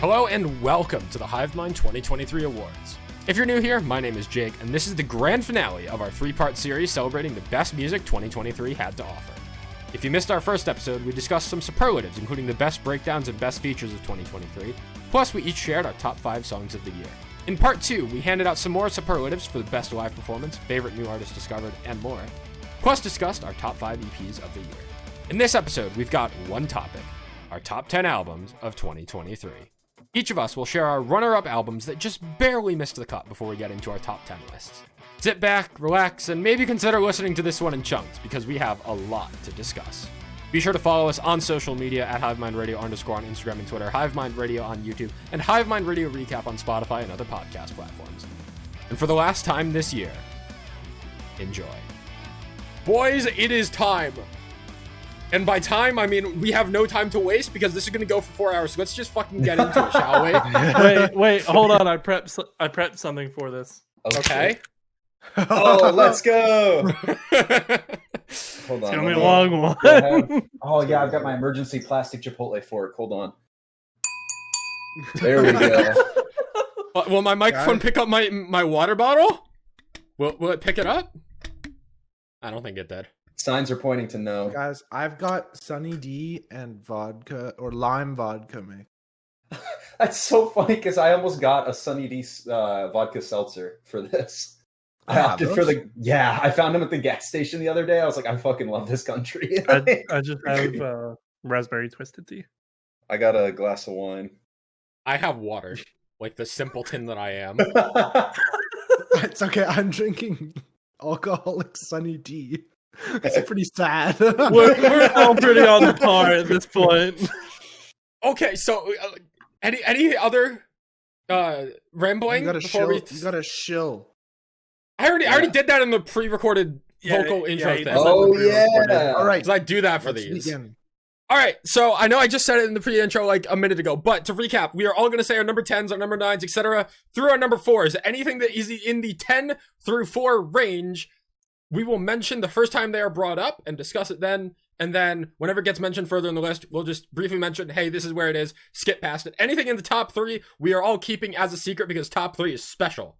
Hello and welcome to the Hivemind 2023 Awards. If you're new here, my name is Jake, and this is the grand finale of our three-part series celebrating the best music 2023 had to offer. If you missed our first episode, we discussed some superlatives, including the best breakdowns and best features of 2023, plus we each shared our top 5 songs of the year. In part 2, we handed out some more superlatives for the best live performance, favorite new artists discovered, and more, plus discussed our top 5 EPs of the year. In this episode, we've got one topic, our top 10 albums of 2023. Each of us will share our runner-up albums that just barely missed the cut before we get into our top 10 lists. Sit back, relax, and maybe consider listening to this one in chunks, because we have a lot to discuss. Be sure to follow us on social media at HiveMindRadio_ on Instagram and Twitter, Hivemind Radio on YouTube, and Hivemind Radio Recap on Spotify and other podcast platforms. And for the last time this year, enjoy. Boys, it is time. And by time, I mean we have no time to waste because this is going to go for 4 hours. So let's just fucking get into it, shall we? Wait, hold on. I prepped something for this. Okay. Oh, let's go. Hold on. It's gonna be a long one. Oh yeah, I've got my emergency plastic Chipotle fork. Hold on. There we go. Will my microphone pick up my water bottle? Will it pick it up? I don't think it did. Signs are pointing to no. Guys, I've got Sunny D and vodka or lime vodka mix. That's so funny because I almost got a Sunny D vodka seltzer for this. I opted for I found them at the gas station the other day. I was like, I fucking love this country. I just have raspberry twisted tea. I got a glass of wine. I have water, like the simpleton that I am. It's okay. I'm drinking alcoholic Sunny D. It's pretty sad. We're all pretty on par at this point. Okay, so any other rambling? You gotta shill. I already did that in the pre-recorded vocal intro thing. Oh yeah. All right. Because I do that for these. Begin. All right, so I know I just said it in the pre-intro like a minute ago, but to recap, we are all going to say our number 10s, our number 9s, etc. through our number 4s. Anything that is in the 10 through 4 range, we will mention the first time they are brought up and discuss it then. And then whenever it gets mentioned further in the list, we'll just briefly mention, hey, this is where it is, skip past it. Anything in the top 3, we are all keeping as a secret because top 3 is special.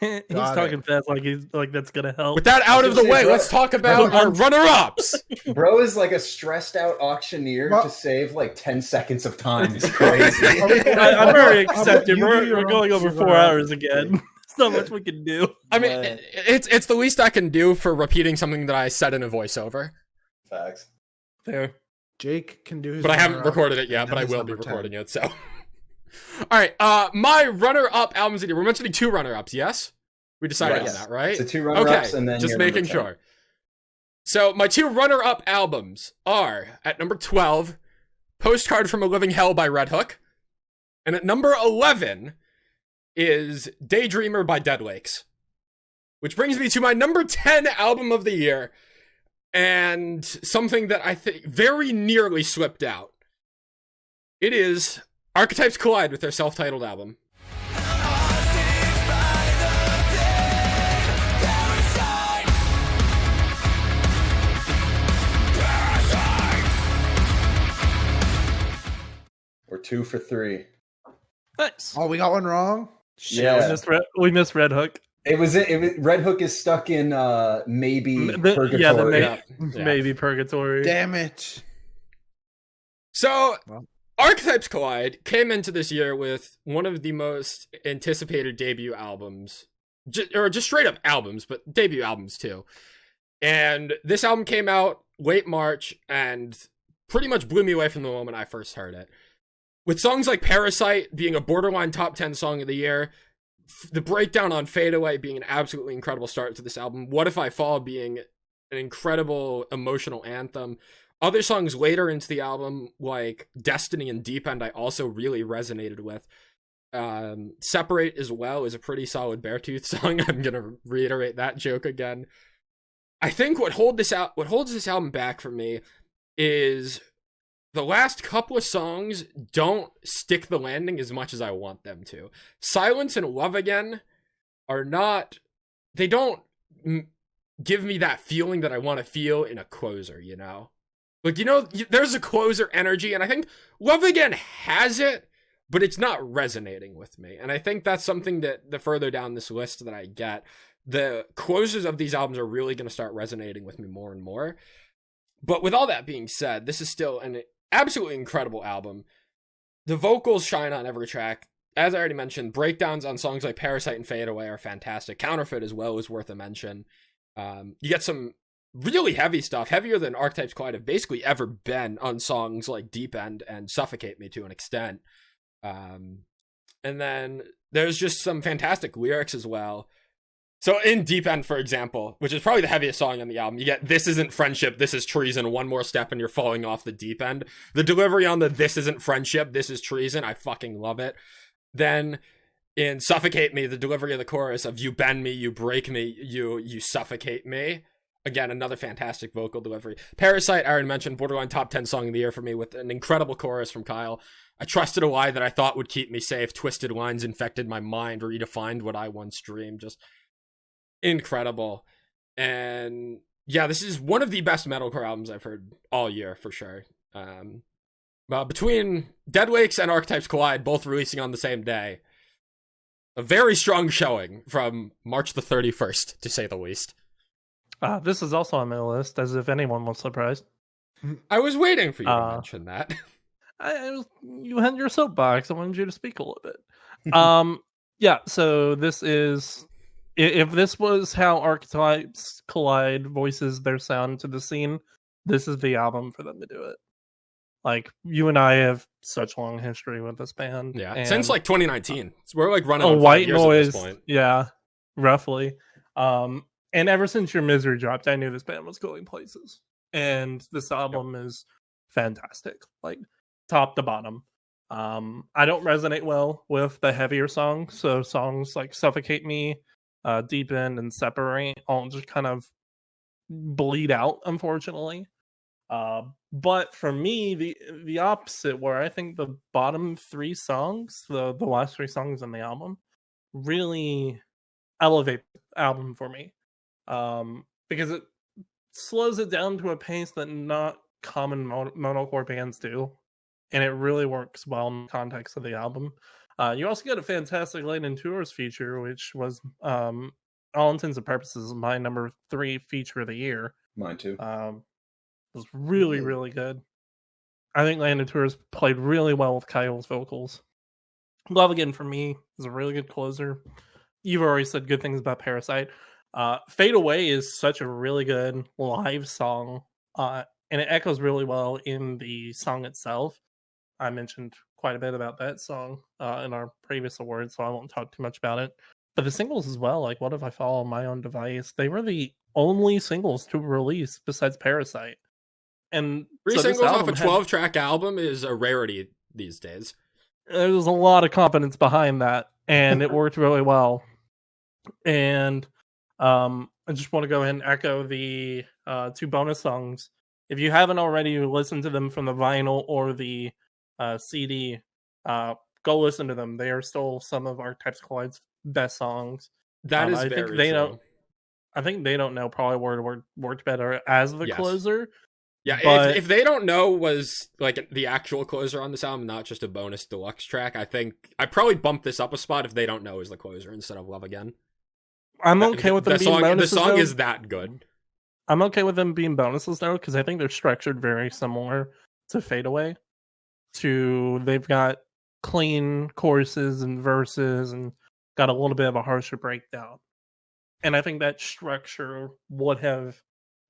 He's talking fast like that's gonna help. With that out of the way, let's talk about our runner-ups. Bro is like a stressed out auctioneer to save like 10 seconds of time. It's crazy. I'm very accepted. We're going over 4 hours again. There's not much we can do. I mean, it's the least I can do for repeating something that I said in a voiceover. Facts. Fair. Jake can do his. But I haven't recorded it yet, but I will be recording it, so. Alright, my runner-up albums of the year. We're mentioning 2 runner-ups, yes? We decided on that, right? So 2 runner-ups and then just making sure. So my 2 runner-up albums are, at number 12, Postcard from a Living Hell by Red Hook. And at number 11 is Daydreamer by Dead Lakes. Which brings me to my number 10 album of the year. And something that I think very nearly slipped out. It is Archetypes Collide with their self-titled album. We're 2 for 3. Nice. Oh, we got one wrong. Yeah, we missed Red Hook. It was Red Hook is stuck in maybe purgatory. Maybe purgatory. Damn it. So, Archetypes Collide came into this year with one of the most anticipated debut albums, or just straight up albums, but debut albums too. And this album came out late March and pretty much blew me away from the moment I first heard it. With songs like Parasite being a borderline top 10 song of the year, the breakdown on Fade Away being an absolutely incredible start to this album, What If I Fall being an incredible emotional anthem. Other songs later into the album, like Destiny and Deep End, I also really resonated with. Separate as well is a pretty solid Beartooth song. I'm going to reiterate that joke again. I think what holds this album back for me is the last couple of songs don't stick the landing as much as I want them to. Silence and Love Again they don't give me that feeling that I want to feel in a closer, you know? Like, you know, there's a closer energy, and I think Love Again has it, but it's not resonating with me. And I think that's something that the further down this list that I get, the closers of these albums are really going to start resonating with me more and more. But with all that being said, this is still an absolutely incredible album. The vocals shine on every track. As I already mentioned, breakdowns on songs like Parasite and Fade Away are fantastic. Counterfeit as well is worth a mention. You get some really heavy stuff, heavier than Archetypes Collide have basically ever been on songs like Deep End and Suffocate Me to an extent. And then there's just some fantastic lyrics as well. So in Deep End, for example, which is probably the heaviest song on the album, you get "This isn't friendship, this is treason, one more step and you're falling off the deep end." The delivery on the "this isn't friendship, this is treason," I fucking love it. Then in Suffocate Me, the delivery of the chorus of "You bend me, you break me, you suffocate me." Again, another fantastic vocal delivery. Parasite, Aaron mentioned, borderline top 10 song of the year for me with an incredible chorus from Kyle. "I trusted a lie that I thought would keep me safe. Twisted lines infected my mind, redefined what I once dreamed." Just incredible. And yeah, this is one of the best metalcore albums I've heard all year for sure. Between Dead Lakes and Archetypes Collide both releasing on the same day, a very strong showing from March the 31st, to say the least. This is also on my list, as if anyone was surprised. I was waiting for you to mention that. You had your soapbox. I wanted you to speak a little bit. Yeah, so this is... If this was how Archetypes Collide voices their sound to the scene, this is the album for them to do it. Like, you and I have such long history with this band. Yeah, since like 2019. So we're like running on White 5 years Noise, at this point. Yeah, roughly. And ever since Your Misery dropped, I knew this band was going places. And this album is fantastic, like top to bottom. I don't resonate well with the heavier songs, so songs like Suffocate Me, Deep End, and Separate all just kind of bleed out, unfortunately. But for me, the opposite, where I think the bottom 3 songs, the last 3 songs on the album, really elevate the album for me. Because it slows it down to a pace that not common metalcore bands do, and it really works well in the context of the album. You also get a fantastic Layton Tours feature, which was, all intents and purposes, my number 3 feature of the year. Mine too. It was really, really good. I think Layton Tours played really well with Kyle's vocals. Love Again for me is a really good closer. You've already said good things about Parasite. Fade Away is such a really good live song, and it echoes really well in the song itself. I mentioned quite a bit about that song in our previous awards, so I won't talk too much about it. But the singles as well, like What If I Fall on My Own Device, they were the only singles to release besides Parasite. And 3 singles off a 12-track album is a rarity these days. There's a lot of confidence behind that, and it worked really well. And I just want to go ahead and echo the 2 bonus songs. If you haven't already listened to them from the vinyl or the CD, go listen to them. They are still some of Archetypes Collide's best songs. That is I very think they true. I think They Don't Know probably worked better as the closer. Yeah, but if They Don't Know was like the actual closer on this album, not just a bonus deluxe track, I think I probably bumped this up a spot if They Don't Know is the closer instead of Love Again. I'm okay with them being bonuses. The song though. is that good. I'm okay with them being bonuses though, because I think they're structured very similar to Fade Away. They've got clean choruses and verses and got a little bit of a harsher breakdown. And I think that structure would have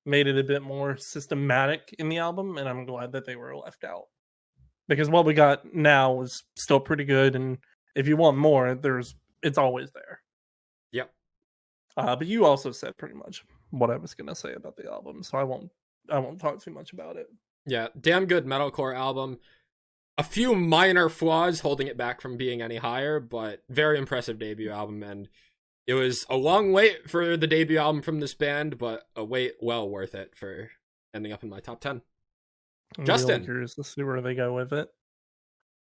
made it a bit more systematic in the album, and I'm glad that they were left out. Because what we got now is still pretty good, and if you want more, it's always there. Yep. But you also said pretty much what I was gonna say about the album, so I won't talk too much about it. Yeah, damn good metalcore album. A few minor flaws holding it back from being any higher, but very impressive debut album, and it was a long wait for the debut album from this band, but a wait well worth it for ending up in my top 10. I'm Justin. really curious to see where they go with it.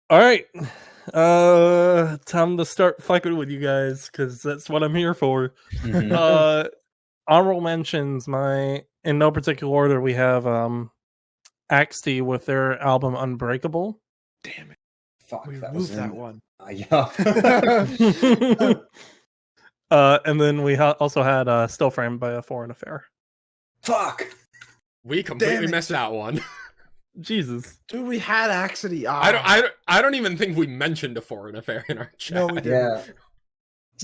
All right. Time to start fucking with you guys, because that's what I'm here for. Honorable mentions, in no particular order, we have AOTY with their album Unbreakable. Damn it. Fuck, We that removed was that in... one. Yeah. And then we also had Still Framed by a Foreign Affair. Fuck. We completely Damn it. missed that one. Jesus. Dude, we had Axity. I don't even think we mentioned a Foreign Affair in our chat. No, we didn't. Yeah.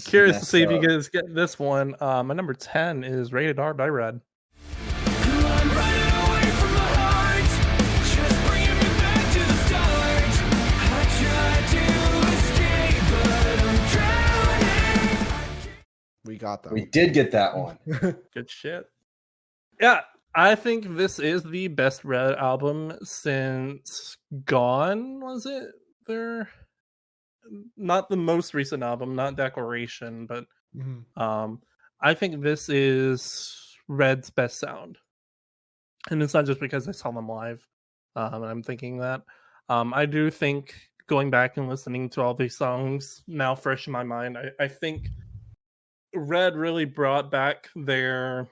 Curious to Messed see if you up. guys get this one. My number 10 is Rated R by Red. We got that. We did get that one. Good shit. Yeah, I think this is the best Red album since Gone, was it? There, not the most recent album, not Declaration, but Mhm. I think this is Red's best sound. And it's not just because I saw them live. And I'm thinking that. I do think going back and listening to all these songs now fresh in my mind, I think Red really brought back their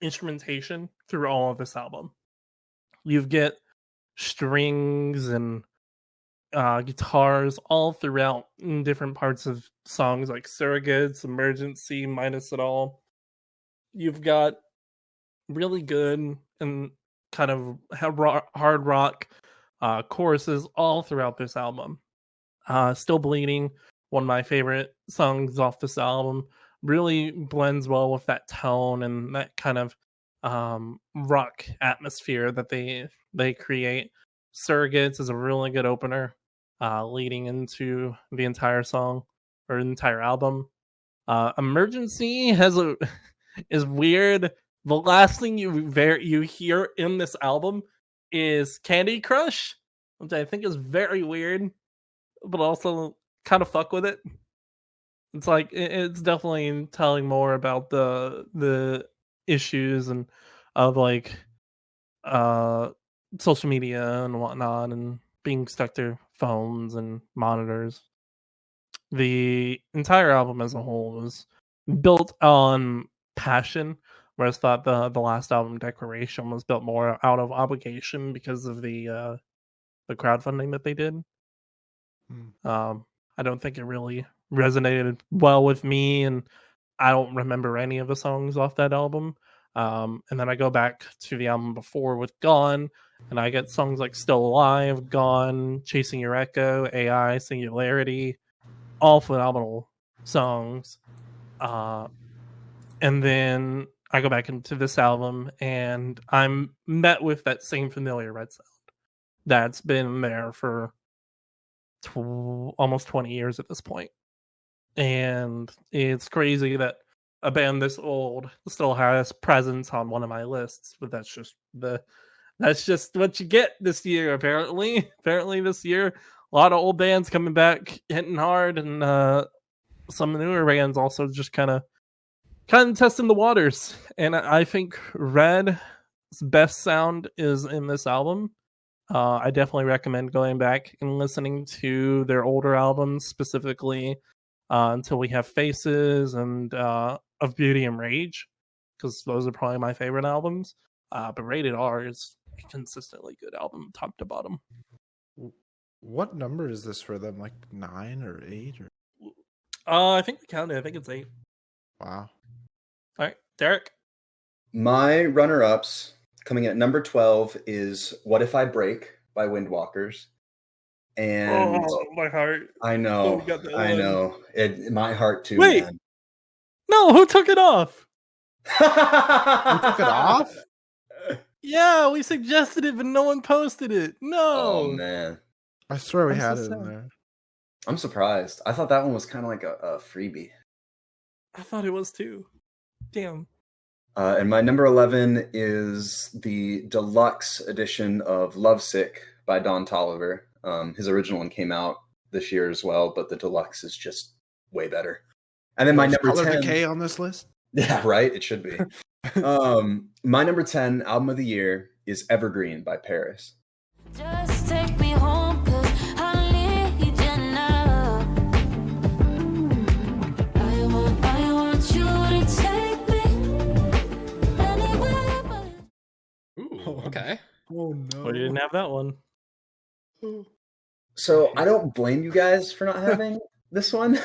instrumentation through all of this album. You get strings and guitars all throughout in different parts of songs like Surrogates, Emergency, Minus It All. You've got really good and kind of hard rock choruses all throughout this album. Still Bleeding, one of my favorite songs off this album, really blends well with that tone and that kind of rock atmosphere that they create. Surrogates is a really good opener, leading into the entire song or entire album. Emergency is weird. The last thing you hear in this album is Candy Crush, which I think is very weird, but also kind of fuck with it. It's like it's definitely telling more about the issues and of like social media and whatnot and being stuck to phones and monitors. The entire album as a whole was built on passion, whereas I thought the last album, Declaration, was built more out of obligation because of the crowdfunding that they did. I don't think it really resonated well with me, and I don't remember any of the songs off that album. And then I go back to the album before with Gone, and I get songs like Still Alive, Gone, Chasing Your Echo, AI, Singularity, all phenomenal songs. And then I go back into this album, and I'm met with that same familiar Red sound that's been there for almost 20 years at this point. And it's crazy that a band this old still has presence on one of my lists, but that's just what you get this year. Apparently this year, a lot of old bands coming back hitting hard, and some newer bands also just kind of testing the waters. And I think Red's best sound is in this album. I definitely recommend going back and listening to their older albums, specifically Until We Have Faces and Of Beauty and Rage, because those are probably my favorite albums. But Rated R is a consistently good album, top to bottom. What number is this for them? Like 9 or 8? Or I think we counted. I think it's 8. wow. All right, Derek. My runner-ups coming at number 12 is What If I Break by Windwalkers. And my heart. I know, we got that I one. know. My heart too, Wait. man. No, who took it off? You took it off? Yeah, we suggested it, but no one posted it. No. Oh, man. I swear we I'm had so it in sad. there. I'm surprised. I thought that one was kind of like a freebie. I thought it was too. Damn. And my number 11 is the deluxe edition of Lovesick by Don Toliver. His original one came out this year as well, but the deluxe is just way better. And then my number Color 10... Decay on this list? Yeah, right? It should be. My number 10 album of the year is Evergreen by Paris. Just take me home, 'cause I need you now. I want you to take me anywhere but... Ooh, okay. Oh no. We didn't have that one. So I don't blame you guys for not having this one,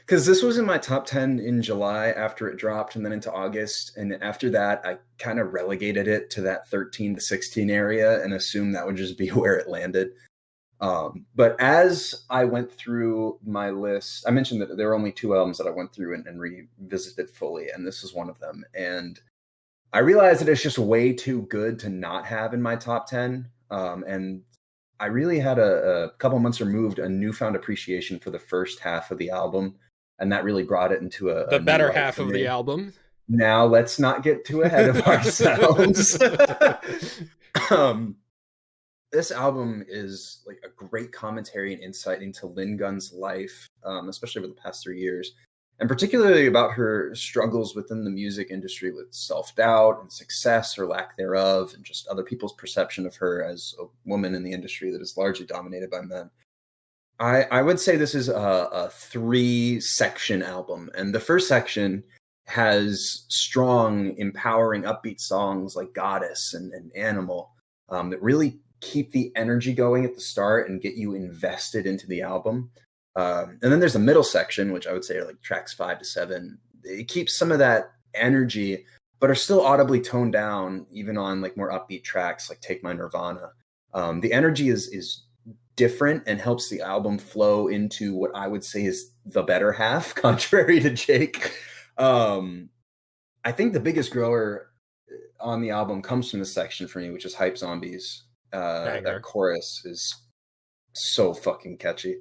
because this was in my top 10 in July after it dropped, and then into August. And after that, I kind of relegated it to that 13 to 16 area and assumed that would just be where it landed. But as I went through my list, I mentioned that there were only 2 albums that I went through and revisited fully, and this was one of them. And I realized that it's just way too good to not have in my top 10. And I really had a couple months removed a newfound appreciation for the first half of the album, and that really brought it into the better half of the album. Now let's not get too ahead of ourselves. This album is like a great commentary and insight into Lynn Gunn's life, especially over the past 3 years, and particularly about her struggles within the music industry with self-doubt and success or lack thereof, and just other people's perception of her as a woman in the industry that is largely dominated by men. I would say this is a 3-section album, and the first section has strong, empowering, upbeat songs like Goddess and Animal that really keep the energy going at the start and get you invested into the album. And then there's a middle section, which I would say are like tracks 5 to 7. It keeps some of that energy, but are still audibly toned down, even on like more upbeat tracks like Take My Nirvana. The energy is different and helps the album flow into what I would say is the better half, contrary to Jake. I think the biggest grower on the album comes from this section for me, which is Hype Zombies. That chorus is so fucking catchy.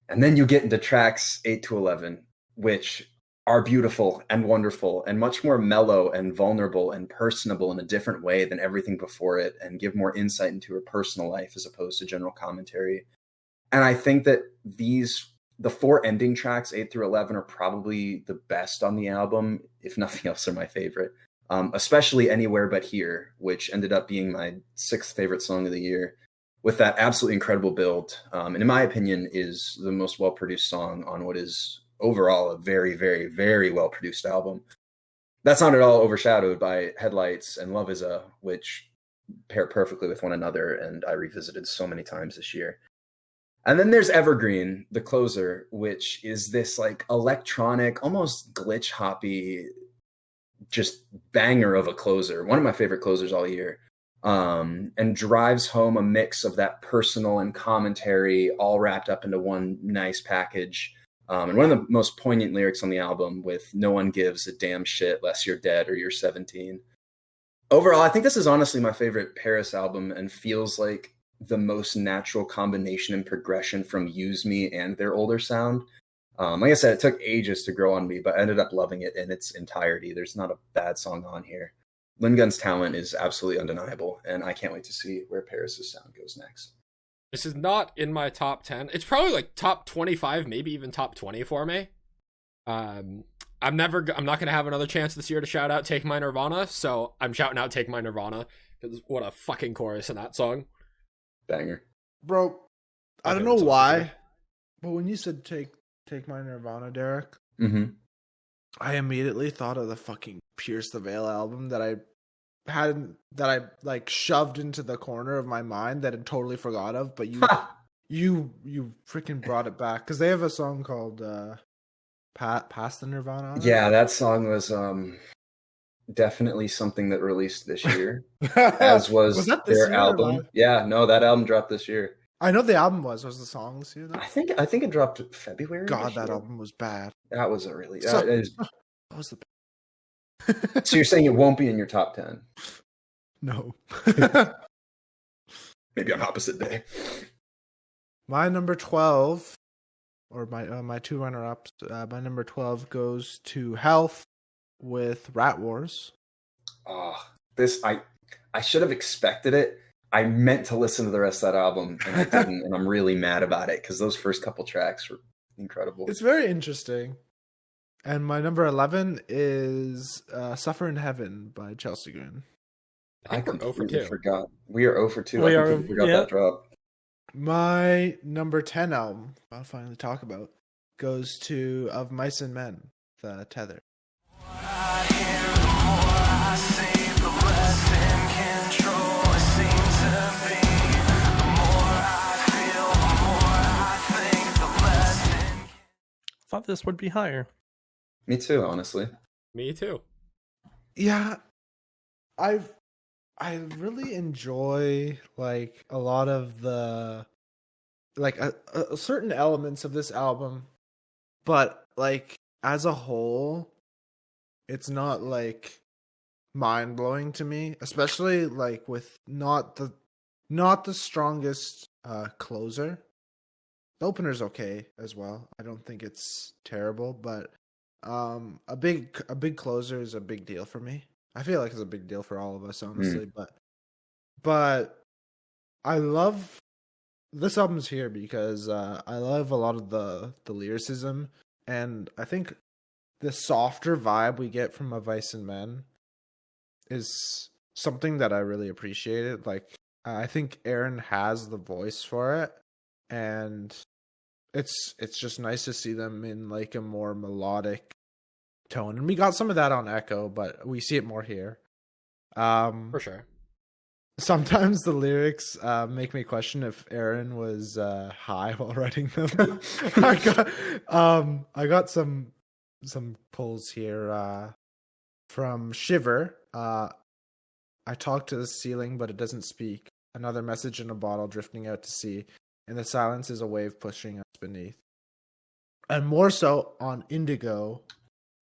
And then you get into tracks 8 to 11, which are beautiful and wonderful and much more mellow and vulnerable and personable in a different way than everything before it, and give more insight into her personal life as opposed to general commentary. And I think that the 4 ending tracks, 8 through 11, are probably the best on the album. If nothing else, are my favorite. Especially Anywhere But Here, which ended up being my 6th favorite song of the year, with that absolutely incredible build. And in my opinion, is the most well-produced song on what is overall a very, very, very well-produced album. That's not at all overshadowed by Headlights and Love Is A, which pair perfectly with one another, and I revisited so many times this year. And then there's Evergreen, the closer, which is this like electronic, almost glitch hoppy, just banger of a closer. One of my favorite closers all year. And drives home a mix of that personal and commentary all wrapped up into one nice package. And one of the most poignant lyrics on the album, with "No one gives a damn shit less you're dead or you're 17." Overall, I think this is honestly my favorite Paris album, and feels like the most natural combination and progression from Use Me and their older sound. Like I said, it took ages to grow on me, but I ended up loving it in its entirety. There's not a bad song on here. Lynn Gunn's talent is absolutely undeniable, and I can't wait to see where Paris's sound goes next. This is not in my top 10. It's probably like top 25, maybe even top 20 for me. I'm not going to have another chance this year to shout out Take My Nirvana, so I'm shouting out Take My Nirvana, because what a fucking chorus in that song. Banger. Bro, I don't know why, but when you said Take My Nirvana, Derek, I immediately thought of the fucking Pierce the Veil album that I like shoved into the corner of my mind that I totally forgot of, but you freaking brought it back, because they have a song called Past the Nirvana. Yeah, that song was definitely something that released this year, as was that their album. Yeah, no, that album dropped this year. I know the album was the song this year, though? I think it dropped in February. God, that album was bad. That was a really that was the So you're saying it won't be in your top 10? No. Maybe on opposite day. My number 12, or my 2 runner-ups, my number 12 goes to Health with Rat Wars. Oh, I should have expected it. I meant to listen to the rest of that album, and I didn't, and I'm really mad about it, because those first couple tracks were incredible. It's very interesting. And my number 11 is Suffer in Heaven by Chelsea Grin. I think we're 0 for 2. Forgot. We are 0 for 2. I completely forgot that drop. My number 10 album, I'll finally talk about, goes to Of Mice and Men, the Tether. thought this would be higher. Me too, honestly. Me too. Yeah, I really enjoy like a lot of the like certain elements of this album, but like as a whole, it's not like mind blowing to me, especially like with not the strongest closer. The opener's okay as well. I don't think it's terrible, but a big closer is a big deal for me. I feel like it's a big deal for all of us, honestly. But I love this album's here because I love a lot of the lyricism, and I think the softer vibe we get from A Vice and Men is something that I really appreciated. Like I think Aaron has the voice for it, and it's just nice to see them in like a more melodic tone. And we got some of that on Echo, but we see it more here. For sure. Sometimes the lyrics make me question if Aaron was high while writing them. I got some pulls here from Shiver. I talk to the ceiling, but it doesn't speak. Another message in a bottle drifting out to sea, and the silence is a wave pushing us beneath. And more so on Indigo,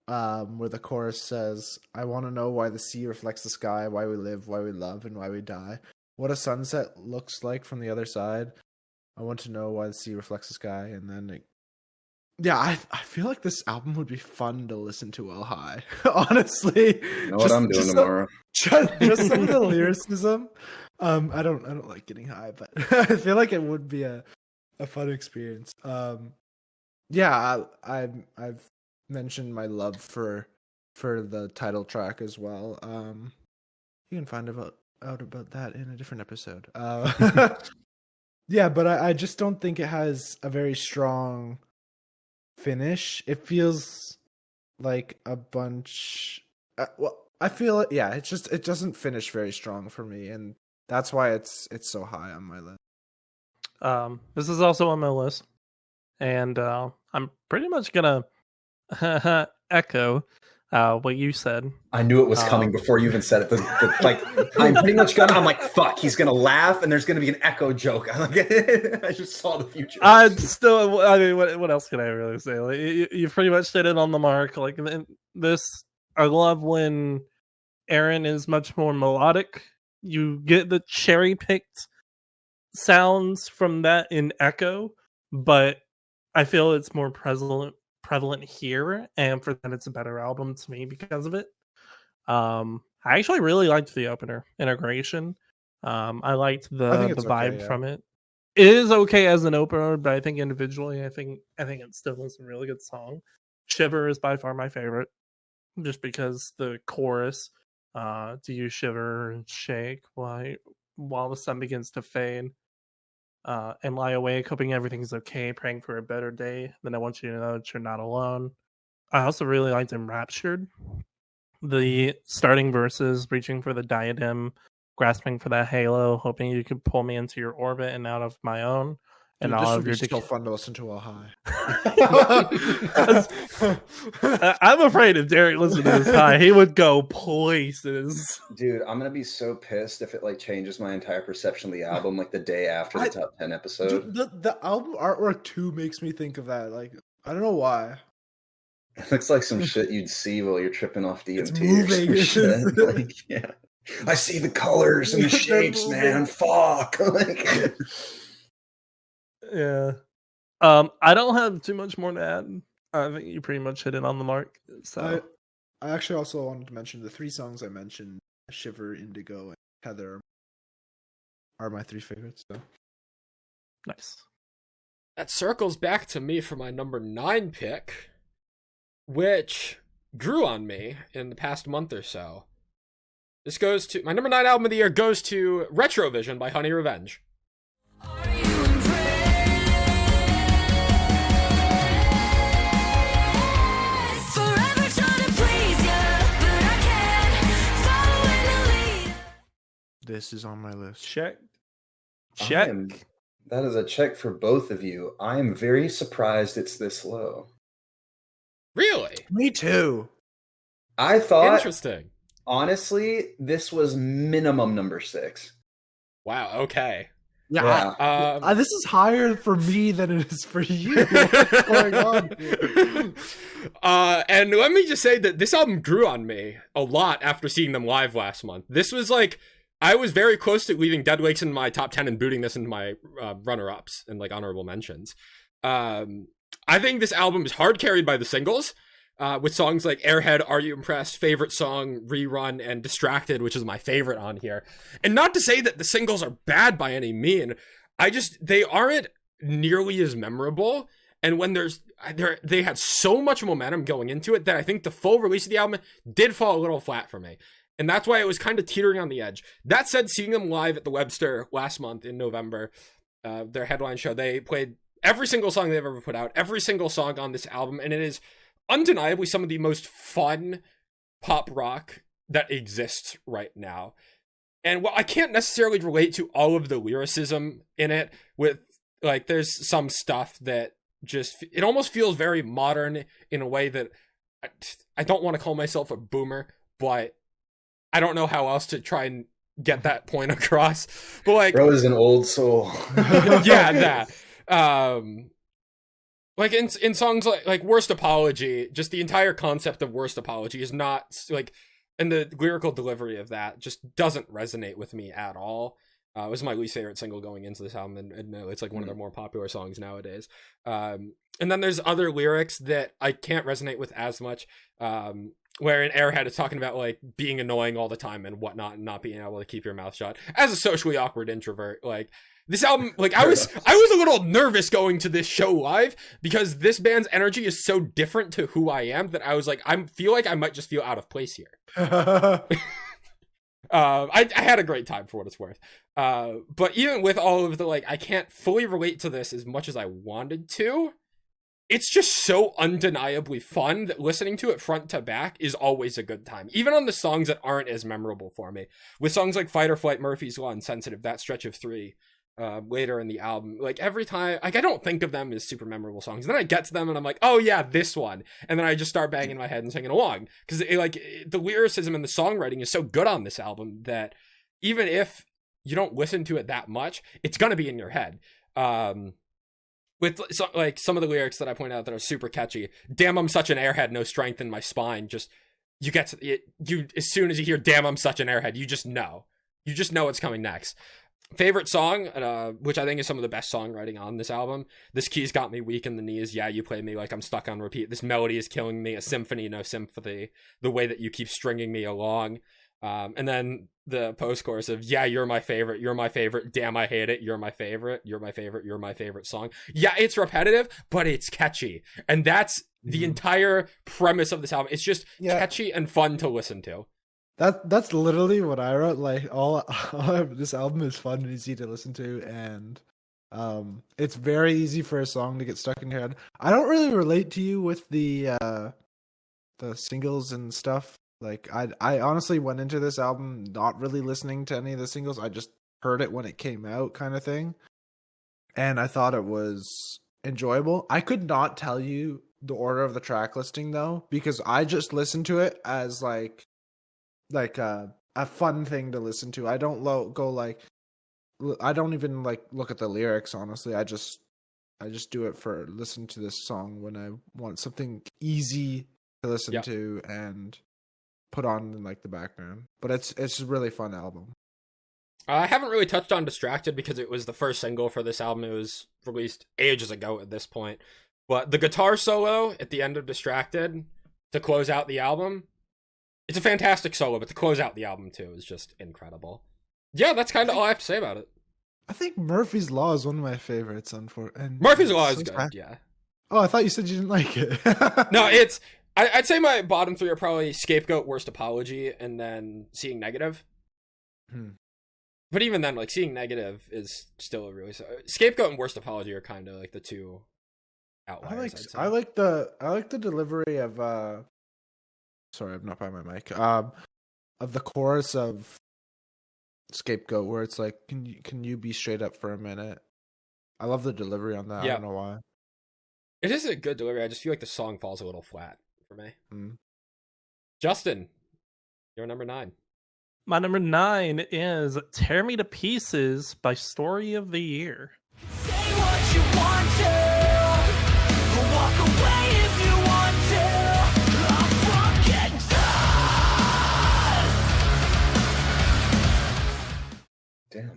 where the chorus says, I want to know why the sea reflects the sky, why we live, why we love, and why we die. What a sunset looks like from the other side. I want to know why the sea reflects the sky. And then, I feel like this album would be fun to listen to while high. Honestly. You know what I'm doing tomorrow? Just some of the lyricism. I don't like getting high, but I feel like it would be a fun experience. I've mentioned my love for the title track as well. You can find out about that in a different episode. Yeah, but I just don't think it has a very strong finish. It feels like a bunch. I feel it. Yeah, it doesn't finish very strong for me, and that's why it's so high on my list. This is also on my list, and I'm pretty much gonna echo what you said. I knew it was coming before you even said it. Like, I'm pretty much gonna. I'm like, fuck. He's gonna laugh, and there's gonna be an echo joke. I'm like, I just saw the future. I mean, what else can I really say? Like, you pretty much hit it on the mark. Like this, I love when Aaron is much more melodic. You get the cherry picked sounds from that in Echo, but I feel it's more prevalent here, and for that it's a better album to me because of it. I actually really liked the opener integration. I liked the vibe from it. It is okay as an opener, but I think individually, I think it still is a really good song. Shiver is by far my favorite, just because the chorus, do you shiver and shake while the sun begins to fade, and lie awake hoping everything's okay, praying for a better day. Then I want you to know that you're not alone. I also really liked Enraptured. The starting verses, reaching for the diadem, grasping for that halo, hoping you could pull me into your orbit and out of my own. And Dude, all this of would your be so fun to listen to while high. I'm afraid if Derek listened to this high, he would go places. Dude, I'm gonna be so pissed if it like changes my entire perception of the album like the day after the top 10 episode. Dude, the album artwork too makes me think of that. Like, I don't know why. It looks like some shit you'd see while you're tripping off DMT. It's moving. Or some shit. Like, yeah. I see the colors and the shapes, man. Fuck. Like, yeah. I don't have too much more to add. I think you pretty much hit it on the mark. So I actually also wanted to mention the 3 songs I mentioned: Shiver, Indigo, and Heather are my 3 favorites. So nice. That circles back to me for my number 9 pick, which grew on me in the past month or so. This goes to my number 9 album of the year, goes to Retrovision by Honey Revenge. this is on my list. Check. that is a check for both of you. I am very surprised it's this low. Really? Me too. I thought, Interesting. honestly, this was minimum number 6. Wow. Okay. Yeah. Yeah. This is higher for me than it is for you. What's going on here? And let me just say that this album grew on me a lot after seeing them live last month. This was like, I was very close to leaving Dead Lakes in my top 10 and booting this into my runner-ups and like honorable mentions. I think this album is hard carried by the singles, with songs like Airhead, Are You Impressed, Favorite Song, Rerun, and Distracted, which is my favorite on here. And not to say that the singles are bad by any mean, they aren't nearly as memorable. And when they had so much momentum going into it that I think the full release of the album did fall a little flat for me. And that's why it was kind of teetering on the edge. That said, seeing them live at the Webster last month in November, their headline show, they played every single song they've ever put out, every single song on this album, and it is undeniably some of the most fun pop rock that exists right now. And while I can't necessarily relate to all of the lyricism in it, with like there's some stuff that just, it almost feels very modern in a way that I don't want to call myself a boomer, but I don't know how else to try and get that point across. But like, Bro is an old soul. yeah, that. Like in songs like Worst Apology, just the entire concept of Worst Apology is not like, and the lyrical delivery of that just doesn't resonate with me at all. It was my least favorite single going into this album, and it's like one of their more popular songs nowadays. And then there's other lyrics that I can't resonate with as much. Where in Airhead it's talking about like being annoying all the time and whatnot, and not being able to keep your mouth shut. As a socially awkward introvert, like this album, like I was a little nervous going to this show live because this band's energy is so different to who I am that I was like, I feel like I might just feel out of place here. I had a great time for what it's worth. But even with all of the like, I can't fully relate to this as much as I wanted to. It's just so undeniably fun that listening to it front to back is always a good time. Even on the songs that aren't as memorable for me. With songs like Fight or Flight, Murphy's Law, and Sensitive, that stretch of 3, later in the album, like every time, like I don't think of them as super memorable songs. Then I get to them and I'm like, oh yeah, this one. And then I just start banging my head and singing along. Because the lyricism and the songwriting is so good on this album that even if you don't listen to it that much, it's gonna be in your head. With some of the lyrics that I point out that are super catchy. Damn, I'm such an airhead, no strength in my spine. Just, you get to it, you as soon as you hear damn, I'm such an airhead, you just know what's coming next. Favorite song, which I think is some of the best songwriting on this album. This key's got me weak in the knees. Yeah, you play me like I'm stuck on repeat. This melody is killing me. A symphony, no sympathy. The way that you keep stringing me along. And then the post chorus of, yeah, you're my favorite, damn, I hate it, you're my favorite song. Yeah, it's repetitive, but it's catchy. And that's the entire premise of this album. It's just catchy and fun to listen to. That's literally what I wrote. Like all of this album is fun and easy to listen to, and it's very easy for a song to get stuck in your head. I don't really relate to you with the singles and stuff. Like I honestly went into this album not really listening to any of the singles. I just heard it when it came out, kind of thing, and I thought it was enjoyable. I could not tell you the order of the track listing though, because I just listened to it as like a fun thing to listen to. I don't I don't even like look at the lyrics, honestly. I just do it for listen to this song when I want something easy to listen to and put on in like the background. But it's a really fun album. I haven't really touched on Distracted because it was the first single for this album. It was released ages ago at this point. But the guitar solo at the end of Distracted to close out the album, it's a fantastic solo, but to close out the album too is just incredible. Yeah, that's kind of all I have to say about it. I think Murphy's Law is one of my favorites. Murphy's Law is good, yeah. Oh, I thought you said you didn't like it. No, I'd say my bottom 3 are probably Scapegoat, Worst Apology, and then Seeing Negative. But even then, like, Seeing Negative is still a really... Scapegoat and Worst Apology are kind of like the two outliers. I like the delivery of sorry, I'm not by my mic. Of the chorus of Scapegoat, where it's like, can you be straight up for a minute? I love the delivery on that. I don't know why. It is a good delivery. I just feel like the song falls a little flat for me. Mm. Justin, you're number 9. My number 9 is "Tear Me to Pieces" by Story of the Year. Say what you want to, walk away if you want to. I'm fucking done. Damn.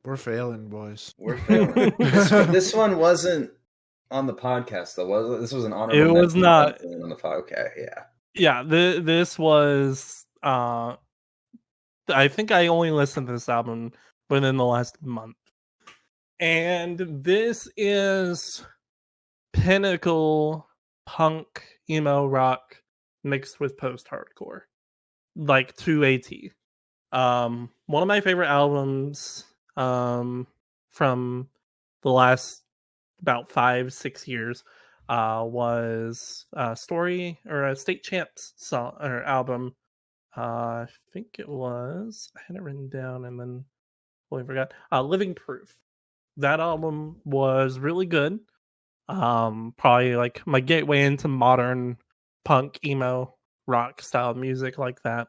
We're failing, boys. We're failing. This one wasn't on the podcast, though. Was it? This was an honorable It was mention not. on the podcast. Okay, yeah. Yeah, this was. I think I only listened to this album within the last month, and this is pinnacle punk emo rock mixed with post-hardcore, like to AT. One of my favorite albums from the last about 5-6 years was Story or a State Champs song or album. I think it was, I had it written down and then totally forgot. Living Proof. That album was really good. Probably like my gateway into modern punk emo rock style music like that.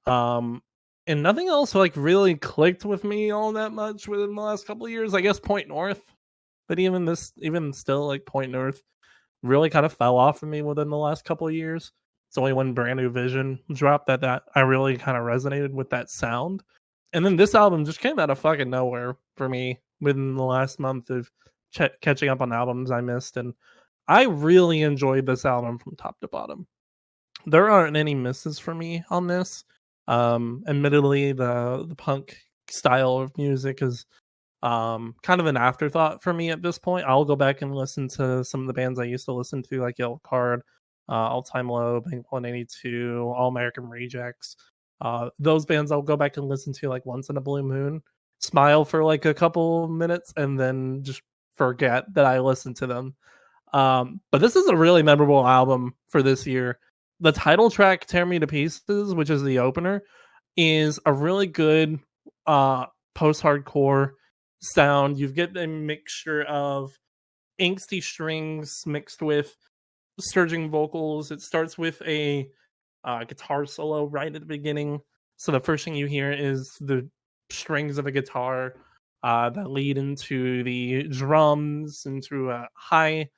And nothing else like really clicked with me all that much within the last couple of years. I guess Point North, but even still, like Point North really kind of fell off of me within the last couple of years. It's only when Brand New Vision dropped that I really kind of resonated with that sound. And then this album just came out of fucking nowhere for me within the last month of catching up on albums I missed. And I really enjoyed this album from top to bottom. There aren't any misses for me on this. Admittedly, the punk style of music is kind of an afterthought for me at this point. I'll go back and listen to some of the bands I used to listen to, like Yellow Card, All Time Low, Blink 182, All American Rejects. Those bands I'll go back and listen to like once in a blue moon, smile for like a couple minutes, and then just forget that I listened to them. But this is a really memorable album for this year. The title track, Tear Me to Pieces, which is the opener, is a really good post-hardcore sound. You get a mixture of angsty strings mixed with surging vocals. It starts with a guitar solo right at the beginning. So the first thing you hear is the strings of a guitar that lead into the drums, into a high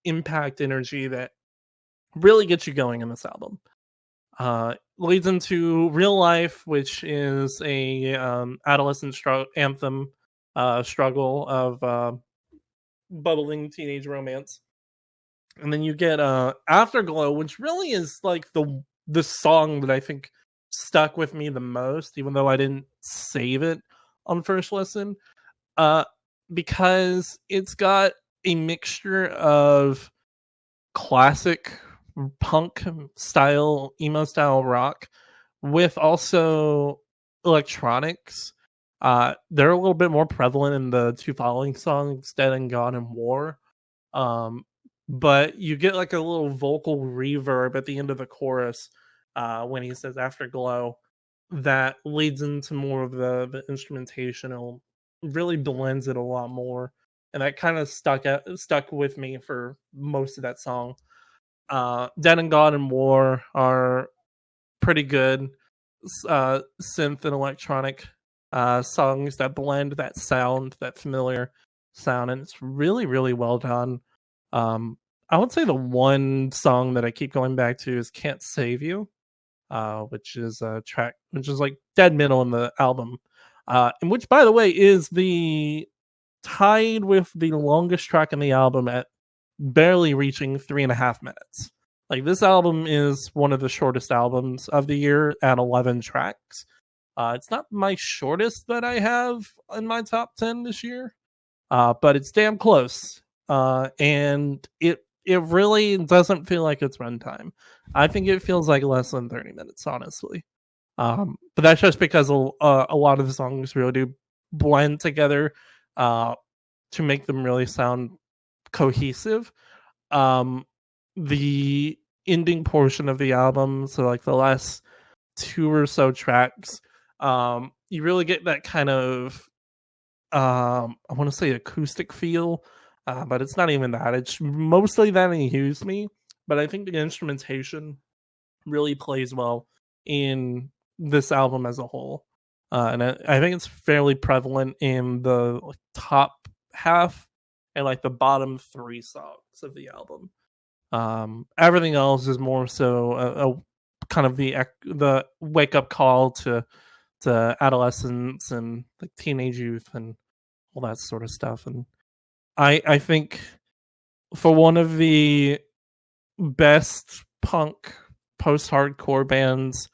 impact energy that really gets you going in this album. Leads into Real Life, which is a adolescent anthem struggle of bubbling teenage romance. And then you get Afterglow, which really is like the song that I think stuck with me the most, even though I didn't save it on first listen, because it's got a mixture of classic punk style, emo style rock with also electronics. They're a little bit more prevalent in the two following songs, Dead and Gone and War. But you get like a little vocal reverb at the end of the chorus when he says Afterglow that leads into more of the instrumentation. It really blends it a lot more. And that kind of stuck with me for most of that song. Dead and Gone and War are pretty good synth and electronic songs that blend that sound, that familiar sound, and it's really, really well done. I would say the one song that I keep going back to is Can't Save You, which is a track which is like dead middle in the album, and which, by the way, is tied with the longest track in the album at barely reaching 3.5 minutes. Like, this album is one of the shortest albums of the year at 11 tracks. It's not my shortest that I have in my top 10 this year, but it's damn close. And it really doesn't feel like it's runtime. I think it feels like less than 30 minutes, honestly. But that's just because a lot of the songs really do blend together to make them really sound cohesive. The ending portion of the album, so like the last 2 or so tracks, you really get that kind of I want to say acoustic feel but it's not even that. It's mostly that he used me, but I think the instrumentation really plays well in this album as a whole. And I think it's fairly prevalent in the top half and like the bottom 3 songs of the album. Everything else is more so a kind of the wake up call to adolescence and like teenage youth and all that sort of stuff. And I think for one of the best punk post-hardcore bands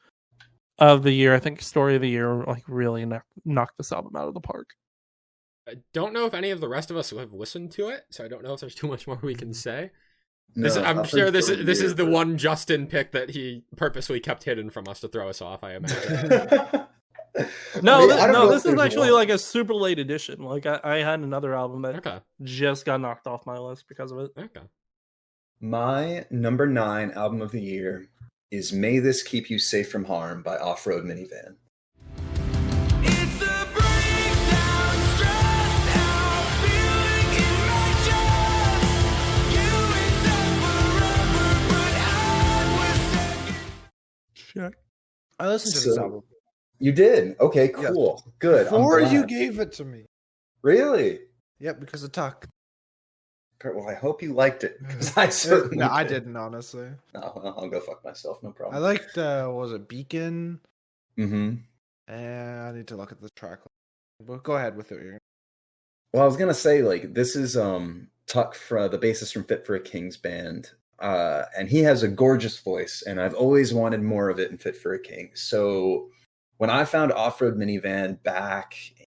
of the year, I think Story of the Year like really knocked this album out of the park. I don't know if any of the rest of us have listened to it, so I don't know if there's too much more we can say. I'm sure this is the one Justin pick that he purposely kept hidden from us to throw us off, I imagine. This is actually like a super late edition. Like I had another album that just got knocked off my list because of it. Okay. My number 9 album of the year is May This Keep You Safe From Harm by Off-Road Minivan. It's a breakdown, stressed out, feeling in my chest. You accept forever, but I was second. Check. I listened to this album. You did? Okay, cool. Yes. Good. Before you gave it to me. Really? Yep, because of Tuck. Well, I hope you liked it, because I certainly No, I didn't, honestly. No, I'll go fuck myself, no problem. I liked, what was it, Beacon? Mm-hmm. And I need to look at the track. But go ahead with it. Well, I was gonna say, like, this is Tuck, the bassist from Fit for a King's band, and he has a gorgeous voice, and I've always wanted more of it in Fit for a King. So when I found Off-Road Minivan back, I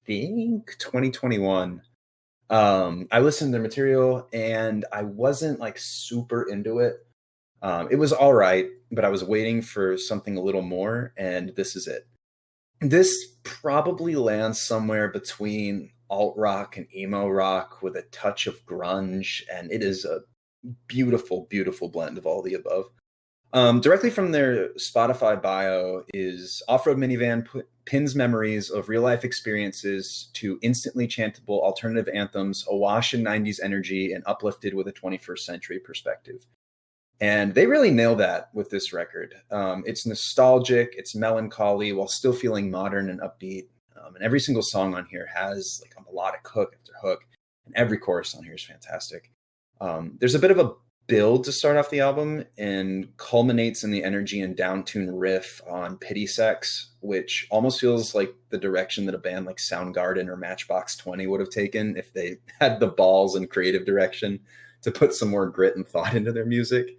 think 2021, I listened to their material, and I wasn't like super into it. It was all right, but I was waiting for something a little more, and this is it. This probably lands somewhere between alt rock and emo rock with a touch of grunge, and it is a beautiful, beautiful blend of all the above. Directly from their Spotify bio is Off-Road Minivan pins memories of real-life experiences to instantly chantable alternative anthems awash in 90s energy and uplifted with a 21st century perspective. And they really nail that with this record. It's nostalgic, it's melancholy, while still feeling modern and upbeat. And every single song on here has like a melodic hook after hook, and every chorus on here is fantastic. There's a bit of a build to start off the album and culminates in the energy and downtune riff on Pity Sex, which almost feels like the direction that a band like Soundgarden or Matchbox 20 would have taken if they had the balls and creative direction to put some more grit and thought into their music.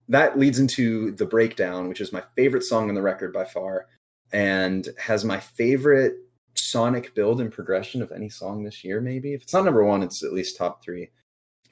That leads into The Breakdown, which is my favorite song on the record by far, and has my favorite sonic build and progression of any song this year, maybe. If it's not number 1, it's at least top 3.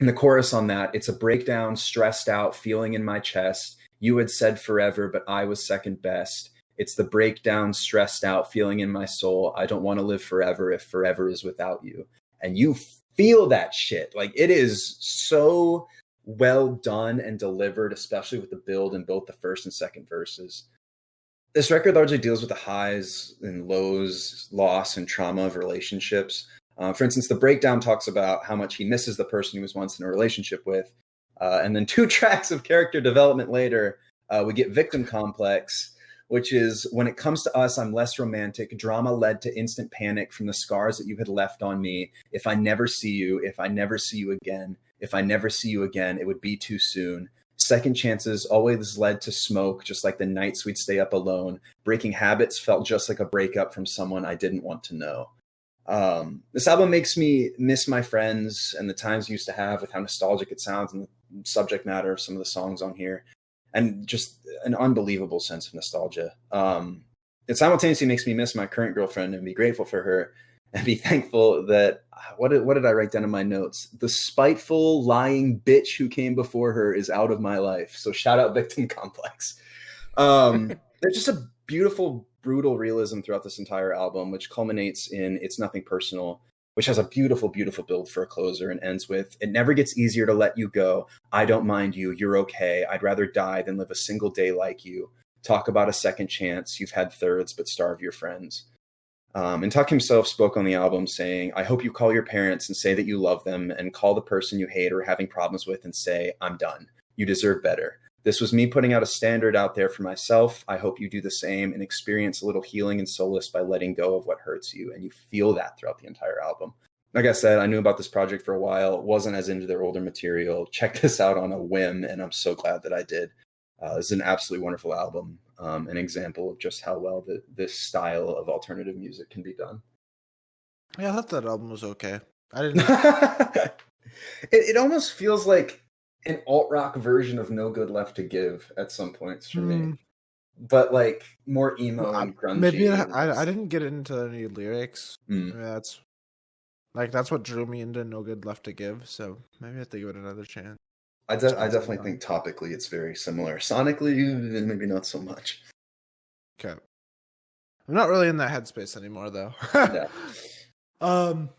And the chorus on that, it's a breakdown, stressed out, feeling in my chest. You had said forever, but I was second best. It's the breakdown, stressed out, feeling in my soul. I don't want to live forever if forever is without you. And you feel that shit. Like, it is so well done and delivered, especially with the build in both the first and second verses. This record largely deals with the highs and lows, loss and trauma of relationships. For instance, The Breakdown talks about how much he misses the person he was once in a relationship with. And then 2 tracks of character development later, we get Victim Complex, which is, when it comes to us, I'm less romantic. Drama led to instant panic from the scars that you had left on me. If I never see you, if I never see you again, if I never see you again, it would be too soon. Second chances always led to smoke, just like the nights we'd stay up alone. Breaking habits felt just like a breakup from someone I didn't want to know. This album makes me miss my friends and the times we used to have, with how nostalgic it sounds and the subject matter of some of the songs on here, and just an unbelievable sense of nostalgia. It simultaneously makes me miss my current girlfriend and be grateful for her, and be thankful that, what did I write down in my notes? The spiteful, lying bitch who came before her is out of my life. So shout out Victim Complex. There's just a beautiful, brutal realism throughout this entire album, which culminates in It's Nothing Personal, which has a beautiful, beautiful build for a closer and ends with, it never gets easier to let you go. I don't mind you. You're okay. I'd rather die than live a single day like you. Talk about a second chance. You've had thirds, but starve your friends. And Tuck himself spoke on the album saying, "I hope you call your parents and say that you love them, and call the person you hate or having problems with and say, I'm done. You deserve better. This was me putting out a standard out there for myself. I hope you do the same and experience a little healing and solace by letting go of what hurts you." And you feel that throughout the entire album. Like I said, I knew about this project for a while, wasn't as into their older material, checked this out on a whim, and I'm so glad that I did. It's an absolutely wonderful album, an example of just how well this style of alternative music can be done. Yeah, I thought that album was okay. I didn't. It almost feels like an alt rock version of No Good Left to Give at some points for me, but like more emo and grungy. Maybe I didn't get into any lyrics. Maybe that's what drew me into No Good Left to Give. So maybe I have to give it another chance. I definitely think topically it's very similar. Sonically, maybe not so much. Okay. I'm not really in that headspace anymore, though. Yeah.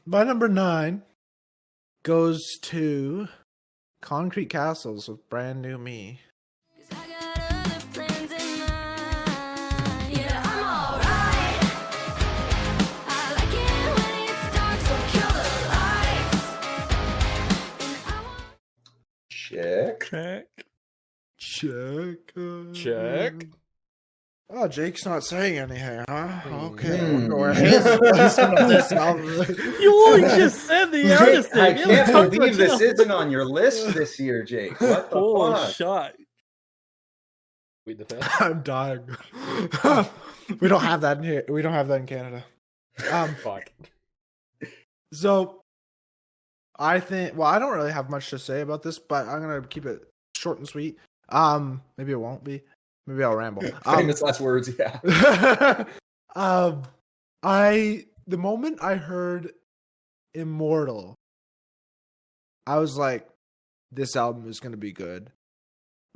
My number 9 goes to Concrete Castles with Brand New Me. Check. Oh, Jake's not saying anything, huh? Okay. We'll go ahead. You only just said the artist I name. can't believe this isn't on your list this year, Jake. What the Holy fuck? shot. Read the fifth. I'm dying. We don't have that in here. We don't have that in Canada. Fuck. So, I think. Well, I don't really have much to say about this, but I'm gonna keep it short and sweet. Maybe it won't be. Maybe I'll ramble. Famous last words, yeah. The moment I heard Immortal, I was like, this album is gonna be good.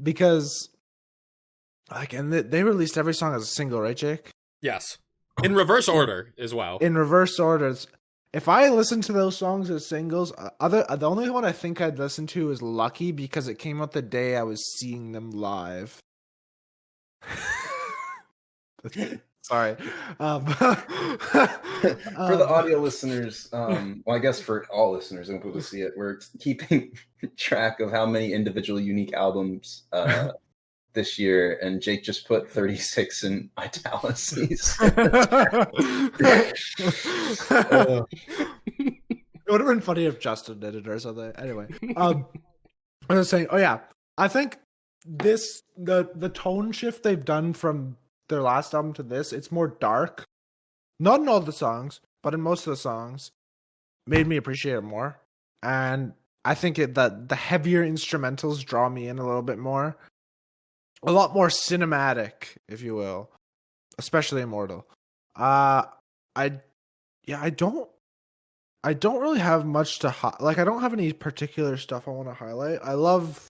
Because and they released every song as a single, right, Jake? Yes. In reverse order as well. In reverse order. If I listened to those songs as singles, the only one I think I'd listen to is Lucky because it came out the day I was seeing them live. Sorry. For the audio listeners, well, I guess for all listeners, I'm able to see it. We're keeping track of how many individual unique albums this year, and Jake just put 36 in italics. It would have been funny if Justin did it or something. Anyway, I was saying, I think the tone shift they've done from their last album to this, it's more dark. Not in all the songs, but in most of the songs, made me appreciate it more. And I think the heavier instrumentals draw me in a little bit more. A lot more cinematic, if you will, especially Immortal. I don't really have much to I don't have any particular stuff I want to highlight. I love,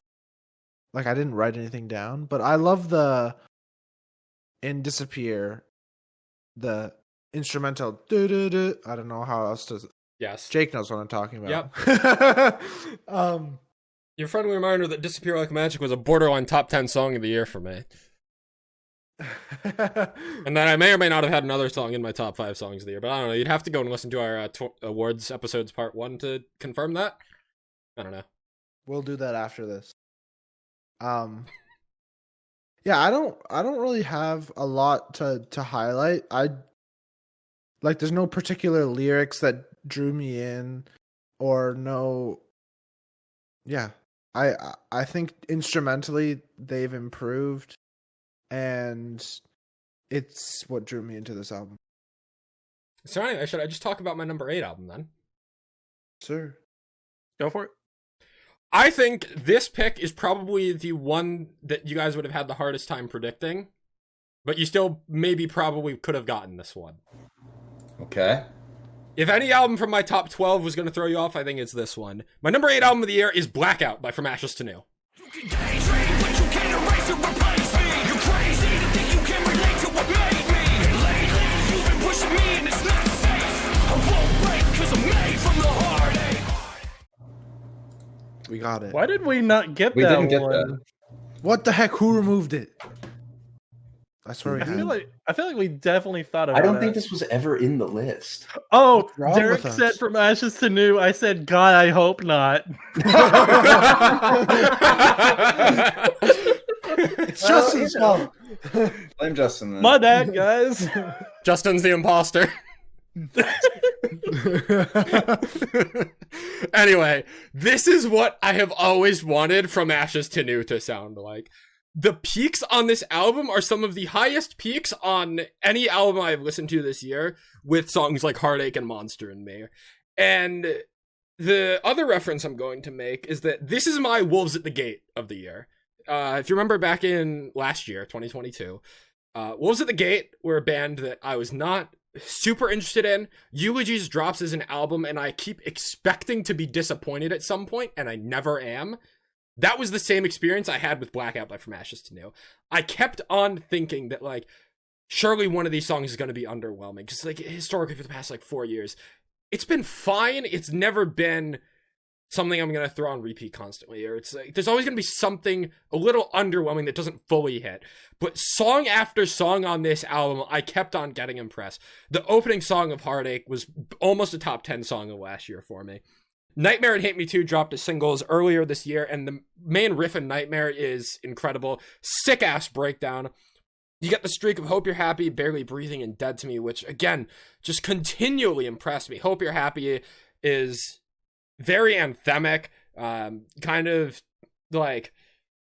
I didn't write anything down, but I love in Disappear, the instrumental. I don't know how else to. Yes. Jake knows what I'm talking about. Yep. Your friendly reminder that Disappear Like Magic was a borderline top 10 song of the year for me. And then I may or may not have had another song in my top 5 songs of the year, but I don't know. You'd have to go and listen to our awards episodes part 1 to confirm that. I don't know. We'll do that after this. Yeah, I don't really have a lot to highlight. There's no particular lyrics that drew me in, or no. Yeah, I think instrumentally they've improved, and it's what drew me into this album. So anyway, should I just talk about my number 8 album then? Sure. Go for it. I think this pick is probably the one that you guys would have had the hardest time predicting, but you still maybe probably could have gotten this one. Okay. If any album from my top 12 was going to throw you off, I think it's this one. My number 8 album of the year is Blackout by From Ashes to New. You can daydream, but you can't erase or replace me. You're crazy to think you can relate to what made me. And lately, you've been pushing me and it's not safe. I won't break cause I'm made from the heartache. We got it. Why did we not get We that didn't get one? that. What the heck? Who removed it? I swear we I had. feel like we definitely thought about it. I don't think this was ever in the list. Oh, What's wrong Derek with said us? from ashes to new. I said, God, I hope not. It's Justin's fault. Blame Justin then. My bad, guys. Justin's the imposter. Anyway, this is what I have always wanted From Ashes to New to sound like. The peaks on this album are some of the highest peaks on any album I've listened to this year, with songs like Heartache and Monster in Me. And the other reference I'm going to make is that this is my Wolves at the Gate of the year. If you remember back in last year, 2022, Wolves at the Gate were a band that I was not super interested in. Eulogies drops as an album, and I keep expecting to be disappointed at some point, and I never am. That was the same experience I had with Blackout by From Ashes to New. I kept on thinking that, like, surely one of these songs is going to be underwhelming. Because, like, historically for the past, 4 years, it's been fine. It's never been something I'm going to throw on repeat constantly. Or it's like, there's always going to be something a little underwhelming that doesn't fully hit. But song after song on this album, I kept on getting impressed. The opening song of Heartache was almost a top 10 song of last year for me. Nightmare and Hate Me Too dropped as singles earlier this year, and the main riff in Nightmare is incredible. Sick-ass breakdown. You get the streak of Hope You're Happy, Barely Breathing, and Dead to Me, which, again, just continually impressed me. Hope You're Happy is very anthemic, kind of,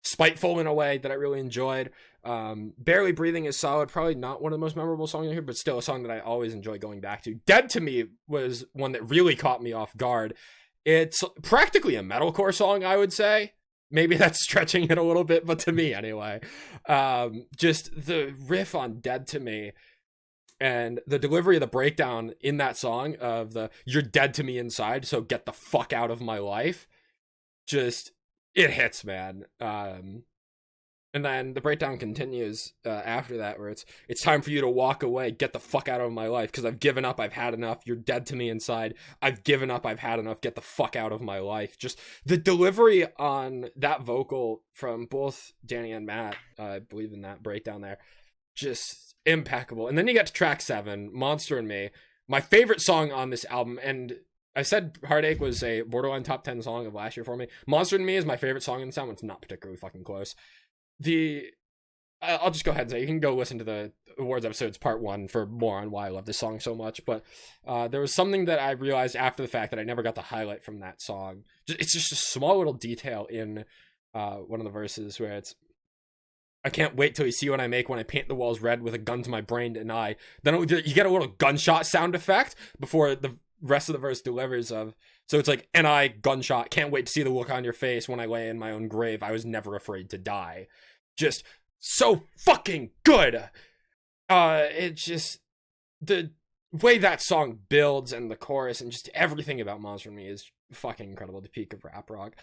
spiteful in a way that I really enjoyed. Barely Breathing is solid, probably not one of the most memorable songs in here, but still a song that I always enjoy going back to. Dead to Me was one that really caught me off guard. It's practically a metalcore song, I would say. Maybe that's stretching it a little bit, but to me anyway. Just the riff on Dead to Me and the delivery of the breakdown in that song of the "You're dead to me inside, so get the fuck out of my life." Just, it hits, man. And then the breakdown continues after that, where it's time for you to walk away, get the fuck out of my life, because I've given up, I've had enough, you're dead to me inside, I've given up, I've had enough, get the fuck out of my life. Just the delivery on that vocal from both Danny and Matt, I believe in that breakdown there, just impeccable. And then you get to track 7, Monster and Me, my favorite song on this album, and I said Heartache was a borderline top 10 song of last year for me. Monster and Me is my favorite song in this album. It's not particularly fucking close. I'll just go ahead and say, you can go listen to the awards episodes part 1 for more on why I love this song so much, but there was something that I realized after the fact that I never got to highlight from that song. It's just a small little detail in one of the verses where it's, I can't wait till you see what I make when I paint the walls red with a gun to my brain and eye. Then you get a little gunshot sound effect before the rest of the verse delivers of, so it's like, and I, gunshot, can't wait to see the look on your face when I lay in my own grave. I was never afraid to die. Just so fucking good. It's just, the way that song builds and the chorus and just everything about Monster and Me is fucking incredible. The peak of rap rock.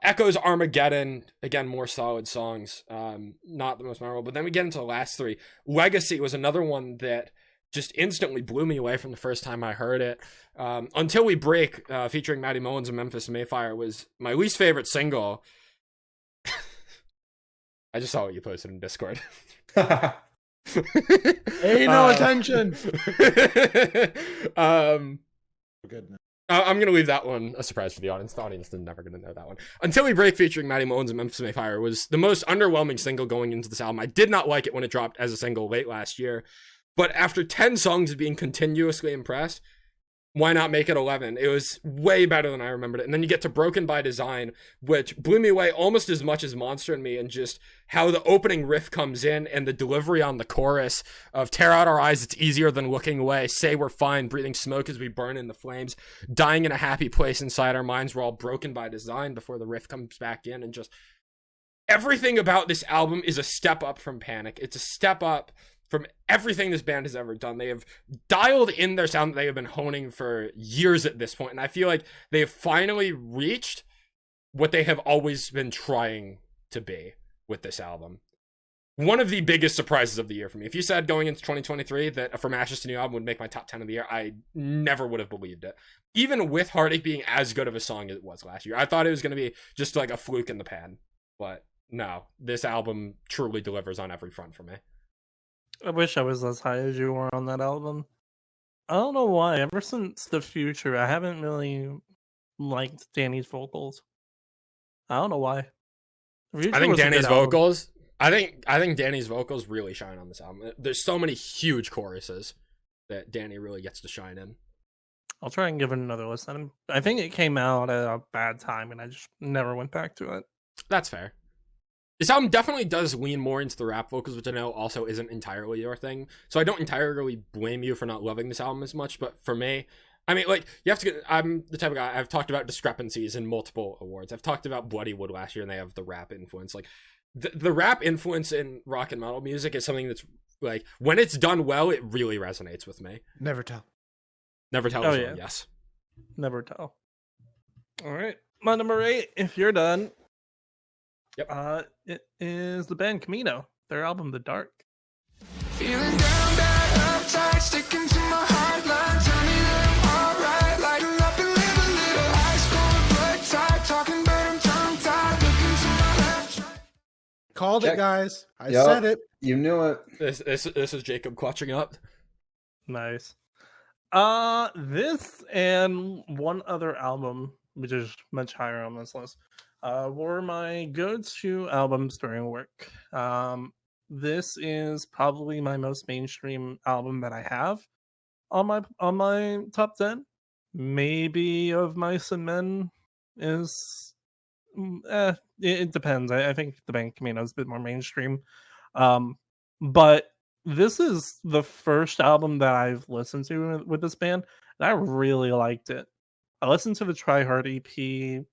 Echoes, Armageddon, again, more solid songs. Not the most memorable, but then we get into the last 3. Legacy was another one that just instantly blew me away from the first time I heard it. Until We Break, featuring Matty Mullins and Memphis Mayfire, was my least favorite single. I just saw what you posted in Discord. Hey, no attention. Goodness. I'm going to leave that one a surprise for the audience. The audience is never going to know that one. Until We Break, featuring Matty Mullins and Memphis Mayfire, was the most underwhelming single going into this album. I did not like it when it dropped as a single late last year. But after 10 songs of being continuously impressed, why not make it 11? It was way better than I remembered it. And then you get to Broken by Design, which blew me away almost as much as Monster and Me, and just how the opening riff comes in and the delivery on the chorus of tear out our eyes, it's easier than looking away, say we're fine, breathing smoke as we burn in the flames, dying in a happy place inside our minds, we're all broken by design, before the riff comes back in. And just everything about this album is a step up from Panic. It's a step up from everything this band has ever done. They have dialed in their sound that they have been honing for years at this point, and I feel like they have finally reached what they have always been trying to be with this album. One of the biggest surprises of the year for me. If you said going into 2023 that a From Ashes to New album would make my top 10 of the year, I never would have believed it. Even with Heartache being as good of a song as it was last year. I thought it was going to be just like a fluke in the pan. But no, this album truly delivers on every front for me. I wish I was as high as you were on that album. I don't know why. Ever since The Future, I haven't really liked Danny's vocals. I don't know why. The I Future think was a good Danny's album. vocals. I think Danny's vocals really shine on this album. There's so many huge choruses that Danny really gets to shine in. I'll try and give it another listen. I think it came out at a bad time, and I just never went back to it. That's fair. This album definitely does lean more into the rap vocals, which I know also isn't entirely your thing. So I don't entirely blame you for not loving this album as much. But for me, I mean, like, you have to. I'm the type of guy. I've talked about discrepancies in multiple awards. I've talked about Bloodywood last year, and they have the rap influence. Like, the rap influence in rock and metal music is something that's like, when it's done well, it really resonates with me. Never tell. Never tell. Oh, Well, yeah. yes. Never tell. All right, my number 8. If you're done, Yep. it is the band Camino. Their album, The Dark. Feeling down, bad, uptight, sticking to my hard line. Tell me that I'm alright, lighten up and live a little. Ice cold, blood tight, talking but I'm tongue tied. Looking to my left. Called Check. it, guys. I Yup. said it. You knew it. This is Jacob clutching up. Nice. This and one other album, which is much higher on this list, were my go-to albums during work. This is probably my most mainstream album that I have on my top 10. Maybe Of Mice and Men is it depends. I think the band Camino is a bit more mainstream. But this is the first album that I've listened to with this band, and I really liked it. I listened to the Try Hard EP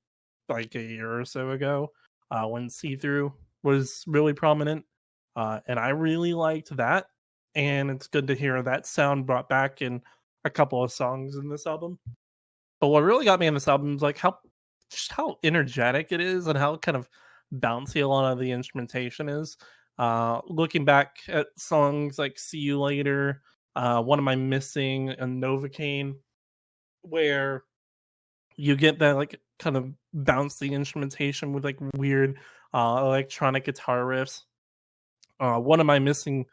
like a year or so ago, when See Through was really prominent, and I really liked that. And it's good to hear that sound brought back in a couple of songs in this album. But what really got me in this album is like how energetic it is and how kind of bouncy a lot of the instrumentation is. Looking back at songs like See You Later, What Am I Missing, and Novocaine, where you get that like kind of bouncy instrumentation with like weird electronic guitar riffs. What Am I Missing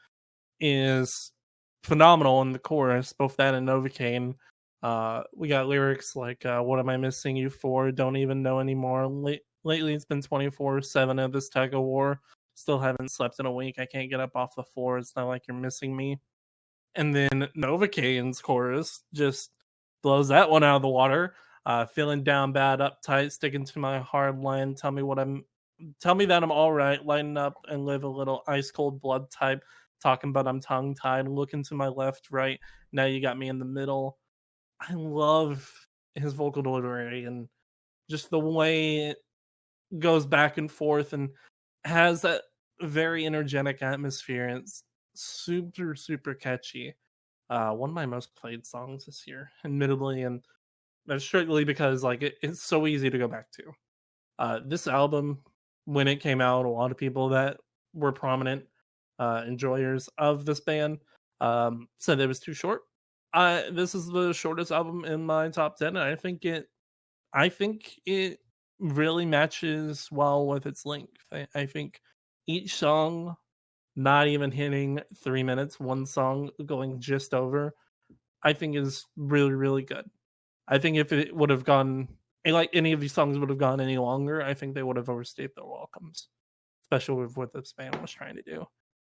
is phenomenal in the chorus, both that and Novocaine. We got lyrics like, what am I missing you for? Don't even know anymore. Lately it's been 24/7 of this tug of war. Still haven't slept in a week. I can't get up off the floor. It's not like you're missing me. And then Novocaine's chorus just blows that one out of the water. Feeling down bad, uptight, sticking to my hard line. Tell me that I'm all right. Lighten up and live a little. Ice cold blood type. Talking about I'm tongue tied. Looking to my left, right. Now you got me in the middle. I love his vocal delivery and just the way it goes back and forth and has that very energetic atmosphere. And it's super, super catchy. One of my most played songs this year, admittedly, and that's strictly because like it's so easy to go back to. This album, when it came out, a lot of people that were prominent enjoyers of this band said it was too short. This is the shortest album in my top 10, and I think it really matches well with its length. I think each song not even hitting 3 minutes, one song going just over, I think is really, really good. I think if it would have gone, like any of these songs would have gone any longer, I think they would have overstayed their welcomes, especially with what this band was trying to do.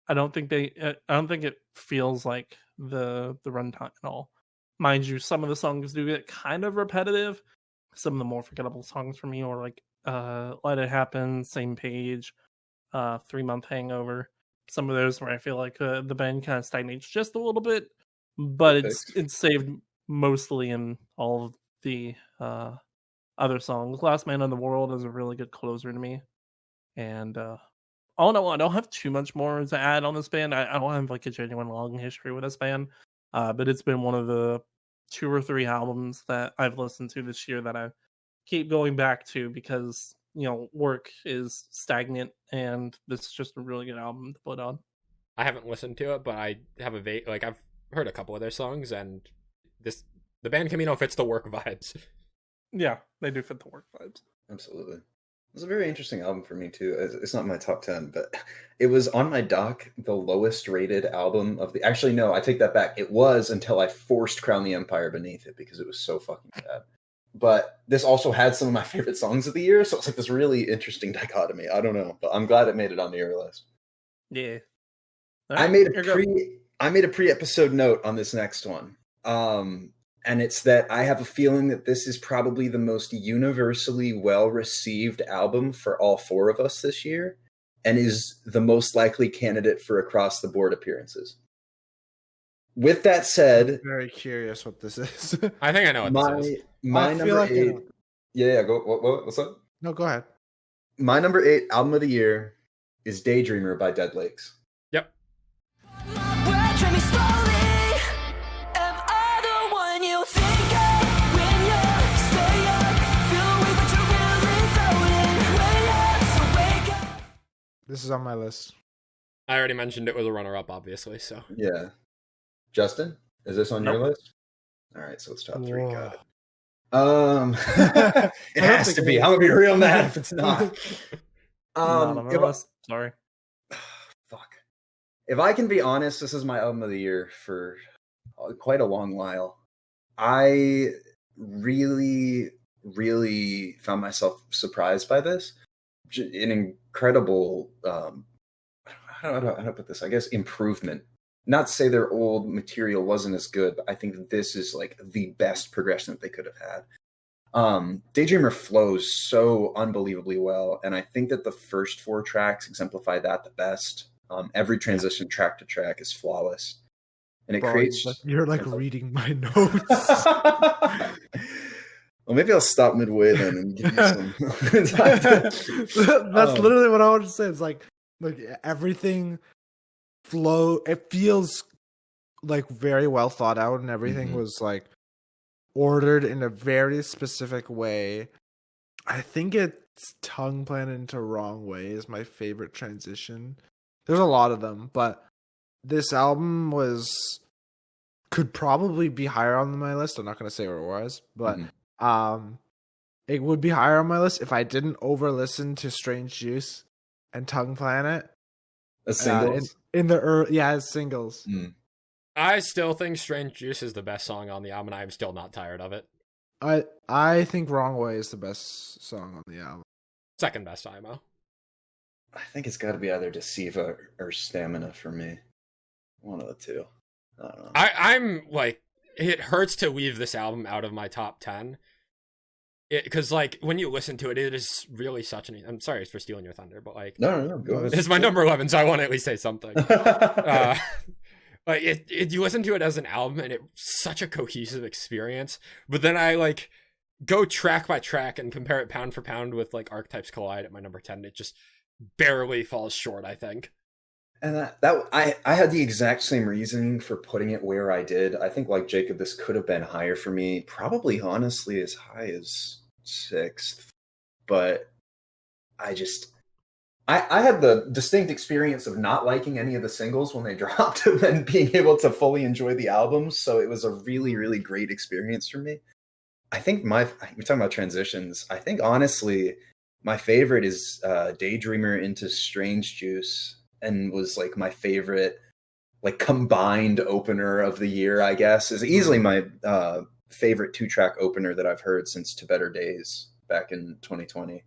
I don't think it feels like the runtime at all. Mind you, some of the songs do get kind of repetitive. Some of the more forgettable songs for me are like Let It Happen, Same Page, 3 Month Hangover. Some of those where I feel like the band kind of stagnates just a little bit, but it's saved mostly in all of the other songs. Last Man in the World is a really good closer to me. And all in all, I don't have too much more to add on this band. I don't have like a genuine long history with this band, but it's been one of the 2 or 3 albums that I've listened to this year that I keep going back to because, you know, work is stagnant and this is just a really good album to put on. I haven't listened to it, but I have I've heard a couple of their songs, and the band Camino fits the work vibes. Yeah, they do fit the work vibes. Absolutely. was a very interesting album for me too. It's not my top 10, but it was on my dock the lowest rated album of the. Actually, no, I take that back. It was until I forced Crown the Empire beneath it because it was so fucking bad. But this also had some of my favorite songs of the year, so it's like this really interesting dichotomy. I don't know, but I'm glad it made it on the your list. Yeah. I made a pre-episode note on this next one. And it's that I have a feeling that this is probably the most universally well-received album for all four of us this year, and is the most likely candidate for across-the-board appearances. With that said, I'm very curious what this is. I think I know what this is. My number 8. Yeah, go. What's up? No, go ahead. My number 8 album of the year is "Daydreamer" by Dead Lakes. Yep. This is on my list. I already mentioned it was a runner-up, obviously. So Yeah. Justin, is this on your list? All right, so it's top 3. Whoa. Got it. It has to be. I'm gonna be real mad if it's not. Not on my list. Sorry. Fuck. If I can be honest, this is my album of the year for quite a long while. I really, really found myself surprised by this. An incredible, how do I put this? I guess improvement. Not to say their old material wasn't as good, but I think that this is like the best progression that they could have had. Daydreamer flows so unbelievably well, and I think that the first 4 tracks exemplify that the best. Every transition track to track is flawless, and it creates. You're like reading my notes. Well, maybe I'll stop midway then and give you some. That's literally what I wanted to say. It's like everything flow. It feels like very well thought out, and everything was like ordered in a very specific way. I think it's Tongue Planted into Wrong Way is my favorite transition. There's a lot of them, but this album could probably be higher on my list. I'm not going to say where it was, but it would be higher on my list if I didn't over listen to Strange Juice and Tongue Planet as singles. As singles. I still think Strange Juice is the best song on the album, and I'm still not tired of it. I think Wrong Way is the best song on the album. Second best IMO. I think it's got to be either Deceiva or Stamina for me. One of the two. I don't know. I'm like, it hurts to weave this album out of my top 10. Because, like, when you listen to it, it is really such an... I'm sorry for stealing your thunder, but, like... No, go ahead. It's my number 11, so I want to at least say something. Like, you listen to it as an album, and it's such a cohesive experience. But then I, like, go track by track and compare it pound for pound with, like, Archetypes Collide at my number 10. It just barely falls short, I think. And I had the exact same reasoning for putting it where I did. I think, like Jacob, this could have been higher for me. Probably, honestly, as high as 6th. But I had the distinct experience of not liking any of the singles when they dropped and then being able to fully enjoy the albums. So it was a really, really great experience for me. I think we're talking about transitions. I think, honestly, my favorite is Daydreamer into Strange Juice. And was like my favorite, like combined opener of the year, I guess, is easily my favorite 2-track opener that I've heard since To Better Days back in 2020.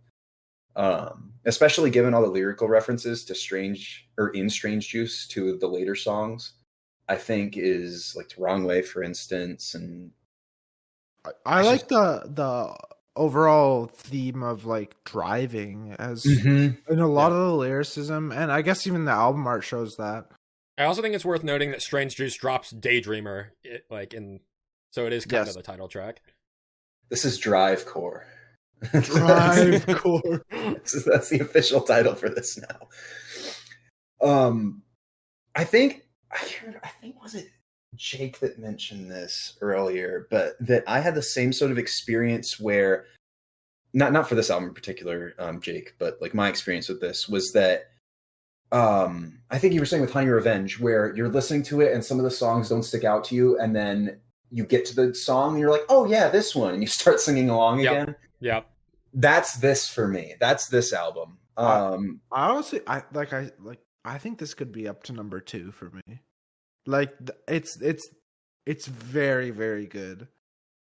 Especially given all the lyrical references to Strange Juice to the later songs, I think is like Wrong Way, for instance. And I like the overall theme of like driving as in a lot of the lyricism, and I guess even the album art shows that. I also think it's worth noting that Strange Juice drops Daydreamer, so it is kind of the title track. This is Drive Core. Drive Core. That's the official title for this now. I think was it Jake that mentioned this earlier, but that I had the same sort of experience where, not for this album in particular, Jake, but like my experience with this was that I think you were saying with Honey Revenge, where you're listening to it and some of the songs don't stick out to you, and then you get to the song and you're like, oh yeah, this one, and you start singing along again. Yeah. That's this for me. That's this album. I honestly, I think this could be up to number 2 for me. Like it's very, very good.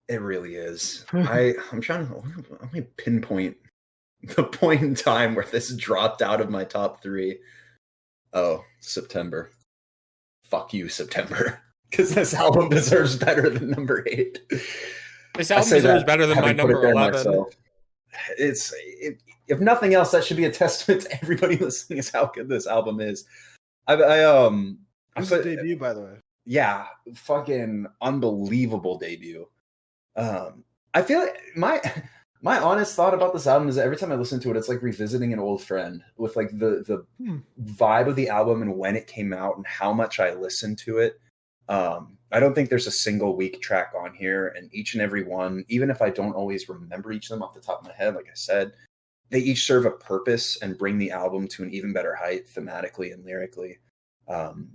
It really is. I'm trying to let me pinpoint the point in time where this dropped out of my top 3. Oh, September. Fuck you, September. Because this album deserves better than number 8. This album deserves better than my number 11. If nothing else, that should be a testament to everybody listening is how good this album is. It was a debut, by the way. Yeah, fucking unbelievable debut. I feel like my honest thought about this album is that every time I listen to it, it's like revisiting an old friend with like the vibe of the album and when it came out and how much I listened to it. I don't think there's a single weak track on here, and each and every one, even if I don't always remember each of them off the top of my head, like I said, they each serve a purpose and bring the album to an even better height thematically and lyrically.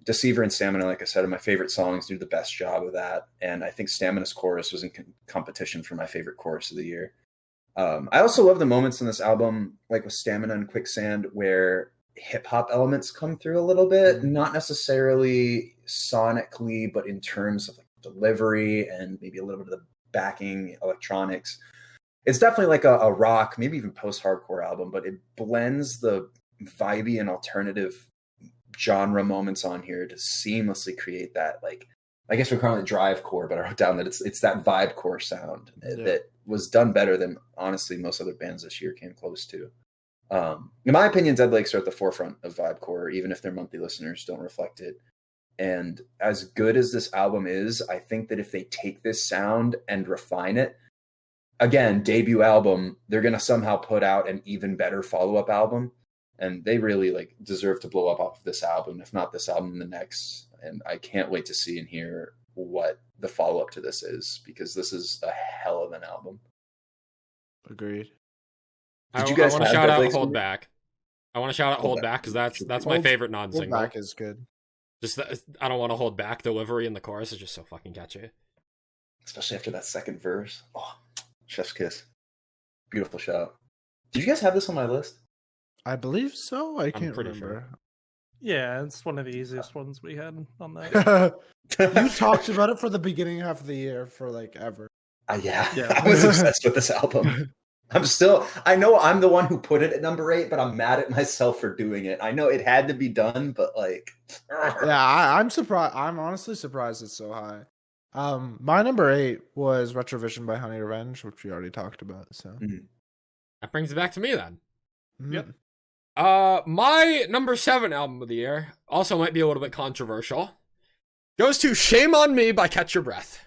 Deceiver and Stamina, like I said, are my favorite songs, do the best job of that. And I think Stamina's chorus was in competition for my favorite chorus of the year. I also love the moments in this album, like with Stamina and Quicksand, where hip hop elements come through a little bit, not necessarily sonically, but in terms of like delivery and maybe a little bit of the backing electronics. It's definitely like a rock, maybe even post-hardcore album, but it blends the vibey and alternative genre moments on here to seamlessly create that, like, I guess we're calling it drive core, but I wrote down that it's that vibe core sound that was done better than honestly most other bands this year came close to. In my opinion, Dead Lakes are at the forefront of vibe core, even if their monthly listeners don't reflect it. And as good as this album is, I think that if they take this sound and refine it, again, debut album, they're going to somehow put out an even better follow-up album. And they really like deserve to blow up off of this album, if not this album, the next. And I can't wait to see and hear what the follow-up to this is, because this is a hell of an album. Agreed. Did you guys want to shout out Hold Back? I want to shout out Hold Back because that's my favorite non-single. Hold Back is good. Just I don't want to hold back. Delivery in the chorus is just so fucking catchy. Especially after that second verse. Oh, chef's kiss. Beautiful shout. Did you guys have this on my list? I believe so. I can't remember. Sure. Yeah, it's one of the easiest ones we had on that. You talked about it for the beginning half of the year for like ever. Yeah. I was obsessed with this album. I know I'm the one who put it at number 8, but I'm mad at myself for doing it. I know it had to be done, but like... Yeah, I'm surprised. I'm honestly surprised it's so high. My number 8 was Retrovision by Honey Revenge, which we already talked about. So That brings it back to me then. Yep. My number 7 album of the year also might be a little bit controversial. Goes to Shame on Me by Catch Your Breath.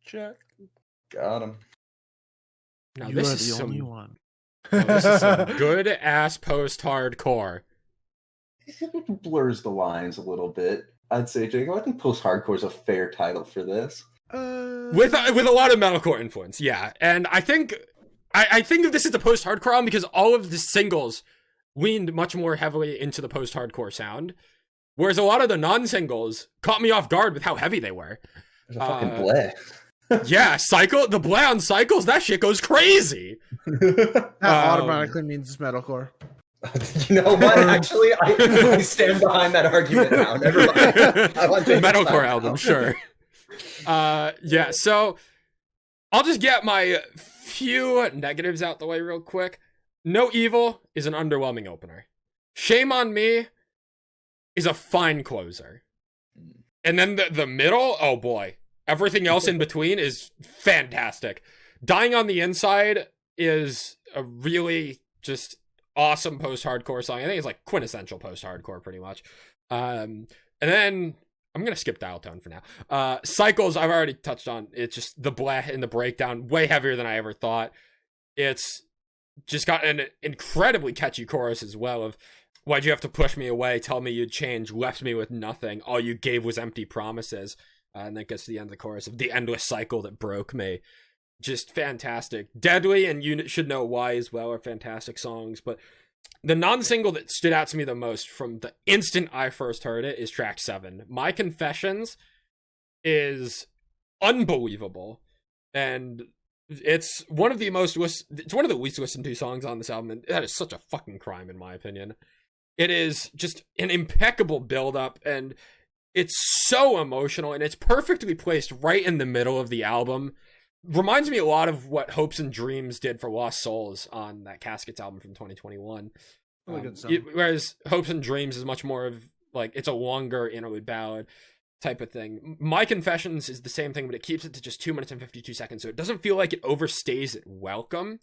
Check. Got him. Now You this are is the only one. This is some good ass post-hardcore. It blurs the lines a little bit. I'd say, Jacob, I think post-hardcore is a fair title for this. With a lot of metalcore influence, yeah. And I think of this as a post-hardcore album because all of the singles leaned much more heavily into the post-hardcore sound, whereas a lot of the non-singles caught me off guard with how heavy they were. There's a fucking bleh. Yeah, the bleh on Cycles, that shit goes crazy. That automatically means metalcore. You know what? Actually, I stand behind that argument now. Never mind. I want metalcore album, sure. Yeah, so I'll just get my few negatives out the way real quick. No Evil is an underwhelming opener. Shame on Me is a fine closer. And then the middle, oh boy. Everything else in between is fantastic. Dying on the Inside is a really just awesome post-hardcore song. I think it's like quintessential post-hardcore pretty much. And then I'm going to skip Dial Tone for now. Cycles, I've already touched on. It's just the bleh and the breakdown, way heavier than I ever thought. It's just got an incredibly catchy chorus as well of, why'd you have to push me away, tell me you'd change, left me with nothing, all you gave was empty promises. And then gets to the end of the chorus of the endless cycle that broke me. Just fantastic. Deadly and You Should Know Why as well are fantastic songs, but The non-single that stood out to me the most from the instant I first heard it is track 7. My Confessions is unbelievable, and it's one of the least listened to songs on this album, and that is such a fucking crime in my opinion. It is just an impeccable build-up, and it's so emotional, and it's perfectly placed right in the middle of the album. Reminds me a lot of what Hopes and Dreams did for Lost Souls on that Caskets album from 2021. Really good song. Whereas Hopes and Dreams is much more of like, it's a longer interlude ballad type of thing. My Confessions is the same thing, but it keeps it to just 2 minutes and 52 seconds, so it doesn't feel like it overstays its welcome,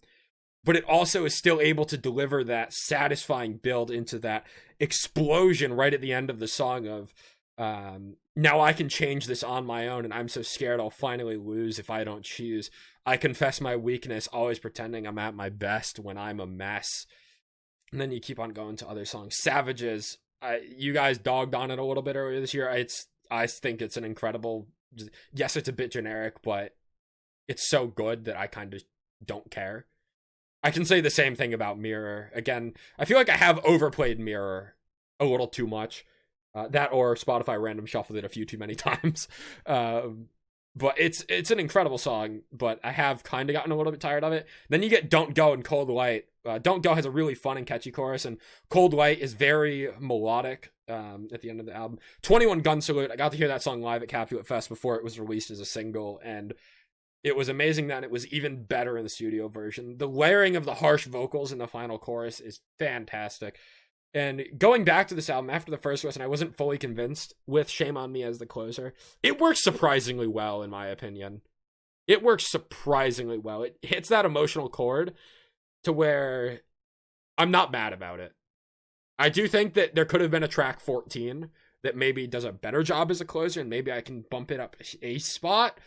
but it also is still able to deliver that satisfying build into that explosion right at the end of the song of, now I can change this on my own, and I'm so scared I'll finally lose if I don't choose. I confess my weakness, always pretending I'm at my best when I'm a mess. And then you keep on going to other songs. Savages, you guys dogged on it a little bit earlier this year. I think it's an incredible... Yes, it's a bit generic, but it's so good that I kind of don't care. I can say the same thing about Mirror. Again, I feel like I have overplayed Mirror a little too much. That or Spotify random shuffled it a few too many times. But it's an incredible song, but I have kind of gotten a little bit tired of it. Then you get Don't Go and Cold Light. Don't Go has a really fun and catchy chorus, and Cold Light is very melodic at the end of the album. 21 Gun Salute, I got to hear that song live at Capulet Fest before it was released as a single, and it was amazing that it was even better in the studio version. The layering of the harsh vocals in the final chorus is fantastic. And going back to this album after the first listen, I wasn't fully convinced with Shame on Me as the closer. It works surprisingly well, in my opinion. It works surprisingly well. It hits that emotional chord to where I'm not mad about it. I do think that there could have been a track 14 that maybe does a better job as a closer, and maybe I can bump it up a spot.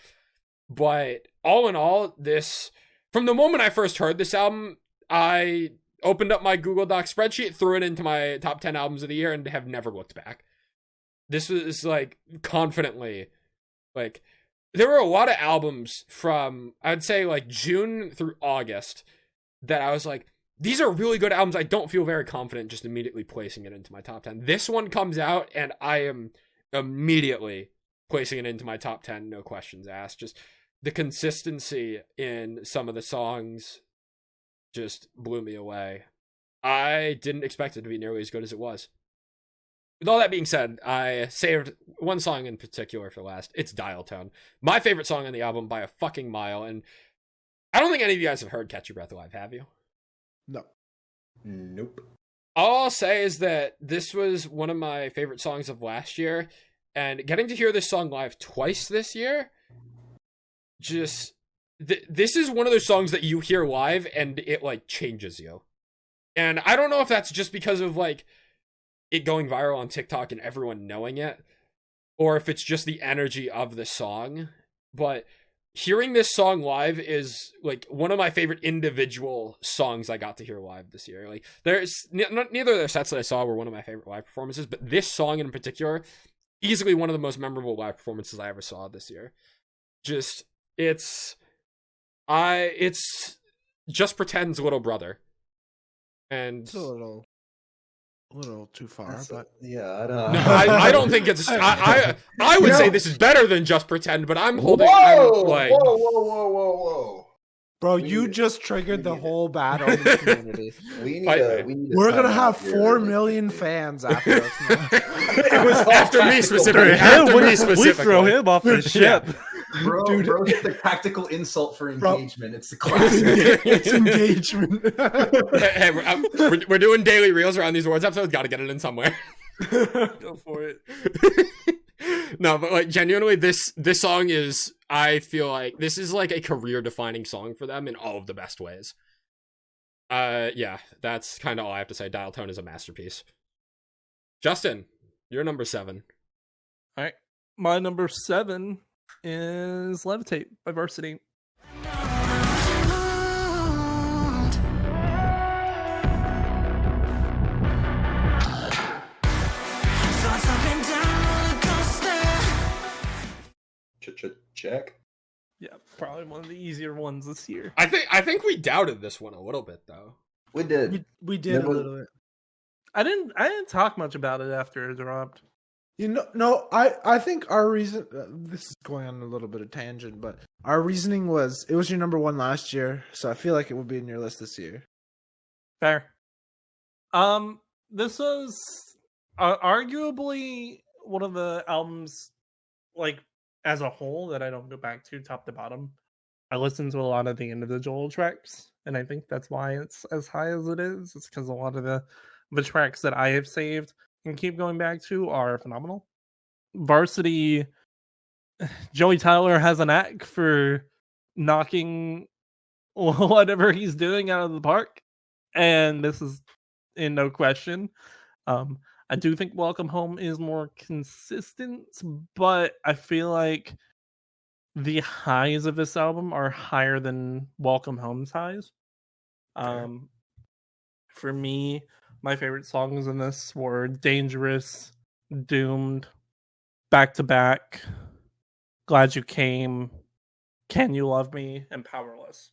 But all in all, from the moment I first heard this album, I opened up my Google Doc spreadsheet, threw it into my top 10 albums of the year, and have never looked back. This was like confidently, like, there were a lot of albums from, I'd say like June through August that I was like, these are really good albums. I don't feel very confident just immediately placing it into my top 10. This one comes out and I am immediately placing it into my top 10, no questions asked. Just the consistency in some of the songs just blew me away. I didn't expect it to be nearly as good as it was. With all that being said, I saved one song in particular for last. It's Dial Tone. My favorite song on the album by a fucking mile, and I don't think any of you guys have heard Catch Your Breath Alive, have you? No. Nope. All I'll say is that this was one of my favorite songs of last year, and getting to hear this song live twice this year, just... this is one of those songs that you hear live and it like changes you. And I don't know if that's just because of like it going viral on TikTok and everyone knowing it, or if it's just the energy of the song, but hearing this song live is like one of my favorite individual songs I got to hear live this year. Like there's neither of the sets that I saw were one of my favorite live performances, but this song in particular, easily one of the most memorable live performances I ever saw this year. Just it's Just Pretend's little brother. And It's a little too far, but Yeah, I don't. no, I don't think it's. I would say this is better than Just Pretend, but I'm holding. Whoa! I'm like, Whoa! bro, We you need- just triggered we the need- whole bad omens community. We need Fight a. me. We're gonna time have out here 4 really million quickly. fans after us now. It was all After me tactical, specifically. man. After me we specifically. throw him off the ship. Bro, Dude. bro, get the tactical insult for Bro. engagement. It's the classic. It's engagement. hey, we're doing daily reels around these awards episodes. Got to get it in somewhere. Go for it. No, but like genuinely, this song is. I feel like this is like a career-defining song for them in all of the best ways. Yeah, that's kind of all I have to say. Dial Tone is a masterpiece. Justin, you're number 7. All right. My number 7 is Levitate by Varsity. Check. Yeah, probably one of the easier ones this year. I think we doubted this one a little bit though. We did. We did a little bit. I didn't talk much about it after it dropped. No, I think our reason, this is going on a little bit of tangent, but our reasoning was it was your number one last year, so I feel like it would be in your list this year. Fair. This was arguably one of the albums, like, as a whole, that I don't go back to top to bottom. I listen to a lot of the individual tracks, and I think that's why it's as high as it is. It's because a lot of the tracks that I have saved and keep going back to are phenomenal. Varsity, Joey Tyler has a knack for knocking whatever he's doing out of the park, and this is in no question. I do think Welcome Home is more consistent, but I feel like the highs of this album are higher than Welcome Home's highs. For me, my favorite songs in this were Dangerous, Doomed, Back to Back, Glad You Came, Can You Love Me, and Powerless.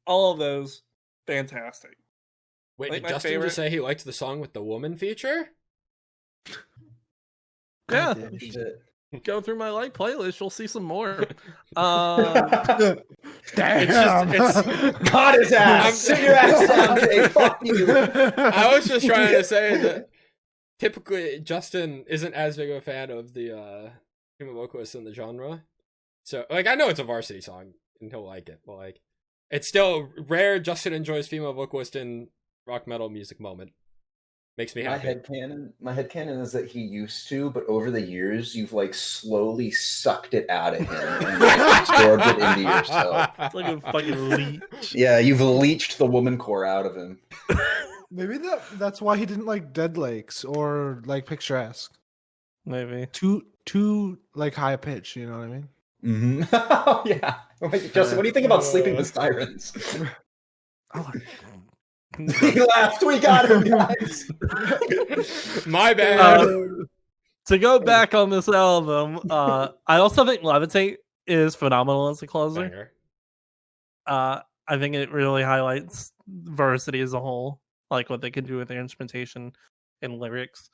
All of those, fantastic. Wait, Like did Justin just say he liked the song with the woman feature? Yeah. Goddamn Shit. Go through my light playlist, you'll see some more. Damn. It's Got his ass. Sit your ass down, Jay. Fuck you. I was just trying to say that typically Justin isn't as big of a fan of the female vocalist in the genre. So, like, I know it's a Varsity song and he'll like it, but, like, it's still rare Justin enjoys female vocalist in rock metal music moment. Makes me happy. My headcanon is that he used to, but over the years, you've, like, slowly sucked it out of him and, like, absorbed it into yourself. It's like a fucking leech. Yeah, you've leached the woman core out of him. Maybe that's why he didn't like Dead Lakes or like Picturesque. Maybe. Too like high pitch, you know what I mean? Mm-hmm. Yeah. Justin, what do you think about Sleeping with Sirens? He laughed. We got him, guys. My bad. To go back on this album, I also think Levitate is phenomenal as a closer. Banger. I think it really highlights Varsity as a whole, like what they can do with their instrumentation and lyrics.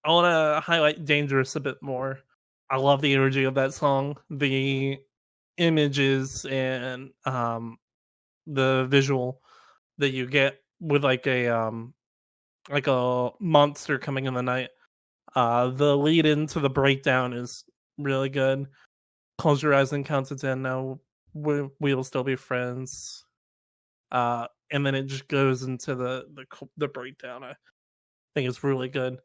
I want to highlight Dangerous a bit more. I love the energy of that song, the images, and the visual that you get with like a monster coming in the night. The lead into the breakdown is really good. Close your eyes and count to 10. Now we'll still be friends. And then it just goes into the breakdown. I think it's really good.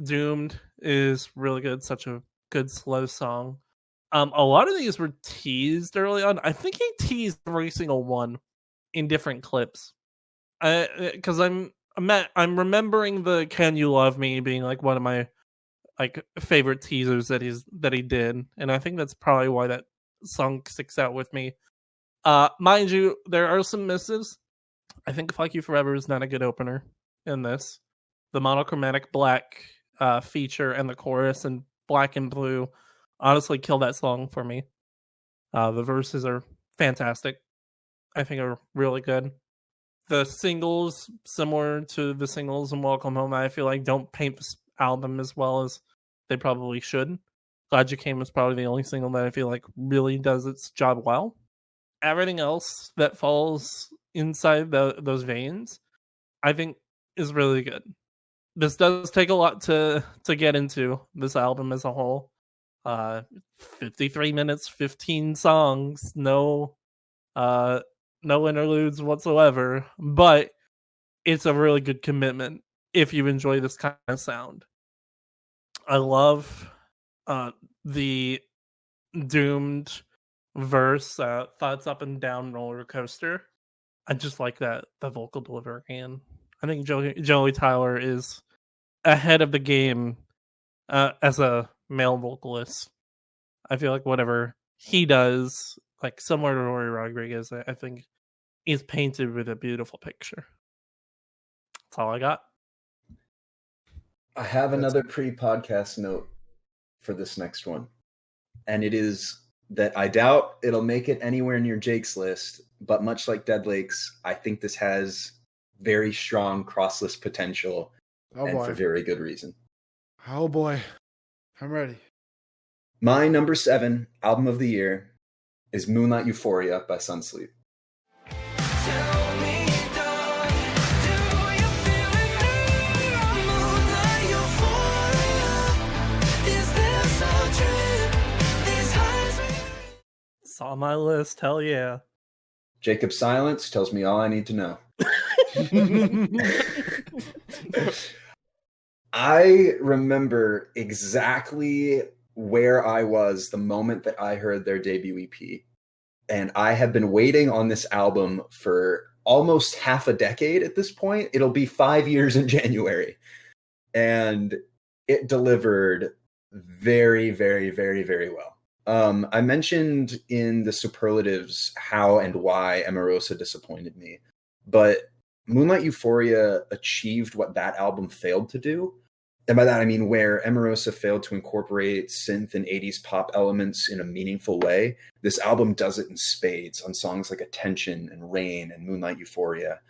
Doomed is really good. Such a good slow song. A lot of these were teased early on. I think he teased every single one in different clips. Because I'm remembering the "Can You Love Me" being like one of my like favorite teasers that he did, and I think that's probably why that song sticks out with me. Mind you, there are some misses. I think "Fuck You Forever" is not a good opener in this. The monochromatic black feature and the chorus in black and blue honestly kill that song for me. The verses are fantastic. I think are really good. The singles, similar to the singles in Welcome Home, I feel like don't paint this album as well as they probably should. Glad You Came is probably the only single that I feel like really does its job well. Everything else that falls inside those veins, I think, is really good. This does take a lot to get into this album as a whole. 53 minutes, 15 songs, no interludes whatsoever, but it's a really good commitment if you enjoy this kind of sound. I love the Doomed verse, thoughts up and down roller coaster. I just like the vocal delivery, and I think Joey Tyler is ahead of the game as a male vocalist. I feel like whatever he does, like similar to Rory Rodriguez, I think is painted with a beautiful picture. That's all I got. I have another pre-podcast note for this next one. And it is that I doubt it'll make it anywhere near Jake's list, but much like Dead Lakes, I think this has very strong crosslist potential, Oh and boy. for very good reason. Oh boy. I'm ready. My number 7 album of the year is Moonlight Euphoria by Sunsleep. Tell me, darling, do you feel it now? Moonlight euphoria. Is this a dream? These highs. It's on my list. Hell yeah. Jacob's silence tells me all I need to know. I remember exactly where I was the moment that I heard their debut EP. And I have been waiting on this album for almost half a decade at this point. It'll be 5 years in January. And it delivered very, very, very, very well. I mentioned in the superlatives how and why Emarosa disappointed me. But Moonlight Euphoria achieved what that album failed to do. And by that, I mean where Emarosa failed to incorporate synth and 80s pop elements in a meaningful way. This album does it in spades on songs like Attention and Rain and Moonlight Euphoria.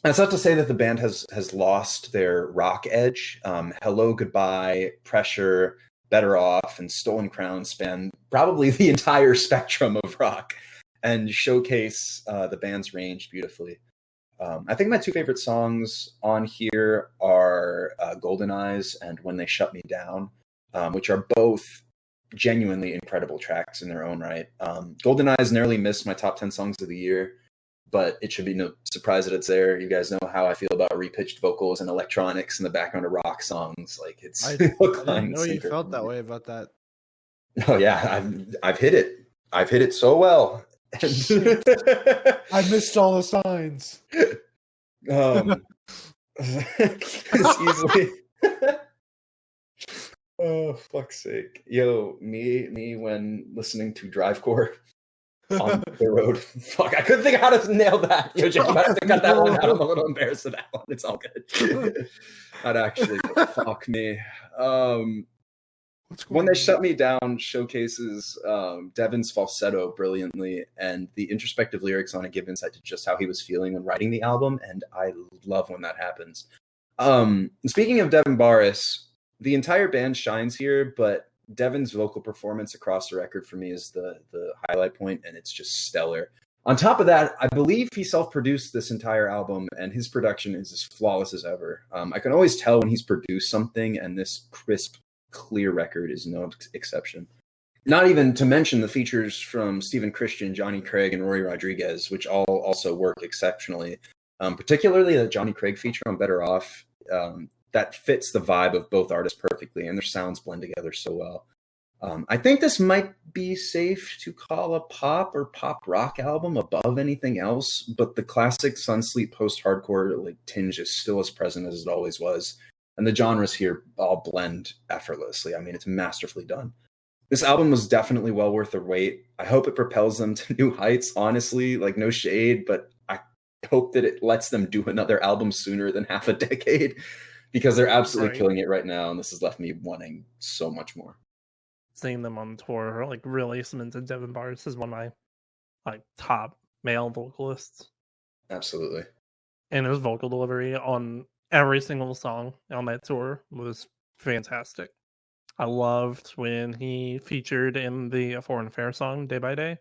That's not to say that the band has lost their rock edge. Hello, Goodbye, Pressure, Better Off, and Stolen Crown span probably the entire spectrum of rock and showcase the band's range beautifully. I think my 2 favorite songs on here are Golden Eyes and When They Shut Me Down, which are both genuinely incredible tracks in their own right. Golden Eyes narrowly missed my top 10 songs of the year, but it should be no surprise that it's there. You guys know how I feel about repitched vocals and electronics in the background of rock songs. Like it's I didn't know you felt that way about that. Oh yeah, I've hit it. I've hit it so well. I missed all the signs. It's easily. Oh fuck's sake, yo, me when listening to Drivecore on the road. Fuck, I couldn't think of how to nail that. Yo, Jake, I have to cut that one out. I'm a little embarrassed of that one. It's all good. Not actually, but fuck me. When They Shut Me Down showcases Devin's falsetto brilliantly, and the introspective lyrics on it give insight to just how he was feeling when writing the album, and I love when that happens. Speaking of Devin Barris, the entire band shines here, but Devin's vocal performance across the record for me is the highlight point, and it's just stellar. On top of that, I believe he self-produced this entire album, and his production is as flawless as ever. I can always tell when he's produced something, and this crisp, clear record is no exception. Not even to mention the features from Stephen Christian, Johnny Craig, and Rory Rodriguez, which all also work exceptionally. Particularly the Johnny Craig feature on Better Off, that fits the vibe of both artists perfectly, and their sounds blend together so well. I think this might be safe to call a pop or pop rock album above anything else, but the classic Sunsleep post-hardcore tinge is still as present as it always was. And the genres here all blend effortlessly. I mean, it's masterfully done. This album was definitely well worth their wait. I hope it propels them to new heights, honestly. Like, no shade, but I hope that it lets them do another album sooner than half a decade, because they're absolutely killing it right now, and this has left me wanting so much more. Seeing them on tour really cemented Devin Barris as one of my top male vocalists. Absolutely. And his vocal delivery on every single song on that tour was fantastic. I loved when he featured in the A Foreign Affair song, Day by Day.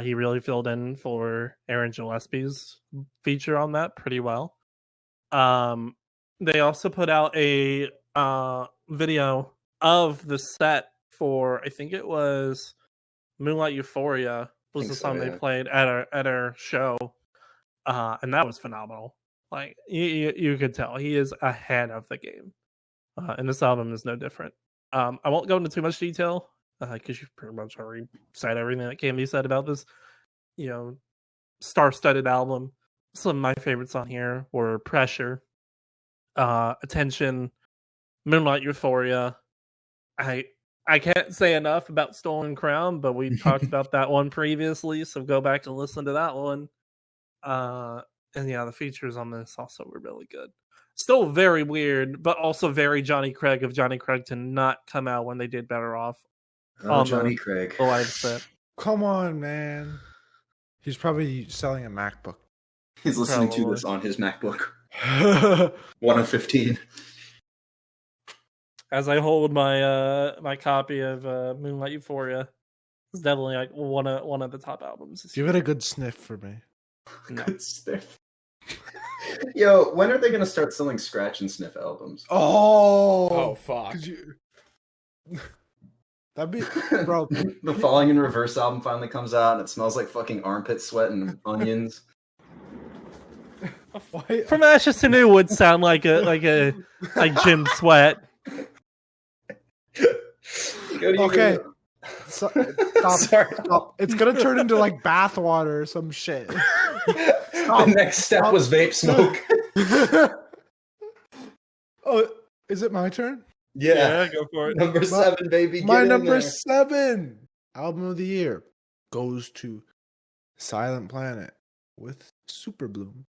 He really filled in for Aaron Gillespie's feature on that pretty well. They also put out a video of the set for, I think it was Moonlight Euphoria was the song they played at our show. And that was phenomenal. Like you could tell he is ahead of the game, and this album is no different. I won't go into too much detail because you've pretty much already said everything that can be said about this, star-studded album. Some of my favorites on here were Pressure, Attention, Moonlight Euphoria. I can't say enough about Stolen Crown, but we talked about that one previously, so go back and listen to that one. And yeah, the features on this also were really good. Still very weird, but also very Johnny Craig of Johnny Craig to not come out when they did Better Off. Oh, Johnny Craig. The live set. Come on, man. He's probably selling a MacBook. He's listening to this on his MacBook. 1 of 15. As I hold my my copy of Moonlight Euphoria, it's definitely like one of the top albums. Give it a good sniff for me. No. Good sniff. Yo, when are they gonna start selling scratch and sniff albums? Oh, fuck. Could you... That'd be, bro. The Falling in Reverse album finally comes out, and it smells like fucking armpit sweat and onions. From Ashes to New would sound like Jim Sweat. Okay. Stop. Stop. It's gonna turn into like bathwater or some shit. The next step was vape smoke. Oh, is it my turn? Yeah, go for it. Number 7, baby. My Get in number there. 7 album of the year goes to Silent Planet with Super Bloom.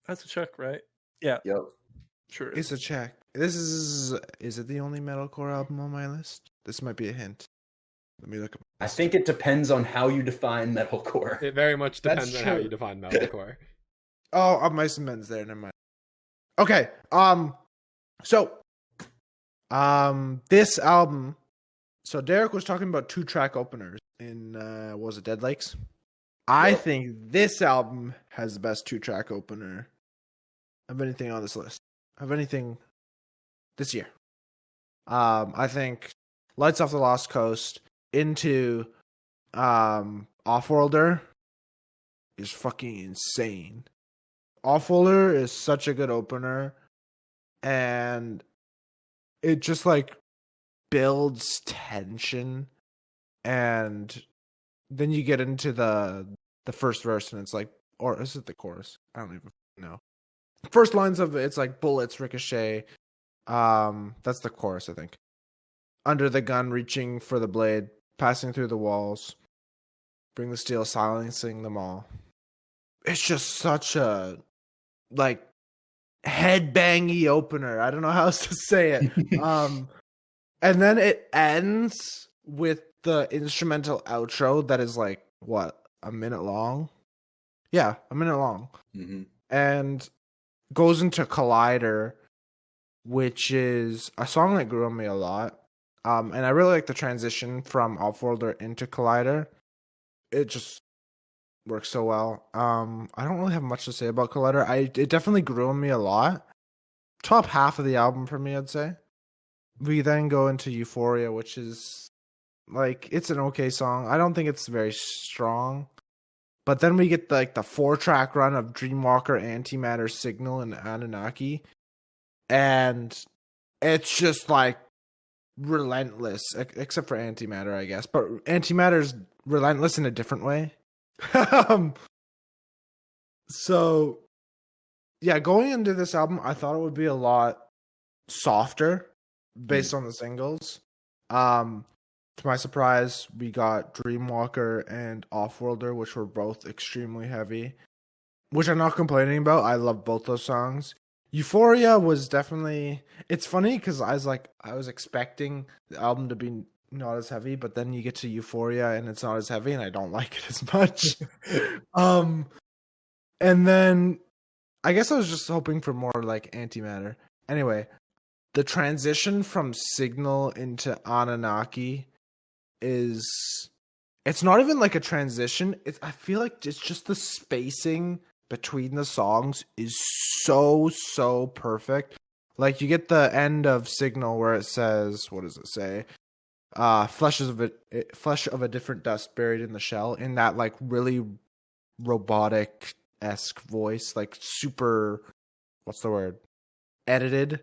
That's a check, right? Yeah. Yep. Sure. It's a check. This is it the only metalcore album on my list? This might be a hint. Let me look up. I think it depends on how you define metalcore. It very much depends That's on how true. you define metalcore. Oh, Mice and Men's there. Never mind. Okay. So, this album. So Derek was talking about 2-track openers in was it Dead Lakes? I think this album has the best 2-track opener of anything on this list. Of anything this year. I think Lights Off the Lost Coast into Offworlder is fucking insane. Offworlder is such a good opener, and it just like builds tension, and then you get into the first verse, and it's like, or is it the chorus? I don't even know. First lines of it's like bullets ricochet. That's the chorus, I think. Under the gun, reaching for the blade, passing through the walls, bring the steel, silencing them all. It's just such a like headbangy opener. I don't know how else to say it. And then it ends with the instrumental outro that is like what, a minute long? Yeah, a minute long. Mm-hmm. And goes into Collider, which is a song that grew on me a lot. And I really like the transition from Offworlder into Collider. It just works so well. I don't really have much to say about Collider. It definitely grew on me a lot. Top half of the album for me, I'd say. We then go into Euphoria, which is like, it's an okay song. I don't think it's very strong. But then we get like the 4-track run of Dreamwalker, Antimatter, Signal, and Anunnaki. And it's just like relentless, except for Antimatter, I guess. But Antimatter's relentless in a different way. So, yeah, going into this album, I thought it would be a lot softer based on the singles. To my surprise, we got Dreamwalker and Offworlder, which were both extremely heavy, which I'm not complaining about. I love both those songs. Euphoria was definitely, it's funny because I was expecting the album to be not as heavy, but then you get to Euphoria and it's not as heavy, and I don't like it as much. And then I guess I was just hoping for more like Antimatter. Anyway, the transition from Signal into Anunnaki it's not even like a transition. I feel like it's just the spacing between the songs is so perfect. Like you get the end of Signal where it says, what does it say? Flesh of a different dust buried in the shell, in that like really robotic-esque voice, like super, what's the word? Edited,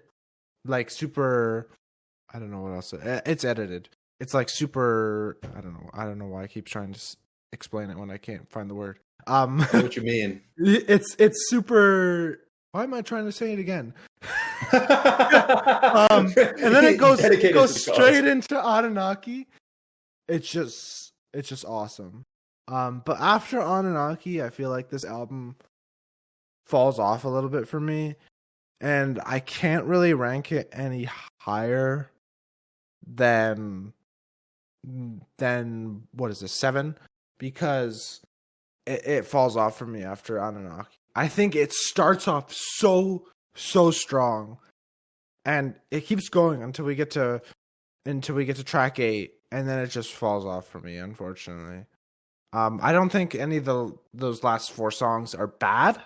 like super. I don't know what else. It's edited. It's like super. I don't know why I keep trying to explain it when I can't find the word. I know what you mean. It's super. Why am I trying to say it again? And then it goes straight into Anunnaki. It's just awesome. But after Anunnaki, I feel like this album falls off a little bit for me. and I can't really rank it any higher than what is this, 7, because it falls off for me after Anunnaki. I think it starts off so strong, and it keeps going until we get to track 8, and then it just falls off for me, unfortunately. I don't think any of those last 4 songs are bad,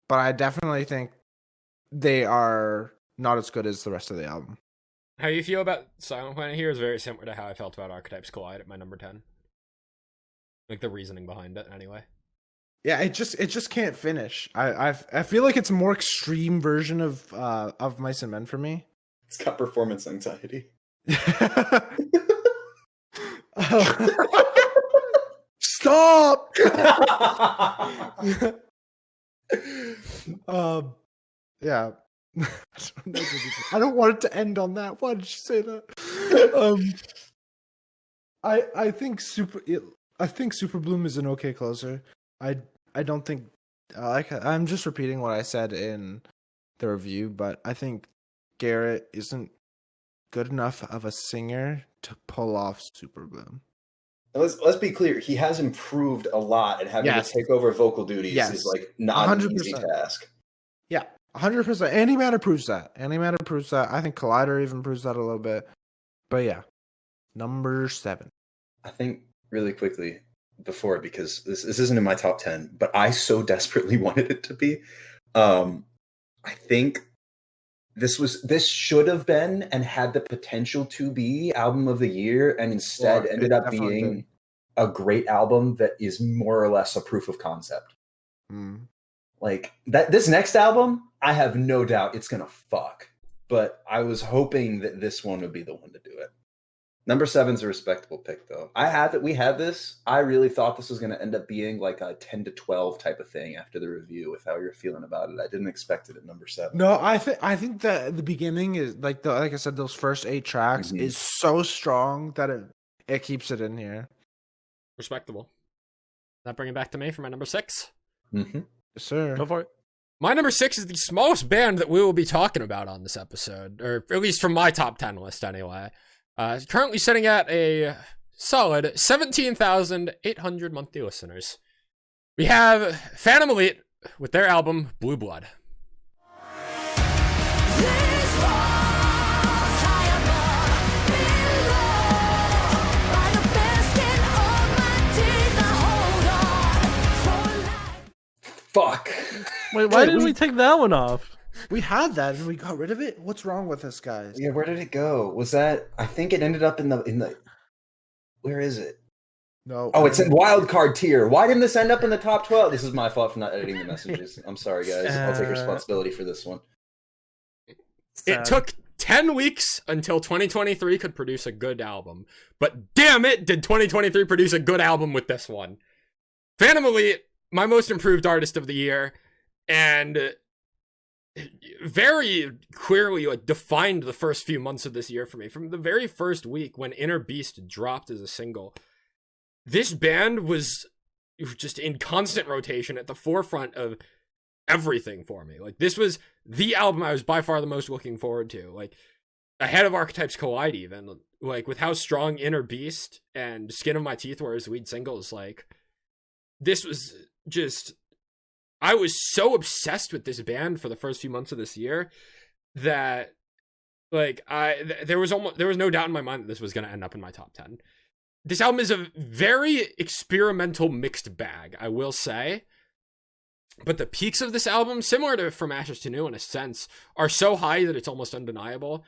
but I definitely think they are not as good as the rest of the album. How you feel about Silent Planet here is very similar to how I felt about Archetypes Collide at my number 10. Like the reasoning behind it, anyway. Yeah, it just can't finish. I feel like it's a more extreme version of Mice and Men for me. It's got performance anxiety. Stop. Yeah. I don't want it to end on that. Why did you say that? I think Super Bloom is an okay closer. I don't think I'm just repeating what I said in the review, but I think Garrett isn't good enough of a singer to pull off Super Bloom. Let's be clear. He has improved a lot, and having to take over vocal duties is like not 100%. An easy task. Yeah, 100%. Antimatter proves that. I think Collider even proves that a little bit. But yeah, number 7. I think really quickly before, because this isn't in my top 10, but I so desperately wanted it to be. I think this should have been and had the potential to be album of the year, and instead ended up being a great album that is more or less a proof of concept. Like that, this next album, I have no doubt it's gonna fuck. But I was hoping that this one would be the one to do it. Number 7's a respectable pick, though. We had this. I really thought this was going to end up being like a 10 to 12 type of thing after the review with how you're feeling about it. I didn't expect it at number 7. No, I think that the beginning is like I said, those first 8 tracks is so strong that it keeps it in here. Respectable. That bring it back to me for my number 6. Mm-hmm. Yes, sir. Go for it. My number 6 is the smallest band that we will be talking about on this episode, or at least from my top 10 list anyway. Currently sitting at a solid 17,800 monthly listeners. We have Phantom Elite with their album Blue Blood. Fuck. Wait, why didn't we take that one off? We had that and we got rid of it. What's wrong with us, guys? Yeah, where did it go? Was that? I think it ended up in the. Where is it? No. Oh, it's in wild card tier. Why didn't this end up in the top 12? This is my fault for not editing the messages. I'm sorry, guys. I'll take responsibility for this one. It took 10 weeks until 2023 could produce a good album, but damn it, did 2023 produce a good album with this one. Phantom Elite, my most improved artist of the year, and very clearly like defined the first few months of this year for me. From the very first week when Inner Beast dropped as a single, this band was just in constant rotation at the forefront of everything for me. Like, this was the album I was by far the most looking forward to, like ahead of Archetypes Collide even, like with how strong Inner Beast and Skin of My Teeth were as lead singles. Like, this was just, I was so obsessed with this band for the first few months of this year that like there was no doubt in my mind that this was going to end up in my top 10. This album is a very experimental mixed bag, I will say. But the peaks of this album, similar to From Ashes to New in a sense, are so high that it's almost undeniable.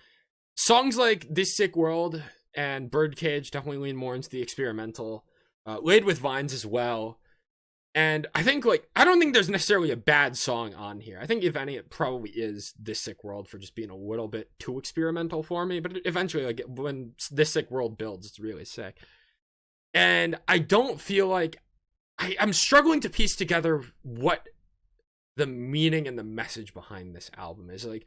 Songs like This Sick World and Birdcage definitely lean more into the experimental. Laid with Vines as well. And I think, like, I don't think there's necessarily a bad song on here. I think, if any, it probably is This Sick World for just being a little bit too experimental for me. But eventually, like, when This Sick World builds, it's really sick. And I don't feel like... I'm struggling to piece together what the meaning and the message behind this album is. Like,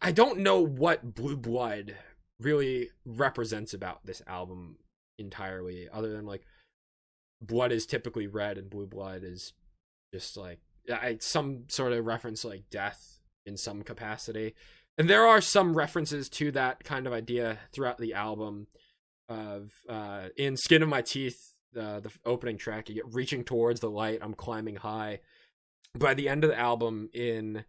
I don't know what Blue Blood really represents about this album entirely, other than, like, blood is typically red and blue blood is just like some sort of reference to like death in some capacity. And there are some references to that kind of idea throughout the album. In Skin of My Teeth, the opening track, you get reaching towards the light, I'm climbing high. By the end of the album, in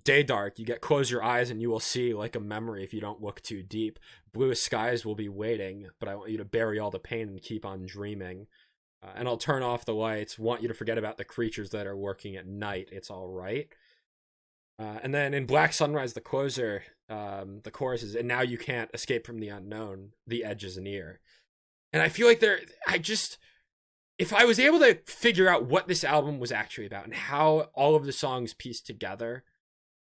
Day Dark, you get close your eyes and you will see like a memory if you don't look too deep. Bluest skies will be waiting, but I want you to bury all the pain and keep on dreaming. And I'll turn off the lights, want you to forget about the creatures that are working at night. It's all right. And then in Black Sunrise, the closer, the chorus is, and now you can't escape from the unknown. The edge is near. And I feel like if I was able to figure out what this album was actually about and how all of the songs pieced together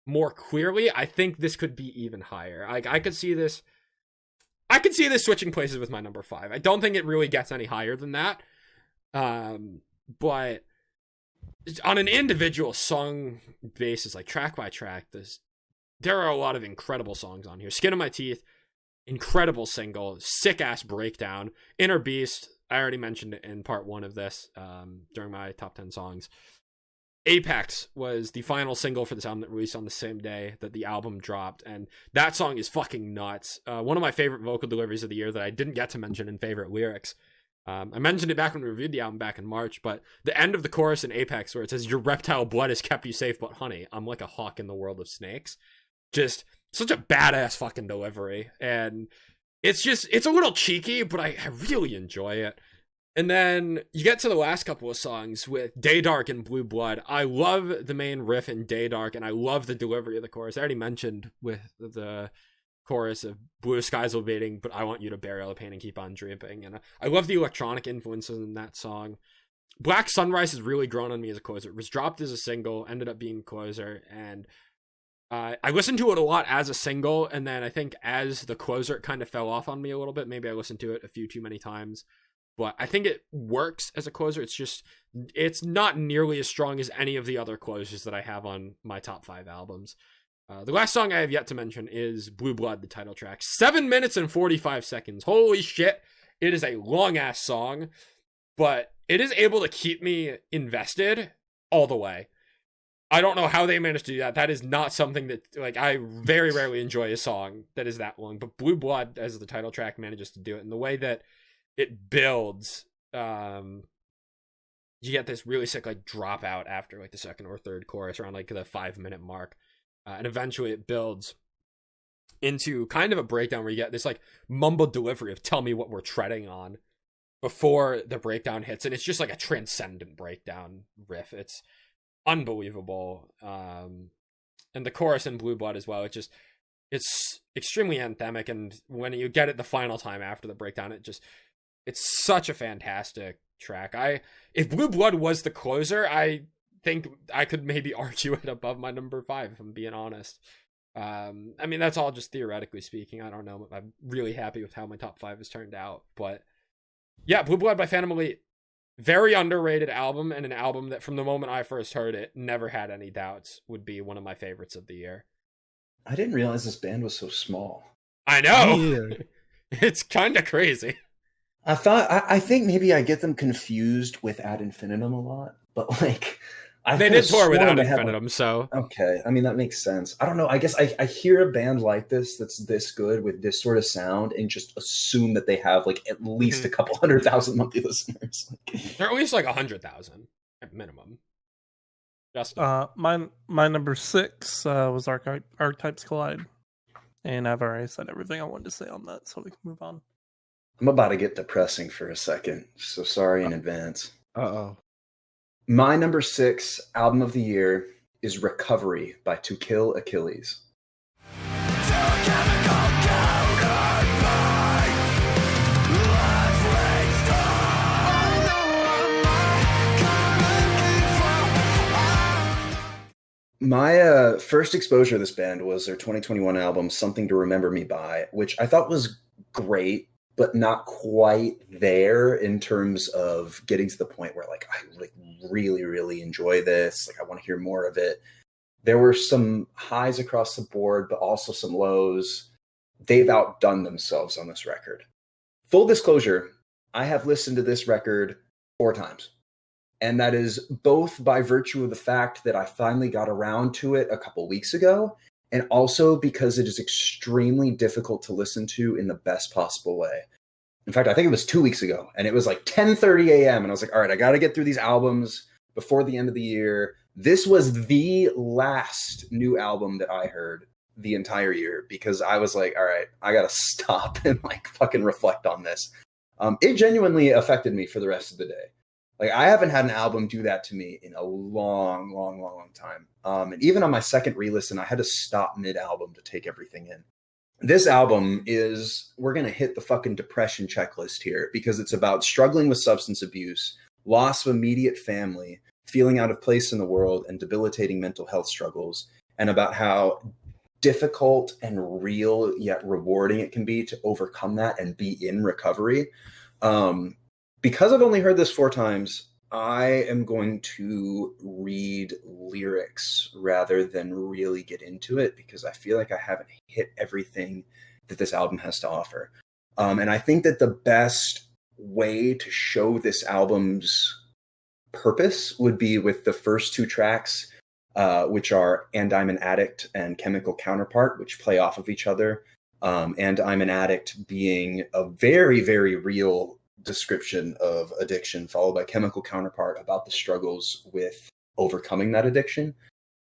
more clearly, I think this could be even higher. I could see this switching places with my number 5. I don't think it really gets any higher than that. But on an individual song basis, like track by track, there are a lot of incredible songs on here. Skin of My Teeth, incredible single, sick ass breakdown. Inner Beast, I already mentioned it in part 1 of this, during my top 10 songs. Apex was the final single for this album that released on the same day that the album dropped, and that song is fucking nuts. One of my favorite vocal deliveries of the year that I didn't get to mention in favorite lyrics. I mentioned it back when we reviewed the album back in March, but the end of the chorus in Apex where it says, your reptile blood has kept you safe, but honey, I'm like a hawk in the world of snakes. Just such a badass fucking delivery. And it's a little cheeky, but I really enjoy it. And then you get to the last couple of songs with Day Dark and Blue Blood. I love the main riff in Day Dark, and I love the delivery of the chorus. I already mentioned with the chorus of blue skies will be waiting, but I want you to bury all the pain and keep on dreaming. And I love the electronic influences in that song. Black Sunrise has really grown on me as a closer. It was dropped as a single, ended up being closer, and I listened to it a lot as a single, and then I think as the closer it kind of fell off on me a little bit. Maybe I listened to it a few too many times, but I think it works as a closer. It's not nearly as strong as any of the other closers that I have on my top 5 albums. The last song I have yet to mention is Blue Blood, the title track. 7 minutes and 45 seconds. Holy shit. It is a long-ass song, but it is able to keep me invested all the way. I don't know how they managed to do that. That is not something that, like, I very rarely enjoy a song that is that long, but Blue Blood, as the title track, manages to do it. And the way that it builds, you get this really sick, like, dropout after, like, the second or third chorus around, like, the 5-minute mark. And eventually it builds into kind of a breakdown where you get this like mumbled delivery of tell me what we're treading on before the breakdown hits. And it's just like a transcendent breakdown riff. It's unbelievable. And the chorus in Blue Blood as well. It's extremely anthemic. And when you get it the final time after the breakdown, it's such a fantastic track. If Blue Blood was the closer, I think I could maybe argue it above my number 5, if I'm being honest. I mean, that's all just theoretically speaking. I don't know. I'm really happy with how my top 5 has turned out. But yeah, Blue Blood by Phantom Elite, very underrated album, and an album that from the moment I first heard it, never had any doubts would be one of my favorites of the year. I didn't realize this band was so small. I know. It's kind of crazy. I think maybe I get them confused with Ad Infinitum a lot, but like they did tour with Ad Infinitum, so okay. I mean, that makes sense. I don't know. I guess I hear a band like this that's this good with this sort of sound and just assume that they have like at least a couple 100,000 monthly listeners. They're at least like 100,000 at minimum. My number 6 was Archetypes Collide, and I've already said everything I wanted to say on that, so we can move on. I'm about to get depressing for a second, so sorry in advance. Uh-oh. My number 6 album of the year is Recovery by To Kill Achilles. My first exposure to this band was their 2021 album, Something to Remember Me By, which I thought was great, but not quite there in terms of getting to the point where like I like really, really enjoy this. Like I want to hear more of it. There were some highs across the board, but also some lows. They've outdone themselves on this record. Full disclosure, I have listened to this record 4 times. And that is both by virtue of the fact that I finally got around to it a couple weeks ago, and also because it is extremely difficult to listen to in the best possible way. In fact, I think it was 2 weeks ago, and it was like 10:30 a.m. And I was like, all right, I got to get through these albums before the end of the year. This was the last new album that I heard the entire year, because I was like, all right, I got to stop and like fucking reflect on this. It genuinely affected me for the rest of the day. Like, I haven't had an album do that to me in a long time. And even on my second re-listen, I had to stop mid-album to take everything in. This album is, we're going to hit the fucking depression checklist here, because it's about struggling with substance abuse, loss of immediate family, feeling out of place in the world, and debilitating mental health struggles, and about how difficult and real yet rewarding it can be to overcome that and be in recovery. Because I've only heard this 4 times, I am going to read lyrics rather than really get into it, because I feel like I haven't hit everything that this album has to offer. And I think that the best way to show this album's purpose would be with the first 2 tracks, which are And I'm an Addict and Chemical Counterpart, which play off of each other. And I'm an Addict being a very, very real description of addiction, followed by Chemical Counterpart about the struggles with overcoming that addiction.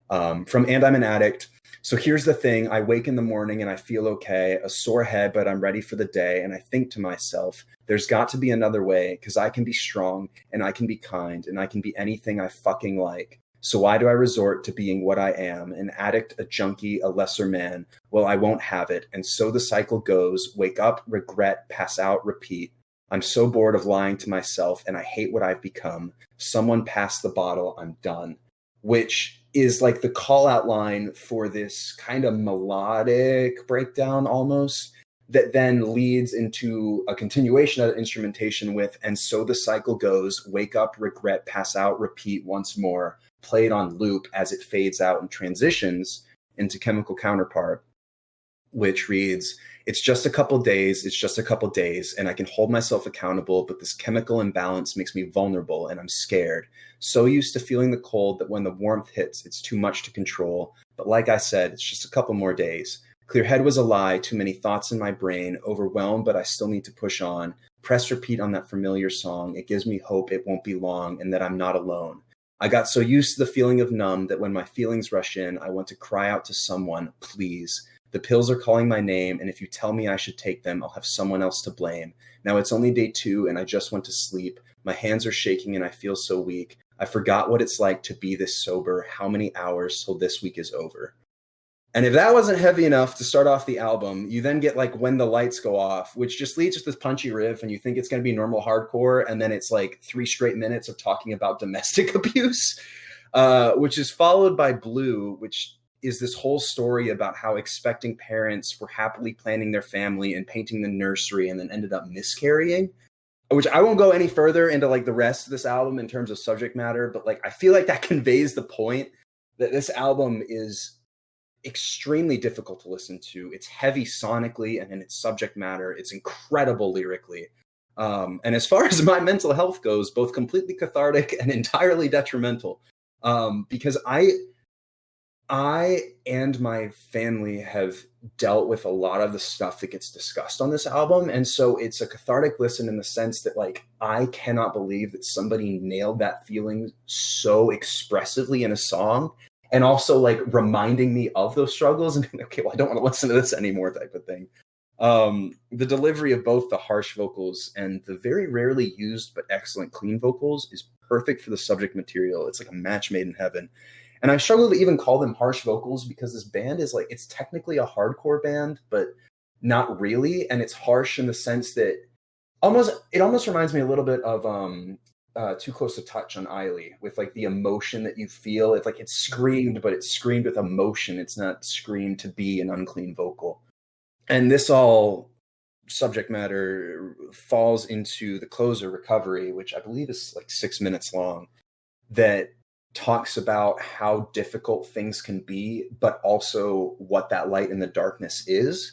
From And I'm an Addict. So here's the thing. I wake in the morning and I feel okay, a sore head, but I'm ready for the day. And I think to myself, there's got to be another way, because I can be strong and I can be kind and I can be anything I fucking like. So why do I resort to being what I am, an addict, a junkie, a lesser man? Well, I won't have it. And so the cycle goes, wake up, regret, pass out, repeat. I'm so bored of lying to myself and I hate what I've become. Someone pass the bottle, I'm done. Which is like the call out line for this kind of melodic breakdown almost, that then leads into a continuation of the instrumentation with, and so the cycle goes, wake up, regret, pass out, repeat once more, played on loop as it fades out and transitions into Chemical Counterpart, which reads, it's just a couple days, and I can hold myself accountable, but this chemical imbalance makes me vulnerable and I'm scared. So used to feeling the cold that when the warmth hits, it's too much to control. But like I said, it's just a couple more days. Clear head was a lie, too many thoughts in my brain, overwhelmed, but I still need to push on. Press repeat on that familiar song. It gives me hope it won't be long and that I'm not alone. I got so used to the feeling of numb that when my feelings rush in, I want to cry out to someone, please. The pills are calling my name, and if you tell me I should take them, I'll have someone else to blame. Now it's only day 2, and I just went to sleep. My hands are shaking, and I feel so weak. I forgot what it's like to be this sober. How many hours till this week is over? And if that wasn't heavy enough to start off the album, you then get like When the Lights Go Off, which just leads with this punchy riff, and you think it's going to be normal hardcore, and then it's like 3 straight minutes of talking about domestic abuse, which is followed by Blue, which is this whole story about how expecting parents were happily planning their family and painting the nursery and then ended up miscarrying, which I won't go any further into like the rest of this album in terms of subject matter, but like I feel like that conveys the point that this album is extremely difficult to listen to. It's heavy sonically and in its subject matter. It's incredible lyrically. And as far as my mental health goes, both completely cathartic and entirely detrimental. Because I and my family have dealt with a lot of the stuff that gets discussed on this album. And so it's a cathartic listen in the sense that like, I cannot believe that somebody nailed that feeling so expressively in a song, and also like reminding me of those struggles and okay, well, I don't want to listen to this anymore type of thing. The delivery of both the harsh vocals and the very rarely used but excellent clean vocals is perfect for the subject material. It's like a match made in heaven. And I struggle to even call them harsh vocals because this band is like, it's technically a hardcore band, but not really. And it's harsh in the sense that it almost reminds me a little bit of Too Close to Touch on AOTY, with like the emotion that you feel. It's like it's screamed, but it's screamed with emotion. It's not screamed to be an unclean vocal. And this all subject matter falls into the closer, Recovery, which I believe is like 6 minutes long, that talks about how difficult things can be, but also what that light in the darkness is.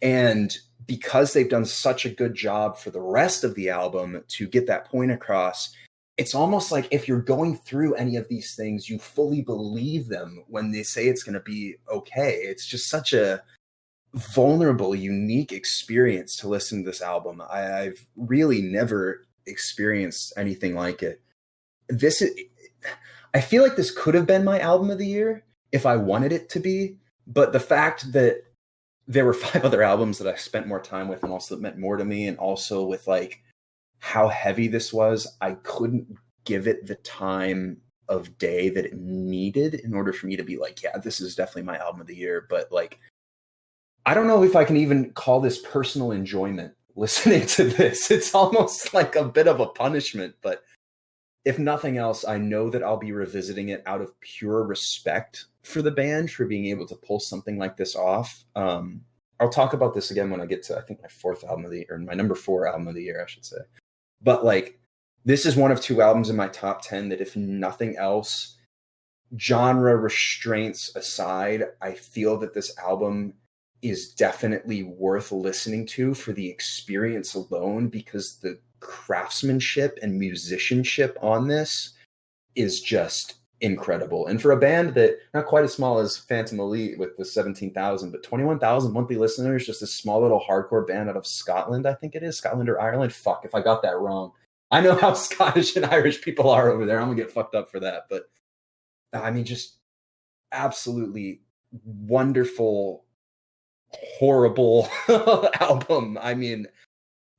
And because they've done such a good job for the rest of the album to get that point across, it's almost like if you're going through any of these things, you fully believe them when they say it's going to be okay. It's just such a vulnerable, unique experience to listen to this album. I've really never experienced anything like it. I feel like this could have been my album of the year if I wanted it to be, but the fact that there were 5 other albums that I spent more time with and also that meant more to me, and also with like how heavy this was, I couldn't give it the time of day that it needed in order for me to be like, yeah, this is definitely my album of the year. But like, I don't know if I can even call this personal enjoyment listening to this. It's almost like a bit of a punishment, but if nothing else, I know that I'll be revisiting it out of pure respect for the band for being able to pull something like this off. I'll talk about this again when I get to, I think, my 4th album of the year, or my number 4 album of the year, I should say. But like, this is one of 2 albums in my top 10 that, if nothing else, genre restraints aside, I feel that this album is definitely worth listening to for the experience alone, because the craftsmanship and musicianship on this is just incredible. And for a band that not quite as small as Phantom Elite with the 17,000, but 21,000 monthly listeners, just a small little hardcore band out of Scotland, I think it is, Scotland or Ireland. Fuck if I got that wrong. I know how Scottish and Irish people are over there. I'm gonna get fucked up for that. But I mean, just absolutely wonderful, horrible album. I mean,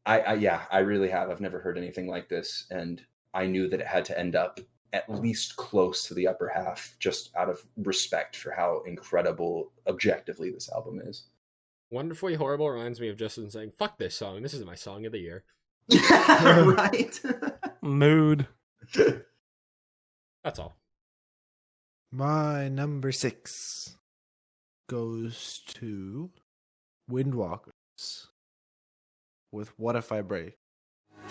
I really have. I've never heard anything like this, and I knew that it had to end up at least close to the upper half, just out of respect for how incredible, objectively, this album is. Wonderfully Horrible reminds me of Justin saying, fuck this song, this is my song of the year. Right? Mood. That's all. My number 6 goes to Windwalkers with What If I Break.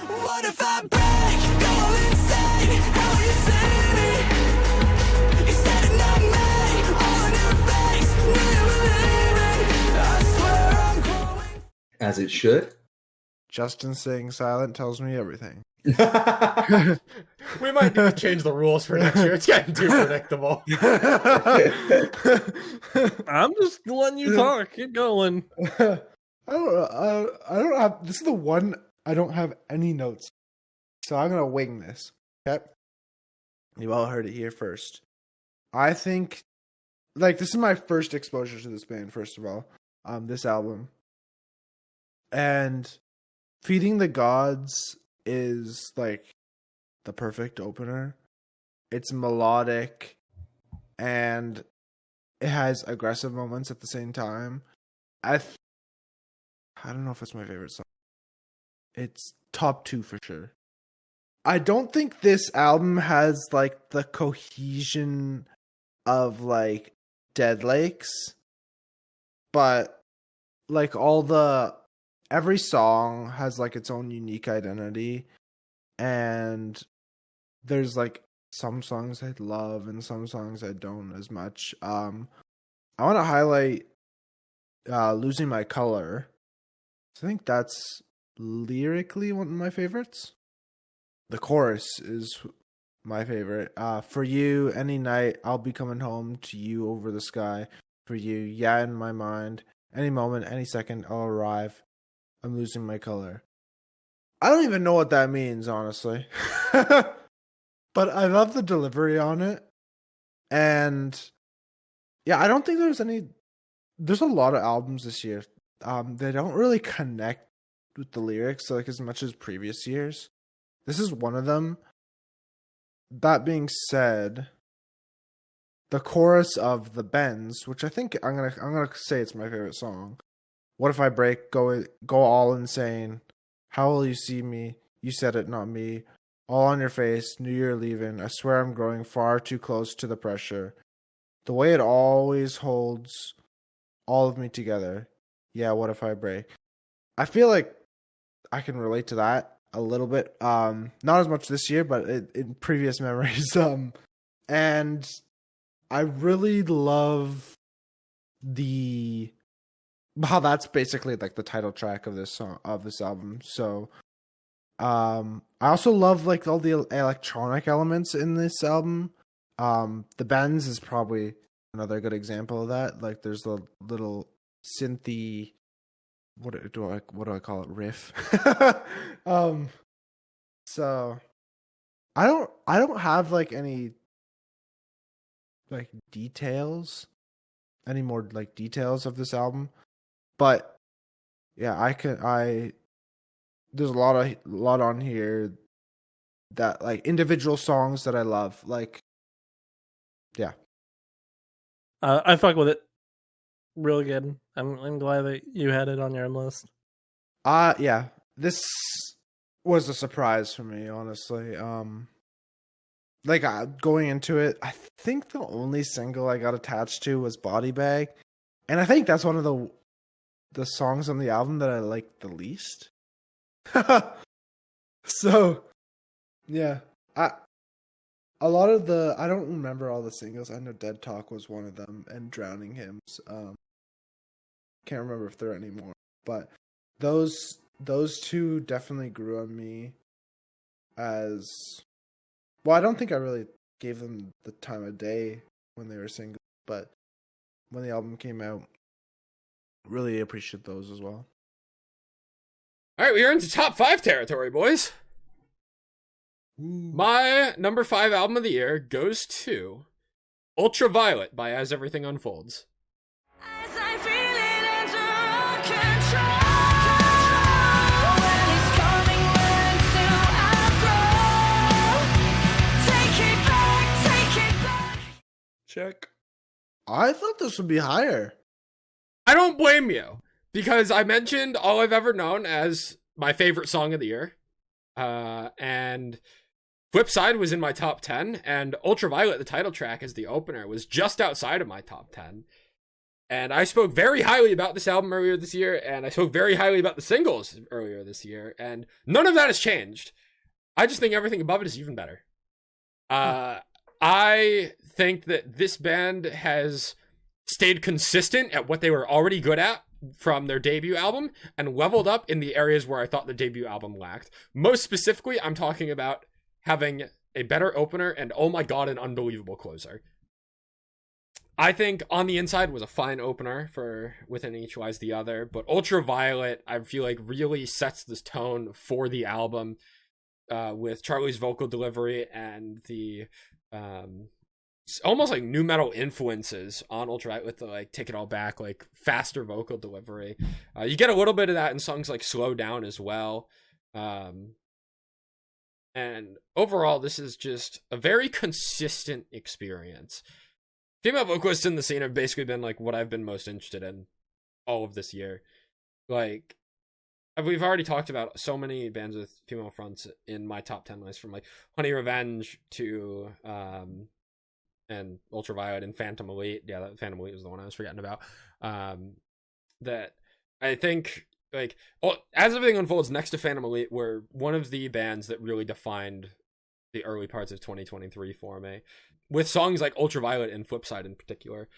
What if I break? Go insane. How will you see me? You said it, not me. All in your face. Never believing. I swear I'm growing. As it should. Justin saying silent tells me everything. We might need to change the rules for next year. It's getting too predictable. I'm just letting you talk. Keep going. I don't have. This is the one I don't have any notes, so I'm gonna wing this. Okay, you all heard it here first. I think, like, this is my first exposure to this band. First of all, this album, and Feeding the Gods is like the perfect opener. It's melodic, and it has aggressive moments at the same time. I don't know if it's my favorite song. It's top 2 for sure. I don't think this album has like the cohesion of like Dead Lakes, but like every song has like its own unique identity, and there's like some songs I love and some songs I don't as much. I want to highlight Losing My Color. I think that's lyrically one of my favorites. The chorus is my favorite. For you, any night, I'll be coming home to you over the sky. For you, yeah, in my mind. Any moment, any second, I'll arrive. I'm losing my color. I don't even know what that means, honestly. But I love the delivery on it. And yeah, I don't think there's a lot of albums this year. They don't really connect with the lyrics like as much as previous years. This is one of them. That being said, the chorus of The Bends, which I think I'm gonna say it's my favorite song. What if I break? Go all insane. How will you see me? You said it, not me. All on your face. Knew you're leaving. I swear I'm growing far too close to the pressure. The way it always holds all of me together. Yeah, what if I break? I feel like I can relate to that a little bit. Not as much this year, but in previous memories. And I really love how that's basically like the title track of this album. So I also love like all the electronic elements in this album. The bends is probably another good example of that. Like there's the little synthy, what do I call it, riff. So I don't have like any like any more like details of this album, but yeah, there's a lot on here that like individual songs that I love. Like, yeah. I fuck with it. Really good. I'm glad that you had it on your list. Yeah. This was a surprise for me, honestly. Like going into it, I think the only single I got attached to was Body Bag, and I think that's one of the songs on the album that I like the least. So, yeah, a lot of I don't remember all the singles. I know Dead Talk was one of them, and Drowning Hymns. Can't remember if there are any more, but those two definitely grew on me. As well, I don't think I really gave them the time of day when they were singles, but when the album came out, really appreciate those as well. All right, we are into top 5 territory, boys. My number 5 album of the year goes to Ultraviolet by As Everything Unfolds. As I feel it enter control, when it's coming, when to outgrow. Take it back. Check. I thought this would be higher. I don't blame you, because I mentioned All I've Ever Known as my favorite song of the year. And Flipside was in my top 10, and Ultraviolet, the title track as the opener, was just outside of my top 10. And I spoke very highly about this album earlier this year, and I spoke very highly about the singles earlier this year, and none of that has changed. I just think everything above it is even better. I think that this band has stayed consistent at what they were already good at from their debut album and leveled up in the areas where I thought the debut album lacked. Most specifically, I'm talking about having a better opener and, oh my god, an unbelievable closer. I think On the Inside was a fine opener for Within Each Lies the Other, but Ultraviolet, I feel like, really sets this tone for the album with Charlie's vocal delivery and the almost like nu metal influences on Ultraviolet with the like Take It All Back, like faster vocal delivery. You get a little bit of that in songs like Slow Down as well. And overall, this is just a very consistent experience. Female vocalists in the scene have basically been like what I've been most interested in all of this year. Like, we've already talked about so many bands with female fronts in my top 10 list, from like Honey Revenge to and Ultraviolet and Phantom Elite. Yeah, that Phantom Elite was the one I was forgetting about. That I think, like, As Everything Unfolds next to Phantom Elite were one of the bands that really defined the early parts of 2023 for me, with songs like Ultraviolet and Flipside in particular.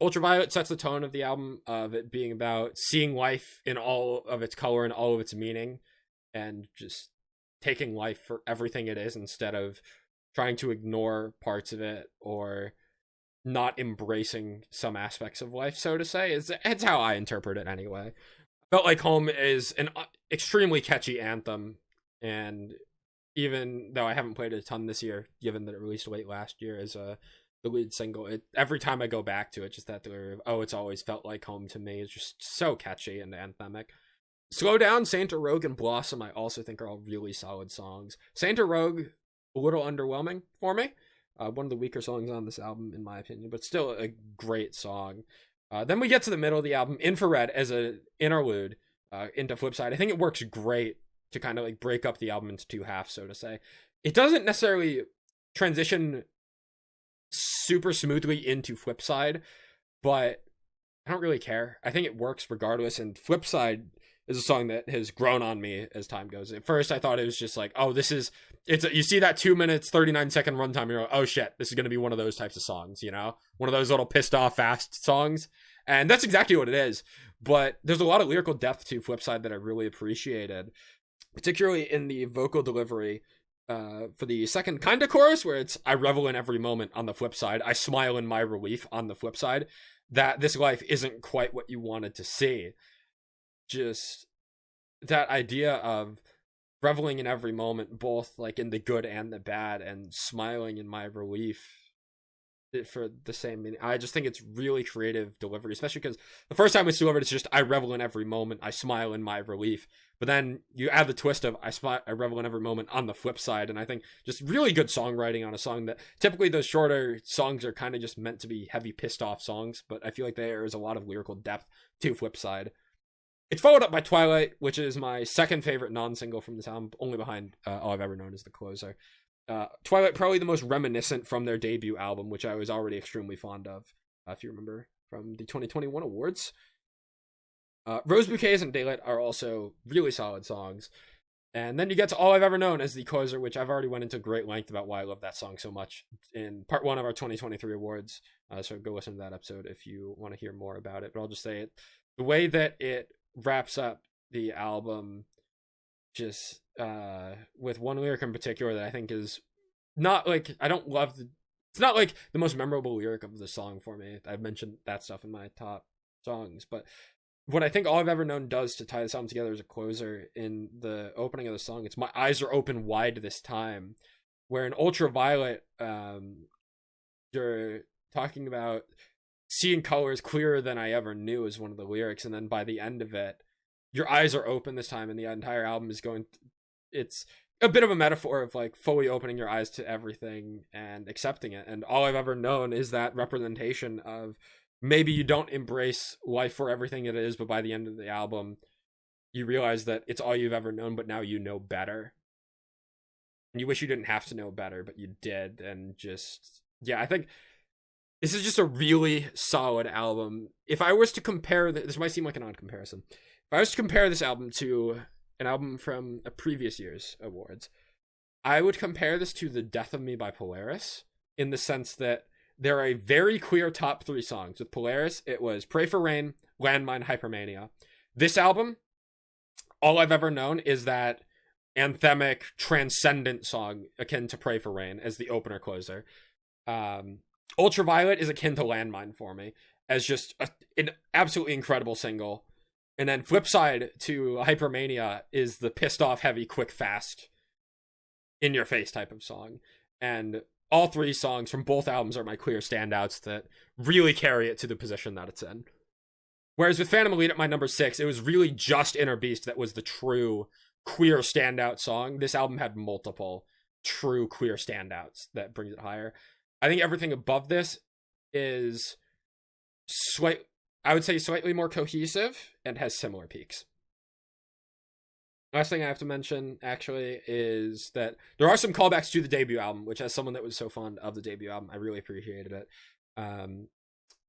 Ultraviolet sets the tone of the album, of it being about seeing life in all of its color and all of its meaning, and just taking life for everything it is instead of trying to ignore parts of it or not embracing some aspects of life, so to say. It's how I interpret it anyway. Felt Like Home is an extremely catchy anthem, and even though I haven't played it a ton this year, given that it released late last year as the lead single, every time I go back to it, just that lyric, oh, it's always felt like home to me, is just so catchy and anthemic. Slow Down, Santa Rogue, and Blossom I also think are all really solid songs. Santa Rogue, a little underwhelming for me. One of the weaker songs on this album, in my opinion, but still a great song. Then we get to the middle of the album, Infrared as an interlude into Flipside. I think it works great to kind of like break up the album into two halves, so to say. It doesn't necessarily transition super smoothly into Flipside, but I don't really care. I think it works regardless, and Flipside is a song that has grown on me as time goes. At first, I thought it was just like, oh, you see that 2 minutes, 39-second runtime, you're like, oh shit, this is going to be one of those types of songs, you know? One of those little pissed off fast songs. And that's exactly what it is. But there's a lot of lyrical depth to Flipside that I really appreciated. particularly in the vocal delivery for the second kind of chorus, where it's I revel in every moment on the flip side, I smile in my relief on the flip side, that this life isn't quite what you wanted to see. Just that idea of reveling in every moment, both like in the good and the bad, and smiling in my relief for the same meaning. I just think it's really creative delivery, especially because the first time it's delivered, it's just I revel in every moment, I smile in my relief. But then you add the twist of I revel in every moment on the flip side, and I think just really good songwriting on a song that typically those shorter songs are kind of just meant to be heavy pissed off songs, but I feel like there is a lot of lyrical depth to flip side. It's followed up by Twilight, which is my second favorite non-single from this album, only behind All I've Ever Known as the closer. Twilight, probably the most reminiscent from their debut album, which I was already extremely fond of, if you remember, from the 2021 awards. Rose Bouquets and Daylight are also really solid songs. And then you get to All I've Ever Known as the closer, which I've already went into great length about why I love that song so much in part 1 of our 2023 awards. So go listen to that episode if you want to hear more about it. But I'll just say it. The way that it wraps up the album just with one lyric in particular that I think is not like, I don't love it's not like the most memorable lyric of the song for me. I've mentioned that stuff in my top songs, but what I think All I've Ever Known does to tie this album together as a closer in the opening of the song, it's my eyes are open wide this time, where in Ultraviolet, you're talking about seeing colors clearer than I ever knew is one of the lyrics, and then by the end of it, your eyes are open this time, and the entire album is it's a bit of a metaphor of like fully opening your eyes to everything and accepting it. And All I've Ever Known is that representation of maybe you don't embrace life for everything it is, but by the end of the album, you realize that it's all you've ever known, but now you know better. And you wish you didn't have to know better, but you did. And just, yeah, I think this is just a really solid album. If I was to compare, this might seem like an odd comparison. If I was to compare this album to an album from a previous year's awards, I would compare this to The Death of Me by Polaris, in the sense that there are a very clear top 3 songs. With Polaris, it was Pray for Rain, Landmine, Hypermania. This album, All I've Ever Known, is that anthemic, transcendent song akin to Pray for Rain as the opener closer. Ultraviolet is akin to Landmine for me, as just an absolutely incredible single. And then flip side to Hypermania is the pissed off, heavy, quick, fast, in your face type of song. And all 3 songs from both albums are my clear standouts that really carry it to the position that it's in. Whereas with Phantom Elite at my number 6, it was really just Inner Beast that was the true queer standout song. This album had multiple true queer standouts that brings it higher. I think everything above this is I would say slightly more cohesive and has similar peaks. Last thing I have to mention, actually, is that there are some callbacks to the debut album, which, as someone that was so fond of the debut album, I really appreciated it.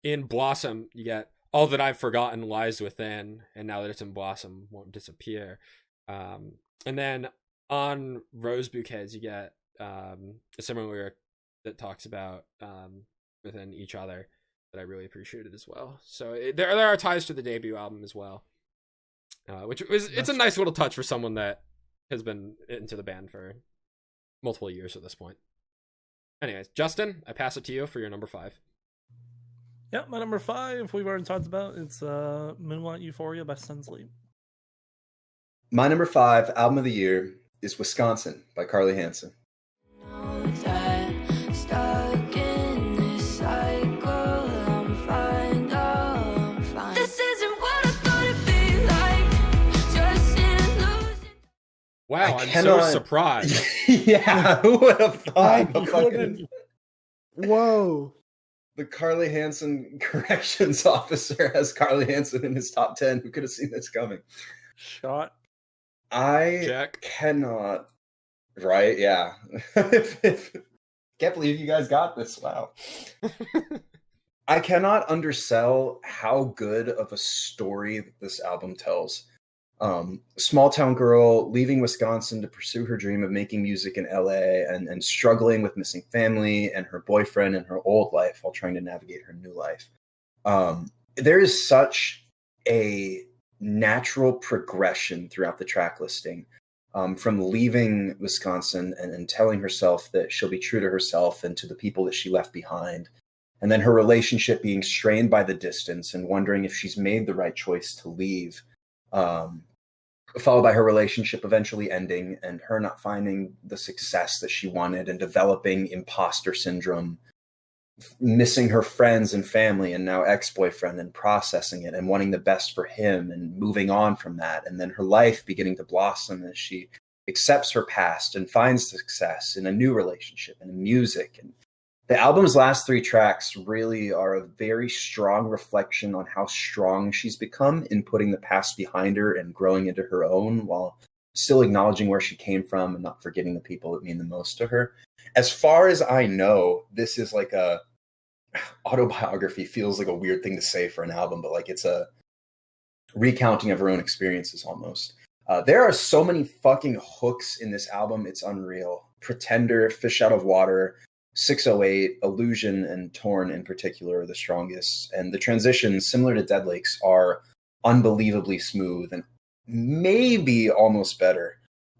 In Blossom, you get All That I've Forgotten Lies Within, and now that it's in Blossom, won't disappear. And then on Rose Bouquets, you get a similar lyric that talks about within each other that I really appreciated as well. So there are ties to the debut album as well, it's a nice little touch for someone that has been into the band for multiple years at this point. Anyways, Justin, I pass it to you for your number 5. Yeah, my number 5 we've already talked about. It's Moonlight Euphoria by Sunsley. My number 5 album of the year is Wisconsin by Carly Hansen. Wow, I'm so surprised. Yeah, who would have thought? Whoa. The Carly Hansen corrections officer has Carly Hansen in his top 10. Who could have seen this coming? Shot. Jack cannot. Right? Yeah. Can't believe you guys got this. Wow. I cannot undersell how good of a story this album tells. Small town girl leaving Wisconsin to pursue her dream of making music in LA and struggling with missing family and her boyfriend and her old life while trying to navigate her new life. There is such a natural progression throughout the track listing from leaving Wisconsin and telling herself that she'll be true to herself and to the people that she left behind. And then her relationship being strained by the distance and wondering if she's made the right choice to leave. Followed by her relationship eventually ending and her not finding the success that she wanted and developing imposter syndrome, missing her friends and family and now ex-boyfriend and processing it and wanting the best for him and moving on from that. And then her life beginning to blossom as she accepts her past and finds success in a new relationship and in music. And the album's last 3 tracks really are a very strong reflection on how strong she's become in putting the past behind her and growing into her own while still acknowledging where she came from and not forgetting the people that mean the most to her. As far as I know, this is like a autobiography. Feels like a weird thing to say for an album, but like it's a recounting of her own experiences almost. There are so many fucking hooks in this album. It's unreal. Pretender, Fish Out of Water, 608, Illusion, and Torn in particular are the strongest. And the transitions, similar to Dead Lakes, are unbelievably smooth and maybe almost better.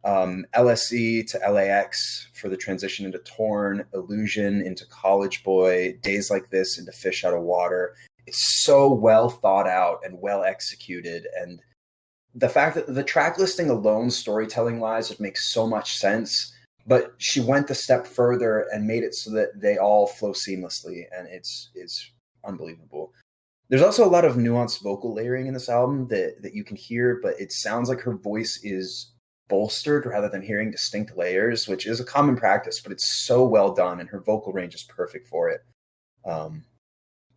LSE to LAX for the transition into Torn, Illusion into College Boy, Days Like This into Fish Out of Water. It's so well thought out and well executed. And the fact that the track listing alone, storytelling wise, it makes so much sense. But she went a step further and made it so that they all flow seamlessly, and it's unbelievable. There's also a lot of nuanced vocal layering in this album that you can hear, but it sounds like her voice is bolstered rather than hearing distinct layers, which is a common practice, but it's so well done, and her vocal range is perfect for it.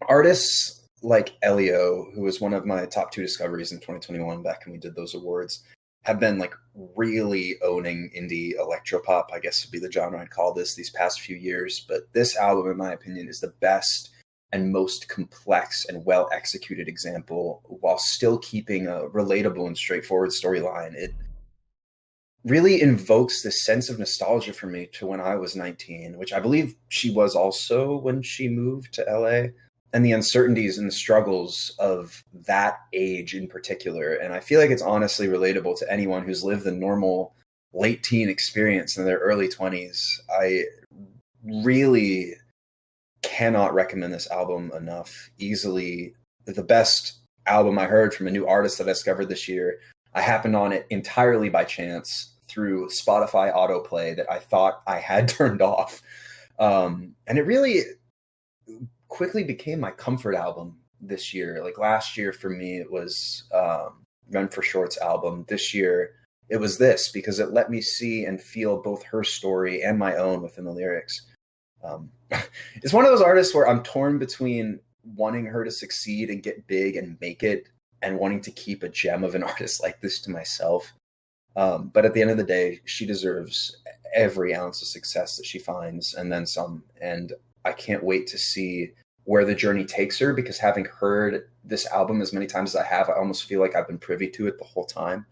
Artists like Elio, who was one of my top 2 discoveries in 2021 back when we did those awards, have been like really owning indie electropop, I guess would be the genre I'd call this, these past few years. But this album, in my opinion, is the best and most complex and well executed example while still keeping a relatable and straightforward storyline. It really invokes this sense of nostalgia for me to when I was 19, which I believe she was also when she moved to LA, and the uncertainties and the struggles of that age in particular. And I feel like it's honestly relatable to anyone who's lived the normal late teen experience in their early 20s. I really cannot recommend this album enough. Easily the best album I heard from a new artist that I discovered this year. I happened on it entirely by chance through Spotify autoplay that I thought I had turned off. And it really quickly became my comfort album this year. Like last year for me, it was Run for Short's album. This year, it was this, because it let me see and feel both her story and my own within the lyrics. It's one of those artists where I'm torn between wanting her to succeed and get big and make it, and wanting to keep a gem of an artist like this to myself. But at the end of the day, she deserves every ounce of success that she finds, and then some. And I can't wait to see where the journey takes her, because having heard this album as many times as I have, I almost feel like I've been privy to it the whole time.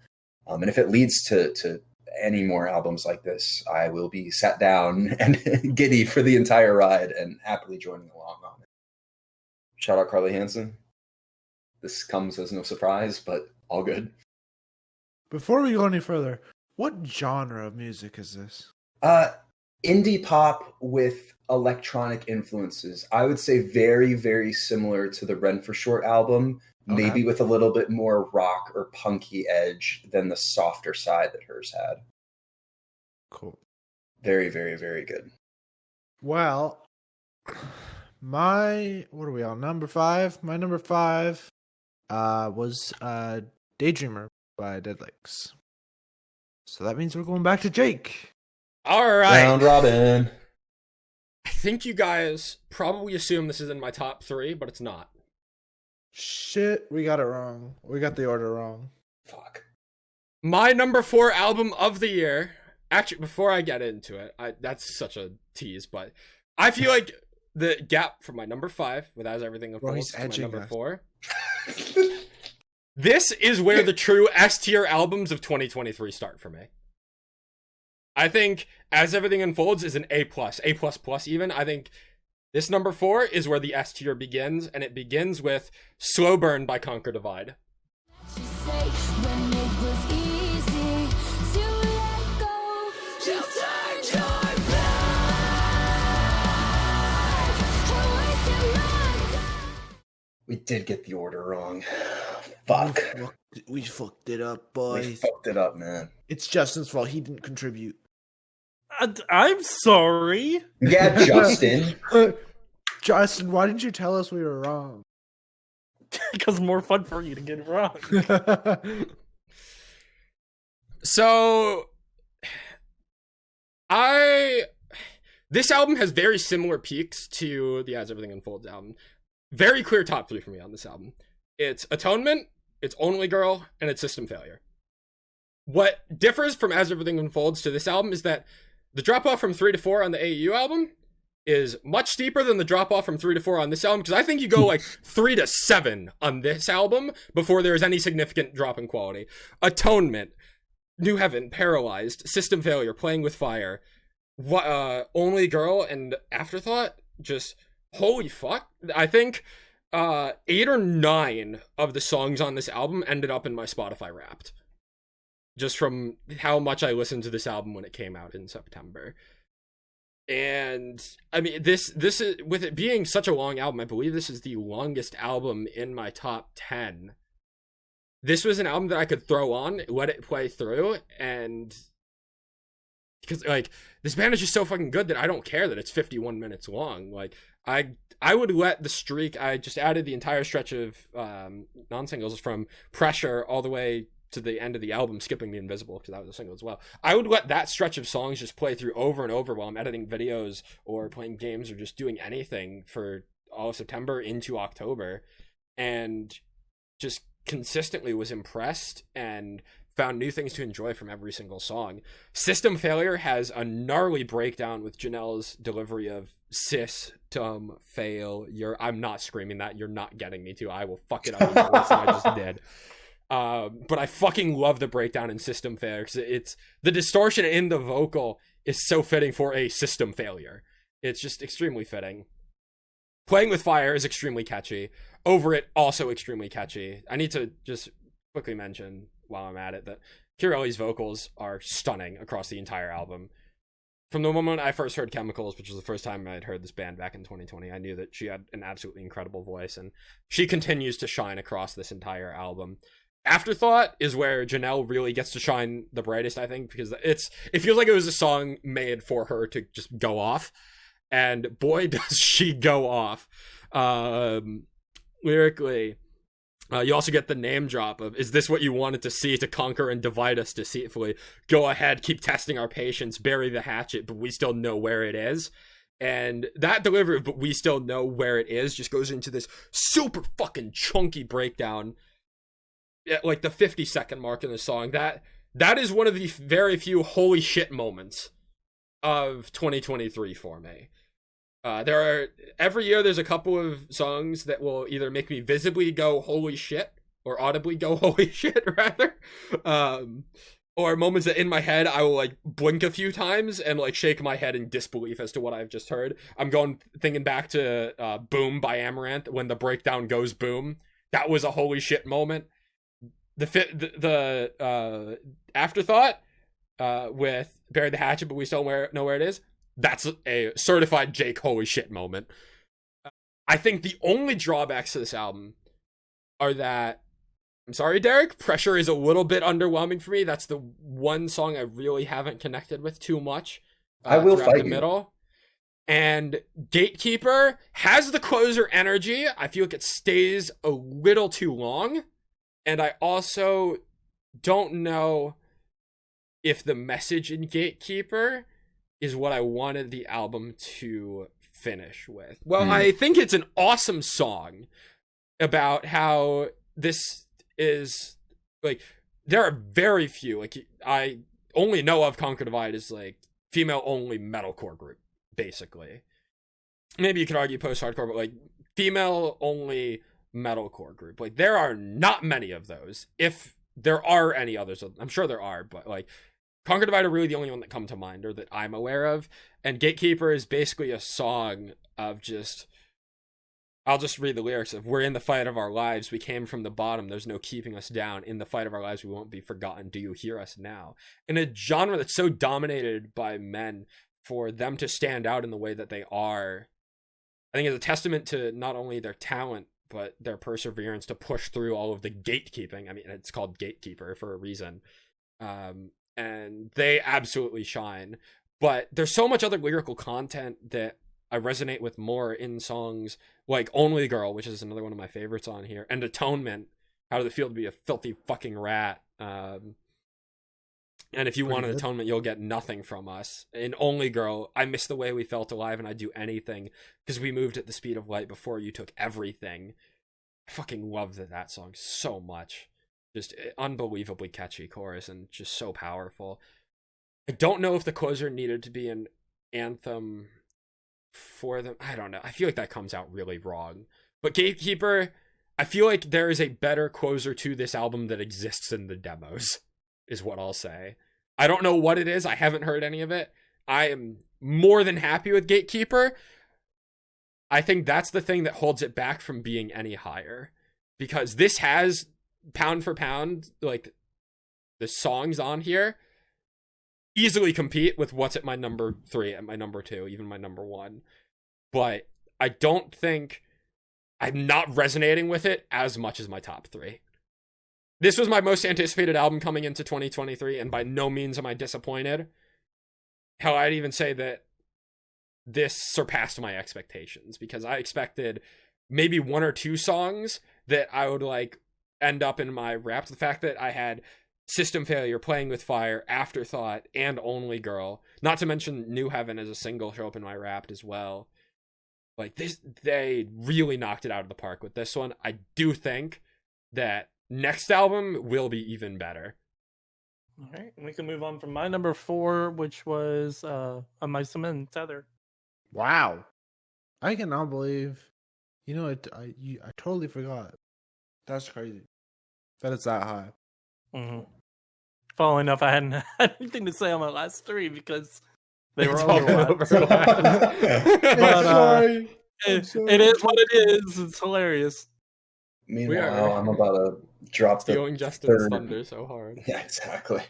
And if it leads to any more albums like this, I will be sat down and giddy for the entire ride and happily joining along on it. Shout out Carly Hansen. This comes as no surprise, but all good. Before we go any further, what genre of music is this? Indie pop with electronic influences. I would say very, very similar to the Run for Short album, okay, maybe with a little bit more rock or punky edge than the softer side that hers had. Cool. Very, very, very good. Well, what are we on? Number 5? My number 5 was Daydreamer by Dead Lakes. So that means we're going back to Jake. All right. Round robin. I think you guys probably assume this is in my top 3, but it's not. Shit, we got it wrong. We got the order wrong. Fuck. My number 4 album of the year. Actually, before I get into it, that's such a tease, but I feel like the gap from my number 5, with As Everything Unfolds, to my number 4. This is where the true S-tier albums of 2023 start for me. I think As Everything Unfolds is an A+, A++ even. I think this number 4 is where the S tier begins, and it begins with Slow Burn by Conquer Divide. did get the order wrong. Fuck. We fucked it up, We boys. fucked it up, man. It's Justin's fault. He didn't contribute. I'm sorry. Yeah, Justin. Justin, why didn't you tell us we were wrong? Because more fun for you to get it wrong. So, this album has very similar peaks to the As Everything Unfolds album. Very clear top 3 for me on this album. It's Atonement, it's Only Girl, and it's System Failure. What differs from As Everything Unfolds to this album is that the drop-off from 3 to 4 on the AU album is much steeper than the drop-off from 3 to 4 on this album, because I think you go like 3 to 7 on this album before there is any significant drop in quality. Atonement, New Heaven, Paralyzed, System Failure, Playing with Fire, Only Girl, and Afterthought, just holy fuck. I think 8 or 9 of the songs on this album ended up in my Spotify Wrapped, just from how much I listened to this album when it came out in September. And I mean, this is, with it being such a long album, I believe this is the longest album in my top 10. This was an album that I could throw on, let it play through, and because like this band is just so fucking good that I don't care that it's 51 minutes long. Like I would let the streak. I just added the entire stretch of non-singles from Pressure all the way to the end of the album, skipping The Invisible, because that was a single as well. I would let that stretch of songs just play through over and over while I'm editing videos or playing games or just doing anything for all of September into October, and just consistently was impressed and found new things to enjoy from every single song. System Failure has a gnarly breakdown with Janelle's delivery of system failure. I'm not screaming that. You're not getting me to. I will fuck it up with the voice I just did. But I fucking love the breakdown in System Failure, because it's the distortion in the vocal is so fitting for a system failure. It's just extremely fitting. Playing with Fire is extremely catchy. Over It, also extremely catchy. I need to just quickly mention while I'm at it that Kirelli's vocals are stunning across the entire album. From the moment I first heard Chemicals, which was the first time I'd heard this band back in 2020, I knew that she had an absolutely incredible voice, and she continues to shine across this entire album. Afterthought is where Janelle really gets to shine the brightest, I think, because it feels like it was a song made for her to just go off, and boy does she go off. Lyrically, you also get the name drop of, is this what you wanted to see, to conquer and divide us deceitfully? Go ahead, keep testing our patience, bury the hatchet, but we still know where it is. And that delivery of, but we still know where it is, just goes into this super fucking chunky breakdown at like the 50-second mark in the song. That is one of the very few holy shit moments of 2023 for me. Every year there's a couple of songs that will either make me visibly go holy shit, or audibly go holy shit rather, or moments that in my head I will like blink a few times and like shake my head in disbelief as to what I've just heard. I'm thinking back to Boom by Amaranth, when the breakdown goes boom. That was a holy shit moment. The Afterthought with Bury the Hatchet, but we still know where it is. That's a certified Jake holy shit moment. I think the only drawbacks to this album are that, I'm sorry, Derek, Pressure is a little bit underwhelming for me. That's the one song I really haven't connected with too much. I will fight the middle. And Gatekeeper has the closer energy. I feel like it stays a little too long. And I also don't know if the message in Gatekeeper is what I wanted the album to finish with. Well, I think it's an awesome song about how this is, like, there are very few, like, I only know of Conquer Divide as, like, female-only metalcore group, basically. Maybe you could argue post-hardcore, but, like, female-only metalcore group. Like, there are not many of those. If there are any others, I'm sure there are, but, like, Conquer Divide are really the only one that come to mind, or that I'm aware of. And Gatekeeper is basically a song of just, I'll just read the lyrics of, we're in the fight of our lives, we came from the bottom, there's no keeping us down, in the fight of our lives we won't be forgotten, do you hear us now? In a genre that's so dominated by men, for them to stand out in the way that they are, I think is a testament to not only their talent, but their perseverance to push through all of the gatekeeping. I mean, it's called Gatekeeper for a reason. And they absolutely shine. But there's so much other lyrical content that I resonate with more in songs like Only Girl, which is another one of my favorites on here, and Atonement, How Does It Feel to Be a Filthy Fucking Rat. And if you want an atonement, you'll get nothing from us. In Only Girl, I miss the way we felt alive and I'd do anything because we moved at the speed of light before you took everything. I fucking love that song so much. Just unbelievably catchy chorus and just so powerful. I don't know if the closer needed to be an anthem for them. I don't know. I feel like that comes out really wrong. But Gatekeeper, I feel like there is a better closer to this album that exists in the demos, is what I'll say. I don't know what it is. I haven't heard any of it. I am more than happy with Gatekeeper. I think that's the thing that holds it back from being any higher. Because this has, pound for pound, like, the songs on here easily compete with what's at my number 3, at my number 2, even my number 1. But I don't think I'm not resonating with it as much as my top 3. This was my most anticipated album coming into 2023, and by no means am I disappointed. Hell, I'd even say that this surpassed my expectations, because I expected maybe 1 or 2 songs that I would, like, end up in my Wrapped. The fact that I had System Failure, Playing with Fire, Afterthought, and Only Girl, not to mention New Heaven as a single, show up in my Wrapped as well. Like, this, they really knocked it out of the park with this one. I do think that next album will be even better. All right, we can move on from my number 4, which was A Mice and Tether. Wow, I cannot believe. You know, I totally forgot. That's crazy. That it's that high. Mm-hmm. Funnily enough, I hadn't had anything to say on my last 3 because they were all overlapped. But sorry. It is what it is. It's hilarious. Meanwhile, I'm about to drop the Stealing Justin's third. thunder so hard. Yeah, exactly.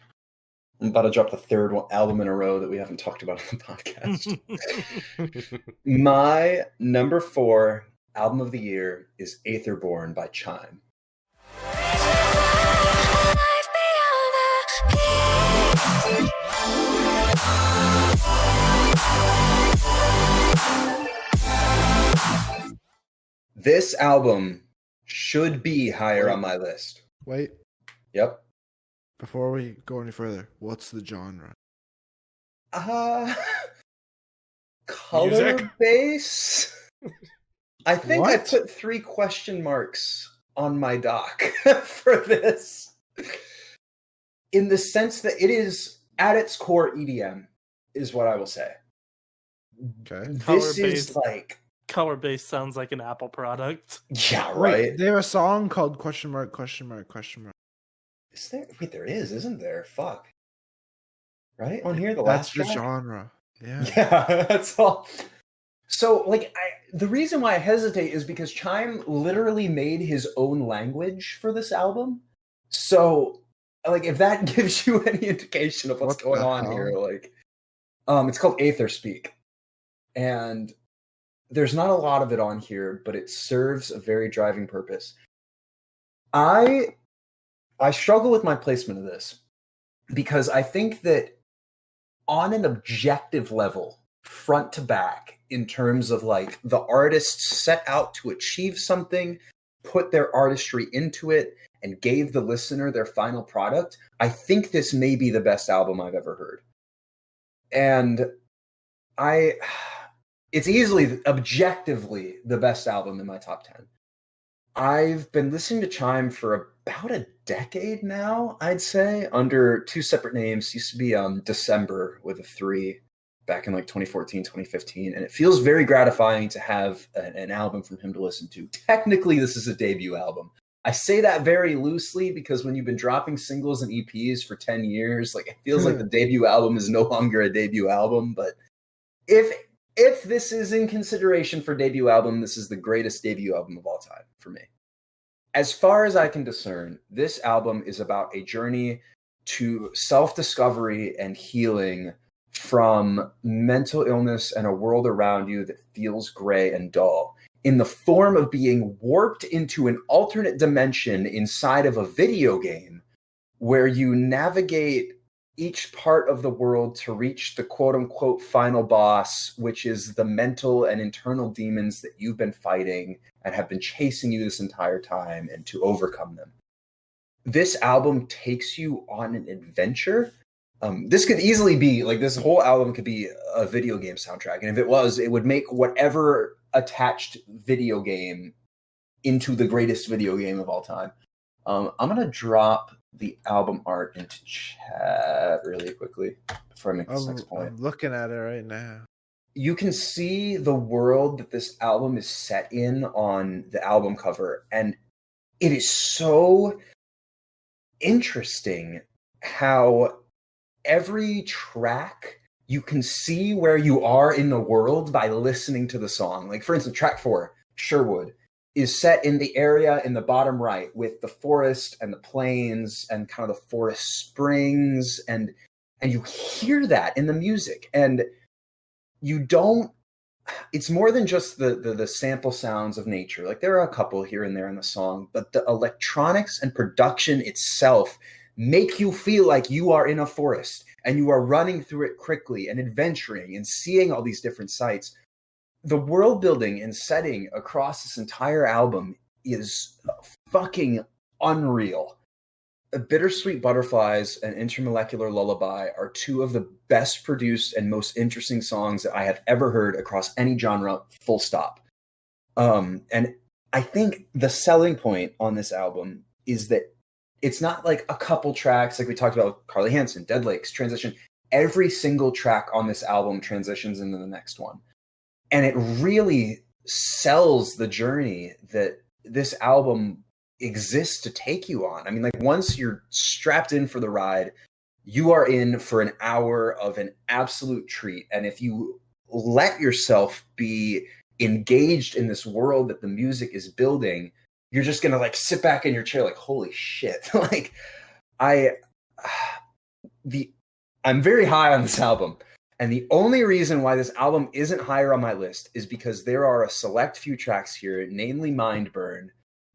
I'm about to drop the third album in a row that we haven't talked about on the podcast. My number 4 album of the year is Aetherborn by Chime. This album should be higher on my list. Wait, Yep. before we go any further, what's the genre? Color Music? bass? I think I What? put 3 question marks on my doc for this. In the sense that it is, at its core, EDM, is what I will say. Okay. This is Color-based. like, Color base sounds like an Apple product. yeah, Wait, right? they have a song called question mark, question mark, question mark. Is there? Wait, there is, isn't there? Fuck. Right? On here, the That's last the track? genre. Yeah. Yeah, that's all. So, like, the reason why I hesitate is because Chime literally made his own language for this album. So, like, if that gives you any indication of what's What going the on hell? here, like, it's called Aether Speak, and there's not a lot of it on here, but it serves a very driving purpose. I struggle with my placement of this because I think that on an objective level, front to back, in terms of like the artists set out to achieve something, put their artistry into it, and gave the listener their final product, I think this may be the best album I've ever heard. And it's easily, objectively, the best album in my top 10. I've been listening to Chime for about a decade now, I'd say, under 2 separate names. Used to be December with a 3 back in like 2014, 2015. And it feels very gratifying to have an album from him to listen to. Technically, this is a debut album. I say that very loosely because when you've been dropping singles and EPs for 10 years, like it feels like the debut album is no longer a debut album. But if this is in consideration for debut album, this is the greatest debut album of all time for me. As far as I can discern, this album is about a journey to self-discovery and healing from mental illness and a world around you that feels gray and dull. in the form of being warped into an alternate dimension inside of a video game where you navigate each part of the world to reach the quote-unquote final boss, which is the mental and internal demons that you've been fighting and have been chasing you this entire time, and to overcome them. This album takes you on an adventure. This could easily be, like, this whole album could be a video game soundtrack. And if it was, it would make whatever attached video game into the greatest video game of all time. I'm going to drop the album art into chat really quickly before I make this next point. I'm looking at it right now. You can see the world that this album is set in on the album cover, and it is so interesting how every track you can see where you are in the world by listening to the song. Like, for instance, track 4, Sherwood, is set in the area in the bottom right with the forest and the plains and kind of the forest springs, and you hear that in the music, and you don't, it's more than just the sample sounds of nature. Like, there are a couple here and there in the song, but the electronics and production itself make you feel like you are in a forest and you are running through it quickly and adventuring and seeing all these different sights. The world building and setting across this entire album is fucking unreal. Bittersweet Butterflies and Intermolecular Lullaby are two of the best produced and most interesting songs that I have ever heard across any genre, full stop. And I think the selling point on this album is that it's not like a couple tracks like we talked about with Carly Hansen, Dead Lakes, transition. Every single track on this album transitions into the next one. And it really sells the journey that this album exists to take you on. I mean, like, once you're strapped in for the ride, you are in for an hour of an absolute treat. And if you let yourself be engaged in this world that the music is building, you're just going to, like, sit back in your chair like, holy shit. Like, I'm very high on this album. And the only reason why this album isn't higher on my list is because there are a select few tracks here, namely Mindburn,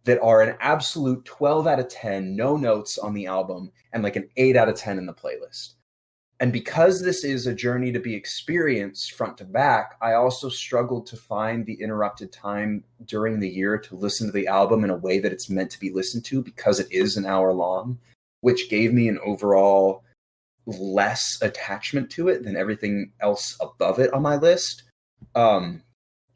that are an absolute 12 out of 10, no notes on the album, and like an 8 out of 10 in the playlist. And because this is a journey to be experienced front to back, I also struggled to find the interrupted time during the year to listen to the album in a way that it's meant to be listened to, because it is an hour long, which gave me an overall less attachment to it than everything else above it on my list,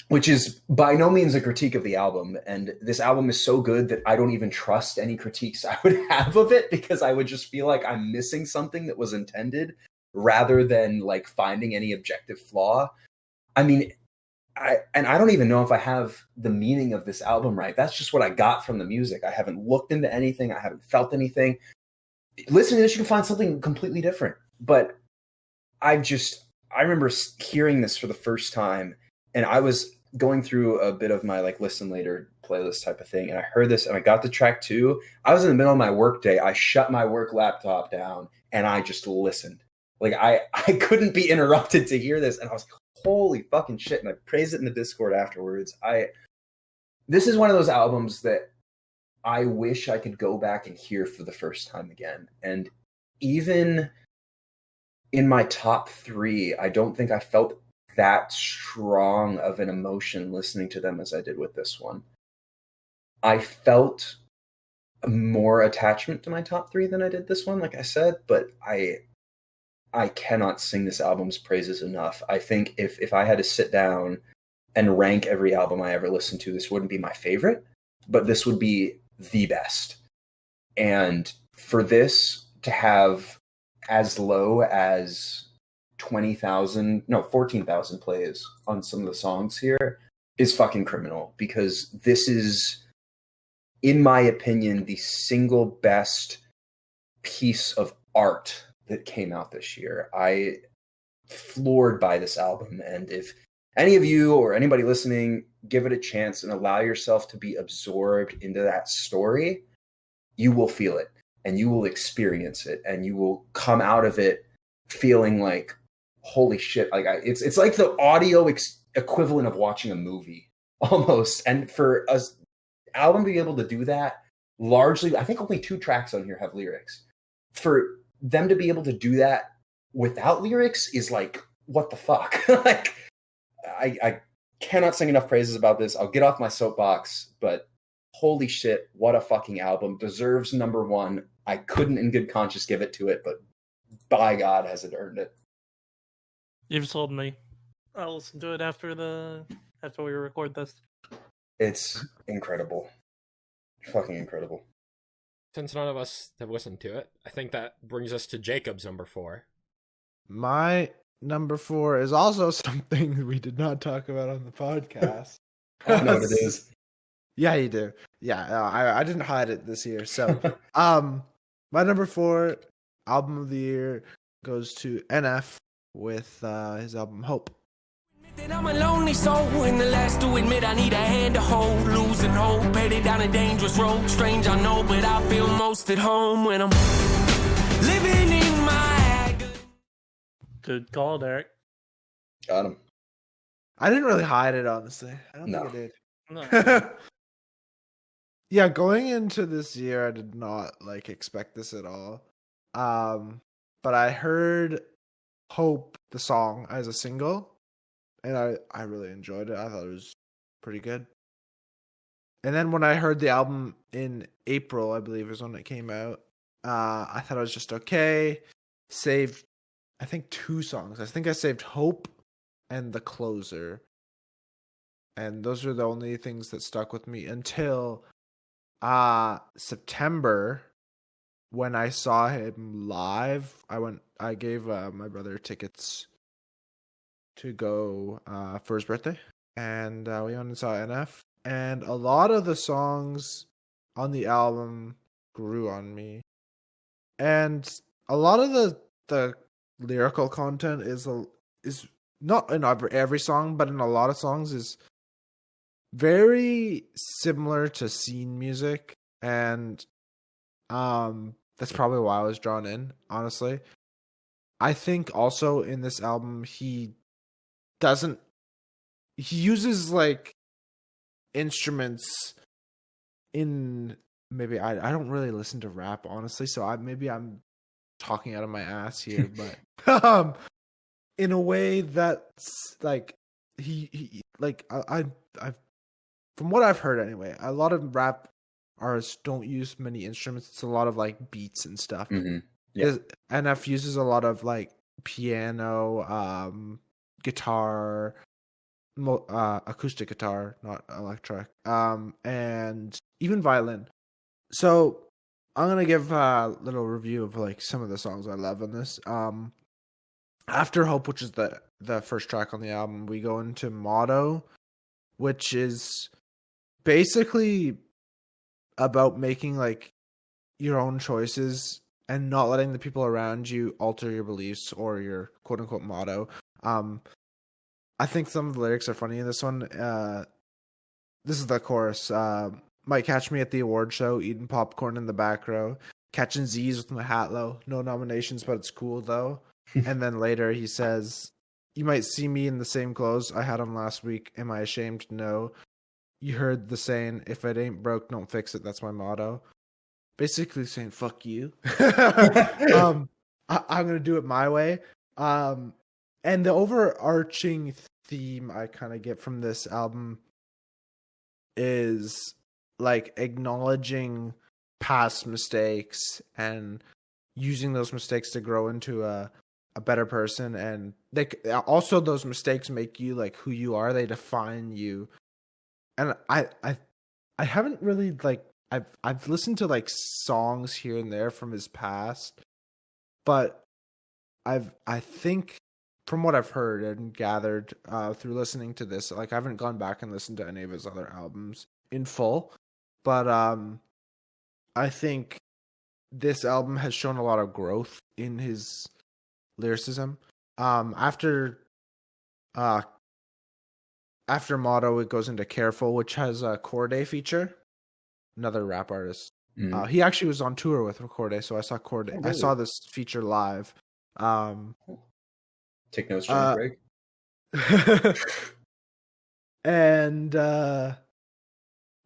which is by no means a critique of the album. And this album is so good that I don't even trust any critiques I would have of it, because I would just feel like I'm missing something that was intended rather than like finding any objective flaw. I mean, I don't even know if I have the meaning of this album right. That's just what I got from the music. I haven't looked into anything. I haven't felt anything. Listening to this, you can find something completely different. But I remember hearing this for the first time, and I was going through a bit of my like listen later playlist type of thing, and I heard this and I got to track 2. I was in the middle of my work day. I shut my work laptop down and I just listened. Like, I couldn't be interrupted to hear this, and I was like, holy fucking shit. And I praised it in the Discord afterwards. This is one of those albums that I wish I could go back and hear for the first time again. And even in my top 3, I don't think I felt that strong of an emotion listening to them as I did with this one. I felt more attachment to my top 3 than I did this one, like I said, but I cannot sing this album's praises enough. I think if I had to sit down and rank every album I ever listened to, this wouldn't be my favorite, but this would be the best. And for this to have as low as 14,000 plays on some of the songs here is fucking criminal, because this is, in my opinion, the single best piece of art that came out this year. I floored by this album, and if any of you or anybody listening, give it a chance and allow yourself to be absorbed into that story, you will feel it and you will experience it, and you will come out of it feeling like, holy shit. Like, it's like the audio equivalent of watching a movie. almost. And for a album to be able to do that, largely, I think only 2 tracks on here have lyrics. For them to be able to do that without lyrics is like, what the fuck? Like, I cannot sing enough praises about this. I'll get off my soapbox, but holy shit, what a fucking album. Deserves number 1. I couldn't in good conscience give it to it, but by God has it earned it. You've sold me. I'll listen to it after we record this. It's incredible. Fucking incredible. Since none of us have listened to it, I think that brings us to Jacob's number 4. My number 4 is also something we did not talk about on the podcast. I know what it is. Yeah, you do. Yeah, I didn't hide it this year. So, my number 4 album of the year goes to NF with his album Hope. That I'm a lonely soul, and the last to admit I need a hand to hold. Losing hope, headed down a dangerous road. Strange, I know, but I feel most at home when I'm living in my agony. Good call, Derek. Got him. I didn't really hide it, honestly. I don't think I did. No. Yeah, going into this year, I did not expect this at all. But I heard Hope, the song, as a single, and I really enjoyed it. I thought it was pretty good. And then when I heard the album in April, I believe is when it came out, I thought it was just okay. Saved, I think, 2 songs. I think I saved Hope and The Closer. And those are the only things that stuck with me until September, when I saw him live. I gave my brother tickets to go for his birthday, and we went and saw NF. And a lot of the songs on the album grew on me, and a lot of the lyrical content is not in every song, but in a lot of songs is very similar to scene music, and that's probably why I was drawn in, honestly. I think also in this album he uses instruments in, maybe I don't really listen to rap, honestly, so I'm talking out of my ass here, but in a way that's he I from what I've heard anyway, a lot of rap artists don't use many instruments. It's a lot of beats and stuff. Mm-hmm. Yeah. NF uses a lot of piano, guitar, acoustic guitar, not electric, and even violin. So I'm gonna give a little review of some of the songs I love in this. After Hope, which is the first track on the album, we go into Motto, which is basically about making your own choices and not letting the people around you alter your beliefs or your quote unquote motto. I think some of the lyrics are funny in this one. This is the chorus. Might catch me at the award show, eating popcorn in the back row, catching Z's with my hat low. No nominations, but it's cool though. And then later he says, you might see me in the same clothes I had on last week. Am I ashamed? No. You heard the saying, if it ain't broke, don't fix it. That's my motto. Basically saying, fuck you. I'm going to do it my way. And the overarching theme I kind of get from this album is acknowledging past mistakes and using those mistakes to grow into a better person. And also those mistakes make you who you are. They define you. And I haven't really I've listened to songs here and there from his past, but I think from what I've heard and gathered through listening to this, I haven't gone back and listened to any of his other albums in full, but I think this album has shown a lot of growth in his lyricism. After Motto, it goes into Careful, which has a Corday feature, another rap artist. Mm. He actually was on tour with Corday, so I saw Corday. Oh, really? I saw this feature live. Take notes, John Craig. And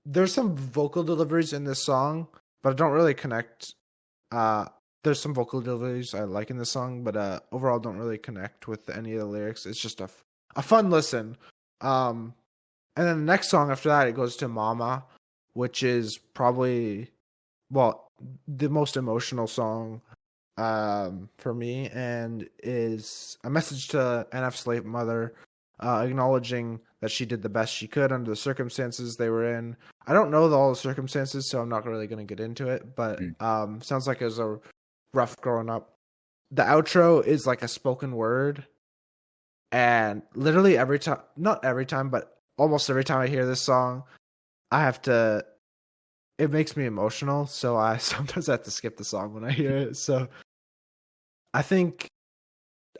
there's some vocal deliveries in this song, but I don't really connect. There's some vocal deliveries I like in this song, but overall don't really connect with any of the lyrics. It's just a fun listen. And then the next song after that, it goes to Mama, which is probably, the most emotional song for me, and is a message to NF's late mother, acknowledging that she did the best she could under the circumstances they were in. I don't know all the circumstances, so I'm not really going to get into it, but sounds like it was a rough growing up. The outro is like a spoken word, and literally every time, not every time, but almost every time I hear this song, it makes me emotional, so I sometimes have to skip the song when I hear it. So I think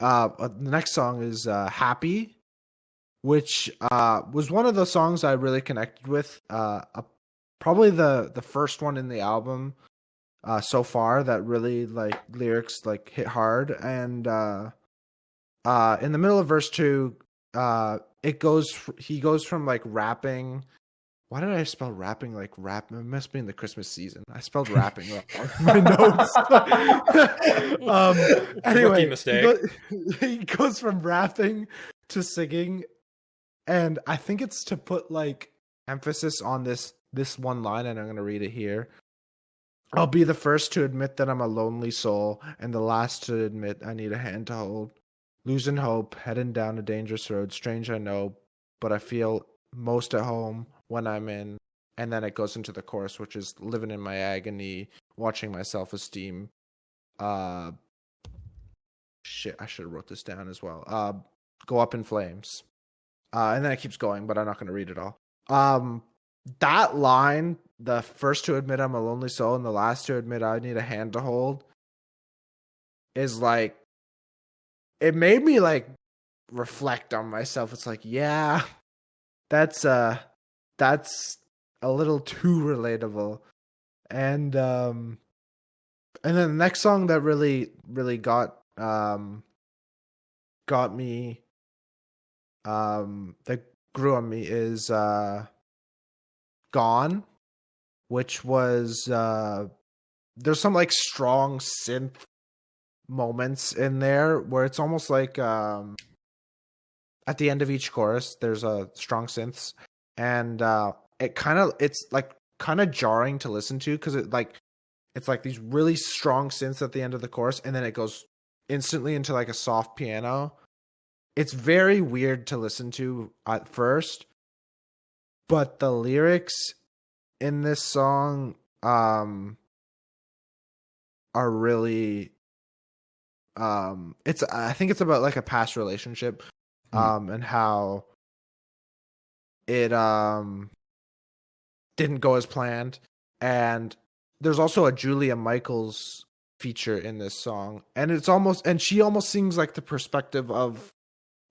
the next song is Happy, which was one of the songs I really connected with. Probably the first one in the album so far that really like lyrics like hit hard. And in the middle of verse 2, he goes from like rapping. Why did I spell rapping like rap? It must be in the Christmas season. I spelled rapping wrong in my notes. Anyway, Rookie mistake. He goes from rapping to singing, and I think it's to put like emphasis on this one line, and I'm going to read it here. I'll be the first to admit that I'm a lonely soul, and the last to admit I need a hand to hold. Losing hope, heading down a dangerous road. Strange, I know, but I feel most at home when I'm in. And then it goes into the chorus, which is living in my agony, watching my self-esteem. Shit, I should have wrote this down as well. Go up in flames. And then it keeps going, but I'm not going to read it all. That line, the first to admit I'm a lonely soul and the last to admit I need a hand to hold, is like, it made me like reflect on myself. It's like, yeah, that's a little too relatable. And then the next song that really got me, that grew on me is Gone, which was there's some like strong synth moments in there where it's almost like at the end of each chorus there's a strong synths, and it's like kind of jarring to listen to because it's like these really strong synths at the end of the chorus, and then it goes instantly into like a soft piano. It's very weird to listen to at first, but the lyrics in this song are really I think it's about like a past relationship and how it didn't go as planned. And there's also a Julia Michaels feature in this song, and she almost sings like the perspective of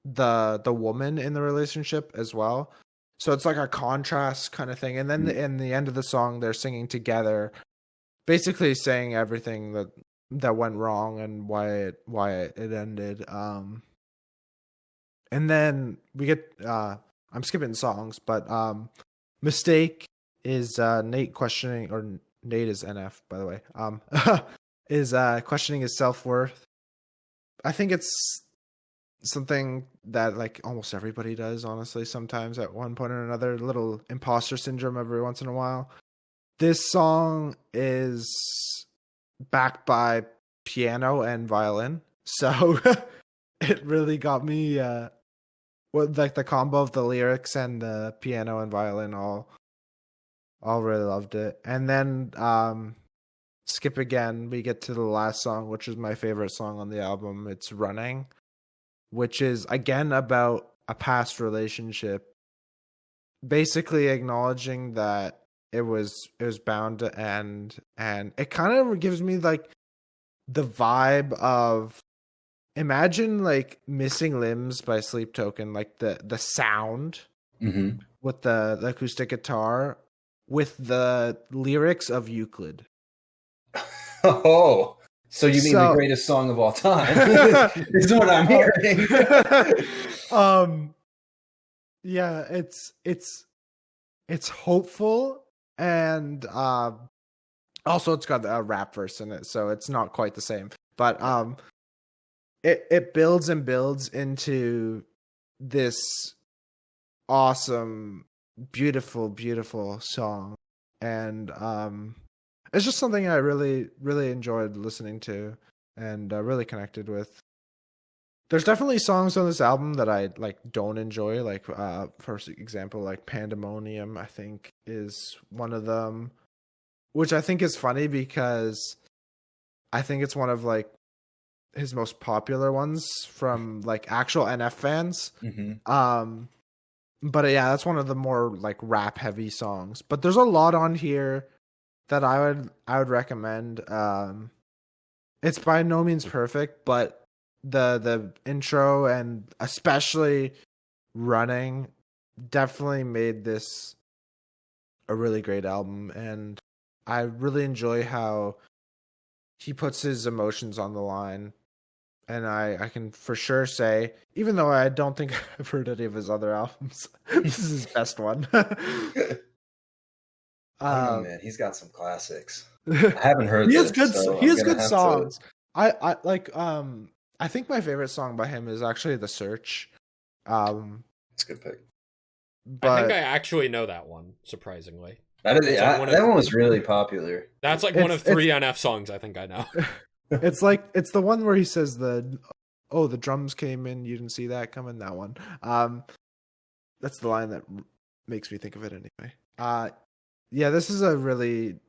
the woman in the relationship as well. So it's like a contrast kind of thing. And then in the end of the song, they're singing together, basically saying everything that went wrong and why it ended. And then we get I'm skipping songs, but Mistake is Nate questioning, or Nate is NF, by the way. Is questioning his self-worth. I think it's something that like almost everybody does, honestly, sometimes at one point or another. Little imposter syndrome every once in a while. This song is backed by piano and violin, so it really got me with like the combo of the lyrics and the piano and violin all really loved it. And then skip again, we get to the last song, which is my favorite song on the album. It's Running, which is again about a past relationship, basically acknowledging that it was bound to end. And it kind of gives me like the vibe of, imagine like Missing Limbs by Sleep Token, like the sound with the acoustic guitar with the lyrics of Euclid. Oh, so you mean the greatest song of all time is what I'm hearing. Yeah, it's hopeful, and also it's got a rap verse in it, so it's not quite the same. But it builds and builds into this awesome, beautiful, beautiful song, and it's just something I really, really enjoyed listening to, and really connected with. There's definitely songs on this album that I like don't enjoy. Like, for example, like Pandemonium, I think is one of them, which I think is funny because I think it's one of like his most popular ones from like actual NF fans. Mm-hmm. But yeah, that's one of the more like rap heavy songs. But there's a lot on here that I would recommend. It's by no means perfect, but the intro and especially Running definitely made this a really great album, and I really enjoy how he puts his emotions on the line. And I can for sure say, even though I don't think I've heard any of his other albums, this is his best one. I don't know, man. He's got some classics. I haven't heard. He has this, good. so He has I'm gonna good have songs. to- I like. I think my favorite song by him is actually "The Search." It's a good pick. But I think I actually know that one, surprisingly. That one was really popular. That's like one of 3 NF songs I think I know. it's the one where he says the drums came in, you didn't see that coming. That one. That's the line that makes me think of it anyway. Yeah, this is a really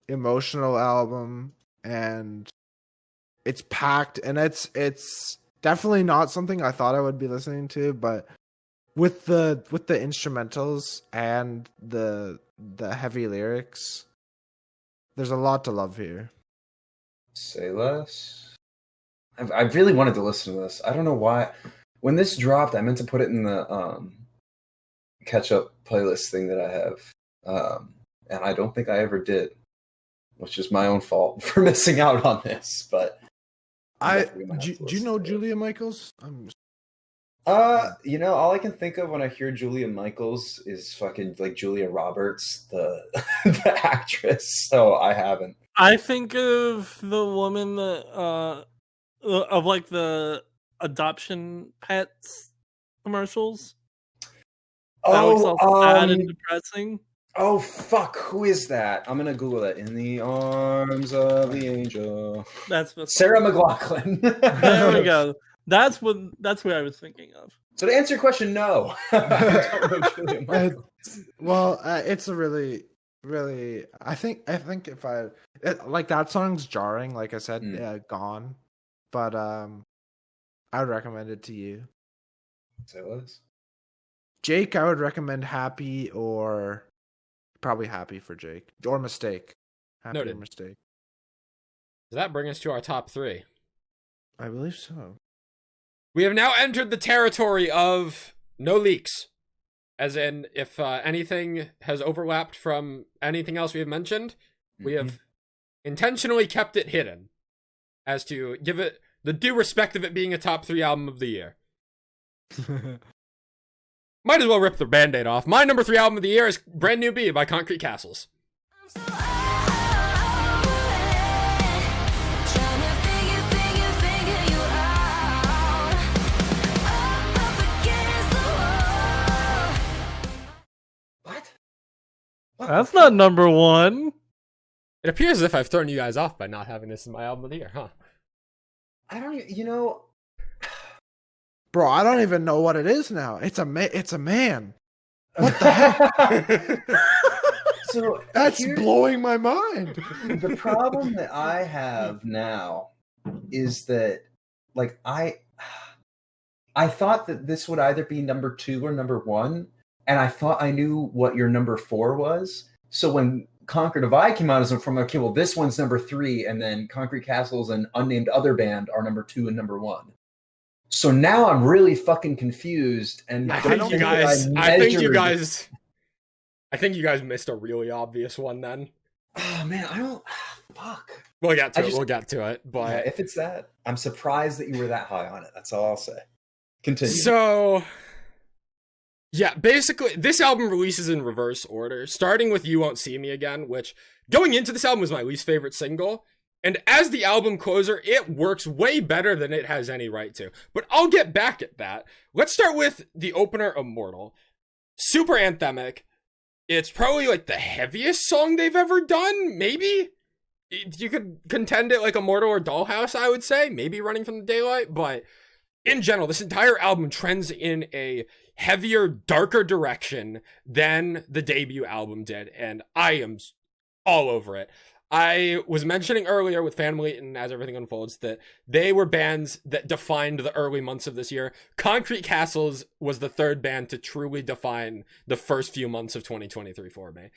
emotional album, and it's packed, and it's definitely not something I thought I would be listening to, but with the instrumentals and the heavy lyrics, there's a lot to love here. Say less. I really wanted to listen to this. I don't know why. When this dropped, I meant to put it in the catch up playlist thing that I have, and I don't think I ever did, which is my own fault for missing out on this. But do you know Julia Michaels? all I can think of when I hear Julia Michaels is fucking like Julia Roberts, the the actress. So I haven't. I think of the woman that of like the adoption pets commercials. That looks all sad and depressing. Oh fuck! Who is that? I'm gonna Google that. In the arms of the angel. That's Sarah McLachlan. There we go. That's what I was thinking of. So to answer your question, no. Well, it's a really, really. I think if like that song's jarring, like I said, Gone, but I would recommend it to you. So it was. Jake, I would recommend Happy, or probably Happy for Jake, or Mistake. Happy Noted. or Mistake. Does that bring us to our top 3? I believe so. We have now entered the territory of no leaks. As in, if anything has overlapped from anything else we have mentioned, we have intentionally kept it hidden, as to give it the due respect of it being a top 3 album of the year. Might as well rip the Band-Aid off. My number 3 album of the year is Brand New Bee by Concrete Castles. What? That's not number 1. It appears as if I've thrown you guys off by not having this in my album of the year, huh? I don't. Bro, I don't even know what it is now. It's a man. What the heck? So That's blowing my mind. The problem that I have now is that, like, I thought that this would either be number 2 or number 1, and I thought I knew what your number 4 was. So when Conquer Divide came out, I was from, okay, well, this one's number 3, and then Concrete Castles and Unnamed Other Band are number 2 and number 1. So now I'm really fucking confused, and I think you guys missed a really obvious one then. Oh man, I don't. Fuck. We'll get to it. But yeah, if it's that, I'm surprised that you were that high on it. That's all I'll say. Continue. So, Yeah, basically, this album releases in reverse order, starting with You Won't See Me Again, which, going into this album, was my least favorite single. And as the album closer, it works way better than it has any right to. But I'll get back at that. Let's start with the opener, Immortal. Super anthemic. It's probably like the heaviest song they've ever done, maybe? You could contend it like Immortal or Dollhouse, I would say. Maybe Running from the Daylight, but in general, this entire album trends in a heavier, darker direction than the debut album did, and I am all over it. I was mentioning earlier with Family and As Everything Unfolds that they were bands that defined the early months of this year. Concrete Castles was the third band to truly define the first few months of 2023 for me.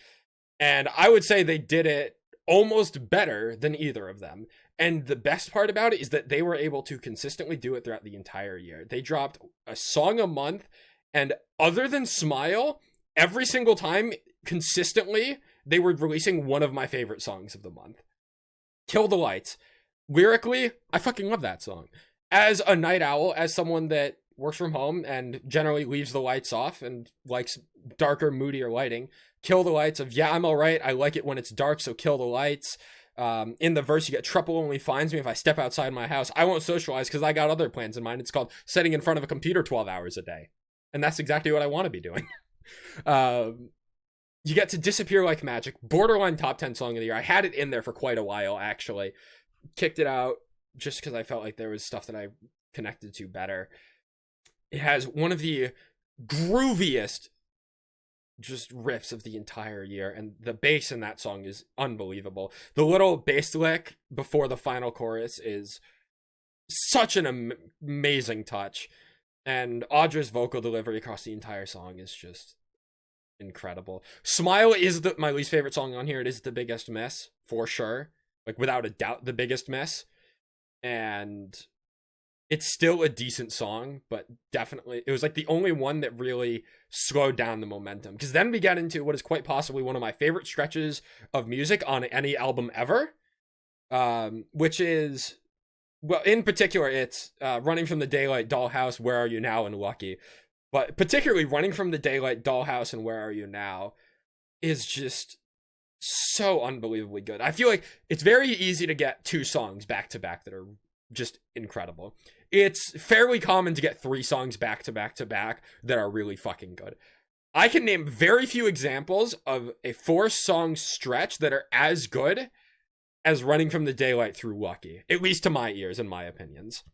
And I would say they did it almost better than either of them. And the best part about it is that they were able to consistently do it throughout the entire year. They dropped a song a month, and other than Smile, every single time, consistently, they were releasing one of my favorite songs of the month. Kill the Lights. Lyrically, I fucking love that song. As a night owl, as someone that works from home and generally leaves the lights off and likes darker, moodier lighting, Kill the Lights of, yeah, I'm alright, I like it when it's dark, so kill the lights. In the verse, you get trouble only finds me if I step outside my house. I won't socialize because I got other plans in mind. It's called sitting in front of a computer 12 hours a day. And that's exactly what I want to be doing. You get to Disappear Like Magic, borderline top 10 song of the year. I had it in there for quite a while, actually. Kicked it out just because I felt like there was stuff that I connected to better. It has one of the grooviest just riffs of the entire year, and the bass in that song is unbelievable. The little bass lick before the final chorus is such an amazing touch, and Audra's vocal delivery across the entire song is just incredible. Smile is my least favorite song on here. It is the biggest miss, for sure. Like, without a doubt, the biggest miss. And it's still a decent song, but definitely, it was like the only one that really slowed down the momentum. Because then we get into what is quite possibly one of my favorite stretches of music on any album ever. Which is, well, in particular, it's Running from the Daylight, Dollhouse, Where Are You Now, and Lucky. But particularly Running from the Daylight, Dollhouse, and Where Are You Now is just so unbelievably good. I feel like it's very easy to get two songs back to back that are just incredible. It's fairly common to get 3 songs back to back to back that are really fucking good. I can name very few examples of a 4-song stretch that are as good as Running from the Daylight through Lucky, at least to my ears and my opinions.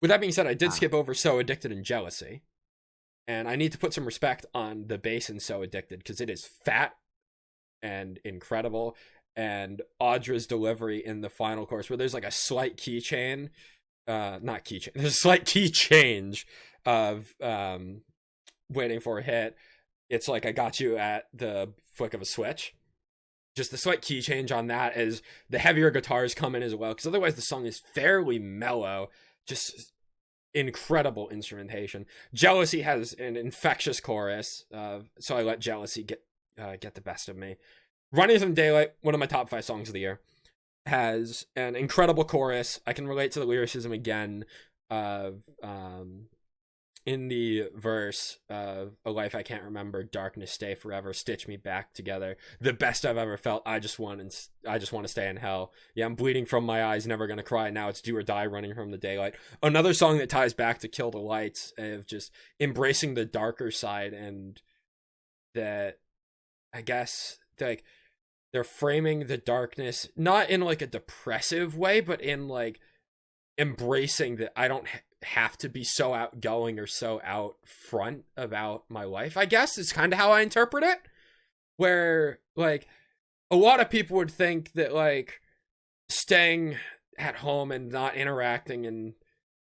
With that being said, I did skip over So Addicted and Jealousy. And I need to put some respect on the bass in So Addicted, because it is fat and incredible. And Audra's delivery in the final chorus, where there's like a slight key change, there's a slight key change of Waiting for a Hit. It's like I got you at the flick of a switch. Just the slight key change on that as the heavier guitars come in as well, because otherwise the song is fairly mellow. Just incredible instrumentation. Jealousy has an infectious chorus, so I let Jealousy get the best of me. Running from Daylight, one of my top 5 songs of the year, has an incredible chorus. I can relate to the lyricism again of in the verse of A Life I Can't Remember, Darkness Stay Forever, Stitch Me Back Together, the best I've ever felt, I just want to stay in hell. Yeah, I'm bleeding from my eyes, never gonna cry, now it's do or die, Running from the Daylight. Another song that ties back to Kill the Lights, of just embracing the darker side, and that, I guess, like, they're framing the darkness not in like a depressive way, but in like embracing that I don't have to be so outgoing or so out front about my life, I guess is kind of how I interpret it. Where like a lot of people would think that like staying at home and not interacting and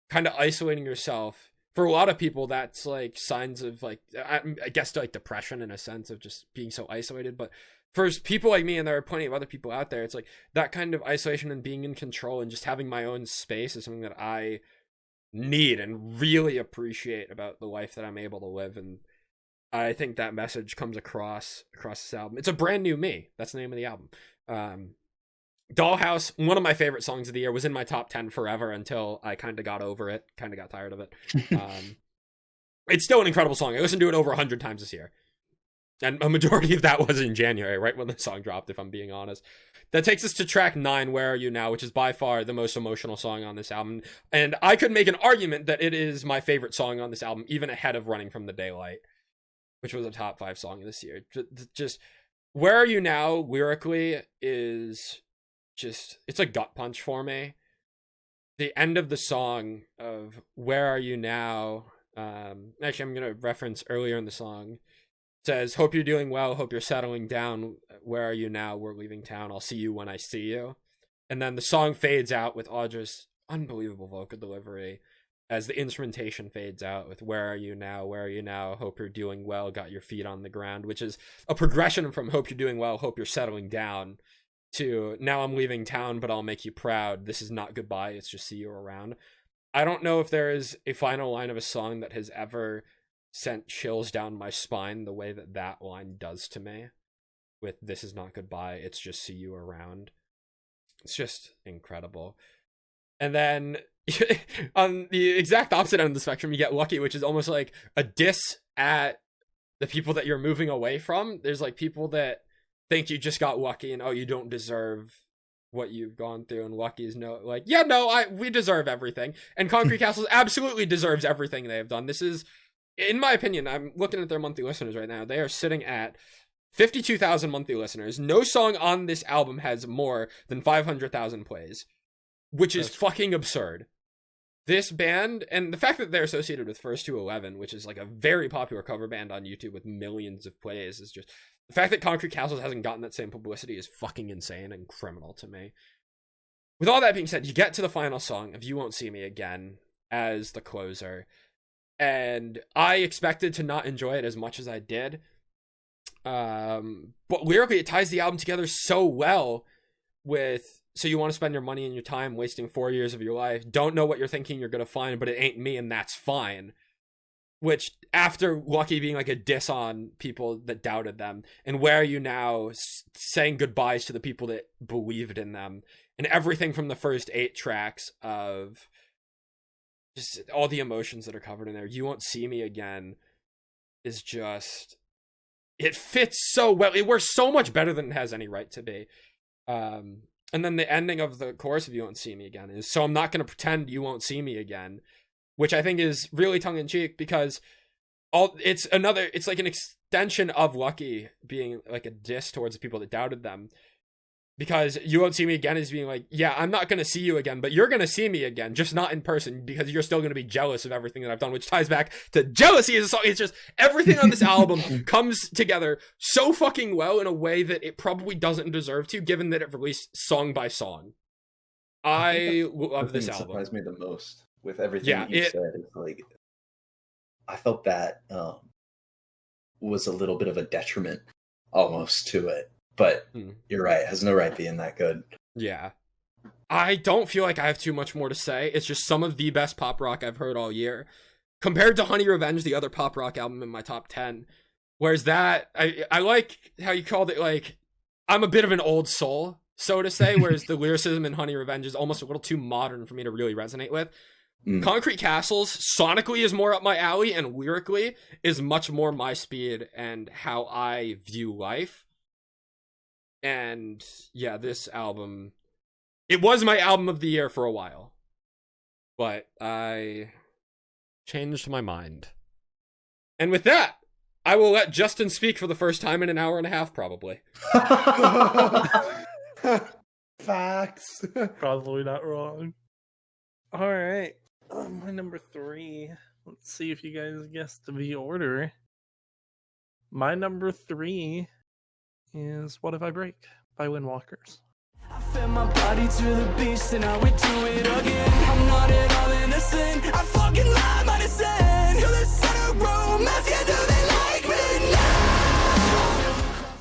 kind of isolating yourself, for a lot of people that's like signs of like, I guess like depression, in a sense of just being so isolated. But for people like me, and there are plenty of other people out there, it's like that kind of isolation and being in control and just having my own space is something that I need and really appreciate about the life that I'm able to live. And I think that message comes across this album. It's a brand new me. That's the name of the album. Dollhouse, one of my favorite songs of the year, was in my top 10 forever until I kind of got over it, kind of got tired of it. It's still an incredible song. I listened to it over 100 times this year. And a majority of that was in January, right when the song dropped, if I'm being honest. That takes us to track 9, Where Are You Now, which is by far the most emotional song on this album. And I could make an argument that it is my favorite song on this album, even ahead of Running from the Daylight, which was a top 5 song this year. Just Where Are You Now, lyrically, is just, it's a gut punch for me. The end of the song of Where Are You Now, actually, I'm going to reference earlier in the song. Says, hope you're doing well, hope you're settling down. Where are you now? We're leaving town. I'll see you when I see you. And then the song fades out with Audra's unbelievable vocal delivery as the instrumentation fades out with Where are you now? Where are you now? Hope you're doing well, got your feet on the ground, which is a progression from hope you're doing well, hope you're settling down to now I'm leaving town, but I'll make you proud. This is not goodbye. It's just see you around. I don't know if there is a final line of a song that has ever sent chills down my spine the way that that line does to me with This Is Not Goodbye, it's just see you around. It's just incredible. And then on the exact opposite end of the spectrum, you get Lucky, which is almost like a diss at the people that you're moving away from. There's like people that think you just got lucky and, oh, you don't deserve what you've gone through, and Lucky is we deserve everything. And Concrete Castles absolutely deserves everything they have done. This is, in my opinion, I'm looking at their monthly listeners right now. They are sitting at 52,000 monthly listeners. No song on this album has more than 500,000 plays, which is fucking absurd. This band, and the fact that they're associated with First to 11, which is like a very popular cover band on YouTube with millions of plays, is just, the fact that Concrete Castles hasn't gotten that same publicity is fucking insane and criminal to me. With all that being said, you get to the final song of You Won't See Me Again as the closer. And I expected to not enjoy it as much as I did. But lyrically, it ties the album together so well with, so you want to spend your money and your time wasting 4 years of your life. Don't know what you're thinking you're going to find, but it ain't me, and that's fine. Which, after Lucky being like a diss on people that doubted them, and Where Are You Now, saying goodbyes to the people that believed in them, and everything from the first 8 tracks of just all the emotions that are covered in there. You Won't See Me Again is just, it fits so well. It works so much better than it has any right to be. And then the ending of the chorus of You Won't See Me Again is, so I'm not going to pretend you won't see me again, which I think is really tongue-in-cheek because it's like an extension of Lucky being like a diss towards the people that doubted them. Because You Won't See Me Again is being like, yeah, I'm not going to see you again, but you're going to see me again, just not in person, because you're still going to be jealous of everything that I've done, which ties back to jealousy as a song. It's just, everything on this album comes together so fucking well in a way that it probably doesn't deserve to, given that it released song by song. I love this album. Surprised me the most with everything that you said. It's like, I felt that was a little bit of a detriment almost to it. But you're right, it has no right being that good. Yeah. I don't feel like I have too much more to say. It's just some of the best pop rock I've heard all year. Compared to Honey Revenge, the other pop rock album in my top 10. Whereas that, I like how you called it, like, I'm a bit of an old soul, so to say, whereas the lyricism in Honey Revenge is almost a little too modern for me to really resonate with. Concrete Castles sonically is more up my alley, and lyrically is much more my speed and how I view life. And yeah, this album, it was my album of the year for a while, but I changed my mind. And with that, I will let Justin speak for the first time in an hour and a half, probably. Facts. Probably not wrong. All right. My number 3. Let's see if you guys guessed the order. My number 3 is What If I Break by Windwalkers. I fed my body to the beast and I would do it again. I'm not at all innocent. I fucking love medicine. To the center room. Mafia, do they like me now?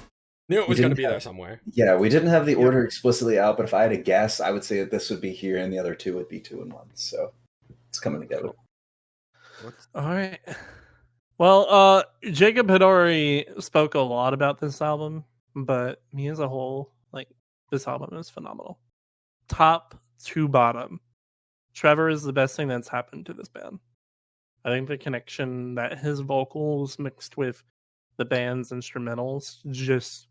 Knew it was going to be there somewhere. Yeah, we didn't have the order explicitly out, but if I had to guess, I would say that this would be here and the other 2 would be 2 and 1. So it's coming together. All right. Well, Jacob had already spoke a lot about this album, but me as a whole, like, this album is phenomenal. Top to bottom, Trevor is the best thing that's happened to this band. I think the connection that his vocals mixed with the band's instrumentals just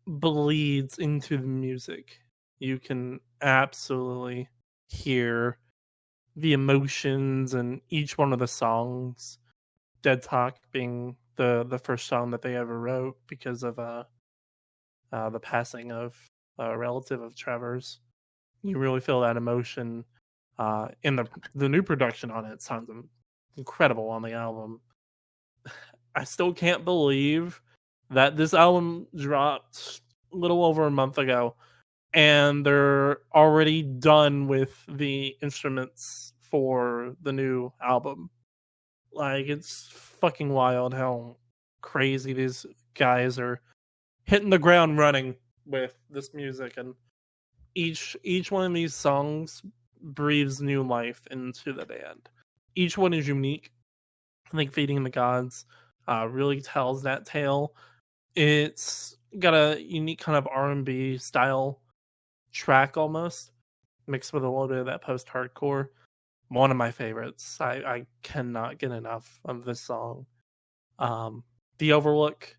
bleeds into the music. You can absolutely hear the emotions in each one of the songs. Dead Talk being the first song that they ever wrote because of the passing of a relative of Trevor's. You really feel that emotion in the new production on it. Sounds incredible on the album. I still can't believe that this album dropped a little over a month ago and they're already done with the instruments for the new album. Like, it's fucking wild how crazy these guys are hitting the ground running with this music, and each one of these songs breathes new life into the band. Each one is unique. I think Feeding the Gods really tells that tale. It's got a unique kind of R&B style track almost, mixed with a little bit of that post-hardcore. One of my favorites. I cannot get enough of this song. The Overlook,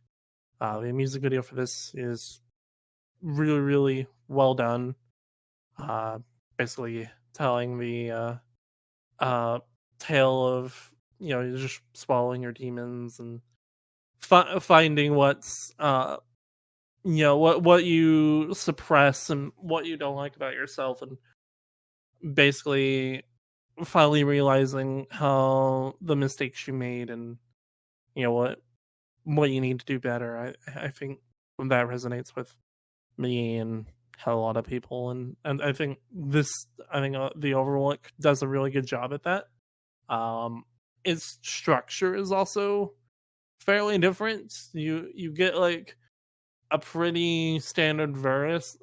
the music video for this is really, really well done. Basically telling the tale of, you know, just swallowing your demons and finding what's you know, what you suppress and what you don't like about yourself, and basically finally realizing how the mistakes you made and, you know, what you need to do better. I think that resonates with me and a lot of people, and I think the Overlook does a really good job at that. Its structure is also fairly different. You get like a pretty standard verse.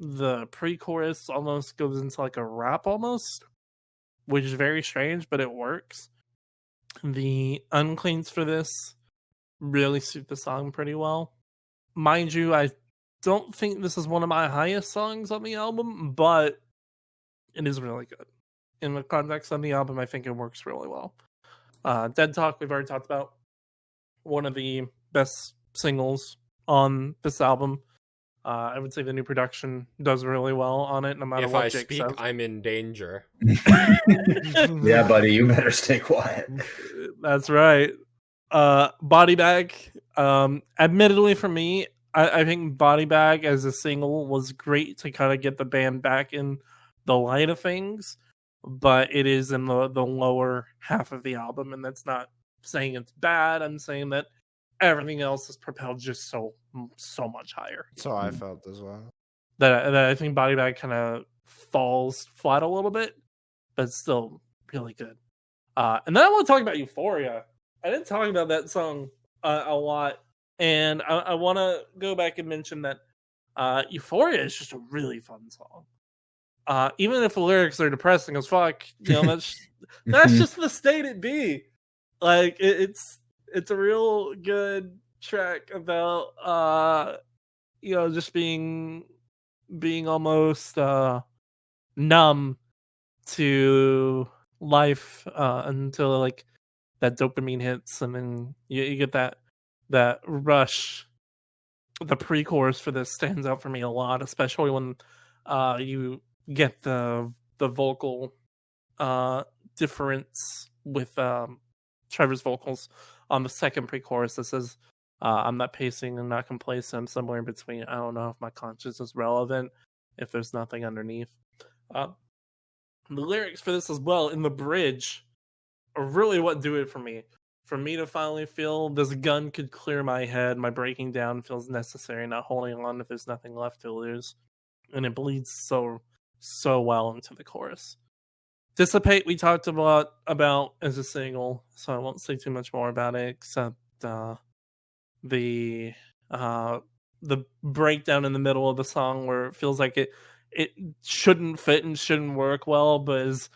The pre-chorus almost goes into like a rap almost, which is very strange, but it works. The uncleans for this really suit the song pretty well. Mind you, I don't think this is one of my highest songs on the album, but it is really good. In the context of the album, I think it works really well. Dead Talk, we've already talked about. One of the best singles on this album. I would say the new production does really well on it, no matter what Jake says. If I speak, I'm in danger. Yeah, buddy, you better stay quiet. That's right. Body Bag. Admittedly, for me, I think Body Bag as a single was great to kind of get the band back in the light of things, but it is in the lower half of the album, and that's not saying it's bad. I'm saying that everything else is propelled just so much higher. So I felt as well. That I think Body Bag kind of falls flat a little bit, but it's still really good. And then I want to talk about Euphoria. I didn't talk about that song a lot, and I want to go back and mention that Euphoria is just a really fun song. Even if the lyrics are depressing as fuck, you know, that's just the state it be. Like it's a real good track about you know, just being almost numb to life until like that dopamine hits, and then you get that rush. The pre-chorus for this stands out for me a lot, especially when you get the vocal difference with Trevor's vocals on the second pre-chorus that says, I'm not pacing and not complacent, I'm somewhere in between. I don't know if my conscience is relevant, if there's nothing underneath. The lyrics for this as well, in the bridge, are really what do it for me. For me to finally feel this gun could clear my head, my breaking down feels necessary, not holding on if there's nothing left to lose. And it bleeds so well into the chorus. Dissipate, we talked about as a single, so I won't say too much more about it, except the breakdown in the middle of the song where it feels like it shouldn't fit and shouldn't work well, but is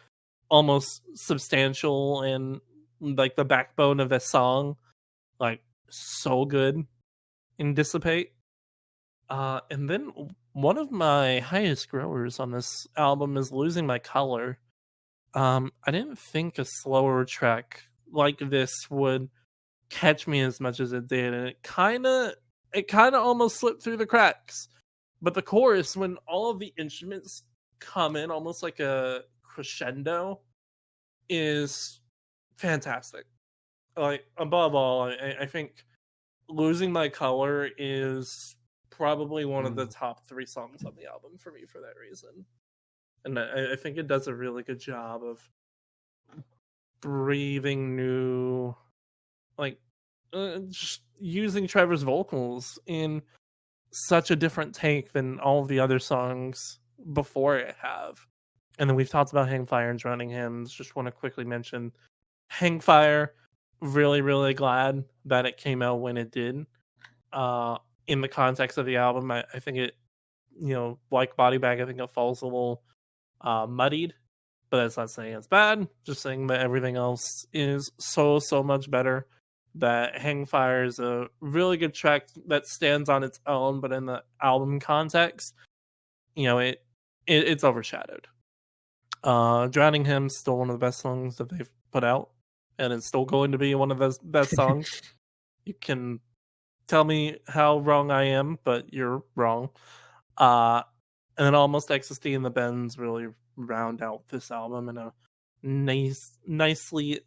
almost substantial and like the backbone of the song. Like, so good in Dissipate. And then one of my highest growers on this album is Losing My Color. I didn't think a slower track like this would catch me as much as it did, and it kind of almost slipped through the cracks. But the chorus, when all of the instruments come in almost like a crescendo, is fantastic. Like, above all, I think Losing My Color is probably one of the top 3 songs on the album for me for that reason. And I think it does a really good job of breathing new, like, just using Trevor's vocals in such a different take than all of the other songs before it have. And then we've talked about Hangfire and Drowning Hymns. Just want to quickly mention Hangfire. Really, really glad that it came out when it did. In the context of the album, I think it, like Body Bag, I think it falls a little muddied. But that's not saying it's bad. Just saying that everything else is so much better. That Hangfire is a really good track that stands on its own, but in the album context, it's overshadowed. Drowning Hymns still one of the best songs that they've put out, and it's still going to be one of the best songs. You can tell me how wrong I am, but you're wrong. And then Almost Ecstasy and the Bends really round out this album in a nicely,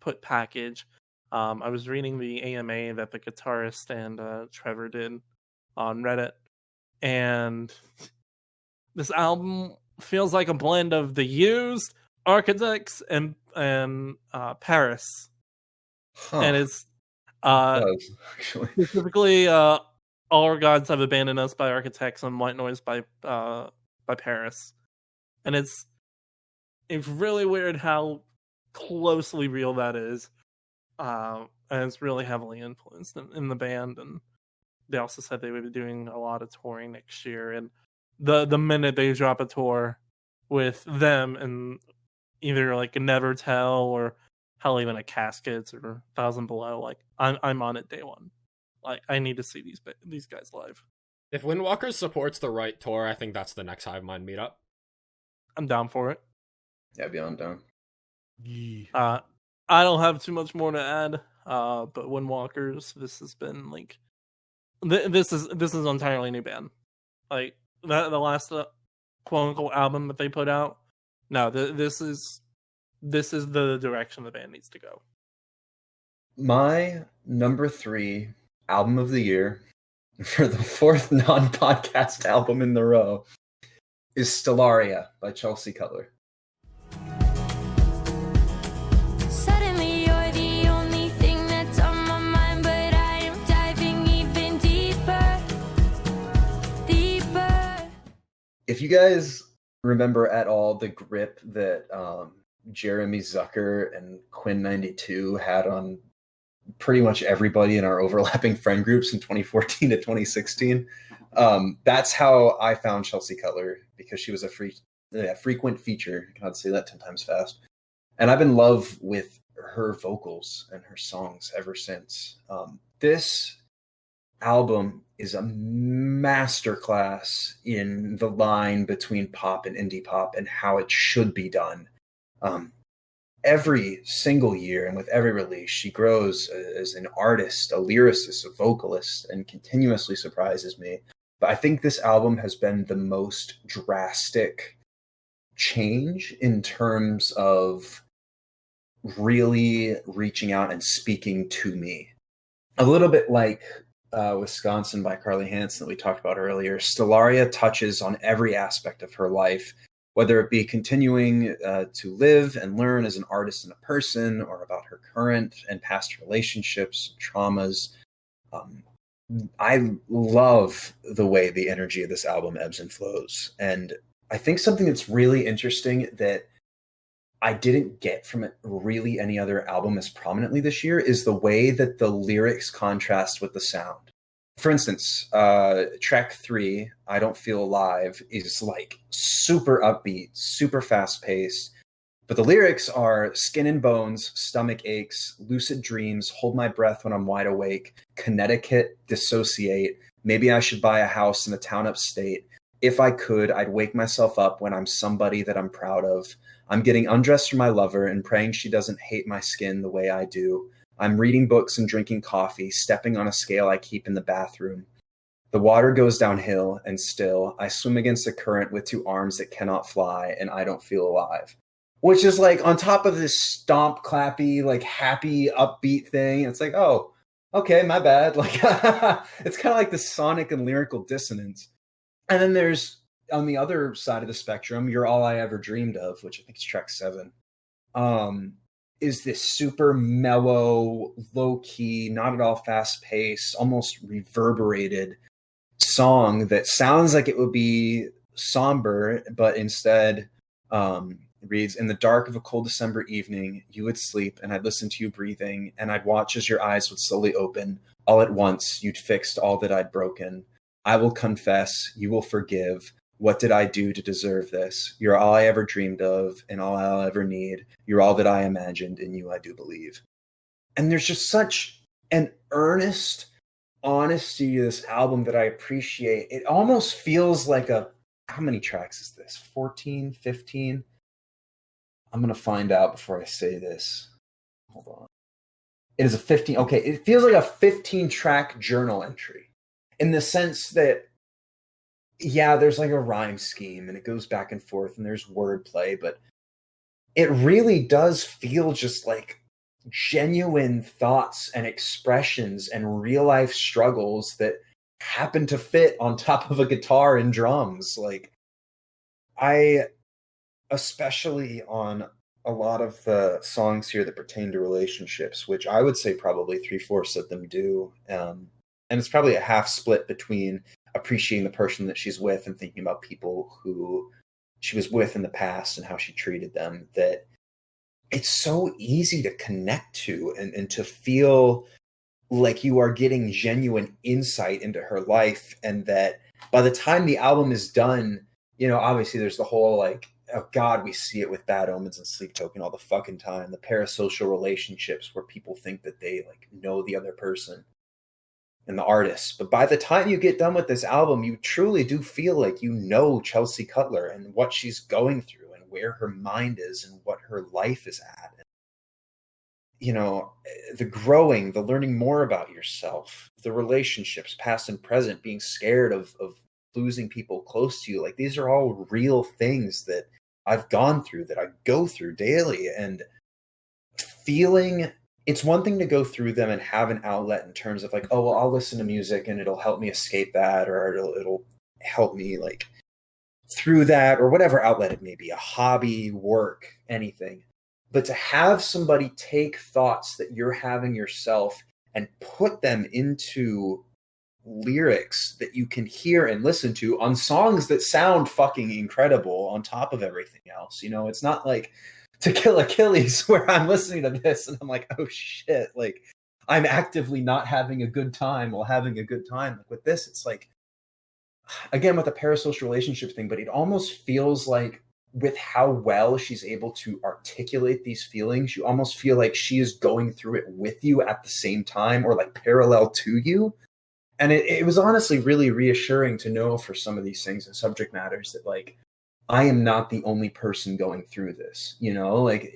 put package. I was reading the AMA that the guitarist and Trevor did on Reddit, and this album feels like a blend of The Used, Architects, and Paris. And it's actually specifically All Our Gods Have Abandoned Us by Architects and White Noise by Paris. And it's really weird how closely real that is. And it's really heavily influenced in the band. And they also said they would be doing a lot of touring next year. And the minute they drop a tour with them and either like a Never Tell or hell, even a Caskets or 1,000 Below, like I'm on it day one. Like, I need to see these guys live. If Windwalkers supports the right tour, I think that's the next Hivemind meetup. I'm down for it. Yeah, beyond down. I don't have too much more to add. But Windwalkers, this has been like this is entirely new band. Like the last quote unquote album that they put out. No, this is the direction the band needs to go. My number 3 album of the year for the 4th non-podcast album in the row is Stellaria by Chelsea Cutler. Suddenly you're the only thing that's on my mind, but I am diving even deeper. If you guys remember at all the grip that Jeremy Zucker and Quinn92 had on pretty much everybody in our overlapping friend groups in 2014 to 2016, that's how I found Chelsea Cutler, because she was a frequent feature. I'd say that 10 times fast. And I've been in love with her vocals and her songs ever since. This album is a masterclass in the line between pop and indie pop and how it should be done. Every single year and with every release, she grows as an artist, a lyricist, a vocalist, and continuously surprises me. But I think this album has been the most drastic change in terms of really reaching out and speaking to me. A little bit like Wisconsin by Carly Hansen that we talked about earlier, Stellaria touches on every aspect of her life, whether it be continuing to live and learn as an artist and a person, or about her current and past relationships, traumas. I love the way the energy of this album ebbs and flows. And I think something that's really interesting that I didn't get from it really any other album as prominently this year is the way that the lyrics contrast with the sound. For instance, track 3, I Don't Feel Alive, is like super upbeat, super fast paced, but the lyrics are skin and bones, stomach aches, lucid dreams, hold my breath when I'm wide awake, Connecticut, dissociate, maybe I should buy a house in a town upstate, If I could, I'd wake myself up when I'm somebody that I'm proud of. I'm getting undressed for my lover and praying she doesn't hate my skin the way I do. I'm reading books and drinking coffee, stepping on a scale I keep in the bathroom. The water goes downhill, and still, I swim against the current with two arms that cannot fly, and I don't feel alive. Which is like on top of this stomp, clappy, like happy, upbeat thing. It's like, oh, okay, my bad. Like, it's kind of like the sonic and lyrical dissonance. And then there's, on the other side of the spectrum, You're All I Ever Dreamed Of, which I think is track 7. Is this super mellow, low-key, not at all fast-paced, almost reverberated song that sounds like it would be somber, but instead reads, in the dark of a cold December evening, you would sleep and I'd listen to you breathing and I'd watch as your eyes would slowly open. All at once, you'd fixed all that I'd broken. I will confess, you will forgive. What did I do to deserve this? You're all I ever dreamed of and all I'll ever need. You're all that I imagined, in you I do believe. And there's just such an earnest honesty to this album that I appreciate. It almost feels like how many tracks is this? 14, 15? I'm going to find out before I say this. Hold on. It is a 15. Okay, it feels like a 15-track journal entry in the sense that, yeah, there's like a rhyme scheme and it goes back and forth and there's wordplay, but it really does feel just like genuine thoughts and expressions and real life struggles that happen to fit on top of a guitar and drums. Like, I, especially on a lot of the songs here that pertain to relationships, which I would say probably 3/4 of them do, and it's probably a half split between appreciating the person that she's with and thinking about people who she was with in the past and how she treated them, that it's so easy to connect to and to feel like you are getting genuine insight into her life. And that by the time the album is done, obviously there's the whole like, oh God, we see it with Bad Omens and Sleep Token all the fucking time. The parasocial relationships where people think that they like know the other person and the artist. But by the time you get done with this album, you truly do feel like you know Chelsea Cutler and what she's going through and where her mind is and what her life is at. The growing, the learning more about yourself, the relationships, past and present, being scared of losing people close to you. Like, these are all real things that I've gone through, that I go through daily, and feeling it's one thing to go through them and have an outlet in terms of like, oh, well, I'll listen to music and it'll help me escape that, or it'll help me like through that, or whatever outlet it may be, a hobby, work, anything. But to have somebody take thoughts that you're having yourself and put them into lyrics that you can hear and listen to on songs that sound fucking incredible on top of everything else. It's not like To Kill Achilles where I'm listening to this and I'm like, oh shit, like I'm actively not having a good time while having a good time. Like with this, it's like, again, with the parasocial relationship thing, but it almost feels like with how well she's able to articulate these feelings, you almost feel like she is going through it with you at the same time, or like parallel to you. And it was honestly really reassuring to know for some of these things and subject matters that like, I am not the only person going through this, like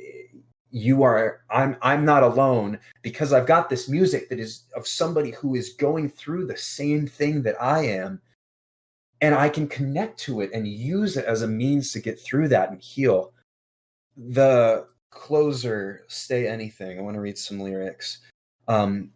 you are, I'm not alone, because I've got this music that is of somebody who is going through the same thing that I am. And I can connect to it and use it as a means to get through that and heal. The closer, Stay Anything. I want to read some lyrics.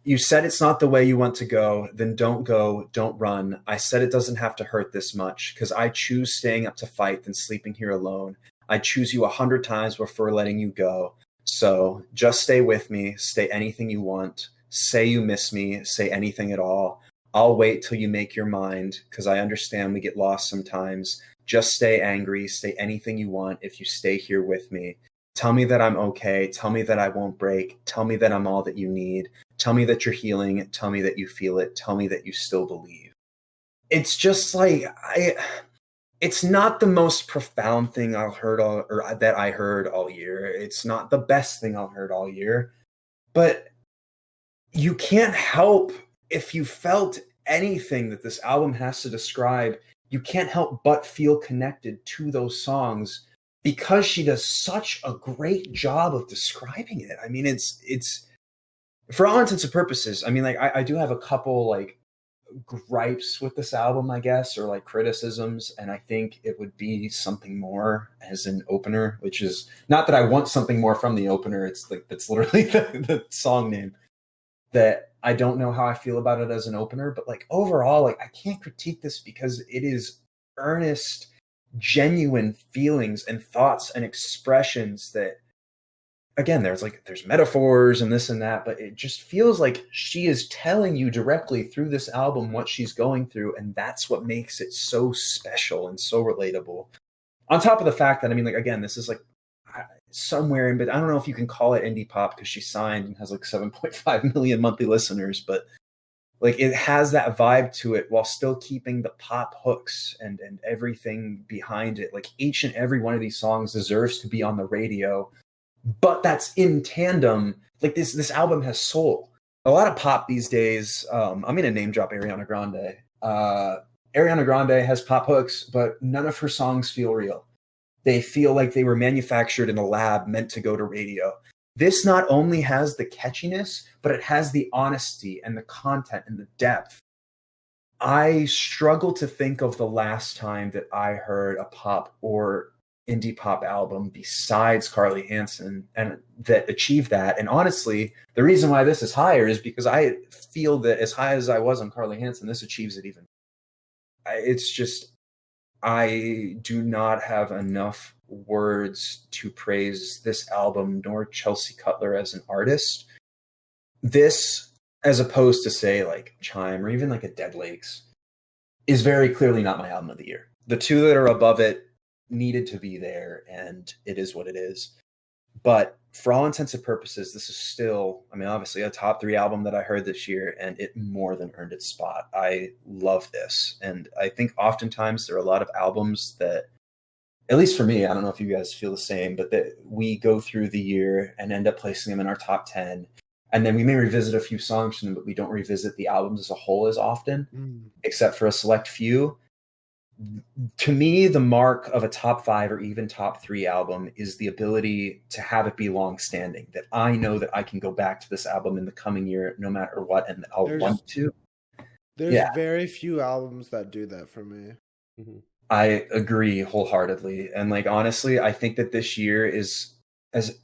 You said it's not the way you want to go, then don't go, don't run. I said it doesn't have to hurt this much, because I choose staying up to fight than sleeping here alone. I choose you 100 times before letting you go. So just stay with me, stay anything you want. Say you miss me, say anything at all. I'll wait till you make your mind, because I understand we get lost sometimes. Just stay angry, say anything you want if you stay here with me. Tell me that I'm okay. Tell me that I won't break. Tell me that I'm all that you need. Tell me that you're healing. Tell me that you feel it. Tell me that you still believe. It's just like, it's not the most profound thing that I heard all year. It's not the best thing I've heard all year. But you can't help, if you felt anything that this album has to describe, you can't help but feel connected to those songs because she does such a great job of describing it. I mean, it's for all intents and purposes. I mean, like I do have a couple like gripes with this album, I guess, or like criticisms, and I think it would be something more as an opener, which is not that I want something more from the opener. It's like that's literally the song name. That I don't know how I feel about it as an opener, but like overall, like I can't critique this because it is earnest, genuine feelings and thoughts and expressions that, again, there's metaphors and this and that, but it just feels like she is telling you directly through this album what she's going through. And that's what makes it so special and so relatable. On top of the fact that, I mean, like, again, this is like somewhere in, but I don't know if you can call it indie pop because she's signed and has like 7.5 million monthly listeners, but like it has that vibe to it while still keeping the pop hooks and everything behind it. Like each and every one of these songs deserves to be on the radio, but that's in tandem. Like this album has soul. A lot of pop these days. I'm going to name drop Ariana Grande. Ariana Grande has pop hooks, but none of her songs feel real. They feel like they were manufactured in a lab meant to go to radio. This not only has the catchiness, but it has the honesty and the content and the depth. I struggle to think of the last time that I heard a pop or indie pop album besides Carly Hansen and that achieved that. And honestly, the reason why this is higher is because I feel that as high as I was on Carly Hansen, this achieves it even. It's just, I do not have enough words to praise this album nor Chelsea Cutler as an artist. This, as opposed to say like Chime or even like a Dead Lakes, is very clearly not my album of the year. The two that are above it needed to be there, and it is what it is. But for all intents and purposes, this is still, I mean, obviously a top 3 album that I heard this year, and it more than earned its spot. I love this. And I think oftentimes there are a lot of albums that, at least for me, I don't know if you guys feel the same, but that we go through the year and end up placing them in our top 10. And then we may revisit a few songs from them, but we don't revisit the albums as a whole as often, except for a select few. To me, the mark of a top 5 or even top 3 album is the ability to have it be long-standing, that I know that I can go back to this album in the coming year no matter what, and I'll want to. There's very few albums that do that for me. Mm-hmm. I agree wholeheartedly. And like, honestly, I think that this year is, as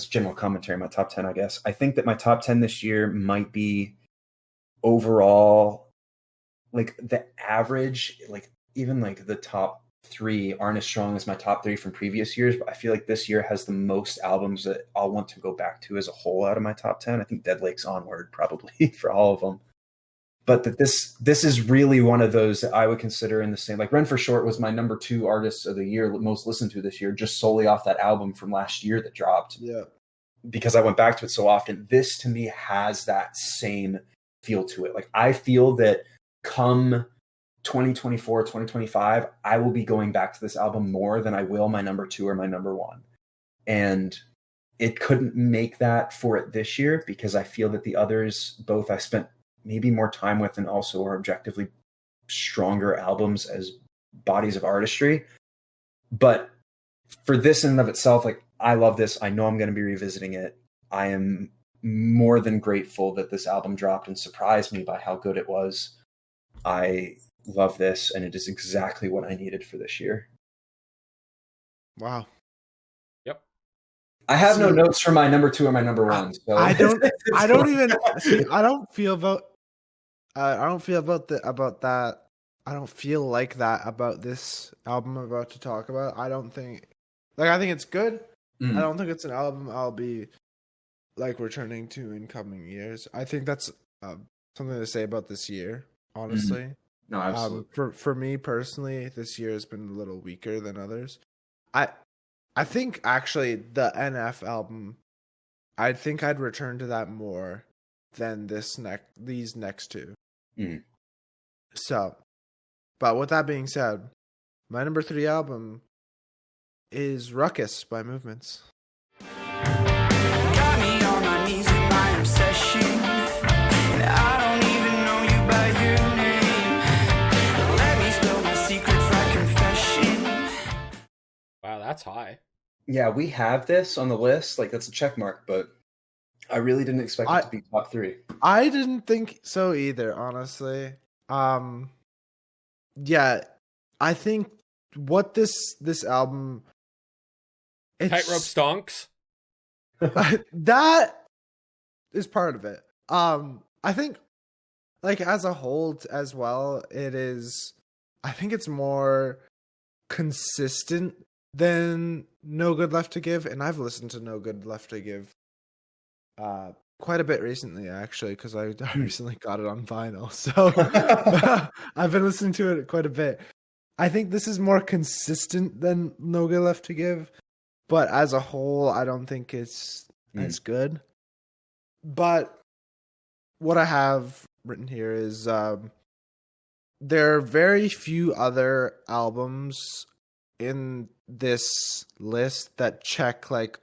general commentary, my top 10, I guess, I think that my top 10 this year might be overall like the average, like even like the top 3 aren't as strong as my top 3 from previous years, but I feel like this year has the most albums that I'll want to go back to as a whole out of my top 10. I think Dead Lakes onward probably for all of them. But that this is really one of those that I would consider in the same, like Ren for Short was my number 2 artist of the year, most listened to this year, just solely off that album from last year that dropped. Yeah. Because I went back to it so often. This to me has that same feel to it. Like I feel that come 2024, 2025, I will be going back to this album more than I will my number 2 or my number 1. And it couldn't make that for it this year because I feel that the others, both I spent maybe more time with and also are objectively stronger albums as bodies of artistry. But for this in and of itself, like I love this. I know I'm going to be revisiting it. I am more than grateful that this album dropped and surprised me by how good it was. I love this, and it is exactly what I needed for this year. Wow. Yep. I have no notes for my number 2 or my number 1. So I don't feel that. I don't feel like that about this album I'm about to talk about. I think it's good. I don't think it's an album I'll be like returning to in coming years. I think that's something to say about this year, honestly. No, absolutely. For me personally, this year has been a little weaker than others. I think actually the NF album, I think I'd return to that more than these next 2. So, but with that being said, my number 3 album is Ruckus by Movements. Got me on my knees in my obsession, and I don't even know you by your name. Let me spill that's high. Yeah, we have this on the list. Like, that's a check mark, but I really didn't expect it to be top 3. I didn't think so either, honestly. Yeah, I think what this album, Tightrope stonks. that is part of it. I think, like, as a whole as well, it is. I think it's more consistent than No Good Left to Give, and I've listened to No Good Left to Give quite a bit recently, actually, because I recently got it on vinyl, so I've been listening to it quite a bit. I think this is more consistent than No Good Left to Give, but as a whole, I don't think it's as good. But what I have written here is there are very few other albums in this list that check like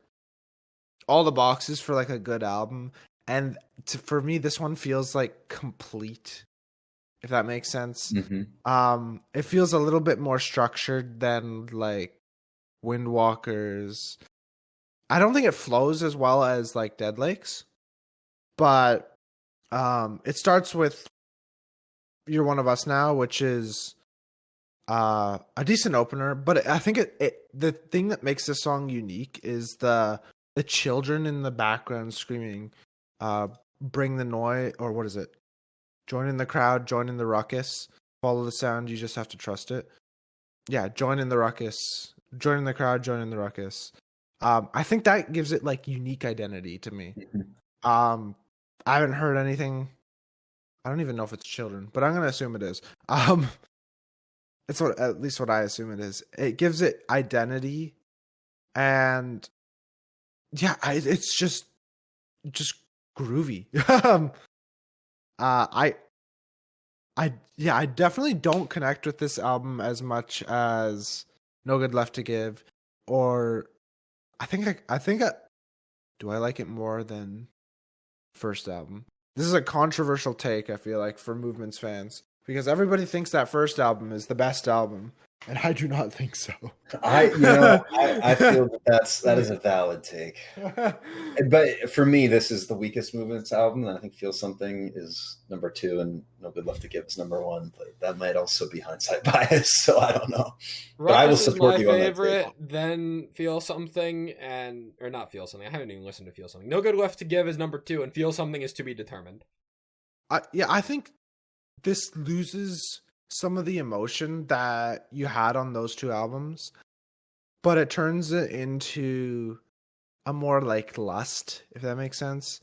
all the boxes for like a good album, and for me this one feels like complete, if that makes sense. It feels a little bit more structured than like Windwalker's. I don't think it flows as well as like Dead Lakes, but it starts with You're One of Us Now, which is a decent opener, but I think the thing that makes this song unique is the children in the background screaming, bring the noise, or what is it? Join in the crowd, join in the ruckus, follow the sound, you just have to trust it. Yeah, join in the ruckus, join in the crowd, join in the ruckus. I think that gives it like unique identity to me. I haven't heard anything. I don't even know if it's children, but I'm going to assume it is. It's at least what I assume it is. It gives it identity, and yeah, it's just groovy. I definitely don't connect with this album as much as No Good Left to Give, or I think do I like it more than first album? This is a controversial take, I feel like, for Movements fans, because everybody thinks that first album is the best album, and I do not think so. I feel that is a valid take. But for me, this is the weakest Movements album, and I think Feel Something is number 2, and No Good Left to Give is number 1. But that might also be hindsight bias, so I don't know. But I will support you on that. Ruckus is my favorite, then Feel Something, or not Feel Something. I haven't even listened to Feel Something. No Good Left to Give is number 2, and Feel Something is to be determined. I think this loses some of the emotion that you had on those 2 albums, but it turns it into a more like lust, if that makes sense.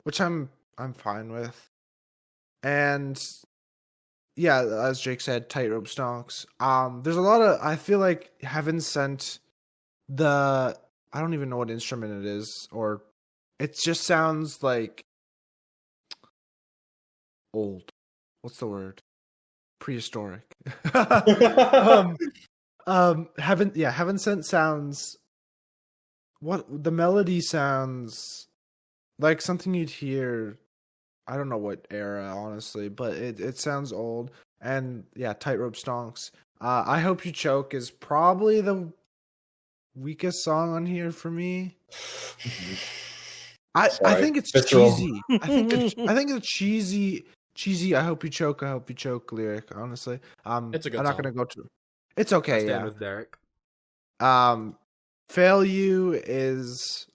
Which I'm fine with. And yeah, as Jake said, Tightrope Stonks. There's a lot of, I feel like Heaven Sent, I don't even know what instrument it is, or it just sounds like old. What's the word? Prehistoric. Heaven Sent sounds, what the melody sounds like something you'd hear, I don't know what era, honestly, but it sounds old. And yeah, Tightrope Stonks. I Hope You Choke is probably the weakest song on here for me. I think it's cheesy. I think it's cheesy. I hope you choke lyric, honestly. It's a good I'm not song. gonna go to. It's okay. I stand Yeah. with Derek. Fail You is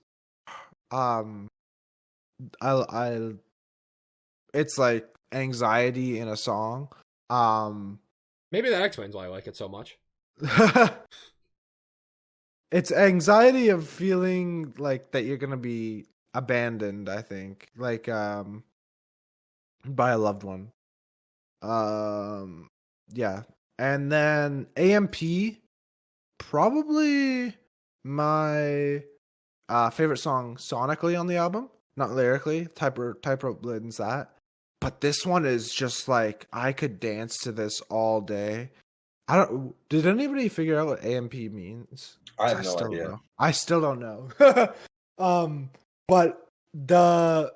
it's like anxiety in a song. Maybe that explains why I like it so much. It's anxiety of feeling like that you're gonna be abandoned, I think. Like by a loved one. Yeah. And then AMP, probably my favorite song sonically on the album, not lyrically. Type wins that. But this one is just like, I could dance to this all day. Did anybody figure out what AMP means? I have no idea. I still don't know. But the